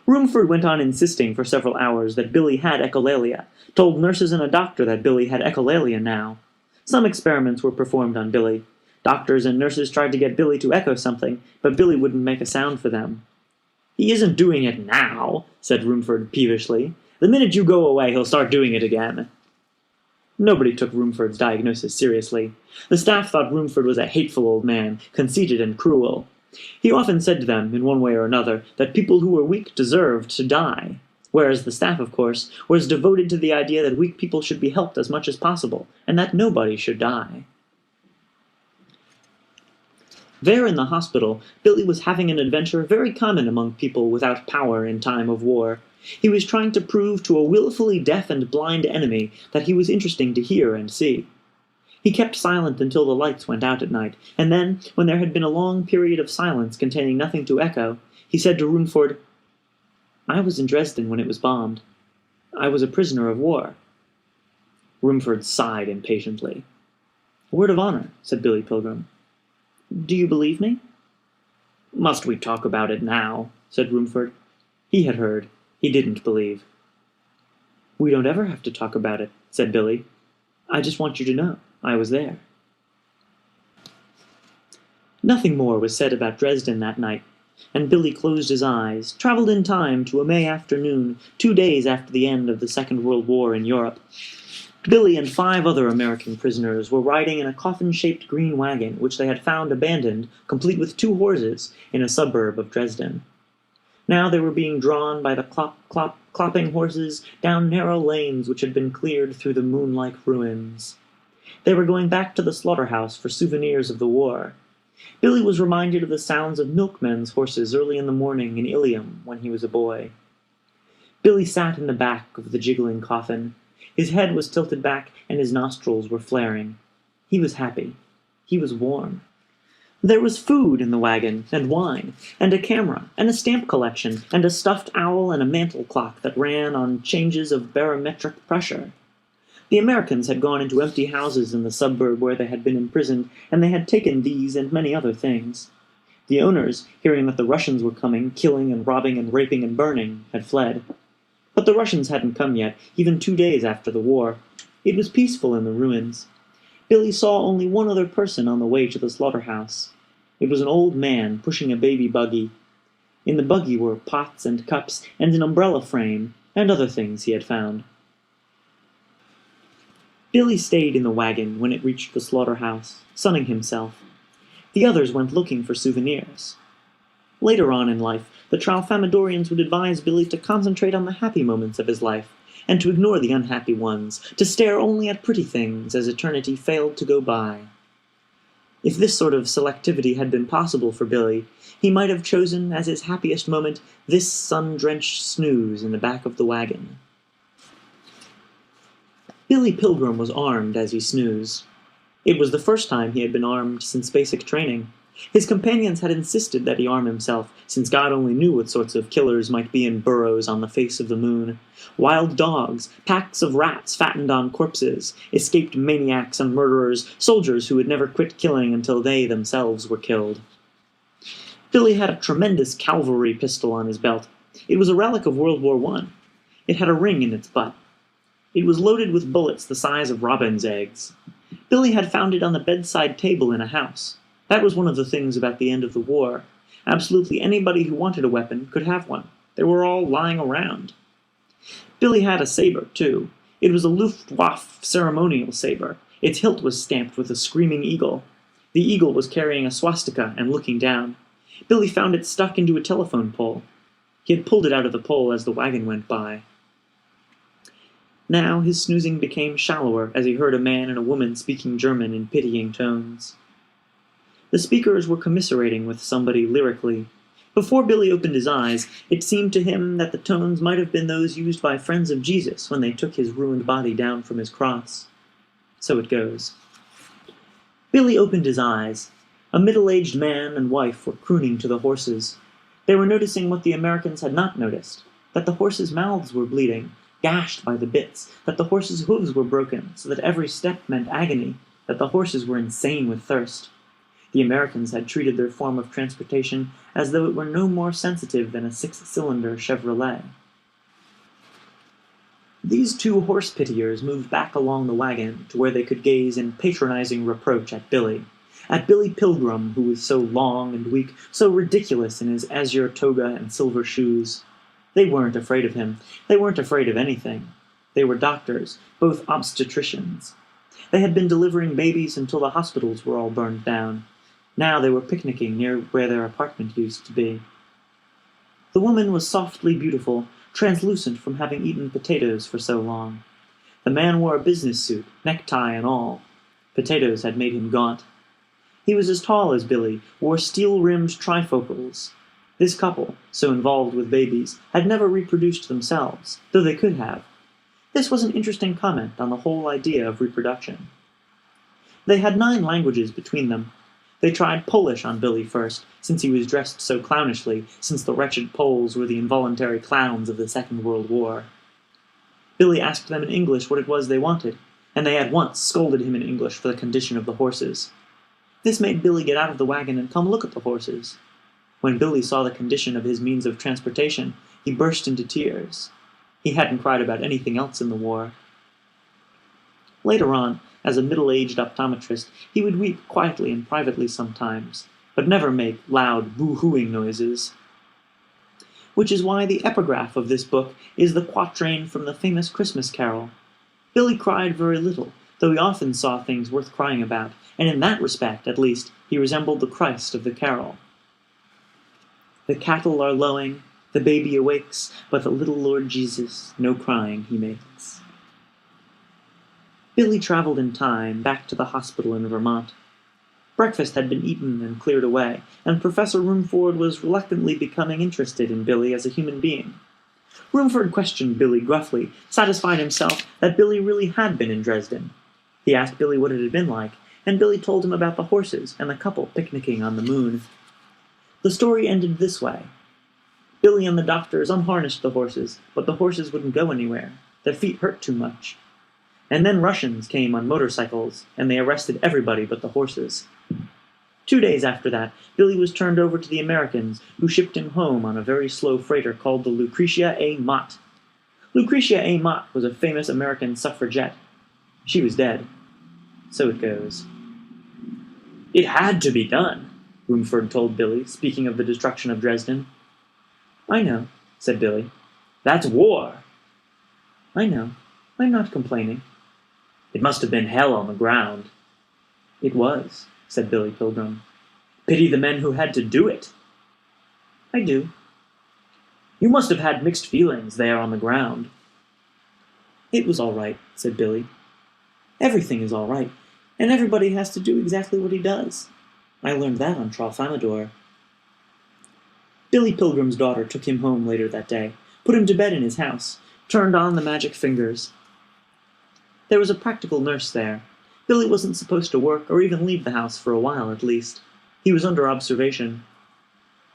Rumford went on insisting for several hours that Billy had echolalia, told nurses and a doctor that Billy had echolalia now. Some experiments were performed on Billy. Doctors and nurses tried to get Billy to echo something, but Billy wouldn't make a sound for them. "He isn't doing it now," said Rumford peevishly. "The minute you go away, he'll start doing it again." Nobody took Rumford's diagnosis seriously. The staff thought Rumford was a hateful old man, conceited and cruel. He often said to them, in one way or another, that people who were weak deserved to die, whereas the staff, of course, was devoted to the idea that weak people should be helped as much as possible, and that nobody should die. There in the hospital, Billy was having an adventure very common among people without power in time of war. He was trying to prove to a willfully deaf and blind enemy that he was interesting to hear and see. He kept silent until the lights went out at night, and then, when there had been a long period of silence containing nothing to echo, he said to Rumford, "I was in Dresden when it was bombed. I was a prisoner of war." Rumford sighed impatiently. "Word of honor," said Billy Pilgrim. "Do you believe me?" "Must we talk about it now?" said Rumford. He had heard. He didn't believe. "We don't ever have to talk about it," said Billy. "I just want you to know I was there." Nothing more was said about Dresden that night, and Billy closed his eyes, traveled in time to a May afternoon, 2 days after the end of the Second World War in Europe. Billy and 5 other American prisoners were riding in a coffin-shaped green wagon which they had found abandoned, complete with 2 horses, in a suburb of Dresden. Now they were being drawn by the clopping horses down narrow lanes which had been cleared through the moon-like ruins. They were going back to the slaughterhouse for souvenirs of the war. Billy was reminded of the sounds of milkmen's horses early in the morning in Ilium when he was a boy. Billy sat in the back of the jiggling coffin. His head was tilted back and his nostrils were flaring. He was happy. He was warm. There was food in the wagon, and wine, and a camera, and a stamp collection, and a stuffed owl and a mantel clock that ran on changes of barometric pressure. The Americans had gone into empty houses in the suburb where they had been imprisoned, and they had taken these and many other things. The owners, hearing that the Russians were coming, killing and robbing and raping and burning, had fled. But the Russians hadn't come yet, even 2 days after the war. It was peaceful in the ruins. Billy saw only one other person on the way to the slaughterhouse. It was an old man pushing a baby buggy. In the buggy were pots and cups and an umbrella frame and other things he had found. Billy stayed in the wagon when it reached the slaughterhouse, sunning himself. The others went looking for souvenirs. Later on in life, the Tralfamadorians would advise Billy to concentrate on the happy moments of his life, and to ignore the unhappy ones, to stare only at pretty things as eternity failed to go by. If this sort of selectivity had been possible for Billy, he might have chosen as his happiest moment this sun-drenched snooze in the back of the wagon. Billy Pilgrim was armed as he snoozed. It was the first time he had been armed since basic training. His companions had insisted that he arm himself, since God only knew what sorts of killers might be in burrows on the face of the moon. Wild dogs, packs of rats fattened on corpses, escaped maniacs and murderers, soldiers who would never quit killing until they themselves were killed. Billy had a tremendous cavalry pistol on his belt. It was a relic of World War I. It had a ring in its butt. It was loaded with bullets the size of robin's eggs. Billy had found it on the bedside table in a house. That was one of the things about the end of the war. Absolutely anybody who wanted a weapon could have one. They were all lying around. Billy had a saber, too. It was a Luftwaffe ceremonial saber. Its hilt was stamped with a screaming eagle. The eagle was carrying a swastika and looking down. Billy found it stuck into a telephone pole. He had pulled it out of the pole as the wagon went by. Now his snoozing became shallower as he heard a man and a woman speaking German in pitying tones. The speakers were commiserating with somebody lyrically. Before Billy opened his eyes, it seemed to him that the tones might have been those used by friends of Jesus when they took his ruined body down from his cross. So it goes. Billy opened his eyes. A middle-aged man and wife were crooning to the horses. They were noticing what the Americans had not noticed, that the horses' mouths were bleeding, gashed by the bits, that the horses' hooves were broken, so that every step meant agony, that the horses were insane with thirst. The Americans had treated their form of transportation as though it were no more sensitive than a 6-cylinder Chevrolet. These 2 horse-pitiers moved back along the wagon to where they could gaze in patronizing reproach at Billy Pilgrim, who was so long and weak, so ridiculous in his azure toga and silver shoes. They weren't afraid of him. They weren't afraid of anything. They were doctors, both obstetricians. They had been delivering babies until the hospitals were all burned down. Now they were picnicking near where their apartment used to be. The woman was softly beautiful, translucent from having eaten potatoes for so long. The man wore a business suit, necktie and all. Potatoes had made him gaunt. He was as tall as Billy, wore steel-rimmed trifocals. This couple, so involved with babies, had never reproduced themselves, though they could have. This was an interesting comment on the whole idea of reproduction. They had 9 languages between them. They tried Polish on Billy first, since he was dressed so clownishly, since the wretched Poles were the involuntary clowns of the Second World War. Billy asked them in English what it was they wanted, and they at once scolded him in English for the condition of the horses. This made Billy get out of the wagon and come look at the horses. When Billy saw the condition of his means of transportation, he burst into tears. He hadn't cried about anything else in the war. Later on, as a middle-aged optometrist, he would weep quietly and privately sometimes, but never make loud boo-hooing noises. Which is why the epigraph of this book is the quatrain from the famous Christmas carol. Billy cried very little, though he often saw things worth crying about, and in that respect, at least, he resembled the Christ of the carol. The cattle are lowing, the baby awakes, but the little Lord Jesus no crying he makes. Billy traveled in time back to the hospital in Vermont. Breakfast had been eaten and cleared away, and Professor Roomford was reluctantly becoming interested in Billy as a human being. Roomford questioned Billy gruffly, satisfied himself that Billy really had been in Dresden. He asked Billy what it had been like, and Billy told him about the horses and the couple picnicking on the moon. The story ended this way. Billy and the doctors unharnessed the horses, but the horses wouldn't go anywhere. Their feet hurt too much. And then Russians came on motorcycles, and they arrested everybody but the horses. 2 days after that, Billy was turned over to the Americans, who shipped him home on a very slow freighter called the Lucretia A. Mott. Lucretia A. Mott was a famous American suffragette. She was dead. So it goes. "It had to be done," Roomford told Billy, speaking of the destruction of Dresden. "I know," said Billy. "That's war." "I know. I'm not complaining." "It must have been hell on the ground." "It was," said Billy Pilgrim. "Pity the men who had to do it." "I do." "You must have had mixed feelings there on the ground." "It was all right," said Billy. "Everything is all right, and everybody has to do exactly what he does. I learned that on Tralfamadore." Billy Pilgrim's daughter took him home later that day, put him to bed in his house, turned on the magic fingers. There was a practical nurse there. Billy wasn't supposed to work or even leave the house for a while at least. He was under observation.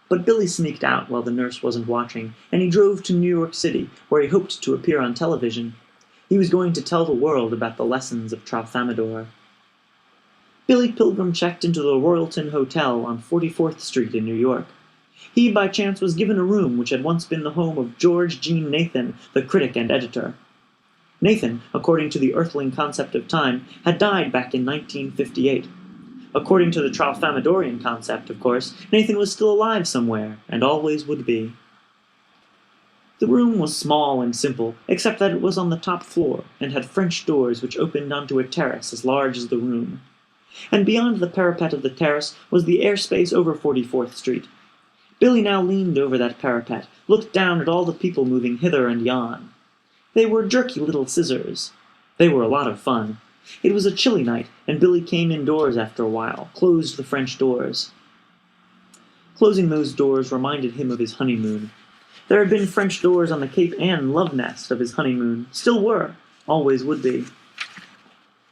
But Billy sneaked out while the nurse wasn't watching, and he drove to New York City, where he hoped to appear on television. He was going to tell the world about the lessons of Tralfamadore. Billy Pilgrim checked into the Royalton Hotel on 44th Street in New York. He, by chance, was given a room which had once been the home of George Jean Nathan, the critic and editor. Nathan, according to the earthling concept of time, had died back in 1958. According to the Tralfamadorian concept, of course, Nathan was still alive somewhere, and always would be. The room was small and simple, except that it was on the top floor, and had French doors which opened onto a terrace as large as the room. And beyond the parapet of the terrace was the airspace over 44th Street. Billy now leaned over that parapet, looked down at all the people moving hither and yon. They were jerky little scissors. They were a lot of fun. It was a chilly night, and Billy came indoors after a while, closed the French doors. Closing those doors reminded him of his honeymoon. There had been French doors on the Cape Ann love nest of his honeymoon. Still were. Always would be.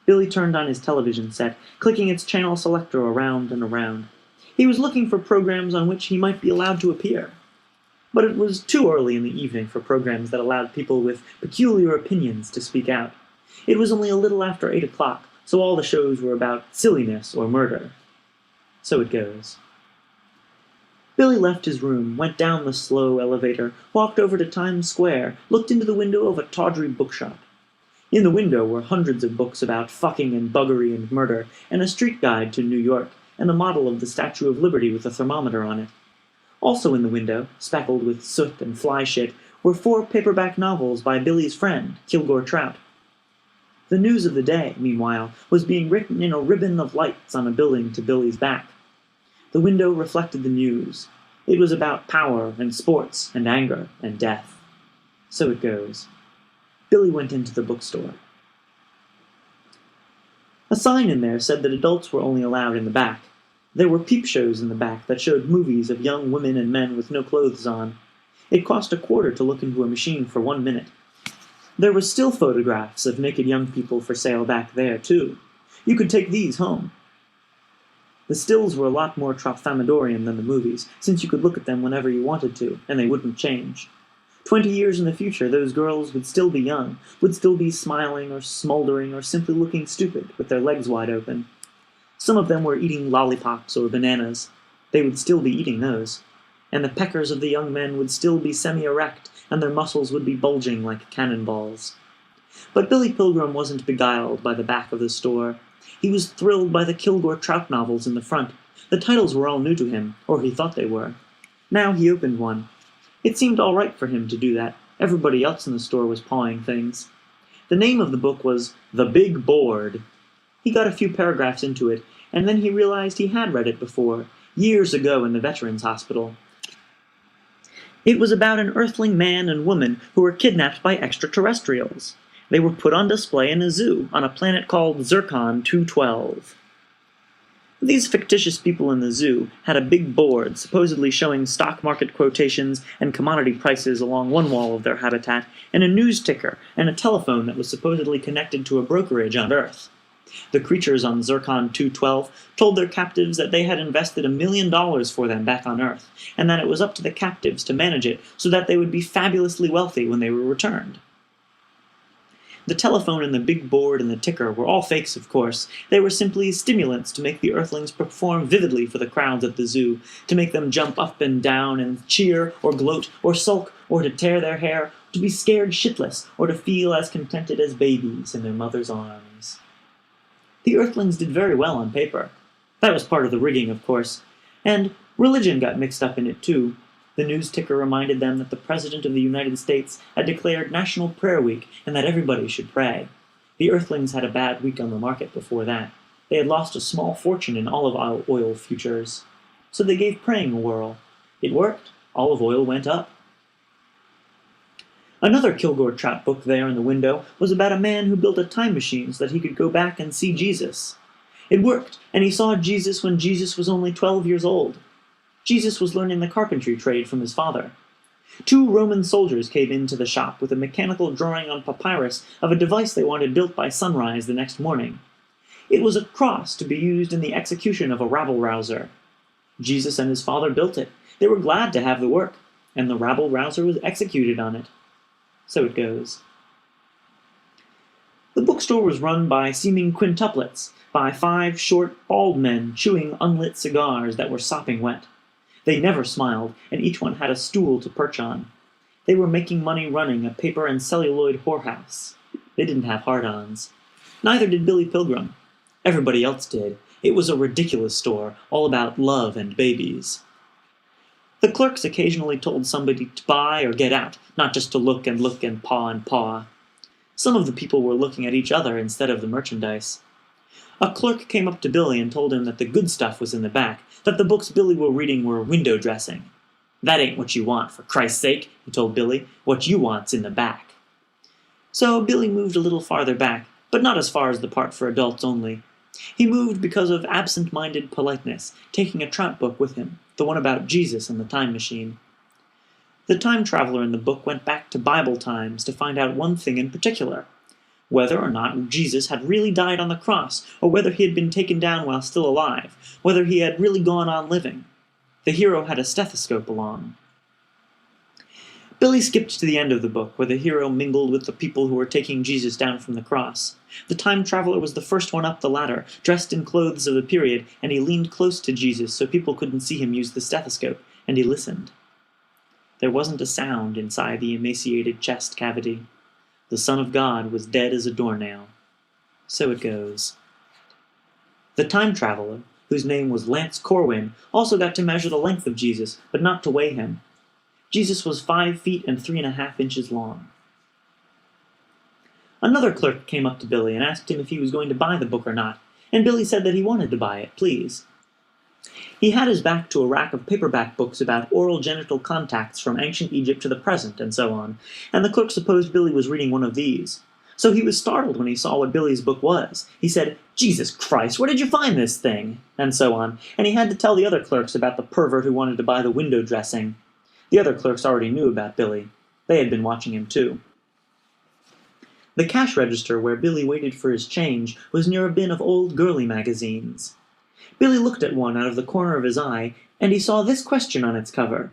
Billy turned on his television set, clicking its channel selector around and around. He was looking for programs on which he might be allowed to appear. But it was too early in the evening for programs that allowed people with peculiar opinions to speak out. It was only a little after 8 o'clock, so all the shows were about silliness or murder. So it goes. Billy left his room, went down the slow elevator, walked over to Times Square, looked into the window of a tawdry bookshop. In the window were hundreds of books about fucking and buggery and murder, and a street guide to New York, and a model of the Statue of Liberty with a thermometer on it. Also in the window, speckled with soot and fly shit, were 4 paperback novels by Billy's friend, Kilgore Trout. The news of the day, meanwhile, was being written in a ribbon of lights on a building to Billy's back. The window reflected the news. It was about power and sports and anger and death. So it goes. Billy went into the bookstore. A sign in there said that adults were only allowed in the back. There were peep shows in the back that showed movies of young women and men with no clothes on. It cost $0.25 to look into a machine for 1 minute. There were still photographs of naked young people for sale back there, too. You could take these home. The stills were a lot more Tralfamadorian than the movies, since you could look at them whenever you wanted to, and they wouldn't change. 20 years in the future, those girls would still be young, would still be smiling or smoldering or simply looking stupid with their legs wide open. Some of them were eating lollipops or bananas. They would still be eating those. And the peckers of the young men would still be semi-erect, and their muscles would be bulging like cannonballs. But Billy Pilgrim wasn't beguiled by the back of the store. He was thrilled by the Kilgore Trout novels in the front. The titles were all new to him, or he thought they were. Now he opened one. It seemed all right for him to do that. Everybody else in the store was pawing things. The name of the book was The Big Board. He got a few paragraphs into it, and then he realized he had read it before, years ago in the Veterans Hospital. It was about an Earthling man and woman who were kidnapped by extraterrestrials. They were put on display in a zoo on a planet called Zircon 212. These fictitious people in the zoo had a big board supposedly showing stock market quotations and commodity prices along one wall of their habitat, and a news ticker and a telephone that was supposedly connected to a brokerage on Earth. The creatures on Zircon 212 told their captives that they had invested $1 million for them back on Earth, and that it was up to the captives to manage it so that they would be fabulously wealthy when they were returned. The telephone and the big board and the ticker were all fakes, of course. They were simply stimulants to make the Earthlings perform vividly for the crowds at the zoo, to make them jump up and down and cheer or gloat or sulk or to tear their hair, to be scared shitless or to feel as contented as babies in their mother's arms. The Earthlings did very well on paper. That was part of the rigging, of course. And religion got mixed up in it, too. The news ticker reminded them that the President of the United States had declared National Prayer Week and that everybody should pray. The Earthlings had a bad week on the market before that. They had lost a small fortune in olive oil futures. So they gave praying a whirl. It worked. Olive oil went up. Another Kilgore Trout book there in the window was about a man who built a time machine so that he could go back and see Jesus. It worked, and he saw Jesus when Jesus was only 12 years old. Jesus was learning the carpentry trade from his father. 2 Roman soldiers came into the shop with a mechanical drawing on papyrus of a device they wanted built by sunrise the next morning. It was a cross to be used in the execution of a rabble-rouser. Jesus and his father built it. They were glad to have the work, and the rabble-rouser was executed on it. So it goes. The bookstore was run by seeming quintuplets, by 5 short, bald men chewing unlit cigars that were sopping wet. They never smiled, and each one had a stool to perch on. They were making money running a paper and celluloid whorehouse. They didn't have hard-ons. Neither did Billy Pilgrim. Everybody else did. It was a ridiculous store, all about love and babies. The clerks occasionally told somebody to buy or get out, not just to look and paw and paw. Some of the people were looking at each other instead of the merchandise. A clerk came up to Billy and told him that the good stuff was in the back, that the books Billy were reading were window dressing. "That ain't what you want, for Christ's sake," he told Billy. "What you want's in the back." So Billy moved a little farther back, but not as far as the part for adults only. He moved because of absent-minded politeness, taking a Trout book with him, the one about Jesus and the time machine. The time traveler in the book went back to Bible times to find out one thing in particular: whether or not Jesus had really died on the cross, or whether he had been taken down while still alive, whether he had really gone on living. The hero had a stethoscope along. Billy skipped to the end of the book, where the hero mingled with the people who were taking Jesus down from the cross. The time traveler was the first one up the ladder, dressed in clothes of the period, and he leaned close to Jesus so people couldn't see him use the stethoscope, and he listened. There wasn't a sound inside the emaciated chest cavity. The Son of God was dead as a doornail. So it goes. The time traveler, whose name was Lance Corwin, also got to measure the length of Jesus, but not to weigh him. Jesus was 5 feet and 3½ inches long. Another clerk came up to Billy and asked him if he was going to buy the book or not, and Billy said that he wanted to buy it, please. He had his back to a rack of paperback books about oral genital contacts from ancient Egypt to the present, and so on, and the clerk supposed Billy was reading one of these. So he was startled when he saw what Billy's book was. He said, "Jesus Christ, where did you find this thing?" and so on, and he had to tell the other clerks about the pervert who wanted to buy the window dressing. The other clerks already knew about Billy. They had been watching him too. The cash register where Billy waited for his change was near a bin of old girly magazines. Billy looked at one out of the corner of his eye, and he saw this question on its cover: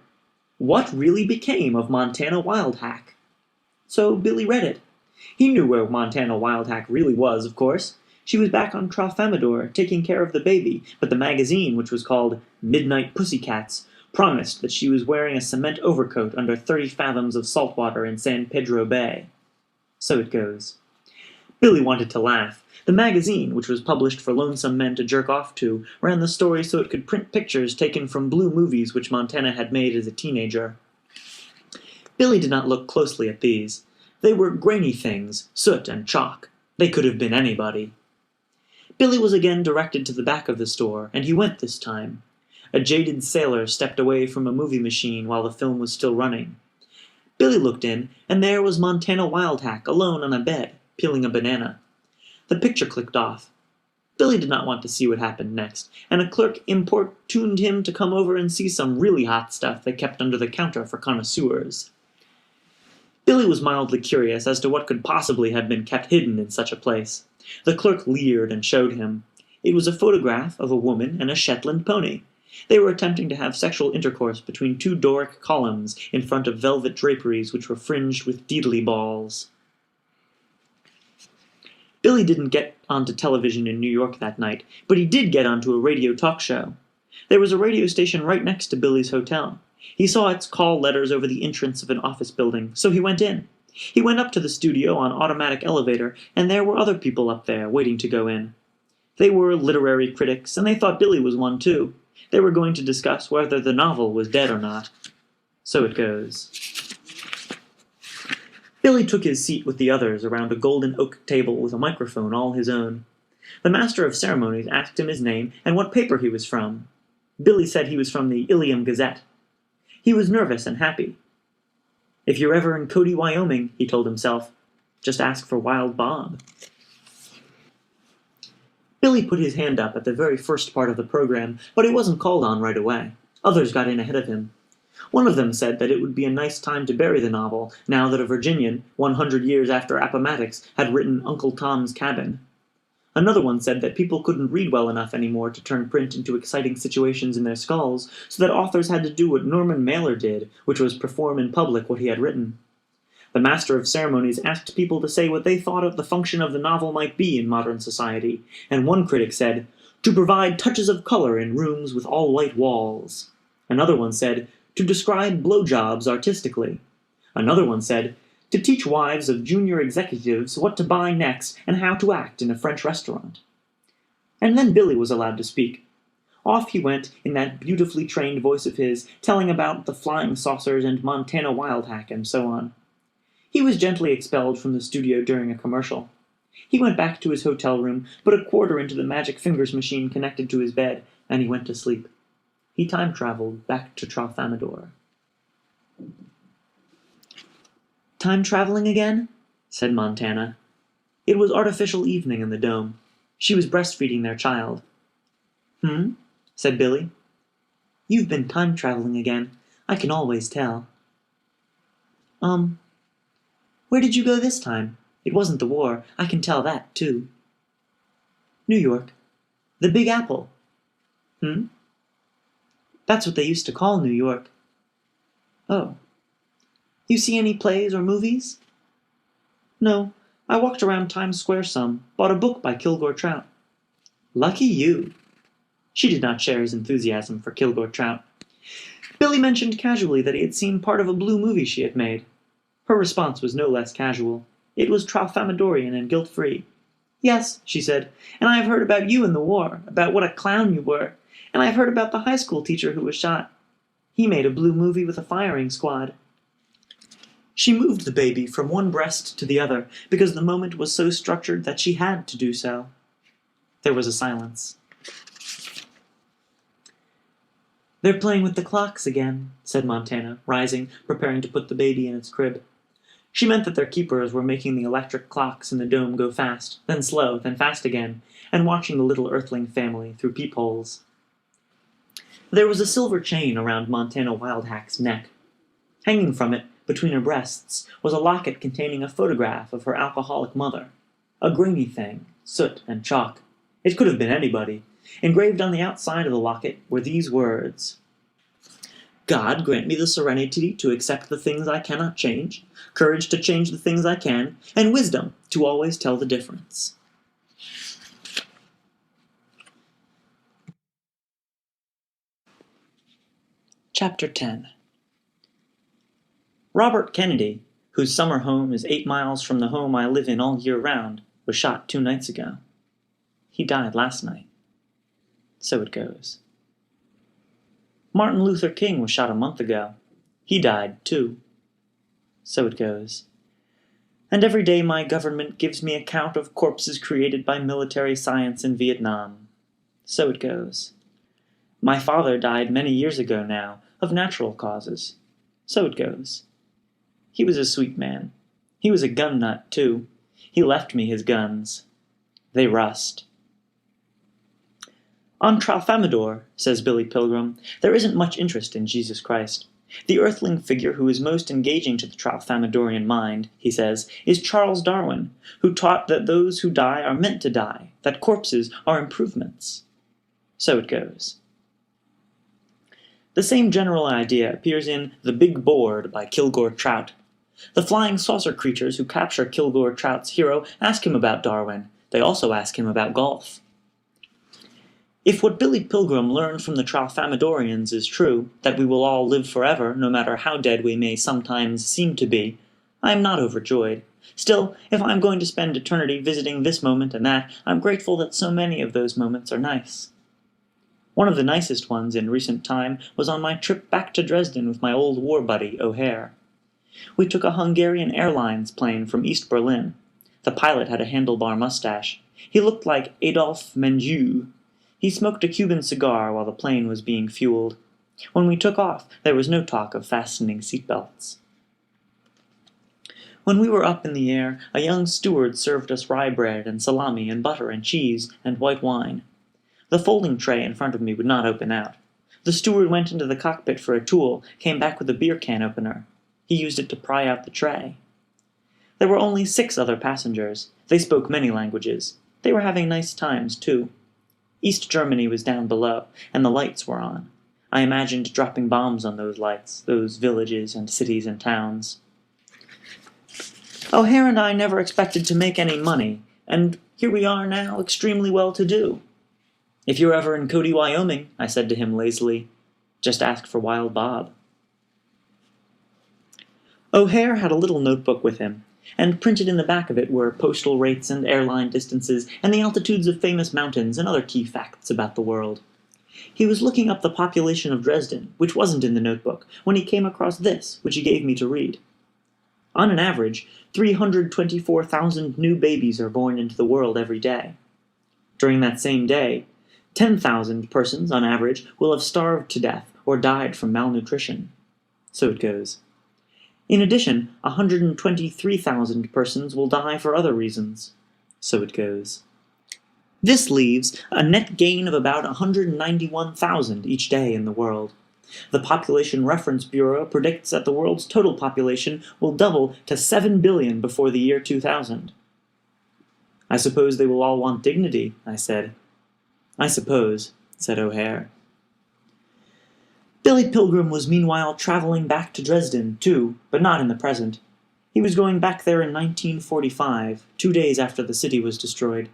"What really became of Montana Wildhack?" So Billy read it. He knew where Montana Wildhack really was, of course. She was back on Tralfamadore, taking care of the baby, but the magazine, which was called Midnight Pussycats, promised that she was wearing a cement overcoat under 30 fathoms of salt water in San Pedro Bay. So it goes. Billy wanted to laugh. The magazine, which was published for lonesome men to jerk off to, ran the story so it could print pictures taken from blue movies which Montana had made as a teenager. Billy did not look closely at these. They were grainy things, soot and chalk. They could have been anybody. Billy was again directed to the back of the store, and he went this time. A jaded sailor stepped away from a movie machine while the film was still running. Billy looked in, and there was Montana Wildhack alone on a bed, peeling a banana. The picture clicked off. Billy did not want to see what happened next, and a clerk importuned him to come over and see some really hot stuff they kept under the counter for connoisseurs. Billy was mildly curious as to what could possibly have been kept hidden in such a place. The clerk leered and showed him. It was a photograph of a woman and a Shetland pony. They were attempting to have sexual intercourse between two Doric columns in front of velvet draperies which were fringed with deedly balls. Billy didn't get onto television in New York that night, but he did get onto a radio talk show. There was a radio station right next to Billy's hotel. He saw its call letters over the entrance of an office building, so he went in. He went up to the studio on automatic elevator, and there were other people up there waiting to go in. They were literary critics, and they thought Billy was one too. They were going to discuss whether the novel was dead or not. So it goes. Billy took his seat with the others around a golden oak table with a microphone all his own. The master of ceremonies asked him his name and what paper he was from. Billy said he was from the Ilium Gazette. He was nervous and happy. "If you're ever in Cody, Wyoming," he told himself, "just ask for Wild Bob." Billy put his hand up at the very first part of the program, but he wasn't called on right away. Others got in ahead of him. One of them said that it would be a nice time to bury the novel, now that a Virginian, 100 years after Appomattox, had written Uncle Tom's Cabin. Another one said that people couldn't read well enough anymore to turn print into exciting situations in their skulls, so that authors had to do what Norman Mailer did, which was perform in public what he had written. The master of ceremonies asked people to say what they thought of the function of the novel might be in modern society, and one critic said, "To provide touches of color in rooms with all-white walls." Another one said, "To describe blowjobs artistically." Another one said, "To teach wives of junior executives what to buy next and how to act in a French restaurant." And then Billy was allowed to speak. Off he went in that beautifully trained voice of his, telling about the flying saucers and Montana Wildhack and so on. He was gently expelled from the studio during a commercial. He went back to his hotel room, put a quarter into the magic fingers machine connected to his bed, and he went to sleep. He time-traveled back to Tralfamadore. "Time-traveling again?" said Montana. It was artificial evening in the dome. She was breastfeeding their child. Said Billy. "You've been time-traveling again. I can always tell." Where did you go this time? It wasn't the war. I can tell that, too." "New York. The Big Apple." "That's what they used to call New York." "Oh. You see any plays or movies?" "No. I walked around Times Square some. Bought a book by Kilgore Trout." "Lucky you." She did not share his enthusiasm for Kilgore Trout. Billy mentioned casually that he had seen part of a blue movie she had made. Her response was no less casual. It was Tralfamadorian and guilt-free. "Yes," she said, "and I have heard about you in the war, about what a clown you were, and I have heard about the high school teacher who was shot. He made a blue movie with a firing squad." She moved the baby from one breast to the other, because the moment was so structured that she had to do so. There was a silence. "They're playing with the clocks again," said Montana, rising, preparing to put the baby in its crib. She meant that their keepers were making the electric clocks in the dome go fast, then slow, then fast again, and watching the little earthling family through peepholes. There was a silver chain around Montana Wildhack's neck. Hanging from it, between her breasts, was a locket containing a photograph of her alcoholic mother. A grainy thing, soot and chalk. It could have been anybody. Engraved on the outside of the locket were these words: "God grant me the serenity to accept the things I cannot change, courage to change the things I can, and wisdom to always tell the difference." Chapter 10. Robert Kennedy, whose summer home is 8 miles from the home I live in all year round, was shot 2 nights ago. He died last night. So it goes. Martin Luther King was shot a month ago. He died, too. So it goes. And every day my government gives me account of corpses created by military science in Vietnam. So it goes. My father died many years ago now, of natural causes. So it goes. He was a sweet man. He was a gun nut, too. He left me his guns. They rust. On Tralfamadore, says Billy Pilgrim, there isn't much interest in Jesus Christ. The earthling figure who is most engaging to the Tralfamadorian mind, he says, is Charles Darwin, who taught that those who die are meant to die, that corpses are improvements. So it goes. The same general idea appears in The Big Board by Kilgore Trout. The flying saucer creatures who capture Kilgore Trout's hero ask him about Darwin. They also ask him about golf. If what Billy Pilgrim learned from the Tralfamadorians is true, that we will all live forever, no matter how dead we may sometimes seem to be, I am not overjoyed. Still, if I am going to spend eternity visiting this moment and that, I am grateful that so many of those moments are nice. One of the nicest ones in recent time was on my trip back to Dresden with my old war buddy, O'Hare. We took a Hungarian Airlines plane from East Berlin. The pilot had a handlebar mustache. He looked like Adolphe Menjou. He smoked a Cuban cigar while the plane was being fueled. When we took off, there was no talk of fastening seatbelts. When we were up in the air, a young steward served us rye bread and salami and butter and cheese and white wine. The folding tray in front of me would not open out. The steward went into the cockpit for a tool, came back with a beer can opener. He used it to pry out the tray. There were only 6 other passengers. They spoke many languages. They were having nice times, too. East Germany was down below, and the lights were on. I imagined dropping bombs on those lights, those villages and cities and towns. O'Hare and I never expected to make any money, and here we are now, extremely well-to-do. "If you're ever in Cody, Wyoming," I said to him lazily, "just ask for Wild Bob." O'Hare had a little notebook with him, and printed in the back of it were postal rates and airline distances and the altitudes of famous mountains and other key facts about the world. He was looking up the population of Dresden, which wasn't in the notebook, when he came across this, which he gave me to read. On an average, 324,000 new babies are born into the world every day. During that same day, 10,000 persons, on average, will have starved to death or died from malnutrition. So it goes. In addition, 123,000 persons will die for other reasons. So it goes. This leaves a net gain of about 191,000 each day in the world. The Population Reference Bureau predicts that the world's total population will double to 7 billion before the year 2000. "I suppose they will all want dignity," I said. "I suppose," said O'Hare. Billy Pilgrim was meanwhile traveling back to Dresden, too, but not in the present. He was going back there in 1945, 2 days after the city was destroyed.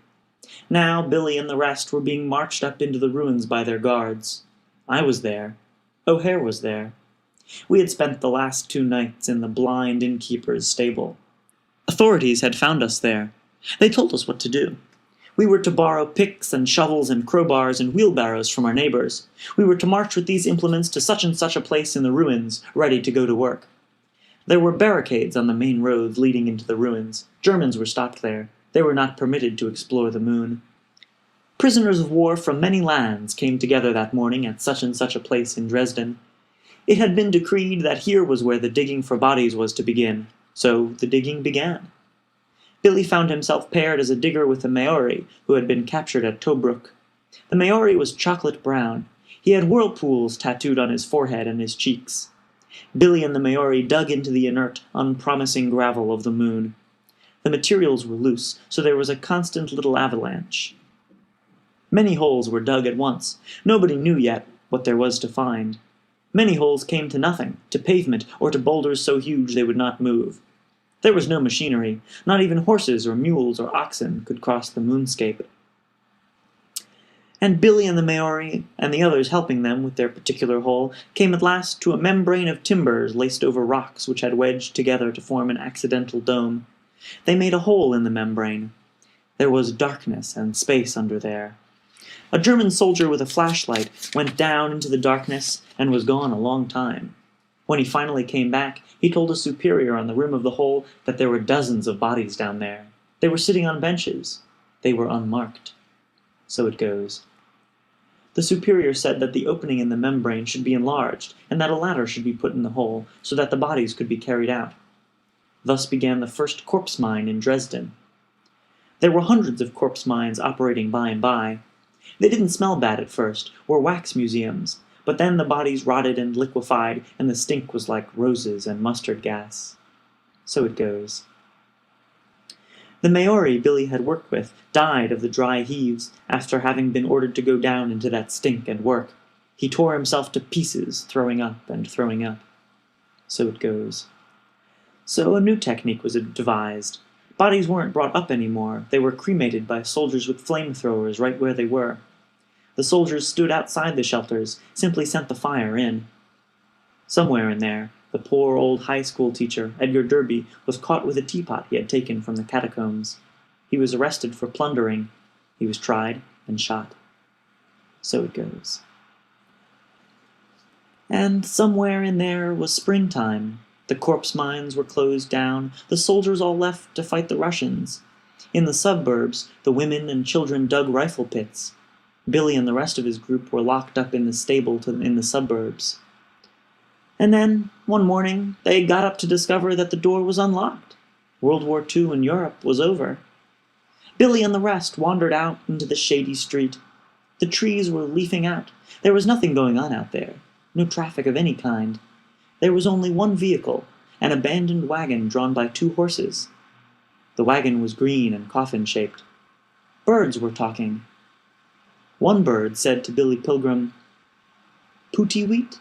Now Billy and the rest were being marched up into the ruins by their guards. I was there. O'Hare was there. We had spent the last 2 nights in the blind innkeeper's stable. Authorities had found us there. They told us what to do. We were to borrow picks and shovels and crowbars and wheelbarrows from our neighbors. We were to march with these implements to such and such a place in the ruins, ready to go to work. There were barricades on the main roads leading into the ruins. Germans were stopped there. They were not permitted to explore the moon. Prisoners of war from many lands came together that morning at such and such a place in Dresden. It had been decreed that here was where the digging for bodies was to begin, so the digging began. Billy found himself paired as a digger with a Maori who had been captured at Tobruk. The Maori was chocolate brown. He had whirlpools tattooed on his forehead and his cheeks. Billy and the Maori dug into the inert, unpromising gravel of the moon. The materials were loose, so there was a constant little avalanche. Many holes were dug at once. Nobody knew yet what there was to find. Many holes came to nothing, to pavement, or to boulders so huge they would not move. There was no machinery. Not even horses or mules or oxen could cross the moonscape. And Billy and the Maori, and the others helping them with their particular hole, came at last to a membrane of timbers laced over rocks which had wedged together to form an accidental dome. They made a hole in the membrane. There was darkness and space under there. A German soldier with a flashlight went down into the darkness and was gone a long time. When he finally came back, he told a superior on the rim of the hole that there were dozens of bodies down there. They were sitting on benches. They were unmarked. So it goes. The superior said that the opening in the membrane should be enlarged, and that a ladder should be put in the hole, so that the bodies could be carried out. Thus began the first corpse mine in Dresden. There were hundreds of corpse mines operating by and by. They didn't smell bad at first, were wax museums, but then the bodies rotted and liquefied, and the stink was like roses and mustard gas. So it goes. The Maori Billy had worked with died of the dry heaves after having been ordered to go down into that stink and work. He tore himself to pieces, throwing up and throwing up. So it goes. So a new technique was devised. Bodies weren't brought up anymore. They were cremated by soldiers with flamethrowers right where they were. The soldiers stood outside the shelters, simply sent the fire in. Somewhere in there, the poor old high school teacher, Edgar Derby, was caught with a teapot he had taken from the catacombs. He was arrested for plundering. He was tried and shot. So it goes. And somewhere in there was springtime. The corpse mines were closed down. The soldiers all left to fight the Russians. In the suburbs, the women and children dug rifle pits. Billy and the rest of his group were locked up in the stable in the suburbs. And then, one morning, they got up to discover that the door was unlocked. World War II in Europe was over. Billy and the rest wandered out into the shady street. The trees were leafing out. There was nothing going on out there. No traffic of any kind. There was only one vehicle, an abandoned wagon drawn by 2 horses. The wagon was green and coffin-shaped. Birds were talking. One bird said to Billy Pilgrim, "Pooty wheat?"